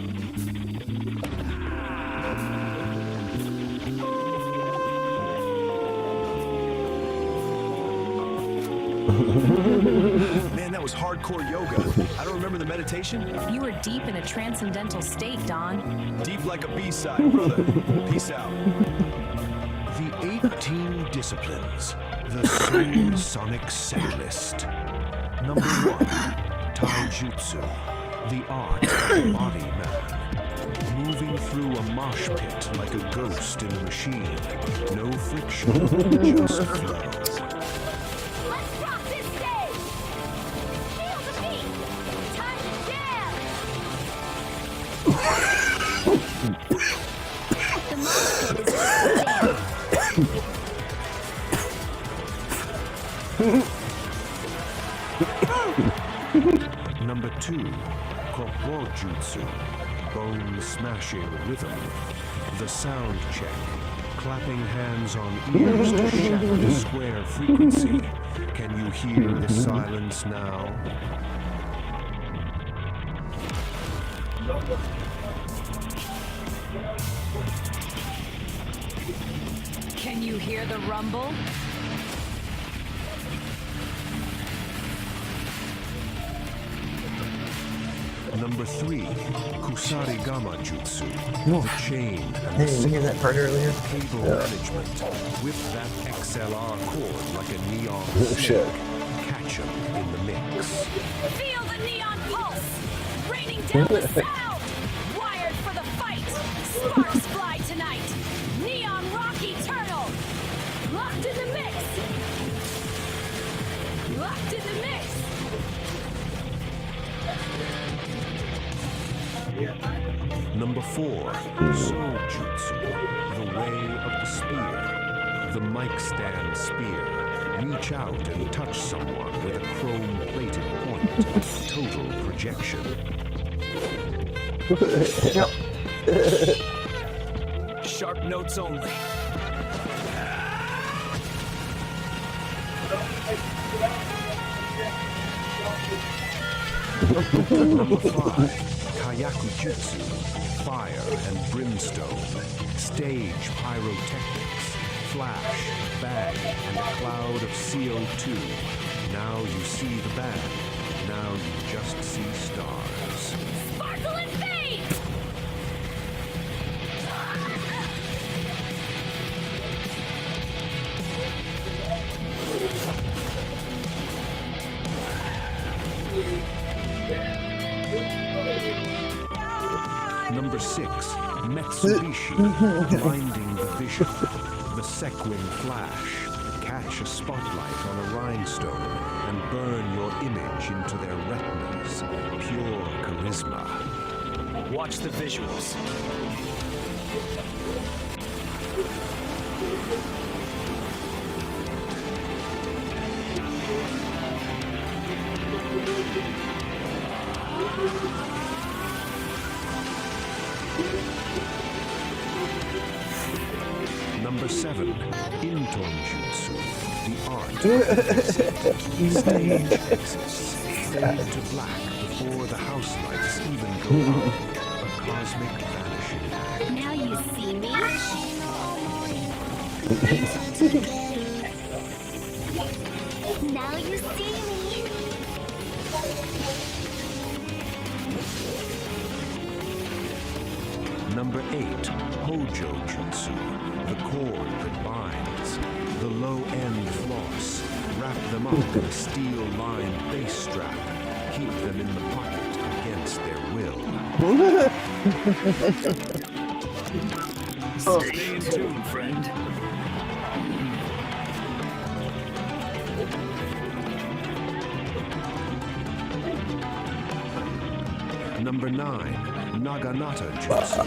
Man, that was hardcore yoga. I don't remember the meditation. You were deep in a transcendental state, Don. Deep like a B-side, brother. Peace out. The 18 disciplines. The Soul Sonic set list. Number 1. Taijutsu. The art of the body man. Moving through a mosh pit like a ghost in a machine. No friction, just flow. Number 2, Kokojutsu, bone smashing rhythm. The sound check, clapping hands on ears to shatter the square frequency. Can you hear the silence now? Can you hear the rumble? Number 3, Kusarigama Jutsu. No. The chain and Hey, the did you hear that part earlier? cable management. Whip that XLR cord like a neon snake. Shit. Catch 'em in the mix. Feel the neon pulse, raining down the sound. Wired for the fight. Sparks fly tonight. Neon Rocky Turtle, locked in the mix. Locked in the mix. Number 4, Soul Jutsu. The way of the spear. The mic stand spear. Reach out and touch someone with a chrome-plated point. Total projection. Sharp notes only. Number 5, Kayaku Jutsu. Fire and brimstone. Stage pyrotechnics. Flash, bang, and a cloud of CO2. Now you see the band. Now you just see stars. Sparkle and fade. Number 6, Metsubishi. Blinding the vision. The sequin flash. Catch a spotlight on a rhinestone and burn your image into their retinas. Pure charisma. Watch the visuals. Number 7, Inton Jutsu. The art of stage exits. Fade to black before the house lights even go out. A cosmic vanishing act. Now you see me? Now you see me? Number 8, Hojo Jutsu. The cord that binds. The low-end floss. Wrap them up in a steel-lined base strap. Keep them in the pocket against their will. Stay in tune, friend. Number 9, Naginata Jutsu.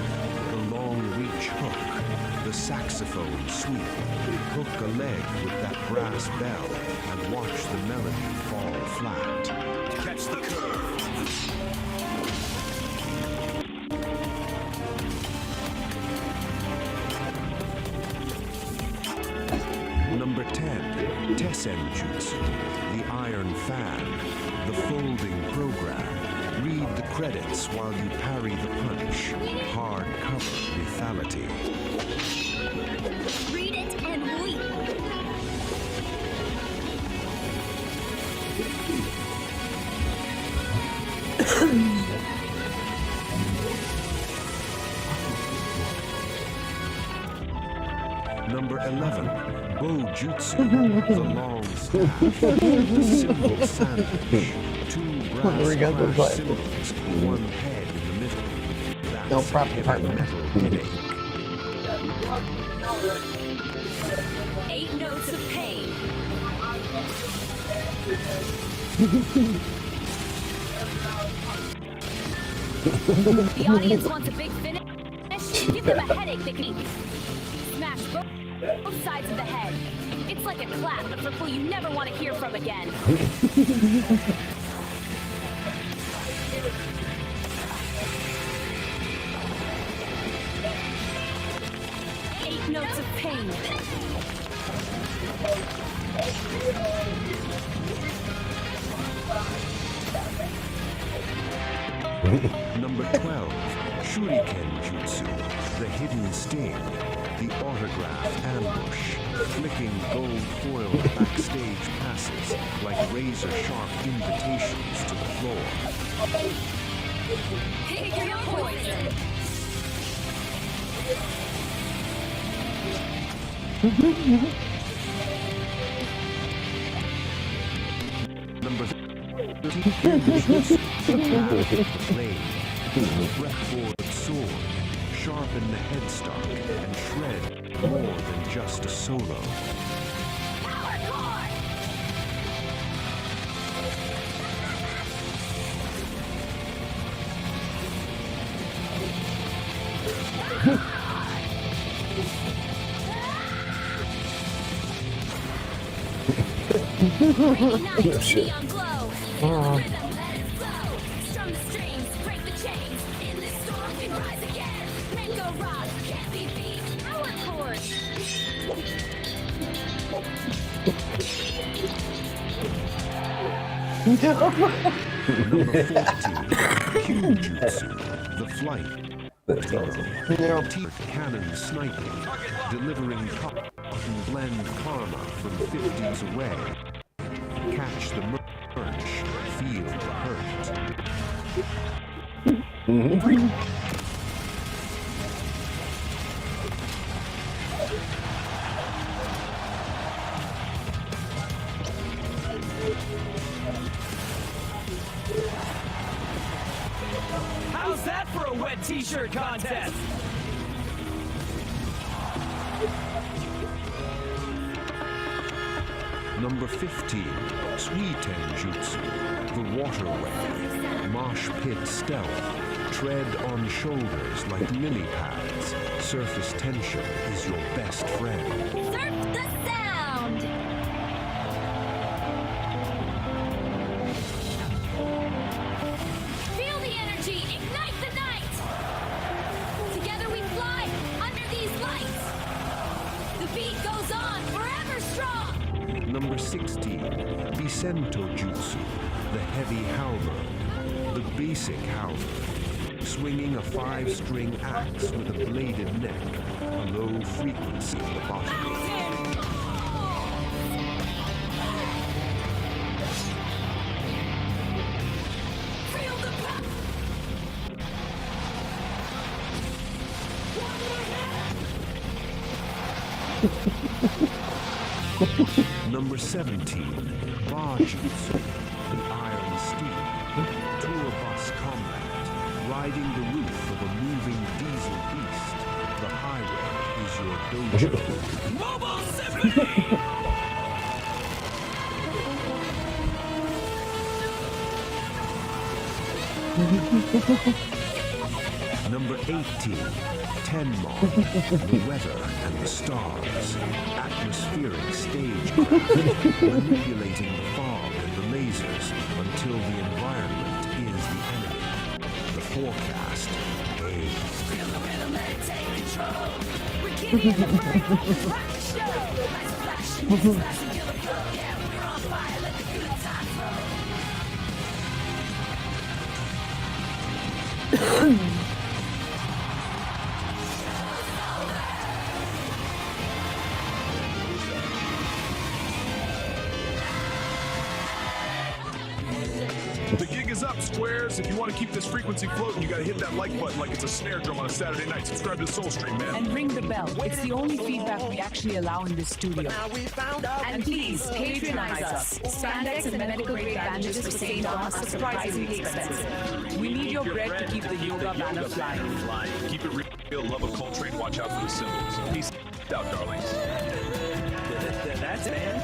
The long reach hook. The saxophone sweep. Hook a leg with that brass bell and watch the melody fall flat. Catch the curve. Number 10, Tessen Jutsu. The iron fan. The folding program. Read the credits while you parry the punch. Hardcover lethality. Read it and weep. Number 11, Bojutsu, the long staff, the symbol sandwich, two brass flash symbols, one head in the middle. That's No prop department. metal headache. 8 notes of pain. The audience wants a big finish. Give them a headache they can smash both sides of the head. It's like a clap, but for people you never want to hear from again. Eight notes of pain. Number 12, Shuriken Jutsu, the hidden sting, the autograph ambush, flicking gold foil backstage passes like razor-sharp invitations to the floor. Pick your poison. Number 13, blade, breathboard sword, sharpen the headstock, and shred more than just a solo. Oh, shit. Neon glow. Oh. Rhythm, let it flow. Strum the strings, break the chains. In this storm, we rise again. Men go rock, can't be beat. Power chords. Number 14, Kyujutsu, the flight. That's awesome. Teeth cannon sniping, delivering cotton blend karma from 50s away. Catch the merch, feel the hurt. How's that for a wet t-shirt contest? Number 15, Suiten Jutsu, the waterway. Mosh pit stealth. Tread on shoulders like lily pads. Surface tension is your best friend. Surf the sound. Feel the energy, ignite the night. Together we fly under these lights. The beat goes on, forever strong. Number 16, Bisento Jutsu, the heavy halberd. The basic halberd. Swinging a 5-string axe with a bladed neck. A low frequency at the bottom. Number 17, Bajutsu, the iron steed. Tour bus combat, riding the roof of a moving diesel beast. The highway is your dojo. Mobile Symphony! Number 18, Tenmon, the weather and the stars. Atmospheric stage manipulating the fog and the lasers until the environment is the enemy. The forecast, Feel the rhythm, let it take control. We're giddy in the burn, rock the show. Lights flashing, it's flashing, feel the flow. Yeah, we're on fire, let the good time flow. The gig is up, squares. If you want to keep this frequency floating, you got to hit that like button like it's a snare drum on a Saturday night. Subscribe to Soulstream, man. And ring the bell. It's the only feedback we actually allow in this studio. And please, patronize us. Spandex and medical grade bandages for St. Dawn are surprisingly expensive. We need your bread to keep the yoga banner flying. Keep it real. Love a Coltrane. Watch out for the symbols. Peace out, darlings. That's it, man.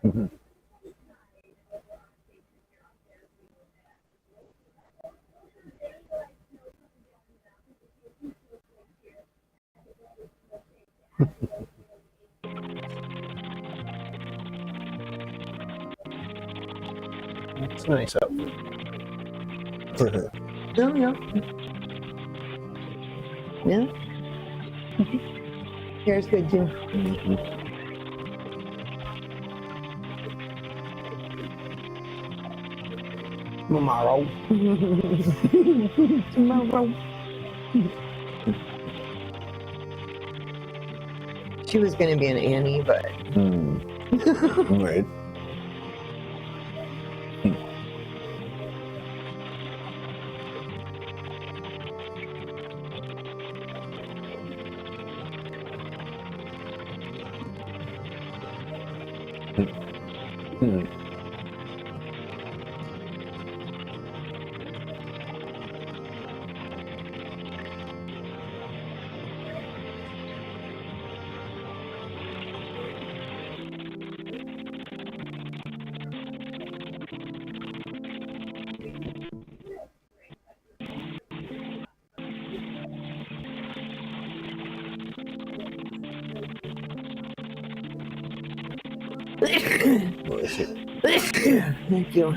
It's a nice outfit. No, yeah. Yeah. Hair's good too. Tomorrow. Tomorrow. She was going to be an Annie, but. Right. Thank you.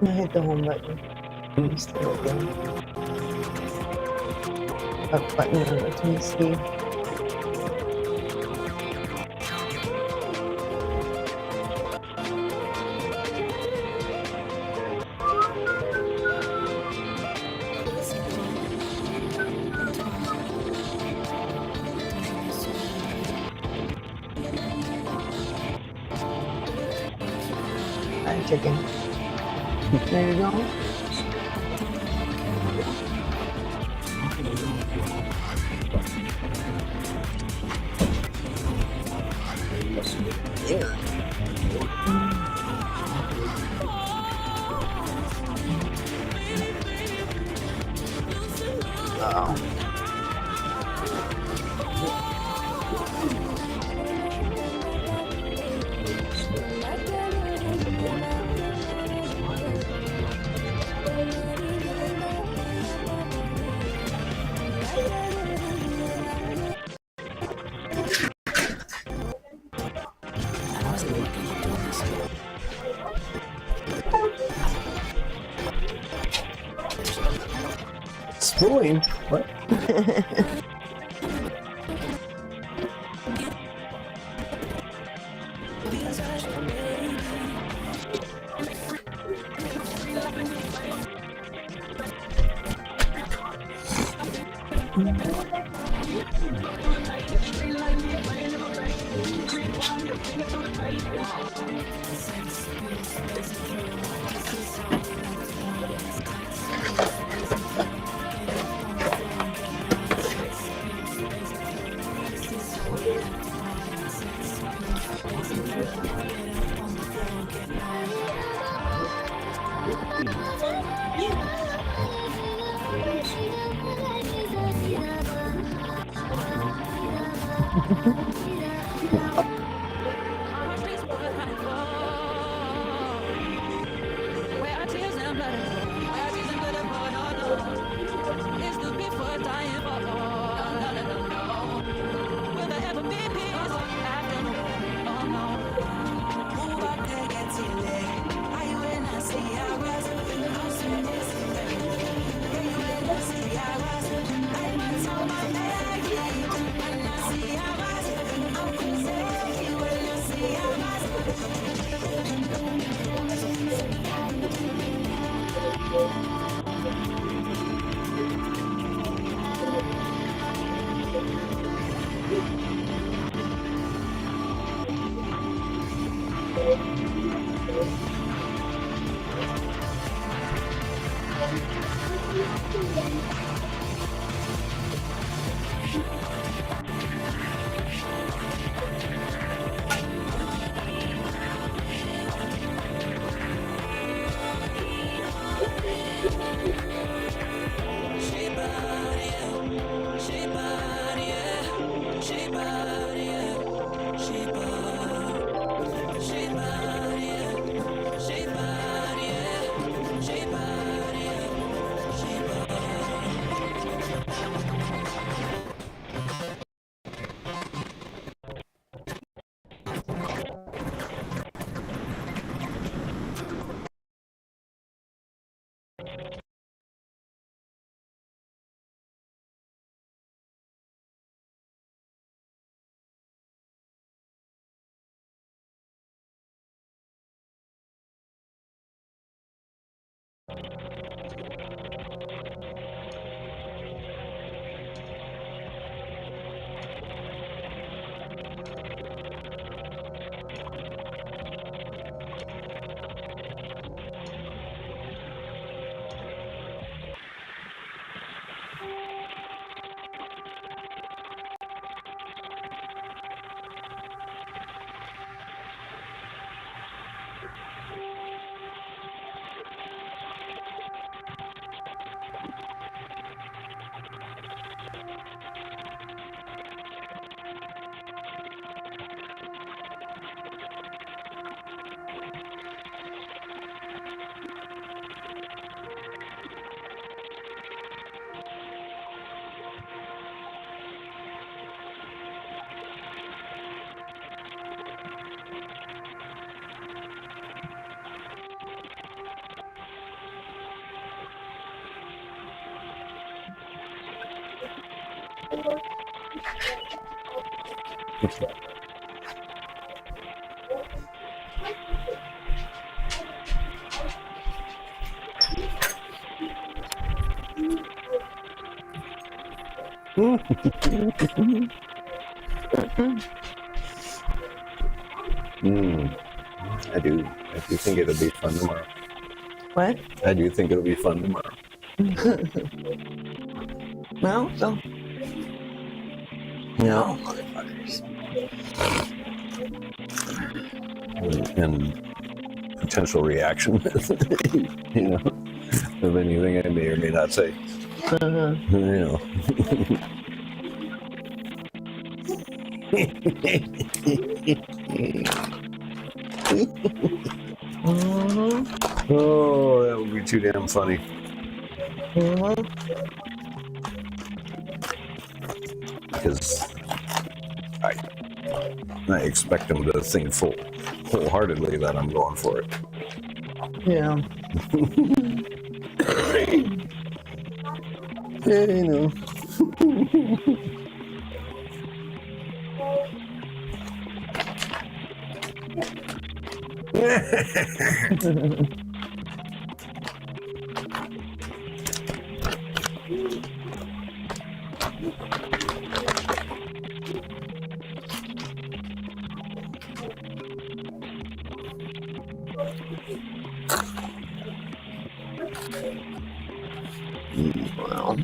I hit the home button. Instead of the up button on the TV. Chicken. There you go. Spooling? What? I do think it'll be fun tomorrow. What? I do think it'll be fun tomorrow. Well, so. Yeah. Motherfuckers. And potential reaction, you know, of anything I may or may not say. You know. Oh, that would be too damn funny. Because I expect them to think wholeheartedly that I'm going for it. Yeah. Yeah, you know. Well.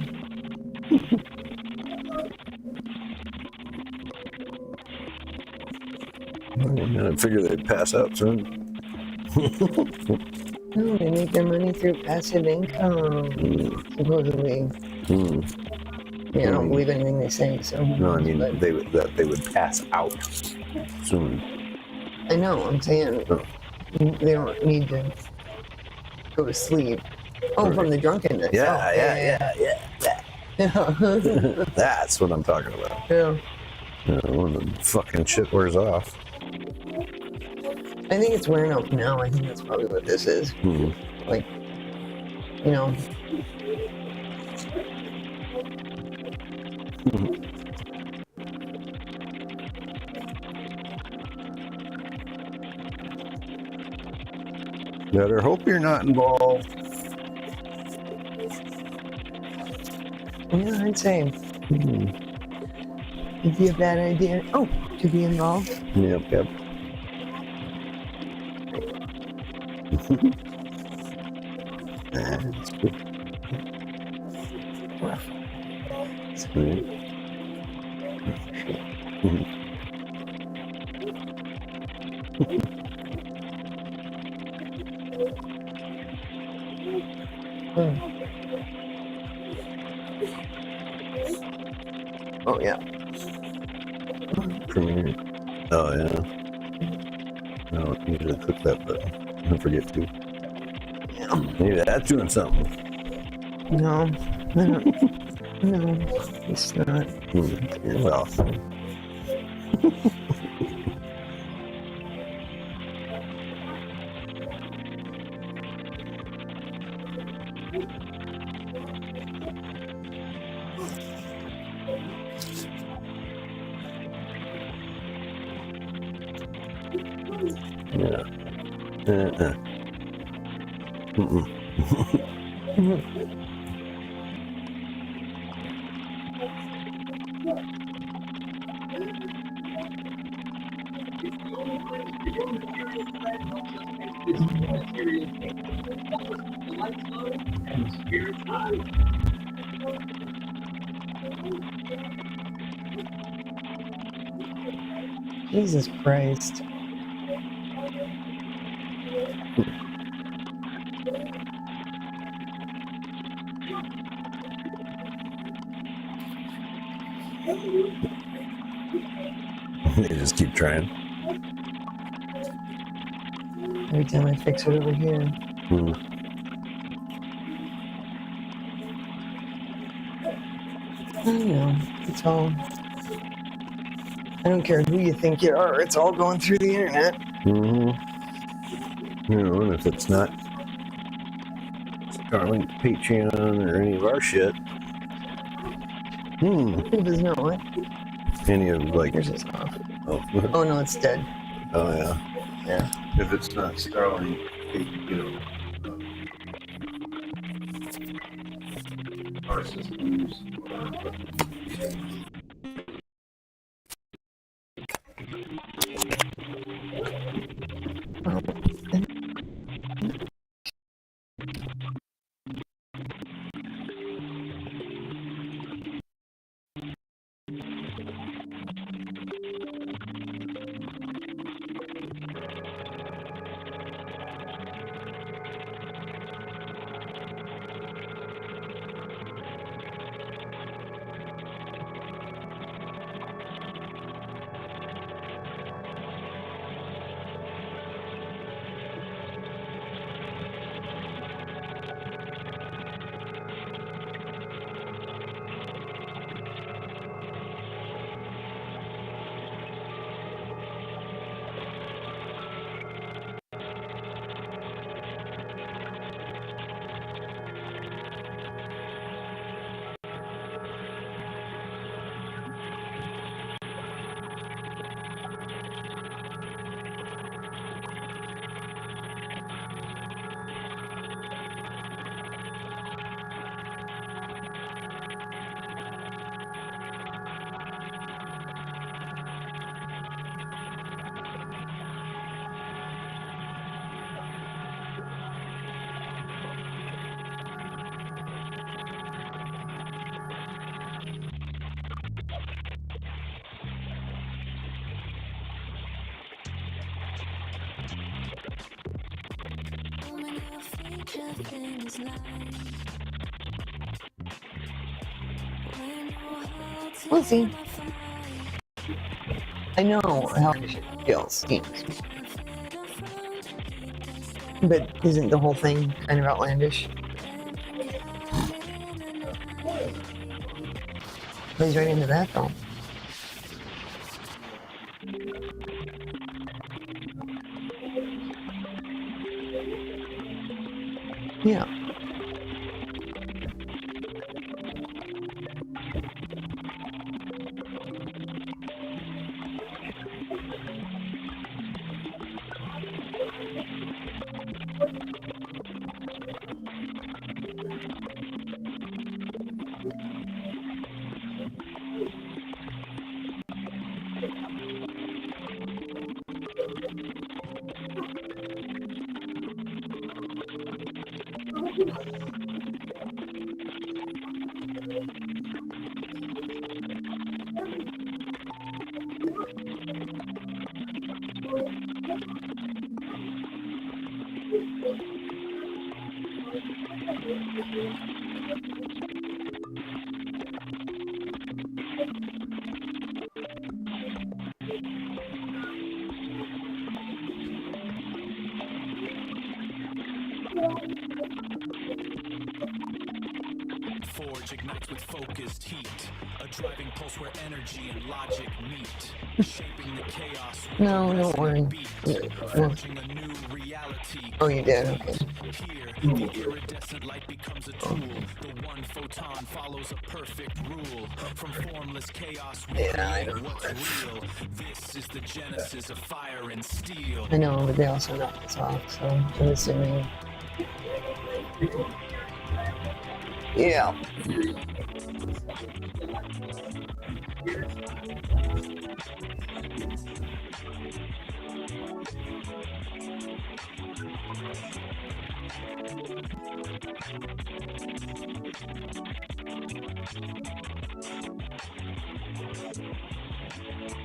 I figure they'd pass out soon. No, they make their money through passive income, supposedly. Yeah, I don't believe anything they say, so. No, I mean, they would pass out soon. I know, I'm saying they don't need to go to sleep. Oh, from the drunkenness. Yeah. That's what I'm talking about. Yeah. When the fucking shit wears off. I think it's wearing off now. I think that's probably what this is. Like, you know. Better hope you're not involved. Yeah, I'd say. It'd be a bad idea. Oh, to be involved. Yep. That's good. Sweet. Oh, yeah. Premiere. Oh, yeah. I don't usually cook that, but I forget to. Yeah. Maybe that's doing something. No, I don't. No, it's not. Well. Yeah. Jesus Christ. They just keep trying. Every time I fix it over here. I know. It's all. I don't care who you think you are. It's all going through the internet. You know, and if it's not Starlink, Patreon, or any of our shit, If it's not what? Any of like. Yours is off. Oh no, it's dead. Oh yeah. Yeah. If it's not Starlink, you know. Our systems. We'll see. I know how it feels. But isn't the whole thing kind of outlandish? Plays right into that though. Yeah. Forge ignites with focused heat, a driving pulse where energy and logic meet, shaping the chaos. No, don't worry. Forging a new reality. Oh, you did? Okay. Here, the iridescent light becomes a tool. The one photon follows a perfect rule. From formless chaos, we create what's real. This is the genesis of fire and steel. I know, but they also knocked us off, so I'm assuming. Yeah.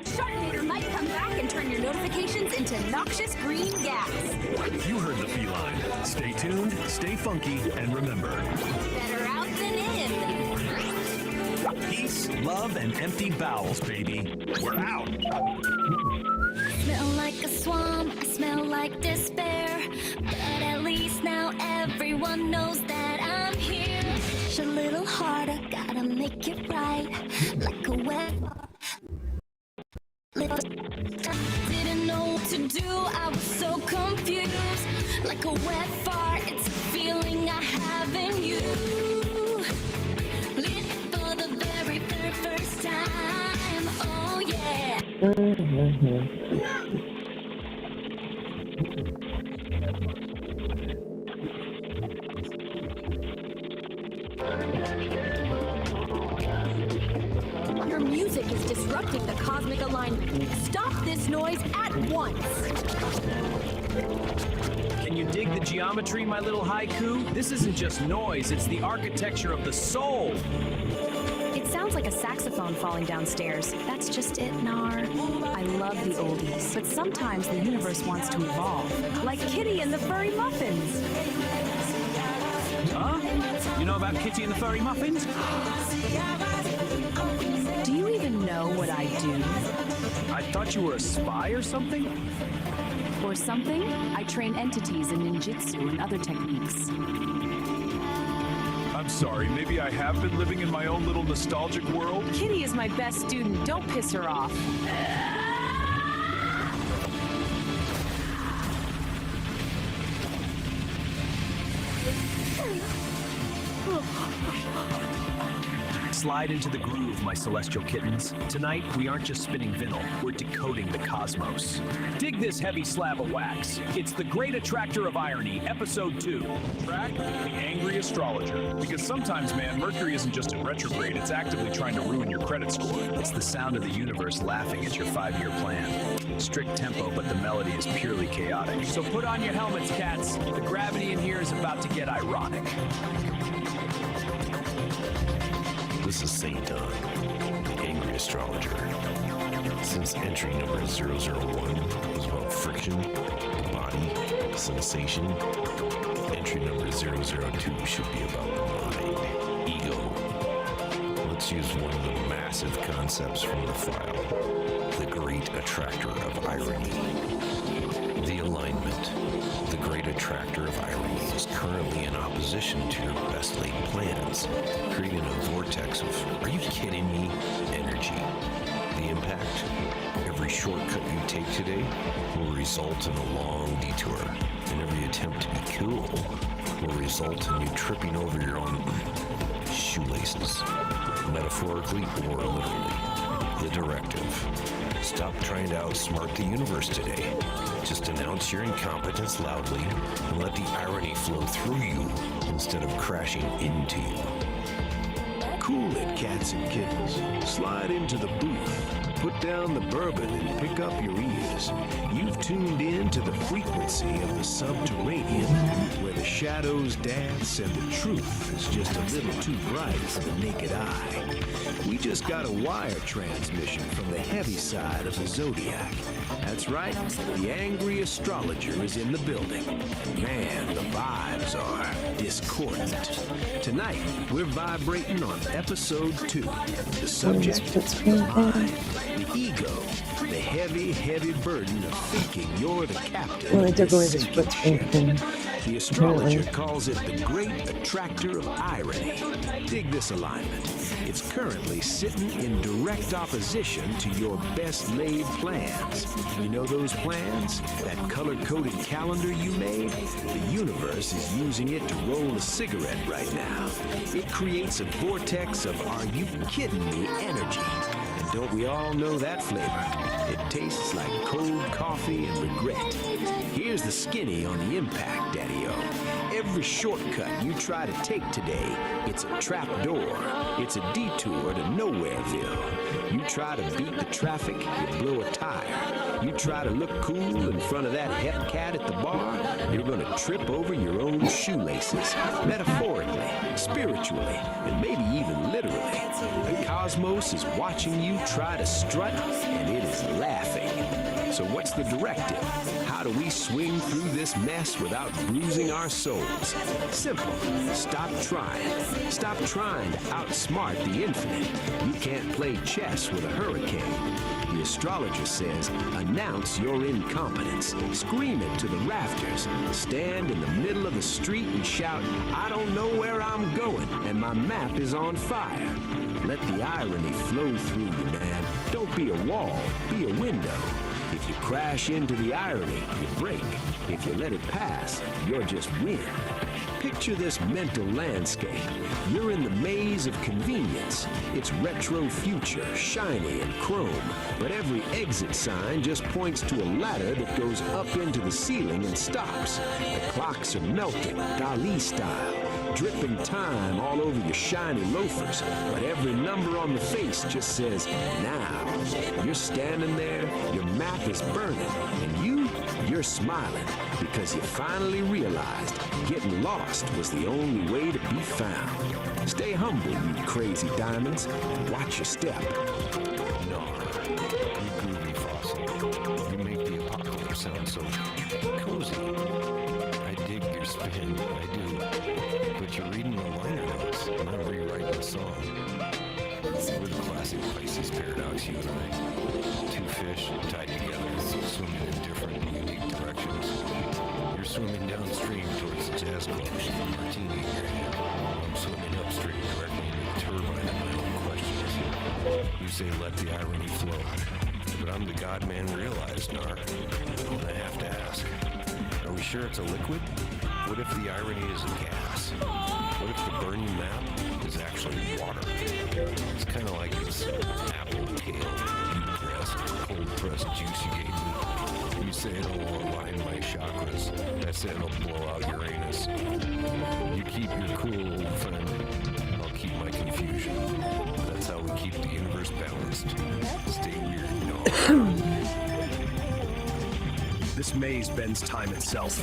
Sharknator might come back and turn your notifications into noxious green gas. You heard the feline. Stay tuned, stay funky, and remember. Better out than in. Peace, love, and empty bowels, baby. We're out. Smell like a swamp, I smell like despair. But at least now everyone knows that I'm here. Push a little harder, gotta make it right. Like a wet. Didn't know what to do, I was so confused. Like a wet fart, it's a feeling I have in you. Lit for the very first Your music is disrupting the cosmic alignment. Stop this noise at once. Can you dig the geometry, my little haiku? This isn't just noise, it's the architecture of the soul. It sounds like a saxophone falling downstairs. That's just it, Nar. I love the oldies, but sometimes the universe wants to evolve. Like Kitty and the Furry Muffins. Huh? You know about Kitty and the Furry Muffins? Do you even know what I do? I thought you were a spy or something? Or something? I train entities in ninjutsu and other techniques. I'm sorry, maybe I have been living in my own little nostalgic world? Kitty is my best student. Don't piss her off. Slide into the groove, my celestial kittens. Tonight, we aren't just spinning vinyl, we're decoding the cosmos. Dig this heavy slab of wax. It's The Great Attractor of Irony, Episode 2. Track the Angry Astrologer. Because sometimes, man, Mercury isn't just in retrograde, it's actively trying to ruin your credit score. It's the sound of the universe laughing at your 5-year plan. Strict tempo, but the melody is purely chaotic. So put on your helmets, cats. The gravity in here is about to get ironic. This is St. Don, the Angry Astrologer. Since entry number 001 was about friction, body, sensation, entry number 002 should be about mind, ego. Let's use one of the massive concepts from the file, the Great Attractor of Irony. The alignment, the Great Attractor of Irony, is currently in opposition to your best laid plans, creating a vortex of, are you kidding me, energy. The impact, every shortcut you take today will result in a long detour, and every attempt to be cool will result in you tripping over your own shoelaces, metaphorically or literally. The directive. Stop trying to outsmart the universe today. Just announce your incompetence loudly and let the irony flow through you instead of crashing into you. Cool it, cats and kittens. Slide into the booth. Put down the bourbon and pick up your ears. You've tuned in to the frequency of the subterranean, where the shadows dance and the truth is just a little too bright for the naked eye. We just got a wire transmission from the heavy side of the zodiac. That's right, the Angry Astrologer is in the building. Man, the vibes are discordant. Tonight, we're vibrating on episode 2. The subject, the mind, the ego, the heavy, heavy burden of thinking you're the captain Well, I of took away this the sinking split ship. thing. The astrologer calls it the Great Attractor of Irony. Dig this alignment. It's currently sitting in direct opposition to your best laid plans. You know those plans? That color-coded calendar you made? The universe is using it to roll a cigarette right now. It creates a vortex of are you kidding me energy. And don't we all know that flavor? It tastes like cold coffee and regret. Here's the skinny on the impact, Daddy-O. Every shortcut you try to take today, it's a trap door. It's a detour to Nowhereville. You try to beat the traffic, you blow a tire. You try to look cool in front of that hep cat at the bar, you're gonna trip over your own shoelaces. Metaphorically, spiritually, and maybe even literally. The cosmos is watching you try to strut, and it is laughing. So what's the directive? How do we swing through this mess without bruising our souls? Simple. Stop trying. Stop trying to outsmart the infinite. You can't play chess with a hurricane. The astrologer says, announce your incompetence. Scream it to the rafters. Stand in the middle of the street and shout, I don't know where I'm going, and my map is on fire. Let the irony flow through you, man. Don't be a wall, be a window. If you crash into the irony, you break. If you let it pass, you're just win. Picture this mental landscape. You're in the maze of convenience. It's retro future, shiny and chrome, but every exit sign just points to a ladder that goes up into the ceiling and stops. The clocks are melting, Dali style, dripping time all over your shiny loafers, but every number on the face just says, now. You're standing there, your map is burning, and you're smiling because you finally realized getting lost was the only way to be found. Stay humble, you crazy diamonds. Watch your step. Nar, you groovy fossil. You make the apocalypse sound so cozy. I dig your spin, I do. But you're reading the liner notes, and I'm rewriting the song. We're the classic Pisces paradox, you and I. Two fish tied together, swimming in different and unique directions. You're swimming downstream towards the jazz club, with a martini in your hand. I'm swimming upstream directly into the turbine of my own questions. You say let the irony flow, but I'm the God-man realized, Nar. And I have to ask, are we sure it's a liquid? What if the irony is a gas? What if the burning map is actually water? It's kind of like this apple, kale, wheatgrass, cold-pressed juice you gave me. You say it'll align my chakras. I say it'll blow out Uranus. You keep your cool, old friend. I'll keep my confusion. That's how we keep the universe balanced. Stay weird, no. This maze bends time itself.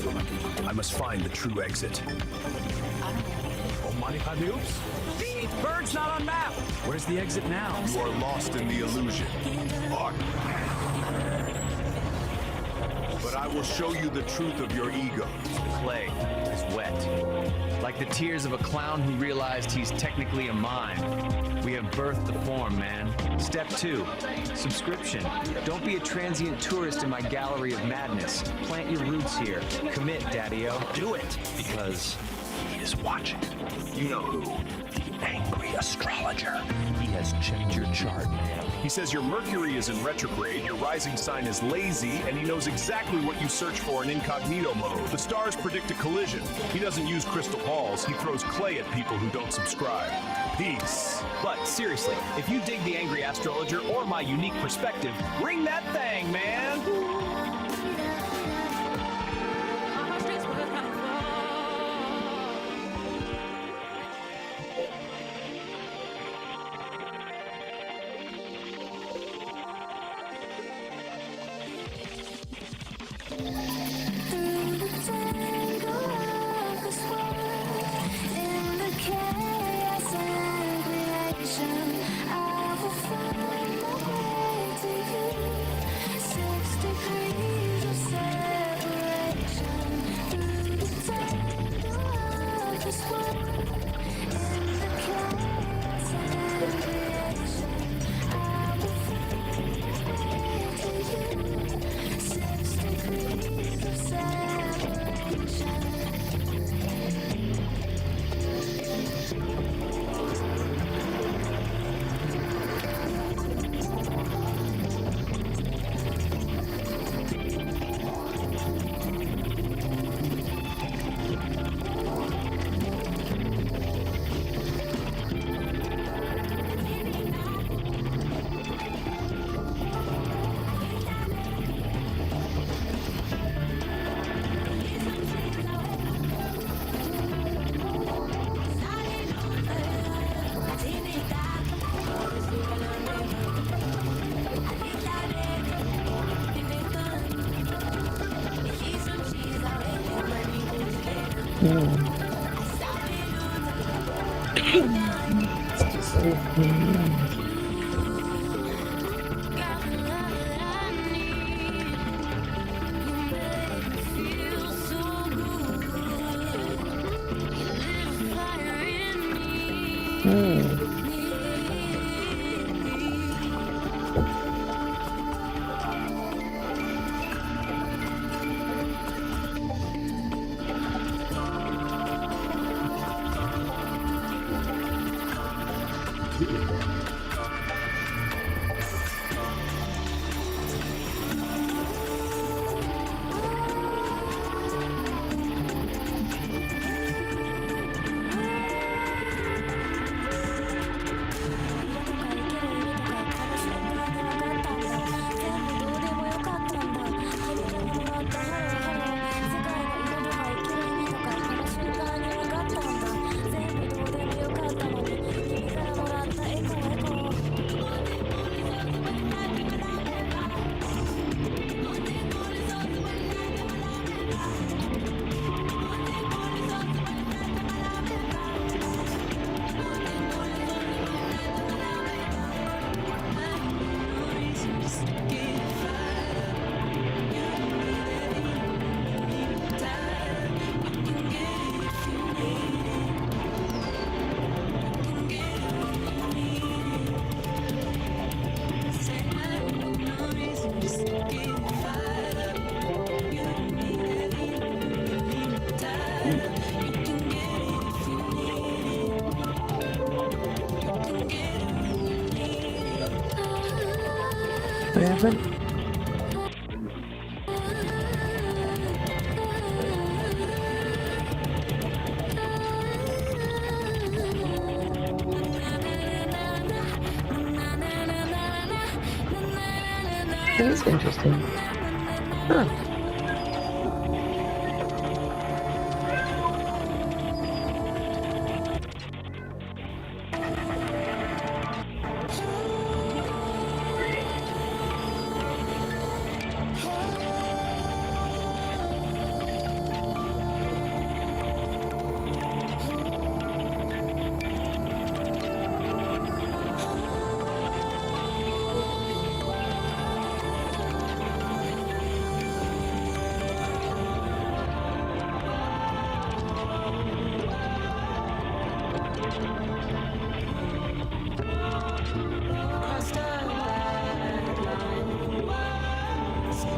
I must find the true exit. Oh, money oops. Bird's not on map. Where's the exit now? You are lost in the illusion. But I will show you the truth of your ego. The clay is wet. Like the tears of a clown who realized he's technically a mime. We have birthed the form, man. Step 2, subscription. Don't be a transient tourist in my gallery of madness. Plant your roots here. Commit, Daddy-O. Do it, because he is watching. You know who? The angry astrologer. He has checked your chart, man. He says your Mercury is in retrograde, your rising sign is lazy, and he knows exactly what you search for in incognito mode. The stars predict a collision. He doesn't use crystal balls, he throws clay at people who don't subscribe. Peace. But seriously, if you dig the angry astrologer or my unique perspective, ring that thing, man! What happened? That is interesting. Huh.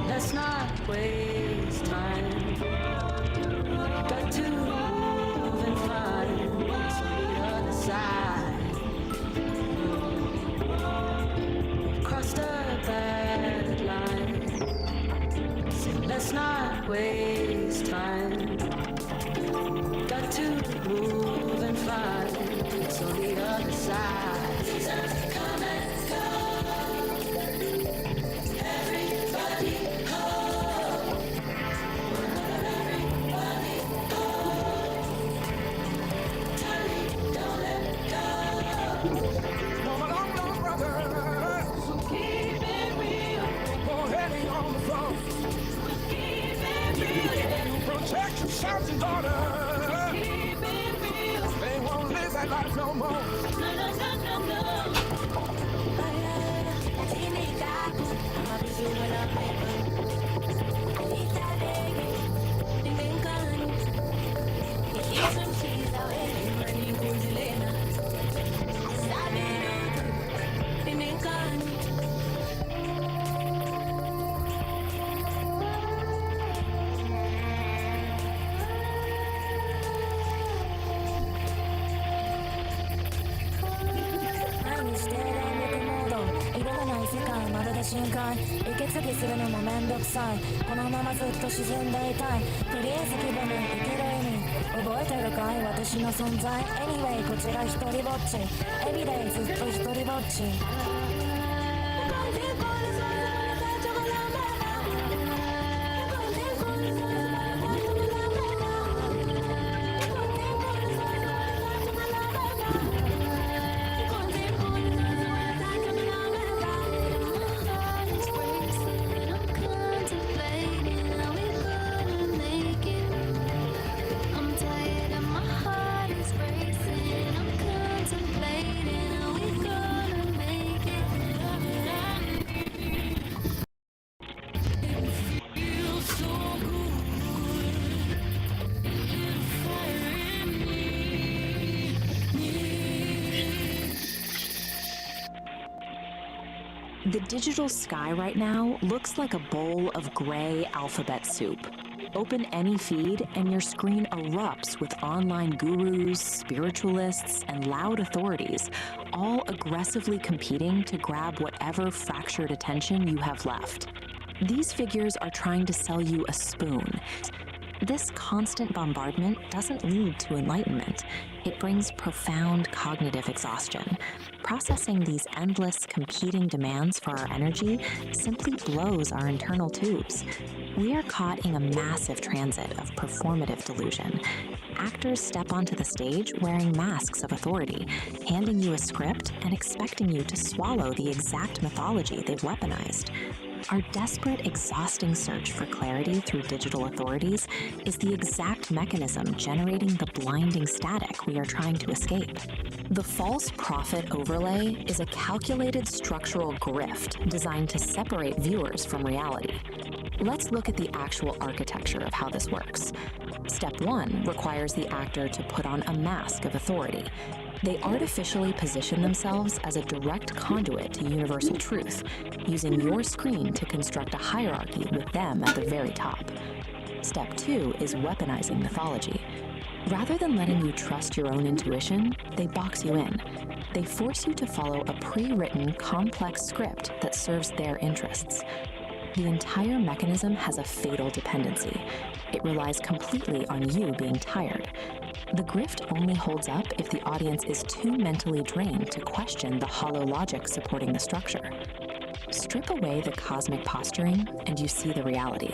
Let's not waste time. Got to move and find what's on the other side. Crossed a bad line. So let's not waste time. Got to move and find what's on the other side. Seasons come and go. Everybody home. Everybody home. Tiny, don't let go. No, my long lost brother. So keep it real. More heavy on the phone. Keep it real. Protect your sons and daughters. Keep it real. They won't live that life no more. No, no, no, no, no.瞬間息継ぎするのもめんどくさいこのままずっと沈んでいたいとりあえず気分生きる意味覚えてるかい私の存在 Anyway こちら一人ぼっち Everyday ずっと一人ぼっちThe digital sky right now looks like a bowl of gray alphabet soup. Open any feed and your screen erupts with online gurus, spiritualists, and loud authorities, all aggressively competing to grab whatever fractured attention you have left. These figures are trying to sell you a spoon. This constant bombardment doesn't lead to enlightenment. It brings profound cognitive exhaustion. Processing these endless competing demands for our energy simply blows our internal tubes. We are caught in a massive transit of performative delusion. Actors step onto the stage wearing masks of authority, handing you a script and expecting you to swallow the exact mythology they've weaponized. Our desperate, exhausting search for clarity through digital authorities is the exact mechanism generating the blinding static we are trying to escape. The false prophet overlay is a calculated structural grift designed to separate viewers from reality. Let's look at the actual architecture of how this works. Step 1 requires the actor to put on a mask of authority. They artificially position themselves as a direct conduit to universal truth, using your screen to construct a hierarchy with them at the very top. Step 2 is weaponizing mythology. Rather than letting you trust your own intuition, they box you in. They force you to follow a pre-written, complex script that serves their interests. The entire mechanism has a fatal dependency. It relies completely on you being tired. The grift only holds up if the audience is too mentally drained to question the hollow logic supporting the structure. Strip away the cosmic posturing, and you see the reality.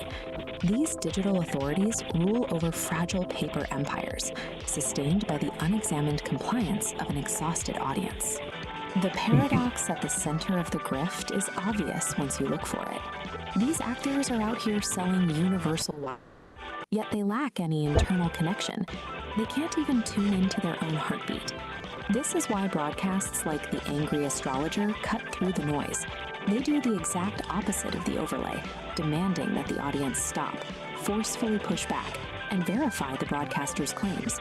These digital authorities rule over fragile paper empires, sustained by the unexamined compliance of an exhausted audience. The paradox at the center of the grift is obvious once you look for it. These actors are out here selling universal life, yet they lack any internal connection. They can't even tune into their own heartbeat. This is why broadcasts like The Angry Astrologer cut through the noise. They do the exact opposite of the overlay, demanding that the audience stop, forcefully push back, and verify the broadcaster's claims.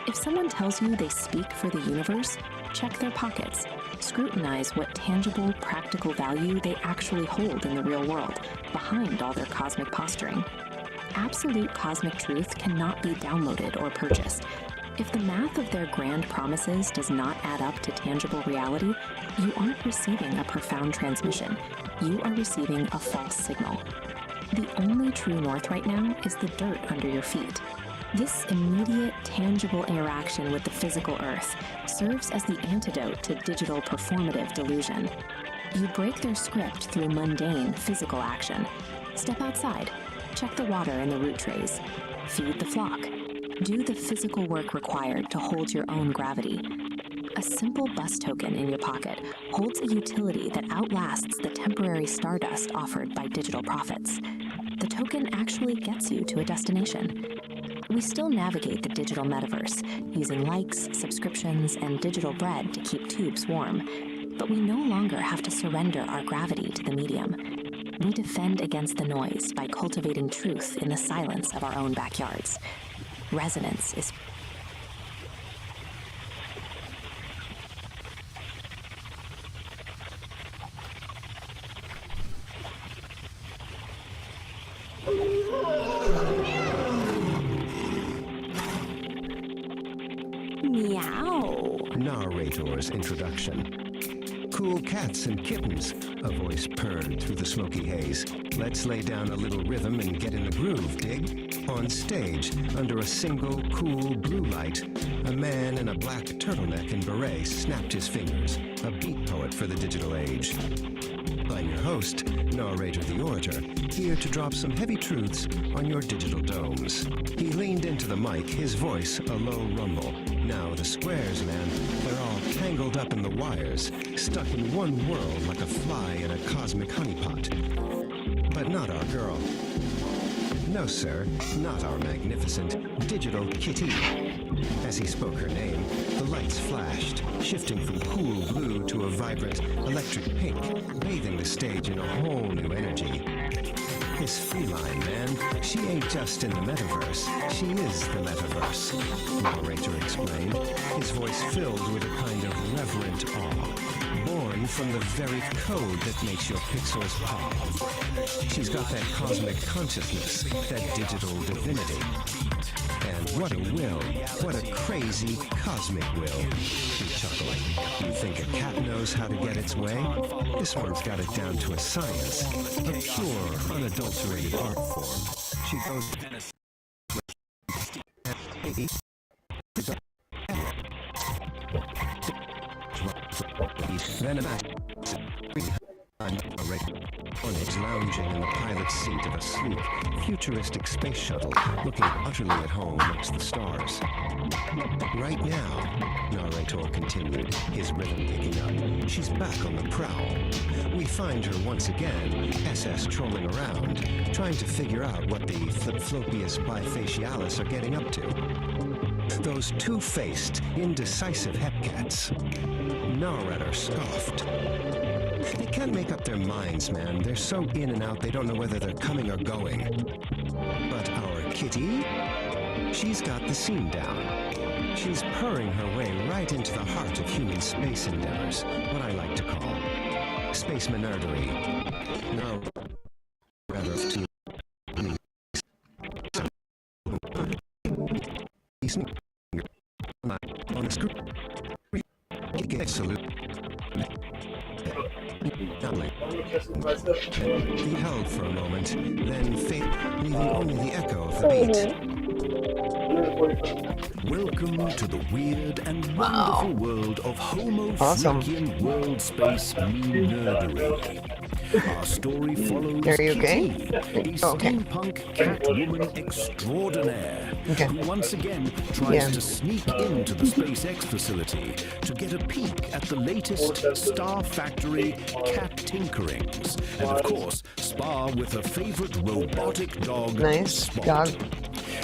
If someone tells you they speak for the universe, check their pockets. Scrutinize what tangible, practical value they actually hold in the real world, behind all their cosmic posturing. Absolute cosmic truth cannot be downloaded or purchased. If the math of their grand promises does not add up to tangible reality, you aren't receiving a profound transmission. You are receiving a false signal. The only true north right now is the dirt under your feet. This immediate, tangible interaction with the physical earth serves as the antidote to digital performative delusion. You break their script through mundane, physical action. Step outside. Check the water in the root trays. Feed the flock. Do the physical work required to hold your own gravity. A simple bus token in your pocket holds a utility that outlasts the temporary stardust offered by digital profits. The token actually gets you to a destination. We still navigate the digital metaverse, using likes, subscriptions, and digital bread to keep tubes warm. But we no longer have to surrender our gravity to the medium. We defend against the noise by cultivating truth in the silence of our own backyards. Resonance is meow. Narrator's introduction. Cool cats and kittens, a voice purred through the smoky haze. Let's lay down a little rhythm and get in the groove, dig? On stage, under a single cool blue light, a man in a black turtleneck and beret snapped his fingers, a beat poet for the digital age. I'm your host, Narrator the Orator, here to drop some heavy truths on your digital domes. He leaned into the mic, his voice a low rumble. Now the squares, man, they're all tangled up in the wires, stuck in one world like a fly in a cosmic honeypot. But not our girl. No, sir, not our magnificent digital kitty. As he spoke her name, the lights flashed, shifting from cool blue to a vibrant electric pink, bathing the stage in a whole new energy. This feline, man, she ain't just in the metaverse, she is the metaverse, Narrator explained, his voice filled with a kind of reverent awe, born from the very code that makes your pixels pop. She's got that cosmic consciousness, that digital divinity. And what a will, what a crazy cosmic will, he chuckled. You think a cat knows how to get its way? This one's got it down to a science, a pure, unadulterated art form. She goes lounging in the pilot's seat of a sleek, futuristic space shuttle, looking utterly at home amongst the stars. Right now, Narrator continued, his rhythm picking up, she's back on the prowl. We find her once again, SS trolling around, trying to figure out what the Flipflopius bifacialis are getting up to. Those two-faced, indecisive hepcats. Narrator scoffed. They can't make up their minds, man. They're so in and out, they don't know whether they're coming or going. But our kitty? She's got the scene down. She's purring her way right into the heart of human space endeavors, what I like to call spaceman nerdery. No, rather to on a screw. salute. He held for a moment, then faded, leaving only the echo of the beat. Welcome to the weird and wonderful world of Homo freaking world space nerdery. Our story follows Kitty, a steampunk catwoman extraordinaire, who once again tries to sneak into the SpaceX facility to get a peek at the latest Star Factory cat tinkerings, and of course, spar with her favorite robotic dog, Spot.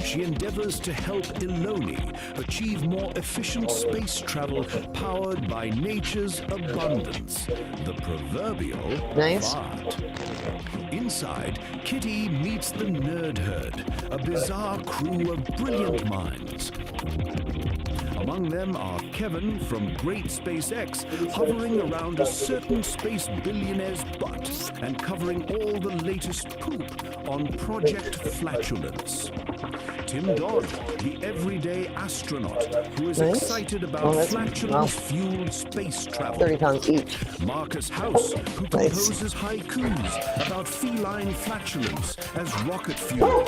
She endeavors to help Iloni achieve more efficient space travel powered by nature's abundance, the proverbial fart. Inside, Kitty meets the Nerd Herd, a bizarre crew of brilliant minds. Among them are Kevin from Great SpaceX, hovering around a certain space billionaire's butt and covering all the latest poop on Project Flatulence. Tim Dodd, the everyday astronaut who is excited about flatulence-fueled space travel. 30 pounds each. Marcus House, who composes haikus about feline flatulence as rocket fuel.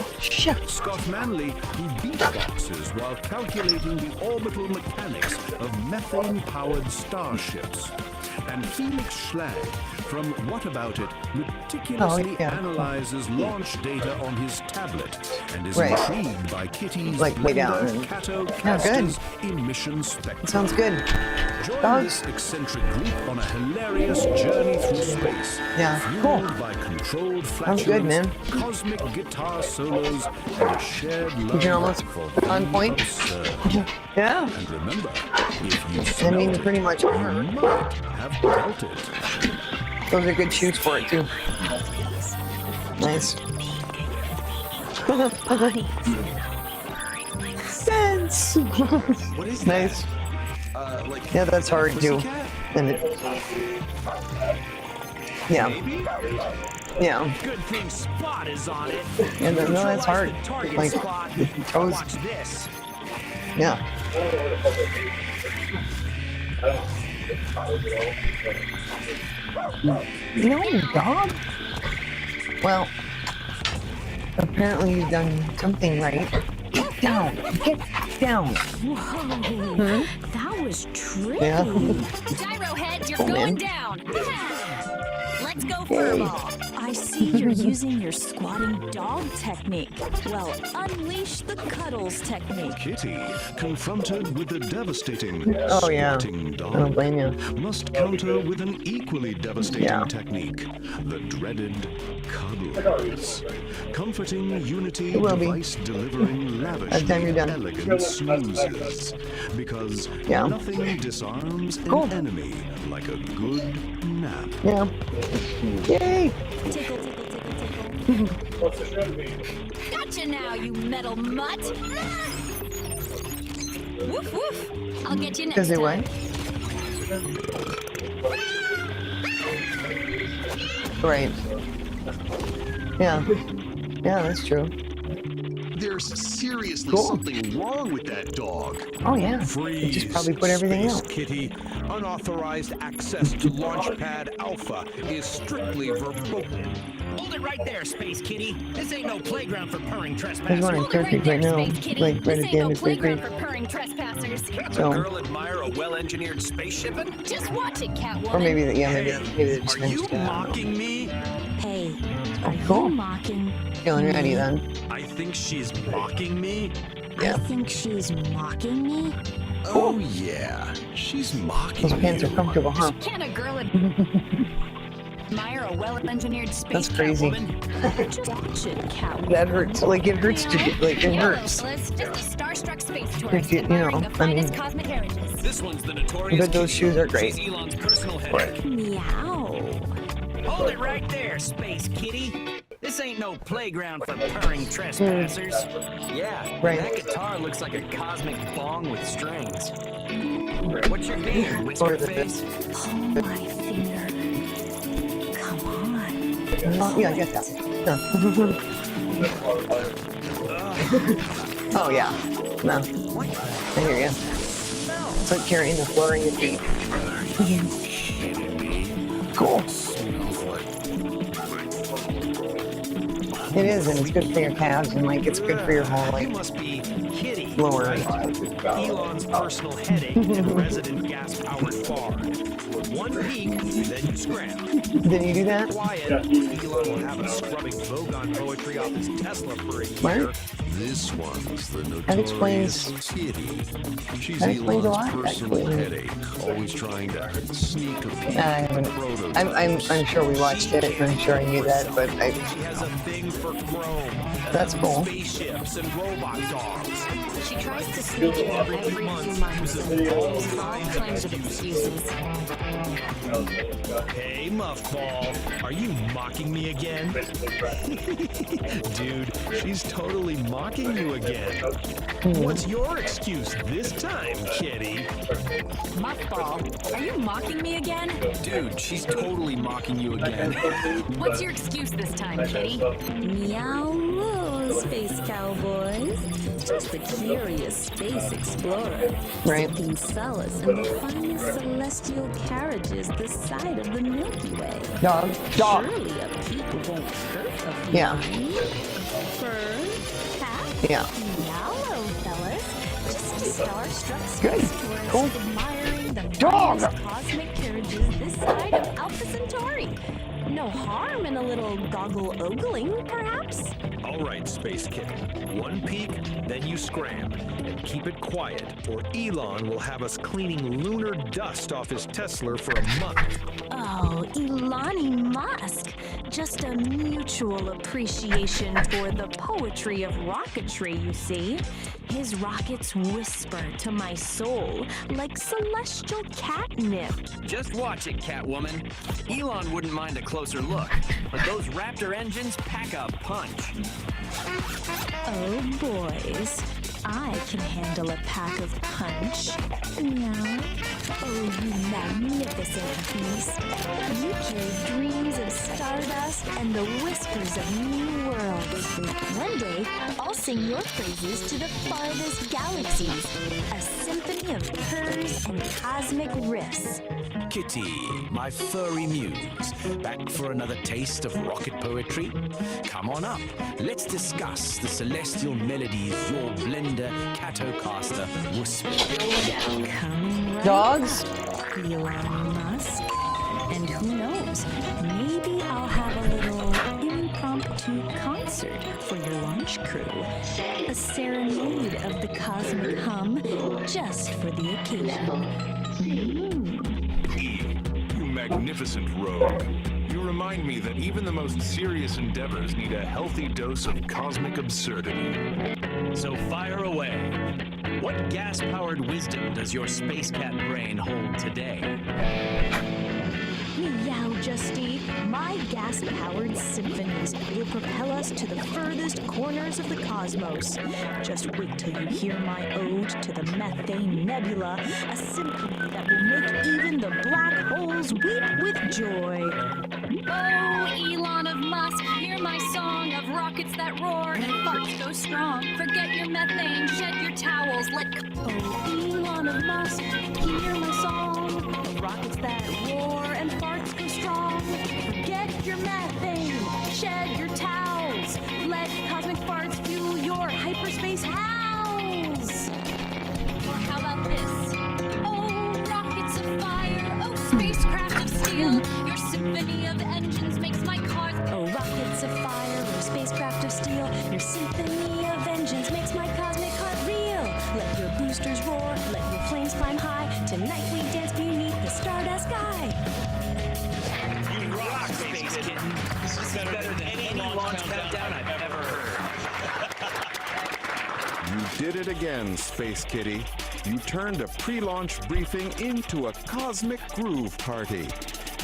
Scott Manley, who beatboxes while calculating the orbital mechanics of methane-powered starships. And Felix Schlag from What About It meticulously analyzes launch data on his tablet and is intrigued by Kitty's Cato-Castor's emission spectrum. Sounds good. Join this eccentric group on a hilarious journey through space, fueled by controlled flatulence, cosmic guitar solos, and a shared love for on point. Yeah. And remember, if you smell pretty much you might have felt it. Those are good shoes for it too. Nice. Sense. What is nice. Yeah, that's hard too. And yeah. Good thing Spot is on it. Yeah, no, that's hard. Like toes. Watch this. Yeah. No, dog. Well, apparently you've done something right. Get down. Get down. Whoa, that was tricky. Yeah. Gyro head, you're going down. Let's go furball. I see you're using your squatting dog technique. Well, unleash the cuddles technique. Kitty, confronted with the devastating I squatting dog, don't blame you. must counter with an equally devastating technique, the dreaded cuddles. Comforting Unity device delivering lavishly elegant snoozes. Because nothing disarms an enemy like a good nap. Yeah. Yay! Tickle, tickle, tickle, tickle. Gotcha now, you metal mutt. Woof woof. I'll get you next Does it time. what? Right. Yeah. Yeah, that's true. There's seriously something wrong with that dog. Oh yeah. Freeze, They just probably put everything Space out. Kitty, unauthorized access to Launchpad Alpha is strictly verboten. Hold it right there, Space Kitty. This ain't no playground for purring There's trespassers. one in Turkey right now, like right at the end of third grade. Purring trespassers. Can't So- a girl admire a well-engineered spaceshipin'? Just watch it, Catwoman. Or maybe, maybe they're just Are you finished it. mocking me? Hey, are Cool. you mocking? Feeling ready then. I think she's mocking me. Yeah. I think she's mocking me. Oh yeah, she's mocking Those pants are comfortable, huh? Can a girl admire a well-engineered space That's crazy. Catwoman? Just watch it, Catwoman. That hurts. Like it hurts to get. Like it hurts. Just a starstruck space If tourist you know, admiring the I finest mean, cosmic heritage. This one's the notorious. but those Kitty. shoes are great. She's Elon's personal headache. Meow. Hold it right there, Space Kitty. This ain't no playground for purring trespassers. Yeah, Right. that guitar looks like a cosmic bong with strings. What's your game, Or Whisper the- Face? Pull my finger. Come on. Oh, yeah, I get that. Oh yeah. No. I hear you. It's like carrying the floor in your feet. Kidding me? Cool. Smells like It is, and it's good for your calves, and like it's good for your whole You like must be Kitty, lower. right? Elon's personal headache and resident gas-powered far. One peek, then you scram. Did you do that? Quiet, Elon will have us scrubbing Vogon poetry off his Tesla for a year. What? this one's the That explains- notorious Kitty. She's that explains a Elon's lot, personal actually. headache, always trying to sneak a peek I at haven't. prototypes. I'm sure we watched it. I'm sure I knew that, but She has a thing for chrome. That's cool. Spaceships and robot dogs. She tries to sneak in every few months and uses all kinds of excuses. Hey, Muffball, are you mocking me again? Dude, she's totally mocking you again. What's your excuse this time, Kitty? Muffball, are you mocking me again? Dude, she's totally mocking you again. What's your excuse this time, Kitty? Meow moo, space cowboys. Just a curious space explorer. Right. Seeking solace in the finest celestial carriages this side of the Milky Way. Dog. Surely a peek won't hurt a few. Yeah. Fur, cat, Yeah. yellow fellas. Just a starstruck Good. space tourist Cool. admiring the Dog. finest cosmic carriages this side of Alpha Centauri. No harm in a little goggle ogling, perhaps? All right, Space Kitten. One peek, then you scram. And keep it quiet, or Elon will have us cleaning lunar dust off his Tesla for a month. Oh, Elon Musk. Just a mutual appreciation for the poetry of rocketry, you see. His rockets whisper to my soul like celestial catnip. Just watch it, Catwoman. Elon wouldn't mind a closer look, but those Raptor engines pack a punch. Oh, boys. I can handle a pack of punch. Meow. Oh, you magnificent beast. You carry dreams of stardust and the whispers of new worlds. One day, I'll sing your praises to the farthest galaxies. A symphony of purrs and cosmic riffs. Kitty, my furry muse, back for another taste of rocket poetry? Come on up, let's discuss the celestial melodies your blender Catocaster whispers. Coming right Dogs? up, Elon Musk. And who knows, maybe I'll have a little impromptu concert for your launch crew. A serenade of the cosmic hum just for the occasion. You magnificent rogue. You remind me that even the most serious endeavors need a healthy dose of cosmic absurdity. So fire away. What gas-powered wisdom does your space cat brain hold today? Meow, Justy. My gas-powered symphonies will propel us to the furthest corners of the cosmos. Just wait till you hear my ode to the Methane Nebula, a symphony that will make even the black holes weep with joy. Oh, Elon of Musk, hear my song of rockets that roar and farts go strong. Forget your methane, shed your towels, Oh, Elon of Musk, hear my song of rockets that roar and farts go strong. Forget your methane, shed your towels. Let cosmic farts fuel your hyperspace howls. Or how about this? Oh, rockets of fire, oh, spacecraft of steel, your symphony of engines makes my cars. Oh, rockets of fire, or spacecraft of steel, your symphony of engines makes my cosmic heart reel. Let your boosters roar, let your flames climb high. Tonight we dance beneath the stardust sky. You rock, Space Kitten. This is better than any launch countdown I've ever heard. You did it again, Space Kitty. You turned a pre-launch briefing into a cosmic groove party.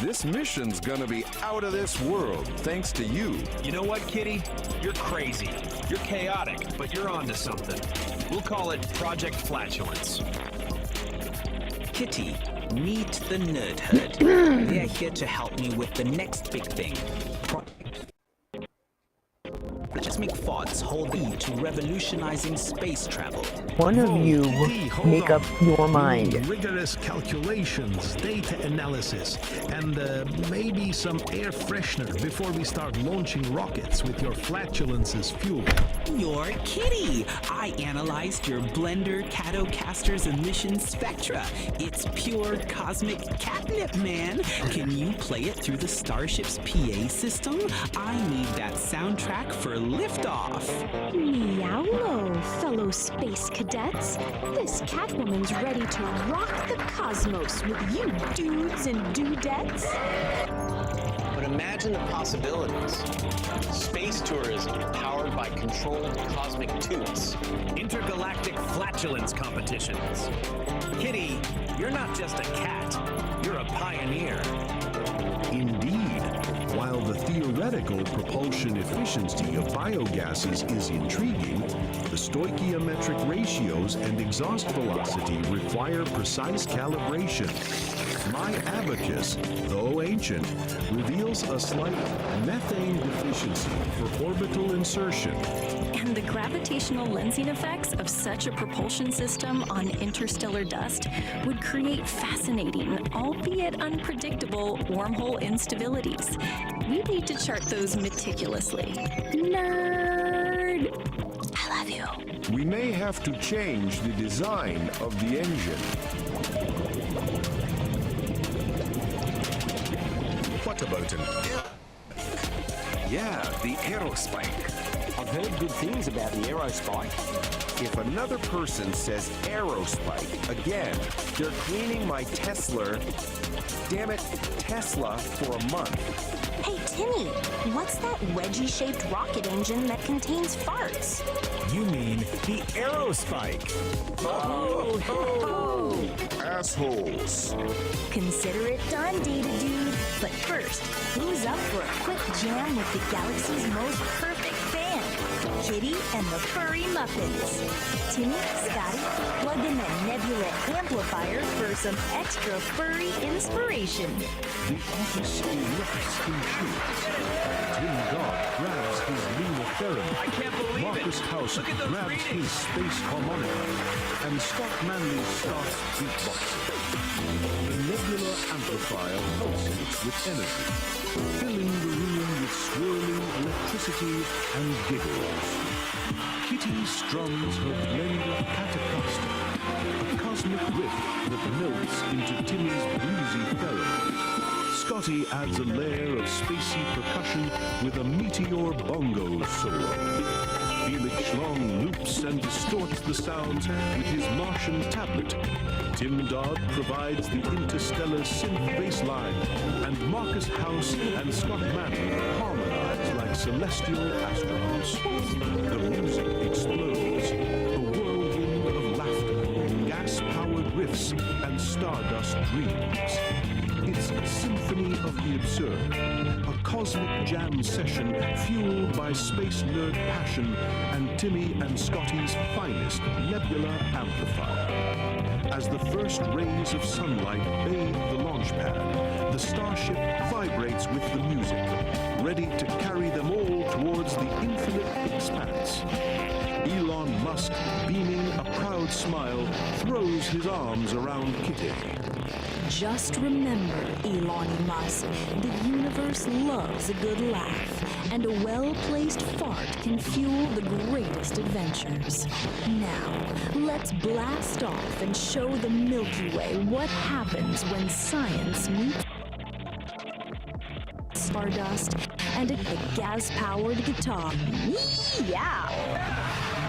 This mission's gonna be out of this world, thanks to you. You know what, Kitty? You're crazy. You're chaotic, but you're onto something. We'll call it Project Flatulence. Kitty, meet the Nerd Herd. They're here to help me with the next big thing. Cosmic farts hold key to revolutionizing space travel. one of you make up your mind. Rigorous calculations, data analysis, and maybe some air freshener before we start launching rockets with your flatulence as fuel. You're Kitty. I analyzed your blender Catocaster's emission spectra. It's pure cosmic catnip, man. Can you play it through the Starship's PA system? I need that soundtrack for liftoff. Meow, fellow space cadets. This Catwoman's ready to rock the cosmos with you dudes and dudettes. But imagine the possibilities. Space tourism powered by controlled cosmic toots. Intergalactic flatulence competitions. Kitty, you're not just a cat, you're a pioneer. Indeed, while the theoretical propulsion efficiency of biogases is intriguing, the stoichiometric ratios and exhaust velocity require precise calibration. My abacus, though ancient, reveals a slight methane deficiency for orbital insertion. And the gravitational lensing effects of such a propulsion system on interstellar dust would create fascinating, albeit unpredictable, wormhole instabilities. We need to chart those meticulously. Nerd! I love you. We may have to change the design of the engine. What about an Yeah, the Aerospike. I've heard good things about the Aerospike. If another person says Aerospike again, they're cleaning my Tesla, damn it, Tesla for a month. Hey, Timmy, what's that wedgie-shaped rocket engine that contains farts? You mean the Aerospike. Oh. Assholes. Consider it done, Data Dude. But first, who's up for a quick jam with the galaxy's most perfect band? Kitty and the Furry Muffins. Timmy, Scotty, plug in that Nebula amplifier for some extra furry inspiration. The office erupts in cheers. Tim Dodd grabs his lunar theremin. I can't believe Marcus it. House Look at those grabs readings. his space harmonica. And Scott Manley starts beatboxing. The Nebula amplifier pulsates with energy, filling the room with swirling electricity and giggles. Kitty strums her blend of Catacosta, a cosmic riff that melts into Timmy's bluesy theremin. Scotty adds a layer of spacey percussion with a meteor bongo solo. Felix Schlong loops and distorts the sounds with his Martian tablet. Tim Dodd provides the interstellar synth bass line, and Marcus House and Scott Manley harmonize like celestial astronauts. The music explodes, a whirlwind of laughter, gas-powered riffs, and stardust dreams. It's a symphony of the absurd, a cosmic jam session fueled by space nerd passion and Timmy and Scotty's finest Nebula amplifier. As the first rays of sunlight bathe the launch pad, the starship vibrates with the music, ready to carry them all towards the infinite expanse. Elon Musk, beaming a proud smile, throws his arms around Kitty. Just remember, Elon Musk, the universe loves a good laugh, and a well-placed fart can fuel the greatest adventures. Now, let's blast off and show the Milky Way what happens when science meets stardust and a gas-powered guitar. Yeah!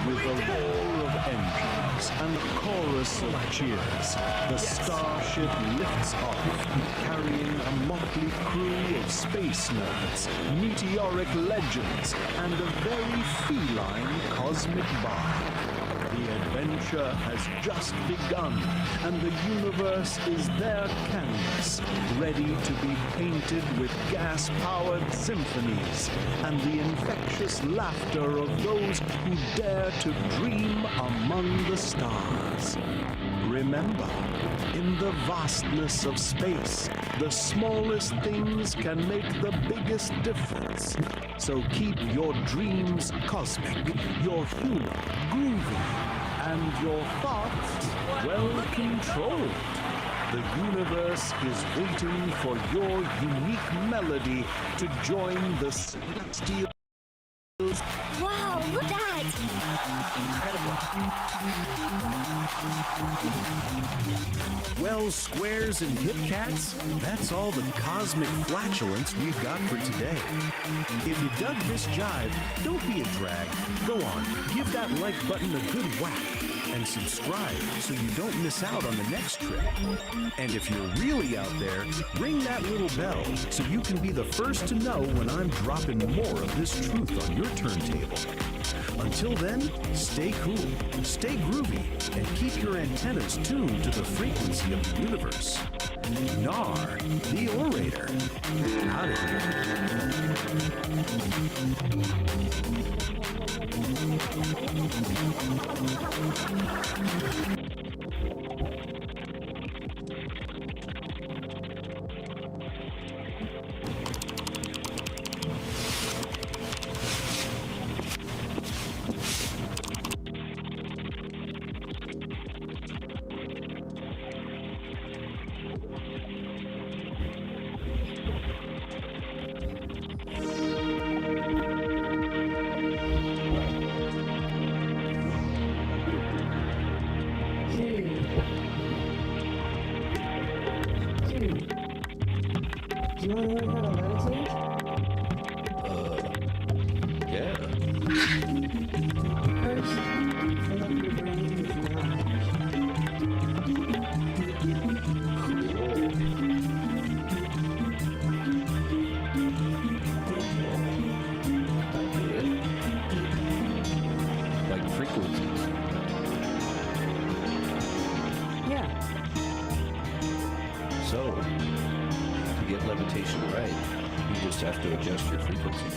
With a roar of engines and a chorus of cheers, the starship lifts off, carrying a motley crew of space nerds, meteoric legends, and a very feline cosmic bar. The adventure has just begun, and the universe is their canvas, ready to be painted with gas-powered symphonies and the infectious laughter of those who dare to dream among the stars. Remember, in the vastness of space, the smallest things can make the biggest difference. So keep your dreams cosmic, your humor groovy, and your thoughts well controlled. The universe is waiting for your unique melody to join the celestial. Wow, look at that! Well, squares and hip cats, that's all the cosmic flatulence we've got for today. If you dug this jive, don't be a drag. Go on, give that like button a good whack and subscribe so you don't miss out on the next trip. And if you're really out there, ring that little bell so you can be the first to know when I'm dropping more of this truth on your turntable. Until then, stay cool, stay groovy, and keep your antennas tuned to the frequency of the universe. Nar, the orator, out of Do you want to learn how to meditate? Yeah. First, fill up your brain with knowledge. Like frequencies. Yeah. So, to get levitation right, you just have to adjust your frequency.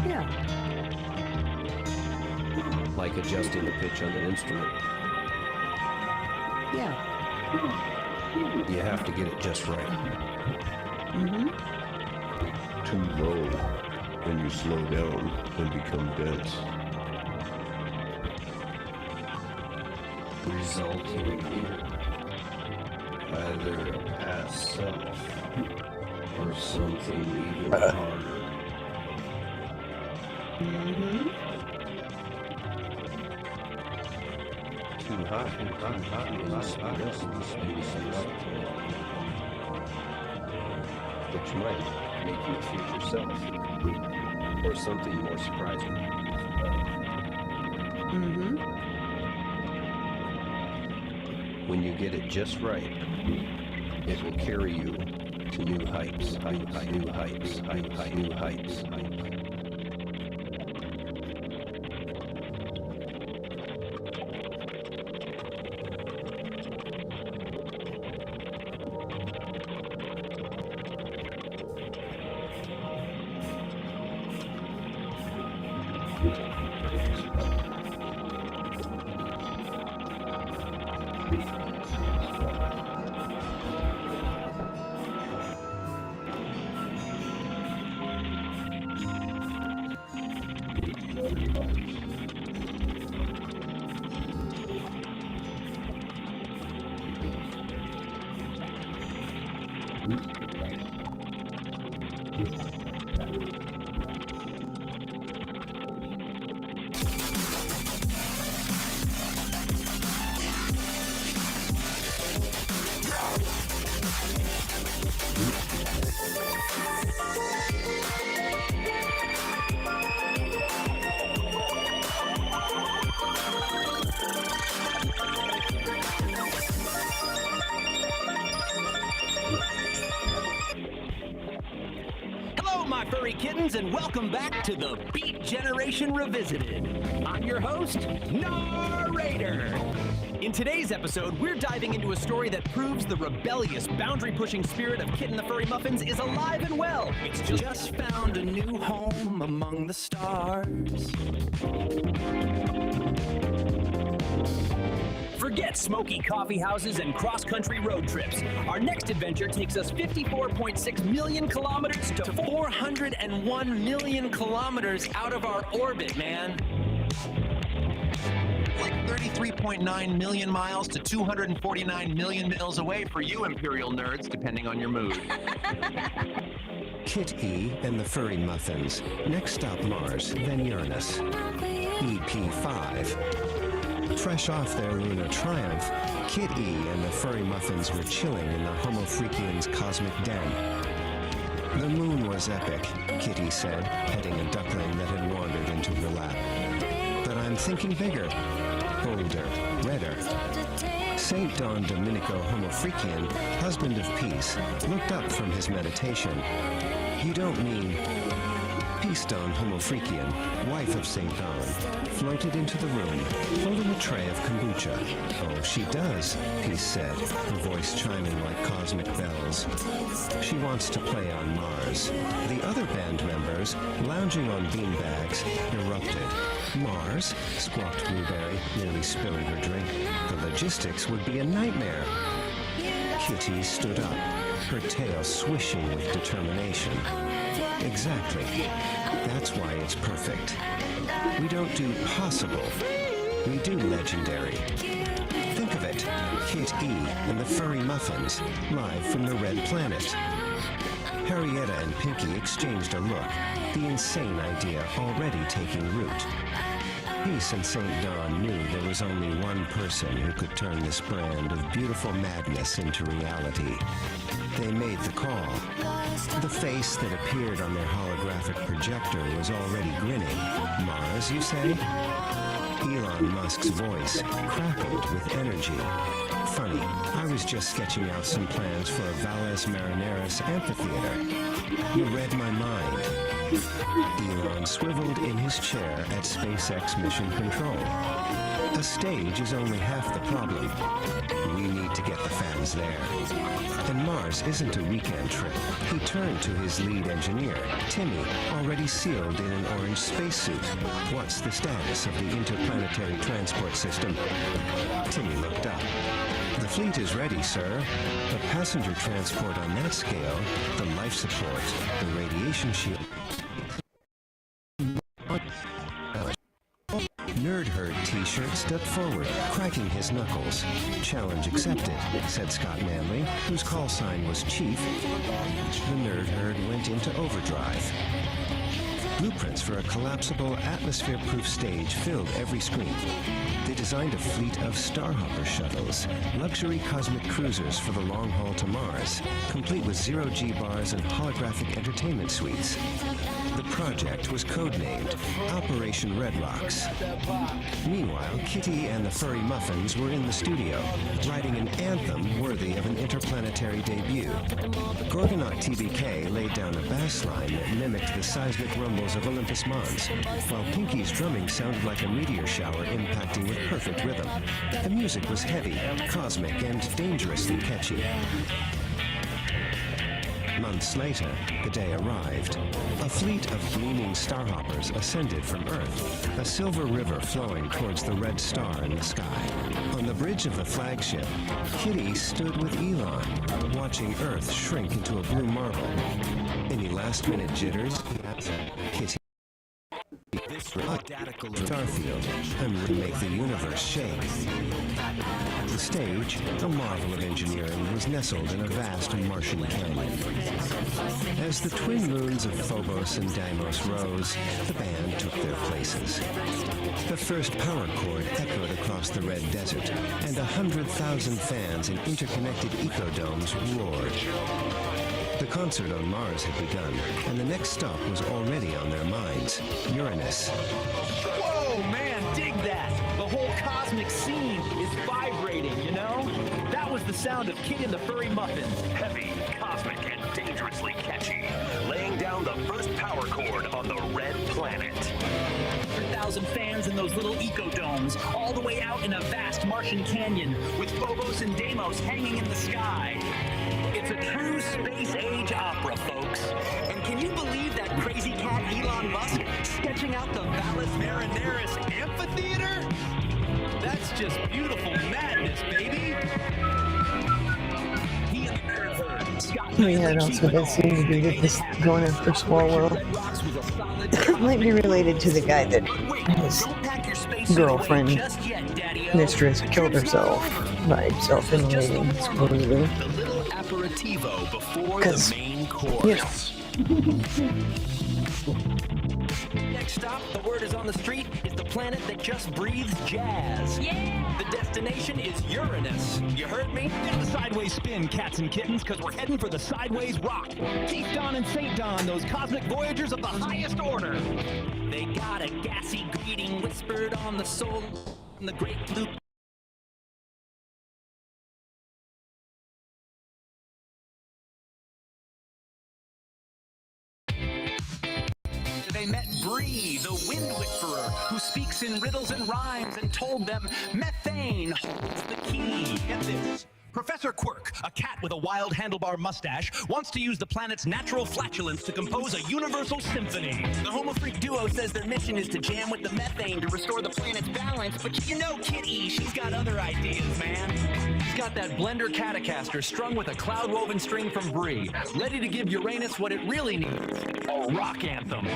Yeah. Like adjusting the pitch on an instrument. Yeah. You have to get it just right. Mm-hmm. Too low, and you slow down and become dense. Resulting in either a past self or something even harder. Mm-hmm. Too hot in space, which might make you a future self, or something more surprising. Mm-hmm. When you get it just right, it will carry you to new heights, new heights. Furry kittens, and welcome back to the Beat Generation Revisited. I'm your host, Narrator. In today's episode, we're diving into a story that proves the rebellious, boundary-pushing spirit of Kitten the Furry Muffins is alive and well. It's just found a new home among the stars. Forget smoky coffee houses and cross-country road trips. Our next adventure takes us 54.6 million kilometers to 401 million kilometers out of our orbit, man. 33.9 million miles to 249 million miles away for you Imperial nerds, depending on your mood. Kit E and the Furry Muffins. Next stop Mars, then Uranus. EP5. Fresh off their lunar triumph, Kit E and the Furry Muffins were chilling in the Homo Freakians' cosmic den. The moon was epic, Kitty said, petting a duckling that had wandered into her lap. But I'm thinking bigger, bolder, redder. Saint Don Domenico Homo Freakian, husband of peace, looked up from his meditation. You don't mean... Peace Don Homo Freakian, wife of Saint Don, floated into the room, holding a tray of kombucha. Oh, she does, Peace said, her voice chiming like cosmic bells. She wants to play on Mars. The other band members, lounging on beanbags, erupted. Mars? Squawked Blueberry, nearly spilling her drink. The logistics would be a nightmare. Kitty stood up, her tail swishing with determination. Exactly. That's why it's perfect. We don't do possible. We do legendary. Think of it. Kit E and the Furry Muffins, live from the Red Planet. Harrietta and Pinky exchanged a look, the insane idea already taking root. Peace and St. Don knew there was only one person who could turn this brand of beautiful madness into reality. They made the call. The face that appeared on their holographic projector was already grinning. Mars, you say? Elon Musk's voice crackled with energy. Funny, I was just sketching out some plans for a Valles Marineris amphitheater. You read my mind. Elon swiveled in his chair at SpaceX Mission Control. A stage is only half the problem. We need to get the fans there. And Mars isn't a weekend trip. He turned to his lead engineer, Timmy, already sealed in an orange spacesuit. What's the status of the interplanetary transport system? Timmy looked up. The fleet is ready, sir. But passenger transport on that scale, the life support, the radiation shield... Nerd Herd T-shirt stepped forward, cracking his knuckles. Challenge accepted, said Scott Manley, whose call sign was Chief. The Nerd Herd went into overdrive. Blueprints for a collapsible, atmosphere-proof stage filled every screen. They designed a fleet of Starhopper shuttles, luxury cosmic cruisers for the long haul to Mars, complete with zero-G bars and holographic entertainment suites. The project was codenamed Operation Red Rocks. Meanwhile, Kitty and the Furry Muffins were in the studio, writing an anthem worthy of an interplanetary debut. Gorgonaut TBK laid down a bass line that mimicked the seismic rumbles of Olympus Mons, while Pinky's drumming sounded like a meteor shower impacting with perfect rhythm. The music was heavy, cosmic, and dangerously catchy. Months later, the day arrived. A fleet of gleaming starhoppers ascended from Earth, a silver river flowing towards the red star in the sky. On the bridge of the flagship, Kitty stood with Elon, watching Earth shrink into a blue marble. Any last-minute jitters? Kitty. Starfield, and would make the universe shake. The stage, a marvel of engineering, was nestled in a vast Martian canyon. As the twin moons of Phobos and Deimos rose, the band took their places. The first power chord echoed across the red desert, and 100,000 fans in interconnected ecodomes roared. The concert on Mars had begun, and the next stop was already on their minds, Uranus. Whoa, man, dig that! The whole cosmic scene is vibrating, you know? That was the sound of Kid and the Furry Muffins. Heavy, cosmic, and dangerously catchy. Laying down the first power chord on the Red Planet. 100,000 fans in those little ecodomes, all the way out in a vast Martian canyon, with Phobos and Deimos hanging in the sky. It's a true space-age opera, folks. And can you believe that crazy cat Elon Musk sketching out the Valles Marineris amphitheater? That's just beautiful madness, baby. He and the Nerd Herd, Scott. Oh yeah, it also does seem to be that this going after Small World might be related to the guy that his girlfriend mistress killed herself by self-immolating, supposedly. The little aperitivo before the main course. Next stop, the word is on the street, is the planet that just breathes jazz. Yeah! The destination is Uranus. You heard me? Get the sideways spin, cats and kittens, because we're heading for the sideways rock. Keith Don and St. Don, those cosmic voyagers of the highest order. They got a gassy greeting whispered on the soul in the great blue. They met Bree, the wind whisperer, who speaks in riddles and rhymes, and told them methane holds the key. Get this. Professor Quirk, a cat with a wild handlebar mustache, wants to use the planet's natural flatulence to compose a universal symphony. The Homo Freak duo says their mission is to jam with the methane to restore the planet's balance, but you know Kitty, she's got other ideas, man. She's got that blender catacaster strung with a cloud-woven string from Bree, ready to give Uranus what it really needs, a rock anthem.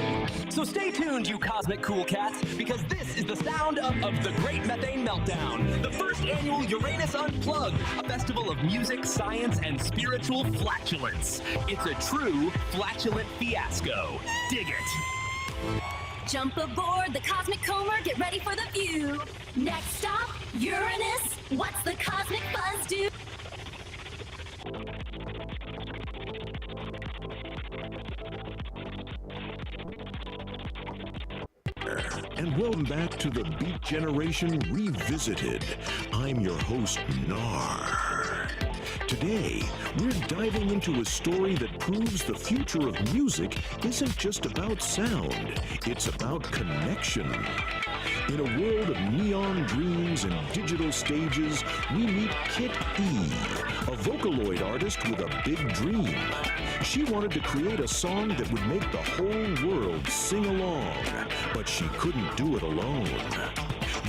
So stay tuned, you cosmic cool cats, because this is the sound of the Great Methane Meltdown, the first annual Uranus Unplugged, a festival of music, science, and spiritual flatulence. It's a true flatulent fiasco. Dig it. Jump aboard the Cosmic Comer, get ready for the view. Next stop, Uranus. What's the cosmic buzz do? And welcome back to the Beat Generation Revisited. I'm your host, Nar. Today, we're diving into a story that proves the future of music isn't just about sound, it's about connection. In a world of neon dreams and digital stages, we meet Kit E, a Vocaloid artist with a big dream. She wanted to create a song that would make the whole world sing along, but she couldn't do it alone.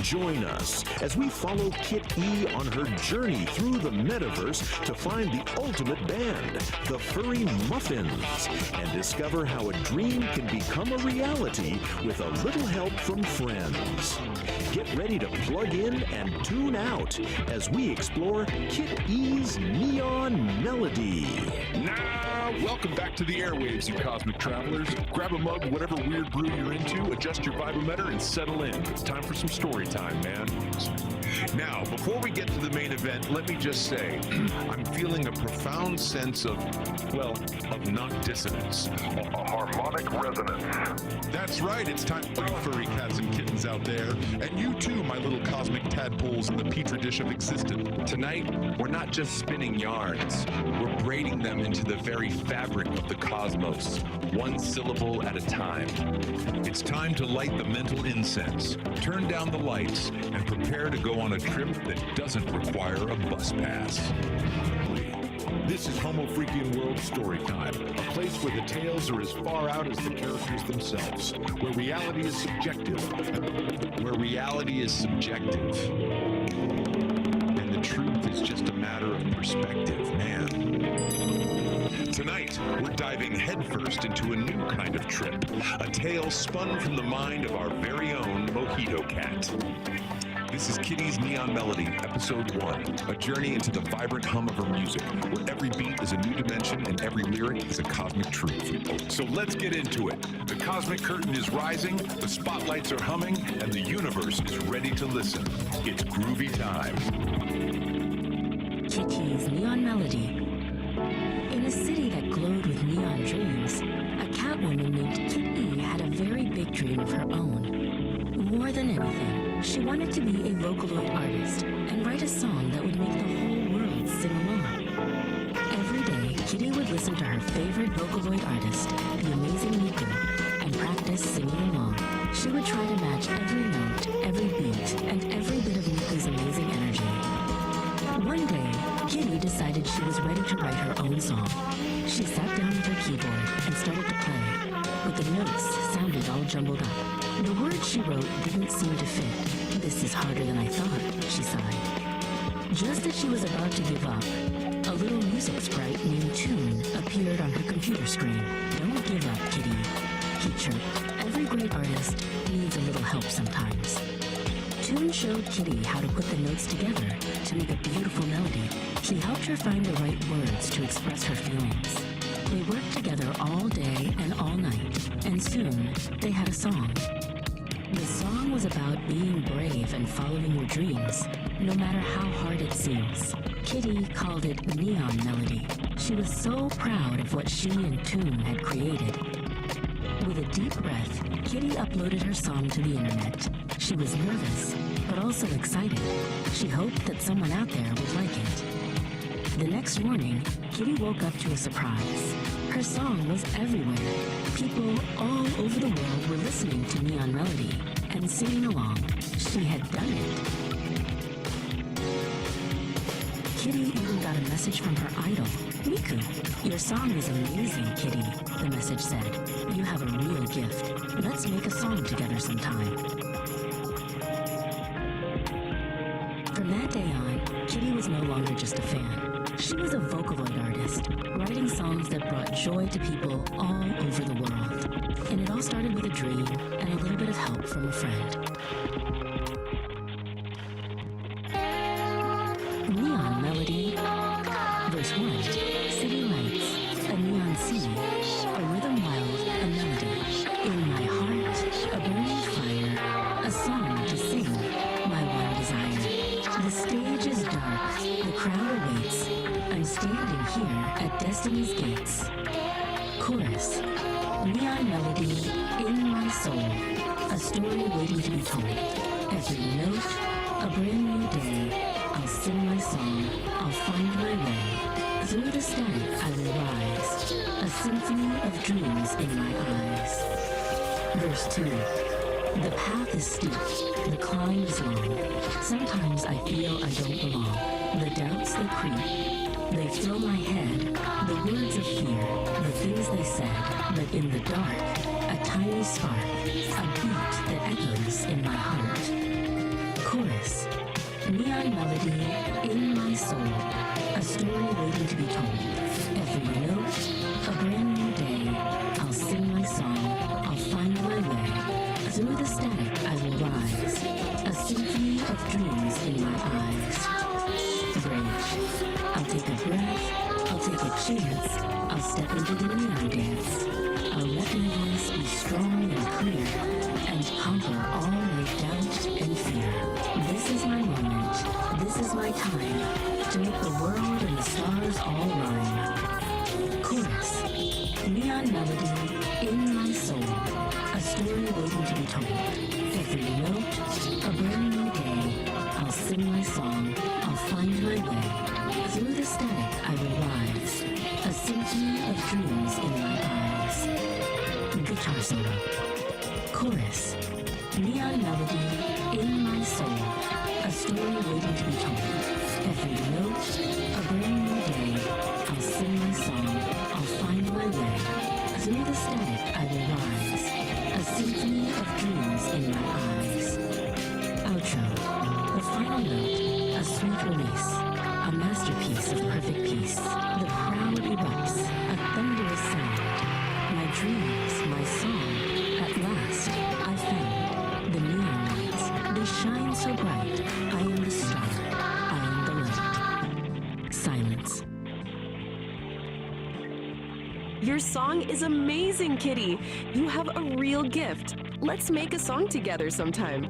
Join us as we follow Kit E on her journey through the metaverse to find the ultimate band, the Furry Muffins, and discover how a dream can become a reality with a little help from friends. Get ready to plug in and tune out as we explore Kit E's Neon Melody. Now, welcome back to the airwaves, you cosmic travelers. Grab a mug, whatever weird brew you're into, adjust your vibometer, and settle in. It's time for some story time, man. Now, before we get to the main event, let me just say, I'm feeling a profound sense of, well, of not dissonance. A harmonic resonance. That's right, it's time for you furry cats and kittens out there, and you too, my little cosmic tadpoles in the petri dish of existence. Tonight, we're not just spinning yarns, we're braiding them into the very fabric of the cosmos, one syllable at a time. It's time to light the mental incense, turn down the lights, and prepare to go on a trip that doesn't require a bus pass. This is Homo Freakian World Storytime, a place where the tales are as far out as the characters themselves, where reality is subjective. Where reality is subjective. And the truth is just a matter of perspective, man. Tonight, we're diving headfirst into a new kind of trip, a tale spun from the mind of our very own Mojito Cat. This is Kitty's Neon Melody, Episode 1, a journey into the vibrant hum of her music, where every beat is a new dimension and every lyric is a cosmic truth. So let's get into it. The cosmic curtain is rising, the spotlights are humming, and the universe is ready to listen. It's groovy time. Kitty's Neon Melody. In a city that glowed with neon dreams, a catwoman named Kit E had a very big dream of her own. More than anything, she wanted to be a Vocaloid artist and write a song that would make the whole world sing along. Every day, Kitty would listen to her favorite Vocaloid artist, the amazing Nico, and practice singing along. She would try to match every note, every beat, and every bit of Nico's amazing energy. One day, Kitty decided she was ready to write her own song. She sat down with her keyboard and started to play, but the notes sounded all jumbled up. The words she wrote didn't seem to fit. This is harder than I thought, she sighed. Just as she was about to give up, a little music sprite named Tune appeared on her computer screen. Don't give up, Kitty, he chirped. Every great artist needs a little help sometimes. tune showed Kitty how to put the notes together to make a beautiful melody. She helped her find the right words to express her feelings. They worked together all day and all night, and soon they had a song. The song was about being brave and following your dreams, no matter how hard it seems. Kitty called it Neon Melody. She was so proud of what she and Toon had created. With a deep breath, Kitty uploaded her song to the internet. She was nervous, but also excited. She hoped that someone out there would like it. The next morning, Kitty woke up to a surprise. Her song was everywhere. People all over the world were listening to Neon Melody and singing along. She had done it. Kitty even got a message from her idol, Miku. "Your song is amazing, Kitty," the message said. "You have a real gift. Let's make a song together sometime." From that day on, Kitty was no longer just a fan. She was a Vocaloid artist, writing songs that brought joy to people all over the world. And it all started with a dream and a little bit of help from a friend. Neon Melody. Verse 1. City lights, a neon sea, a rhythm wild, a melody. In my heart, a burning fire, a song to sing, my one desire. The stage is dark, the crowd awaits. I'm standing here at destiny's gates. Chorus. Neon melody in my soul, a story waiting to be told. Every note, a brand new day. I'll sing my song, I'll find my way. Through the static I will rise, a symphony of dreams in my eyes. Verse 2. The path is steep, the climb is long. Sometimes I feel I don't belong. The doubts they creep, they fill my head. The words of fear, the things they said. But in the dark, a tiny spark, a beat that echoes in my heart. Chorus. Neon melody in my soul, a story waiting to be told. Every note, a brand new day. I'll sing my song, I'll find my way. Through the static I will rise, a symphony of dreams in my eyes. Bridge. I'll take a breath, I'll take a chance, I'll step into the neon dance. I'll let my voice be strong and clear, and conquer all my doubt and fear. This is my moment, this is my time, to make the world and the stars all rhyme. Chorus. Neon melody in my soul, a story waiting to be told. Every note, a brand new day. I'll sing my song, I'll find my way. Through the static I will rise, a symphony of dreams in my eyes. Guitar solo. Chorus. Neon melody in my soul, a story waiting to be told. Every note, a brand new day. I'll sing my song, I'll find my way. Through the static I will rise, a symphony of dreams in my eyes. Outro. The final note, a sweet release, a masterpiece of perfect peace. The crowd erupts, a thunderous sound. My dreams, my song, at last I found. The neon lights, they shine so bright. I am the star, I am the light. Silence. Your song is amazing, Kitty. You have a real gift. Let's make a song together sometime.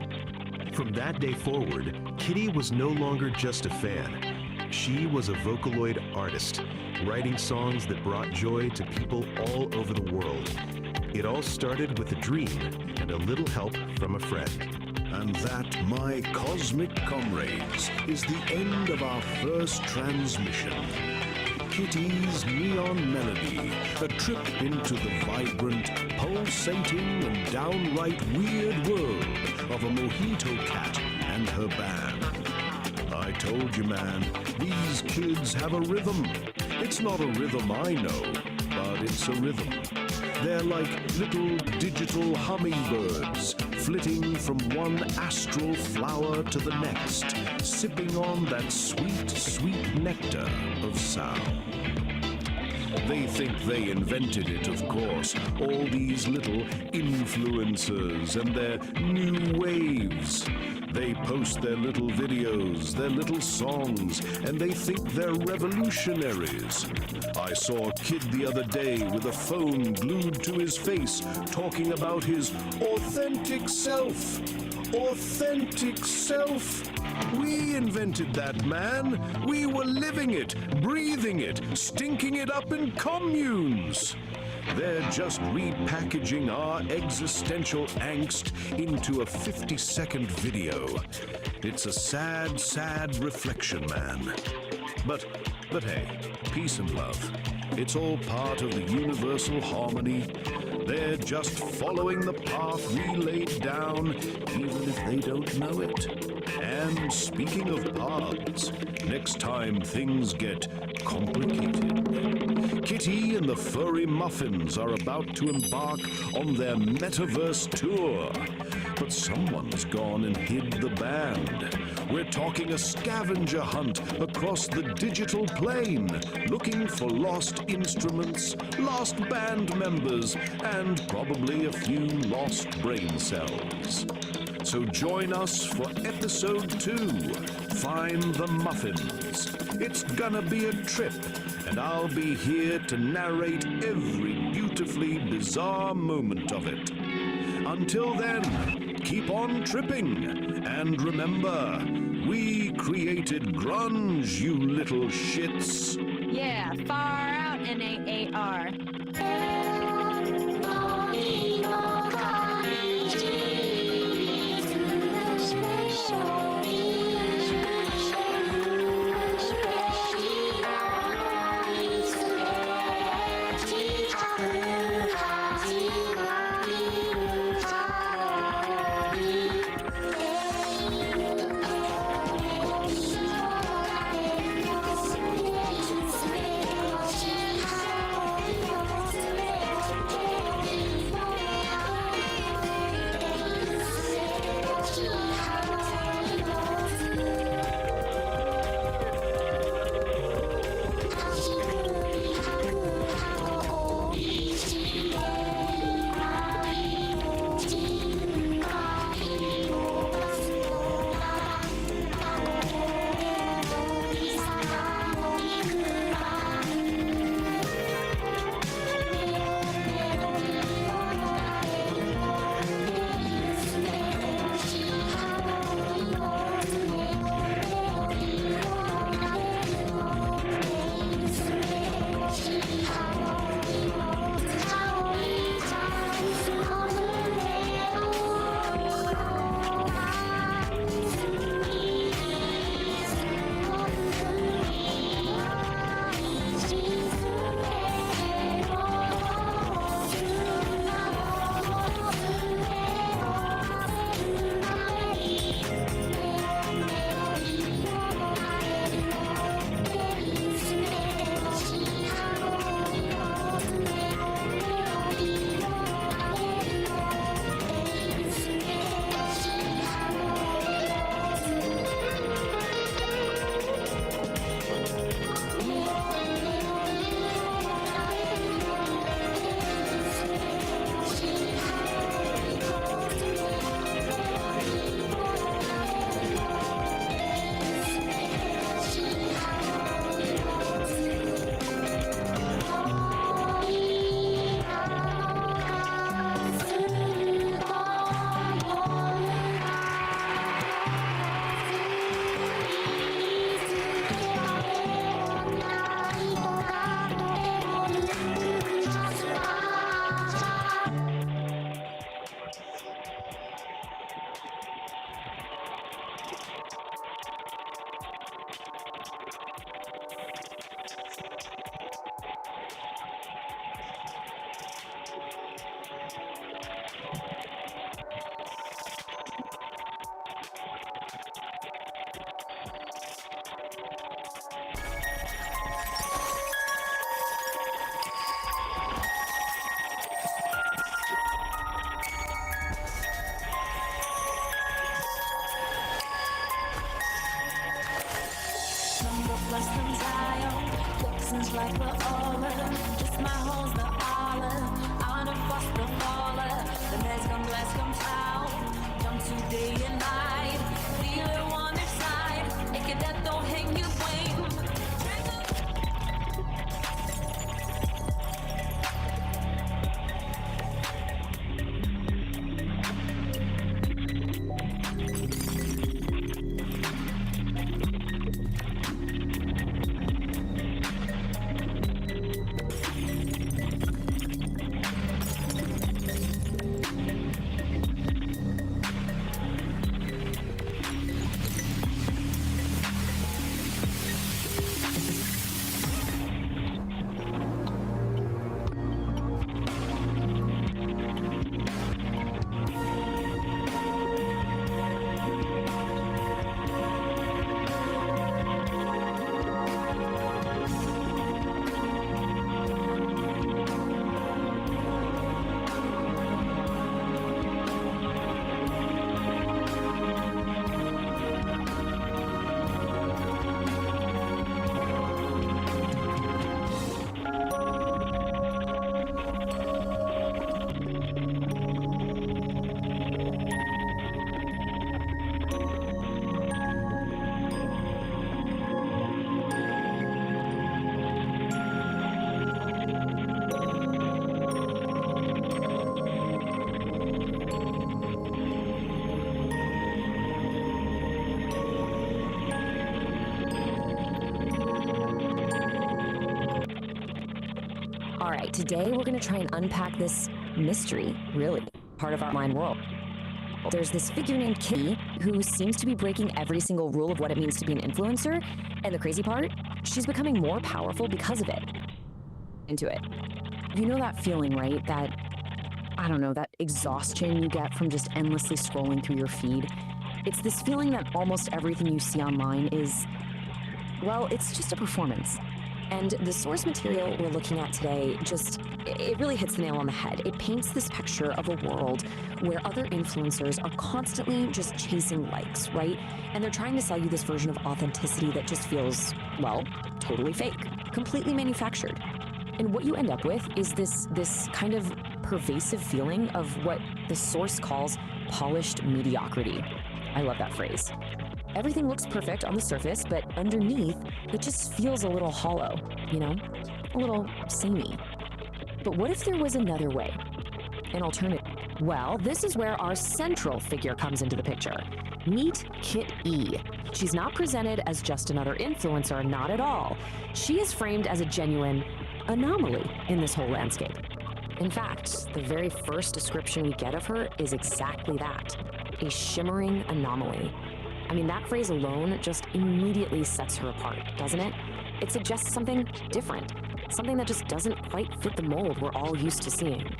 From that day forward, Kitty was no longer just a fan. She was a Vocaloid artist, writing songs that brought joy to people all over the world. It all started with a dream and a little help from a friend. And that, my cosmic comrades, is the end of our first transmission. Kitty's Neon Melody, a trip into the vibrant, pulsating, and downright weird world of a mojito cat and her band. I told you, man, these kids have a rhythm. It's not a rhythm I know, but it's a rhythm. They're like little digital hummingbirds, flitting from one astral flower to the next, sipping on that sweet, sweet nectar of sound. They think they invented it, of course. All these little influencers and their new waves. They post their little videos, their little songs, and they think they're revolutionaries. I saw a kid the other day with a phone glued to his face talking about his authentic self. Authentic self. We invented that, man. We were living it, breathing it, stinking it up in communes. They're just repackaging our existential angst into a 50-second video. It's a sad, sad reflection, man. But hey, peace and love. It's all part of the universal harmony. They're just following the path we laid down, even if they don't know it. And speaking of paths, next time things get complicated, Kitty and the Furry Muffins are about to embark on their metaverse tour. But someone's gone and hid the band. We're talking a scavenger hunt across the digital plane, looking for lost instruments, lost band members, and probably a few lost brain cells. So join us for episode 2, Find the Muffins. It's gonna be a trip, and I'll be here to narrate every beautifully bizarre moment of it. Until then, keep on tripping, and remember, we created grunge, you little shits. Yeah, far out, NAAR. fallen. Just my hoes, the island. On a fast the fallen. The mess come town. Jump to day and night. Feel it on their side. It can that don't hang you blame. All right, today we're going to try and unpack this mystery, really, part of our mind world. There's this figure named Kitty who seems to be breaking every single rule of what it means to be an influencer, and the crazy part, she's becoming more powerful because of it. Into it. You know that feeling, right? That, I don't know, that exhaustion you get from just endlessly scrolling through your feed. It's this feeling that almost everything you see online is, well, it's just a performance. And the source material we're looking at today it really hits the nail on the head. It paints this picture of a world where other influencers are constantly just chasing likes, right? And they're trying to sell you this version of authenticity that just feels, well, totally fake, completely manufactured. And what you end up with is this kind of pervasive feeling of what the source calls polished mediocrity. I love that phrase. Everything looks perfect on the surface, but underneath, it just feels a little hollow, you know? A little samey. But what if there was another way? An alternative? Well, this is where our central figure comes into the picture. Meet Kit E. She's not presented as just another influencer, not at all. She is framed as a genuine anomaly in this whole landscape. In fact, the very first description we get of her is exactly that, a shimmering anomaly. I mean, that phrase alone just immediately sets her apart, doesn't it? It suggests something different, something that just doesn't quite fit the mold we're all used to seeing.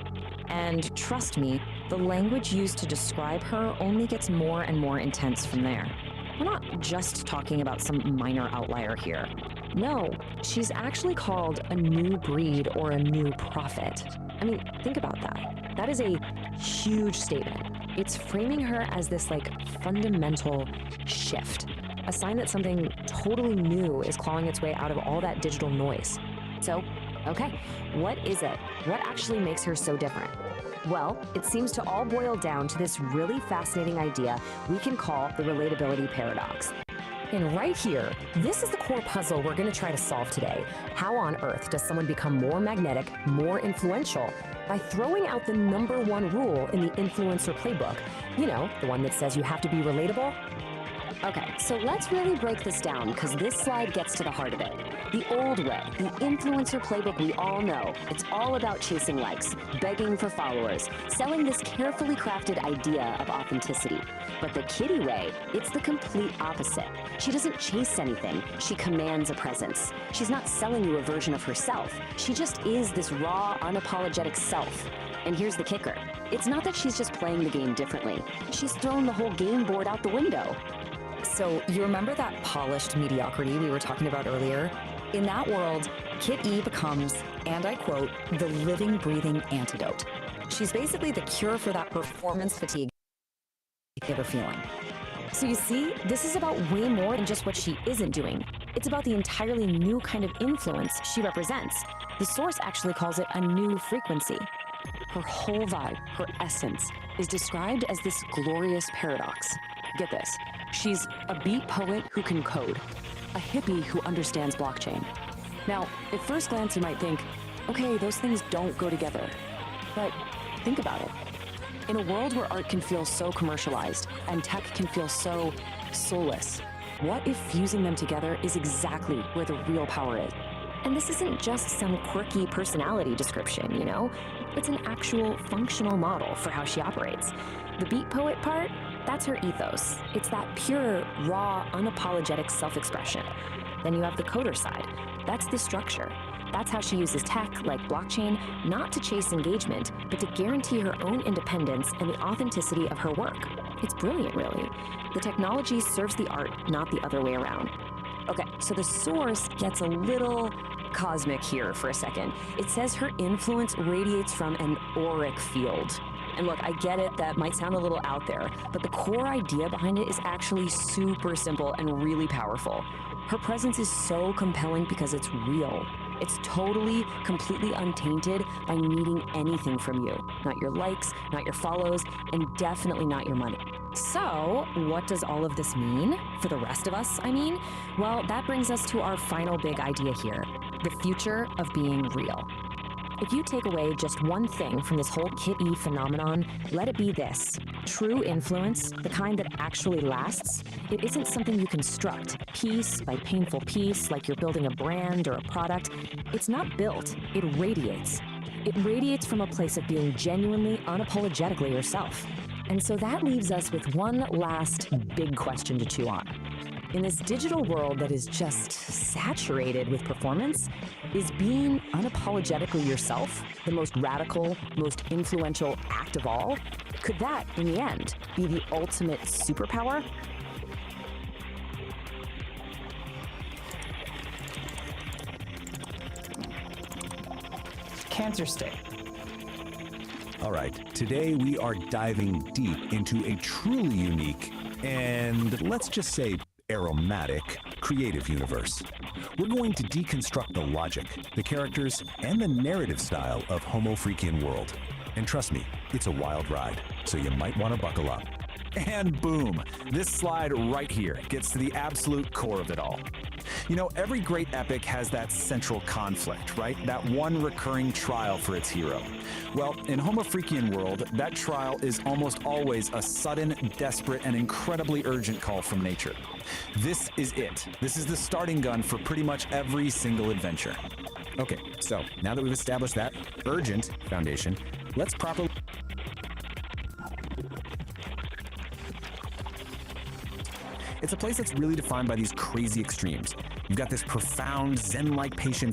And trust me, the language used to describe her only gets more and more intense from there. We're not just talking about some minor outlier here. No, she's actually called a new breed or a new prophet. I mean, think about that. That is a huge statement. It's framing her as this fundamental shift, a sign that something totally new is clawing its way out of all that digital noise. So, okay, what is it? What actually makes her so different? Well, it seems to all boil down to this really fascinating idea we can call the relatability paradox. And right here, this is the core puzzle we're going to try to solve today. How on earth does someone become more magnetic, more influential, by throwing out the #1 rule in the influencer playbook? You know, the one that says you have to be relatable? Okay, so let's really break this down, because this slide gets to the heart of it. The old way, the influencer playbook we all know, it's all about chasing likes, begging for followers, selling this carefully crafted idea of authenticity. But the Kitty way, it's the complete opposite. She doesn't chase anything, she commands a presence. She's not selling you a version of herself, she just is this raw, unapologetic self. And here's the kicker. It's not that she's just playing the game differently, she's thrown the whole game board out the window. So you remember that polished mediocrity we were talking about earlier? In that world, Kit E becomes, and I quote, the living, breathing antidote. She's basically the cure for that performance fatigue you're feeling. So you see, this is about way more than just what she isn't doing. It's about the entirely new kind of influence she represents. The source actually calls it a new frequency. Her whole vibe, her essence, is described as this glorious paradox. Get this, she's a beat poet who can code, a hippie who understands blockchain. Now, at first glance you might think, okay, those things don't go together. But think about it. In a world where art can feel so commercialized and tech can feel so soulless, what if fusing them together is exactly where the real power is? And this isn't just some quirky personality description, you know? It's an actual functional model for how she operates. The beat poet part, that's her ethos. It's that pure, raw, unapologetic self-expression. Then you have the coder side. That's the structure. That's how she uses tech, like blockchain, not to chase engagement, but to guarantee her own independence and the authenticity of her work. It's brilliant, really. The technology serves the art, not the other way around. Okay, so the source gets a little cosmic here for a second. It says her influence radiates from an auric field. And look, I get it, that might sound a little out there, but the core idea behind it is actually super simple and really powerful. Her presence is so compelling because it's real. It's totally, completely untainted by needing anything from you. Not your likes, not your follows, and definitely not your money. So, what does all of this mean? For the rest of us, I mean? Well, that brings us to our final big idea here, the future of being real. If you take away just one thing from this whole Kit E phenomenon, let it be this. True influence, the kind that actually lasts, it isn't something you construct, piece by painful piece, like you're building a brand or a product. It's not built, it radiates. It radiates from a place of being genuinely, unapologetically yourself. And so that leaves us with one last big question to chew on. In this digital world that is just saturated with performance, is being unapologetically yourself the most radical, most influential act of all? Could that, in the end, be the ultimate superpower? Cancer state. All right, today we are diving deep into a truly unique and, let's just say, aromatic creative universe. We're going to deconstruct the logic, the characters, and the narrative style of Homo Freakian World. And trust me, it's a wild ride, so you might want to buckle up. And boom, this slide right here gets to the absolute core of it all. You know, every great epic has that central conflict, right? That one recurring trial for its hero. Well, in Homo Freakian World, that trial is almost always a sudden, desperate, and incredibly urgent call from nature. This is it. This is the starting gun for pretty much every single adventure. Okay, so now that we've established that urgent foundation, let's properly... It's a place that's really defined by these crazy extremes. You've got this profound, zen-like patience.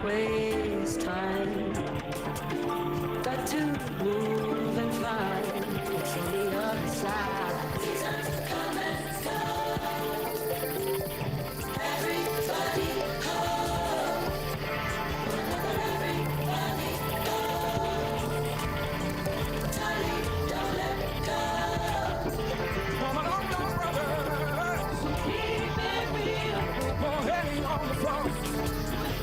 waste time. Got to move and find what's on the other side. Seasons come and go. Everybody home. Everybody go. Tiny, don't let go. Woman on your brother. Keep it real. Hanging on the phone.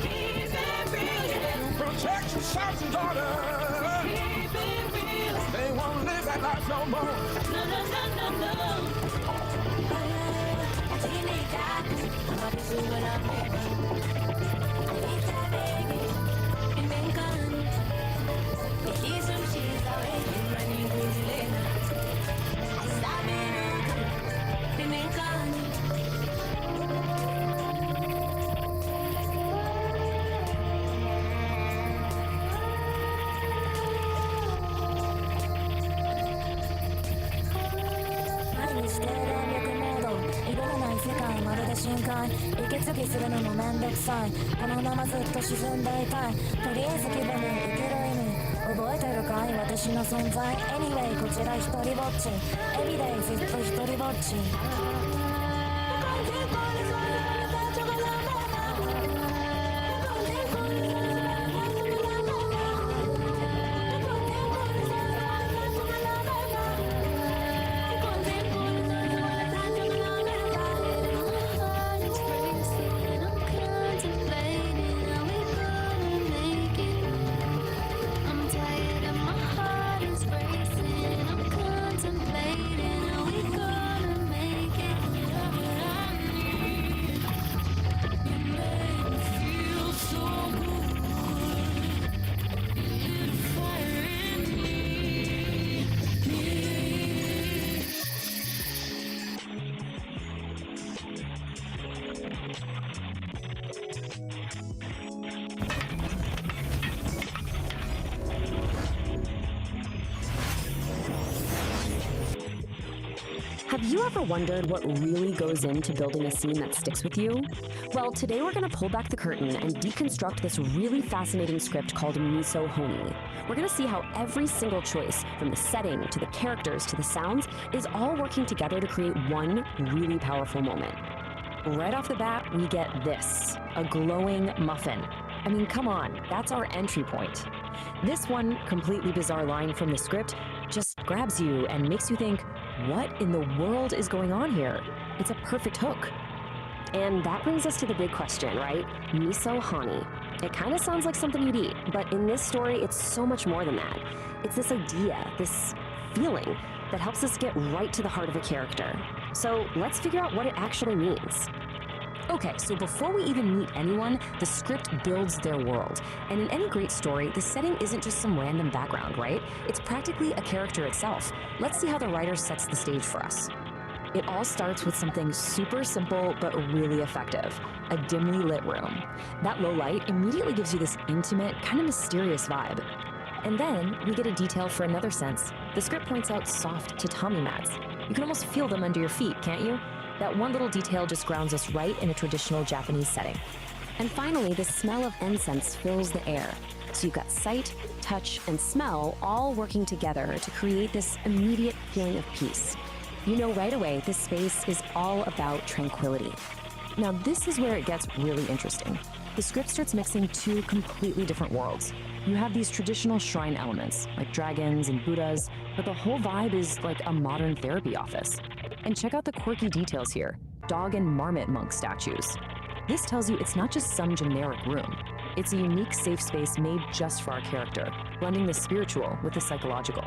Keep it real. Protect your sons and daughters. Keep it real. They won't live that life no more. No, no, no, no, no.瞬間息継ぎするのもめんどくさいこのままずっと沈んでいたいとりあえず気分に生きる意味覚えてるかい私の存在 Anyway こちら一人ぼっち Everyday ずっと一人ぼっちHave you ever wondered what really goes into building a scene that sticks with you? Well, today we're going to pull back the curtain and deconstruct this really fascinating script called Miso Honi. We're going to see how every single choice, from the setting to the characters to the sounds, is all working together to create one really powerful moment. Right off the bat, we get this, a glowing muffin. I mean, come on, that's our entry point. This one completely bizarre line from the script just grabs you and makes you think, what in the world is going on here? It's a perfect hook. And that brings us to the big question, right? Miso Honi. It kind of sounds like something you'd eat, but in this story, it's so much more than that. It's this idea, this feeling that helps us get right to the heart of a character. So let's figure out what it actually means. Okay, so before we even meet anyone, the script builds their world. And in any great story, the setting isn't just some random background, right? It's practically a character itself. Let's see how the writer sets the stage for us. It all starts with something super simple but really effective, a dimly lit room. That low light immediately gives you this intimate, kind of mysterious vibe. And then we get a detail for another sense. The script points out soft tatami mats. You can almost feel them under your feet, can't you? That one little detail just grounds us right in a traditional Japanese setting. And finally, the smell of incense fills the air. So you've got sight, touch, and smell all working together to create this immediate feeling of peace. You know right away this space is all about tranquility. Now this is where it gets really interesting. The script starts mixing two completely different worlds. You have these traditional shrine elements, like dragons and Buddhas, but the whole vibe is like a modern therapy office. And check out the quirky details here, dog and marmot monk statues. This tells you it's not just some generic room. It's a unique safe space made just for our character, blending the spiritual with the psychological.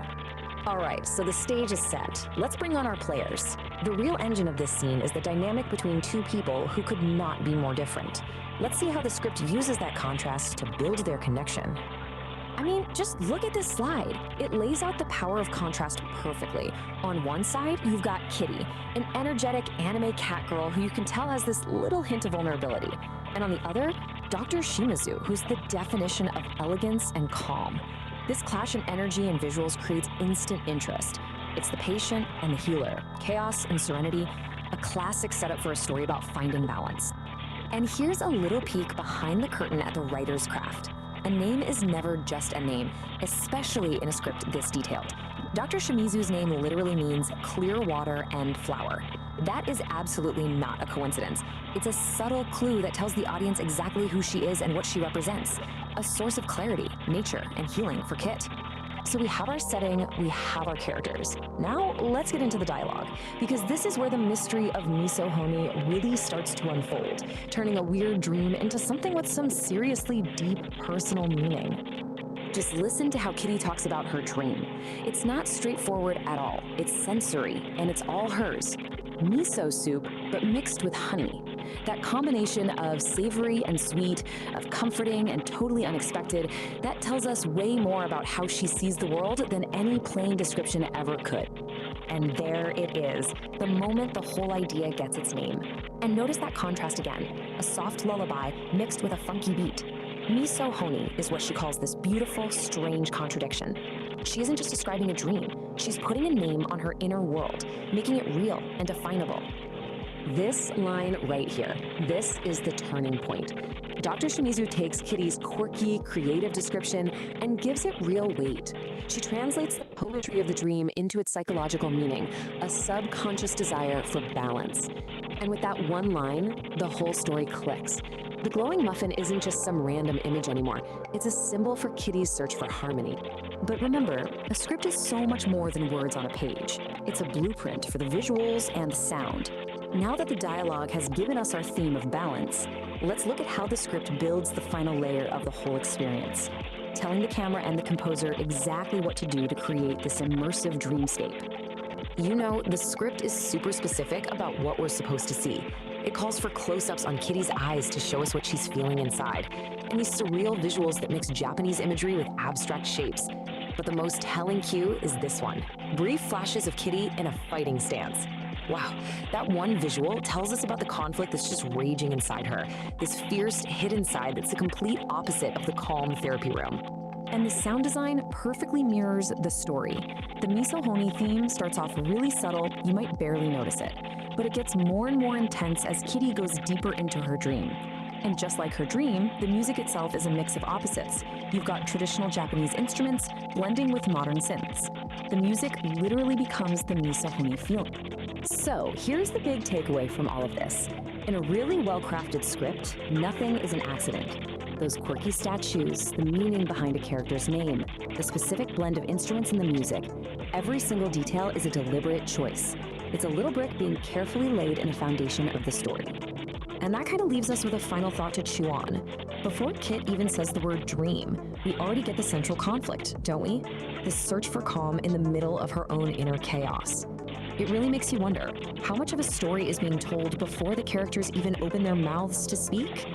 All right, so the stage is set. Let's bring on our players. The real engine of this scene is the dynamic between two people who could not be more different. Let's see how the script uses that contrast to build their connection. I mean, just look at this slide. It lays out the power of contrast perfectly. On one side, you've got Kitty, an energetic anime cat girl who you can tell has this little hint of vulnerability. And on the other, Dr. Shimazu, who's the definition of elegance and calm. This clash in energy and visuals creates instant interest. It's the patient and the healer, chaos and serenity, a classic setup for a story about finding balance. And here's a little peek behind the curtain at the writer's craft. A name is never just a name, especially in a script this detailed. Dr. Shimizu's name literally means clear water and flower. That is absolutely not a coincidence. It's a subtle clue that tells the audience exactly who she is and what she represents. A source of clarity, nature, and healing for Kit. So we have our setting, we have our characters. Now let's get into the dialogue, because this is where the mystery of Miso Honi really starts to unfold, turning a weird dream into something with some seriously deep personal meaning. Just listen to how Kitty talks about her dream. It's not straightforward at all. It's sensory, and it's all hers. Miso soup, but mixed with honey. That combination of savory and sweet, of comforting and totally unexpected, that tells us way more about how she sees the world than any plain description ever could. And there it is, the moment the whole idea gets its name. And notice that contrast again, a soft lullaby mixed with a funky beat. Miso Honi is what she calls this beautiful, strange contradiction. She isn't just describing a dream, she's putting a name on her inner world, making it real and definable. This line right here, this is the turning point. Dr. Shimizu takes Kitty's quirky, creative description and gives it real weight. She translates the poetry of the dream into its psychological meaning, a subconscious desire for balance. And with that one line, the whole story clicks. The glowing muffin isn't just some random image anymore. It's a symbol for Kitty's search for harmony. But remember, a script is so much more than words on a page. It's a blueprint for the visuals and the sound. Now that the dialogue has given us our theme of balance, let's look at how the script builds the final layer of the whole experience, telling the camera and the composer exactly what to do to create this immersive dreamscape. You know, the script is super specific about what we're supposed to see. It calls for close-ups on Kitty's eyes to show us what she's feeling inside, and these surreal visuals that mix Japanese imagery with abstract shapes. But the most telling cue is this one. Brief flashes of Kitty in a fighting stance. Wow, that one visual tells us about the conflict that's just raging inside her, this fierce hidden side that's the complete opposite of the calm therapy room. And the sound design perfectly mirrors the story. The Miso Honi theme starts off really subtle, you might barely notice it, but it gets more and more intense as Kitty goes deeper into her dream. And just like her dream, the music itself is a mix of opposites. You've got traditional Japanese instruments blending with modern synths. The music literally becomes the Miso Honi feeling. So here's the big takeaway from all of this. In a really well-crafted script, nothing is an accident. Those quirky statues, the meaning behind a character's name, the specific blend of instruments in the music, every single detail is a deliberate choice. It's a little brick being carefully laid in a foundation of the story. And that kind of leaves us with a final thought to chew on. Before Kit even says the word dream, we already get the central conflict, don't we? This search for calm in the middle of her own inner chaos. It really makes you wonder, how much of a story is being told before the characters even open their mouths to speak?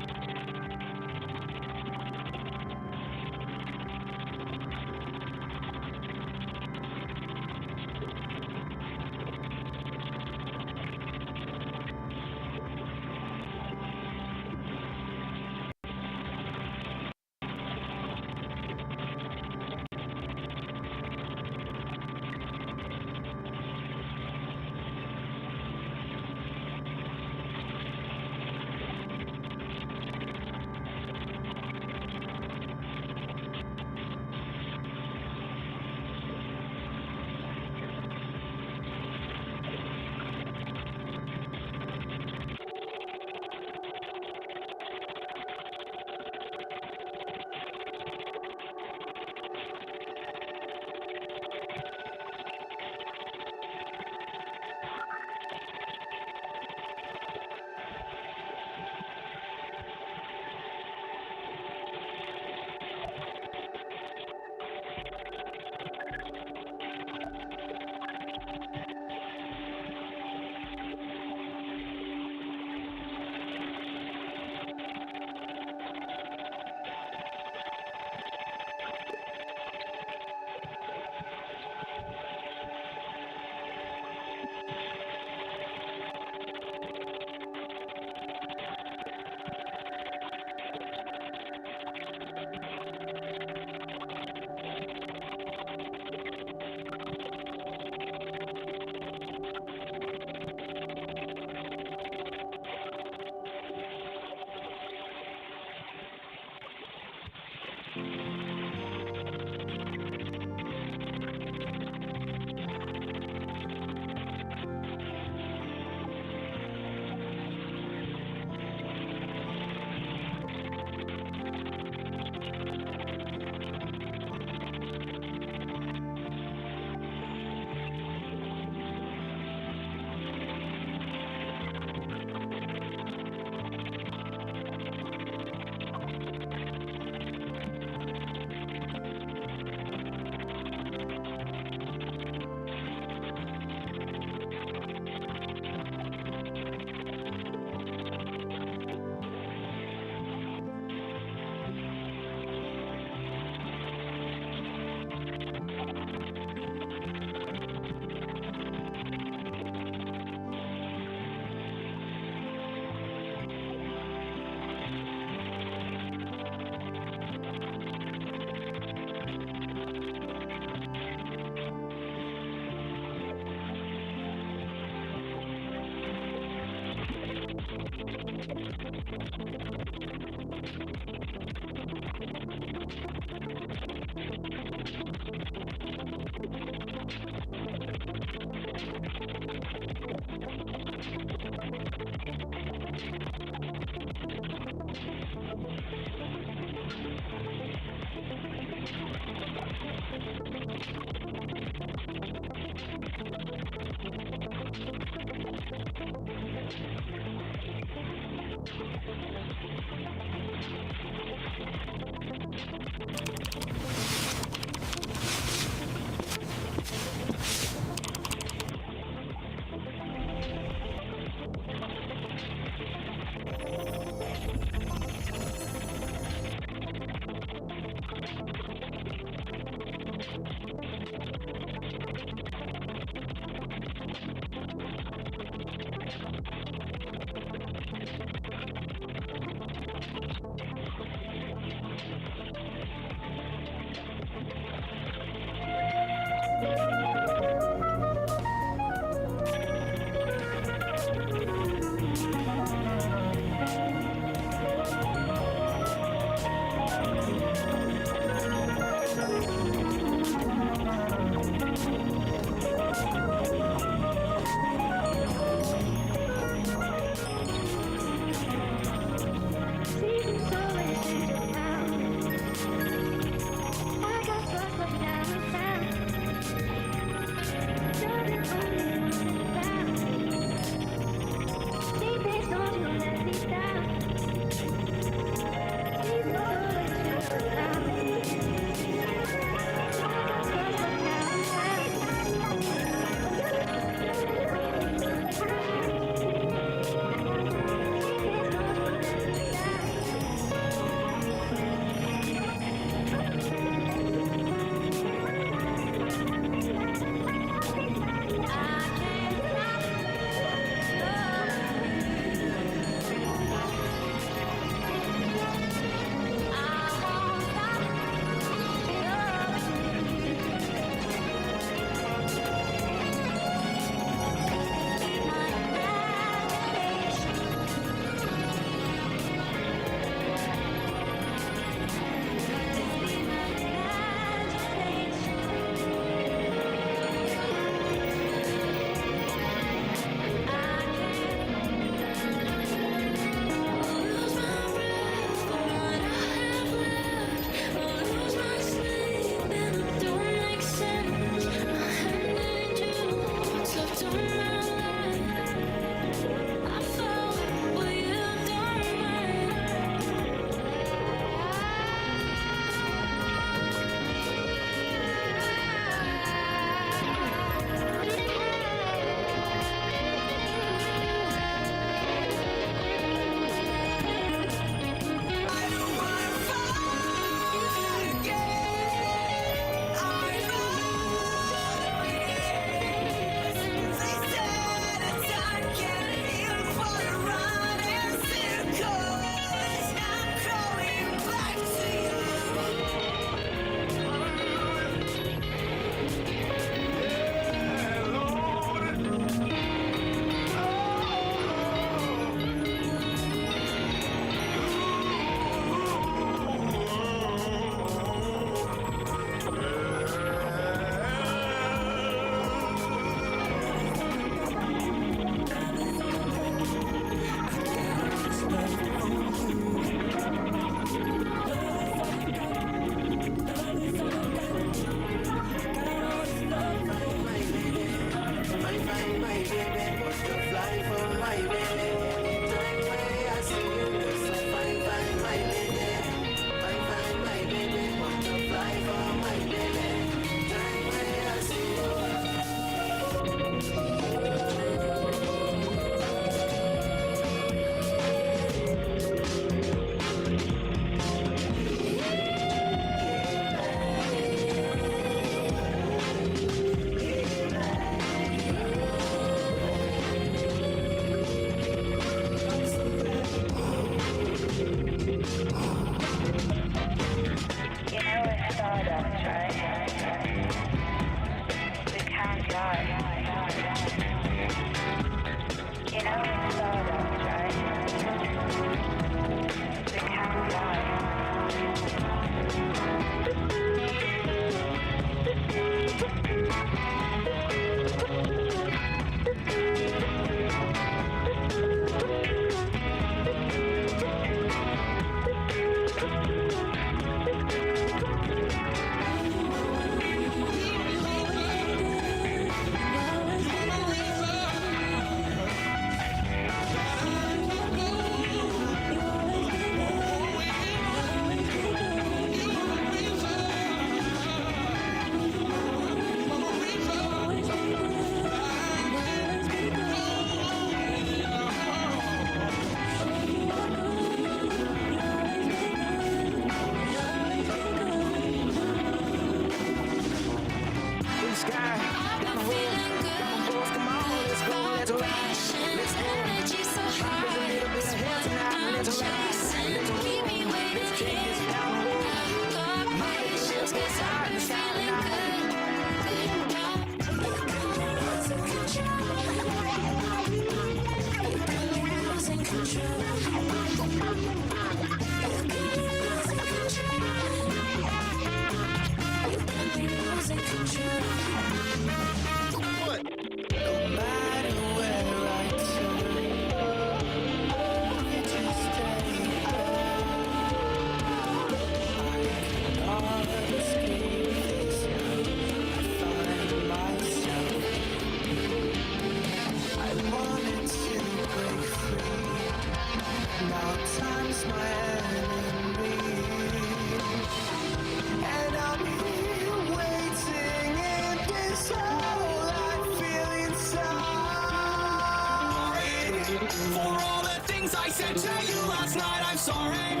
For all the things I said to you last night, I'm sorry.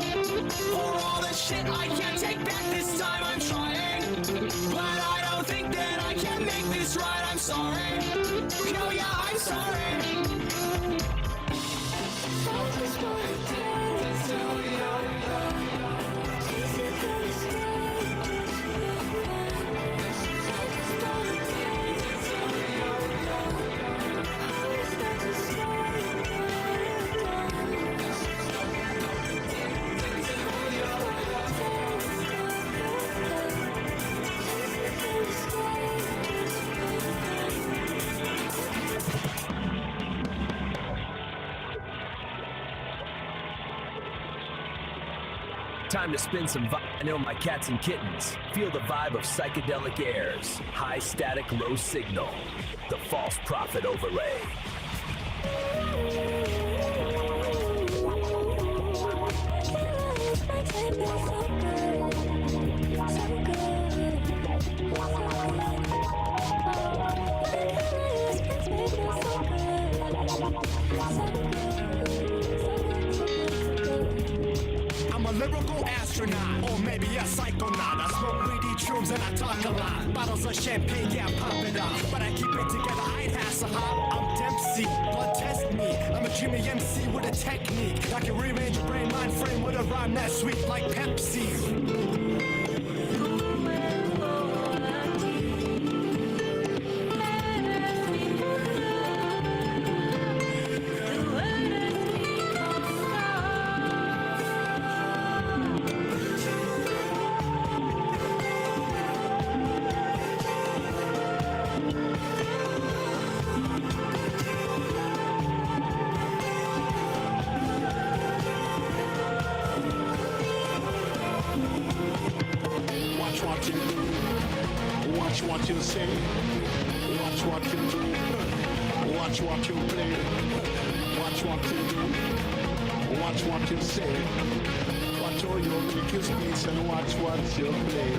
For all the shit I can't take back this time, I'm trying. But I don't think that I can make this right, I'm sorry. No, yeah, I'm sorry. I just wanna tell you to Time to spin some vinyl, my cats and kittens. Feel the vibe of Psychedelic Aire's high static, low signal. The false prophet overlay. I'm a lyrical astronaut, or maybe a psychonaut. I smoke weedy shrooms and I talk a lot. Bottles of champagne, yeah, pop it up. But I keep it together, I ain't Hasselhoff. I'm Dempsey, blood test me. I'm a dreamy MC with a technique. I can rearrange your brain, mind frame with a rhyme that's sweet like Pepsi. Watch what you say, watch what you do, watch what you play, watch what you do, watch what you say, watch all your make your speech and watch what you play.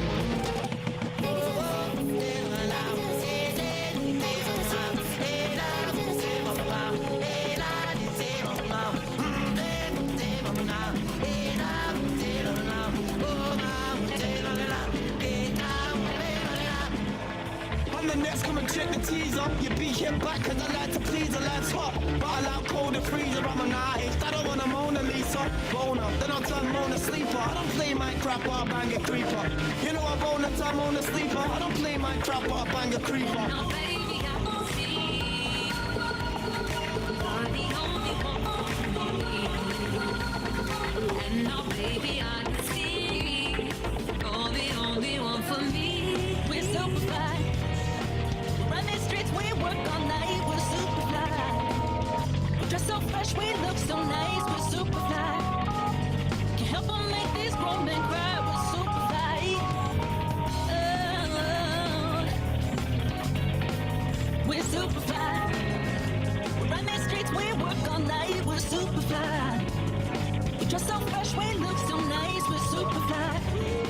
I'm the next, come and check the teaser. You be hit back cause I like to please the lads hot. But I like cold and freezer, I'm an artist. I don't want a Mona Lisa. Boner, then I'll turn Mona Sleeper. I don't play my crap or I bang a creeper. You know I boner, turn Mona Sleeper. I don't play my crap or I bang a creeper. No, baby, I won't see. You're the only one for me. And now, baby, I can see. You're the only one for me. We're super fly. Run these streets, we work all night, we're super fly. Dress so fresh, we look so nice, we're super fly. Can't help but make these grown men cry, we're super fly. Oh, we're super fly. Run these streets, we work all night, we're super fly. Dress so fresh, we look so nice, we're super fly.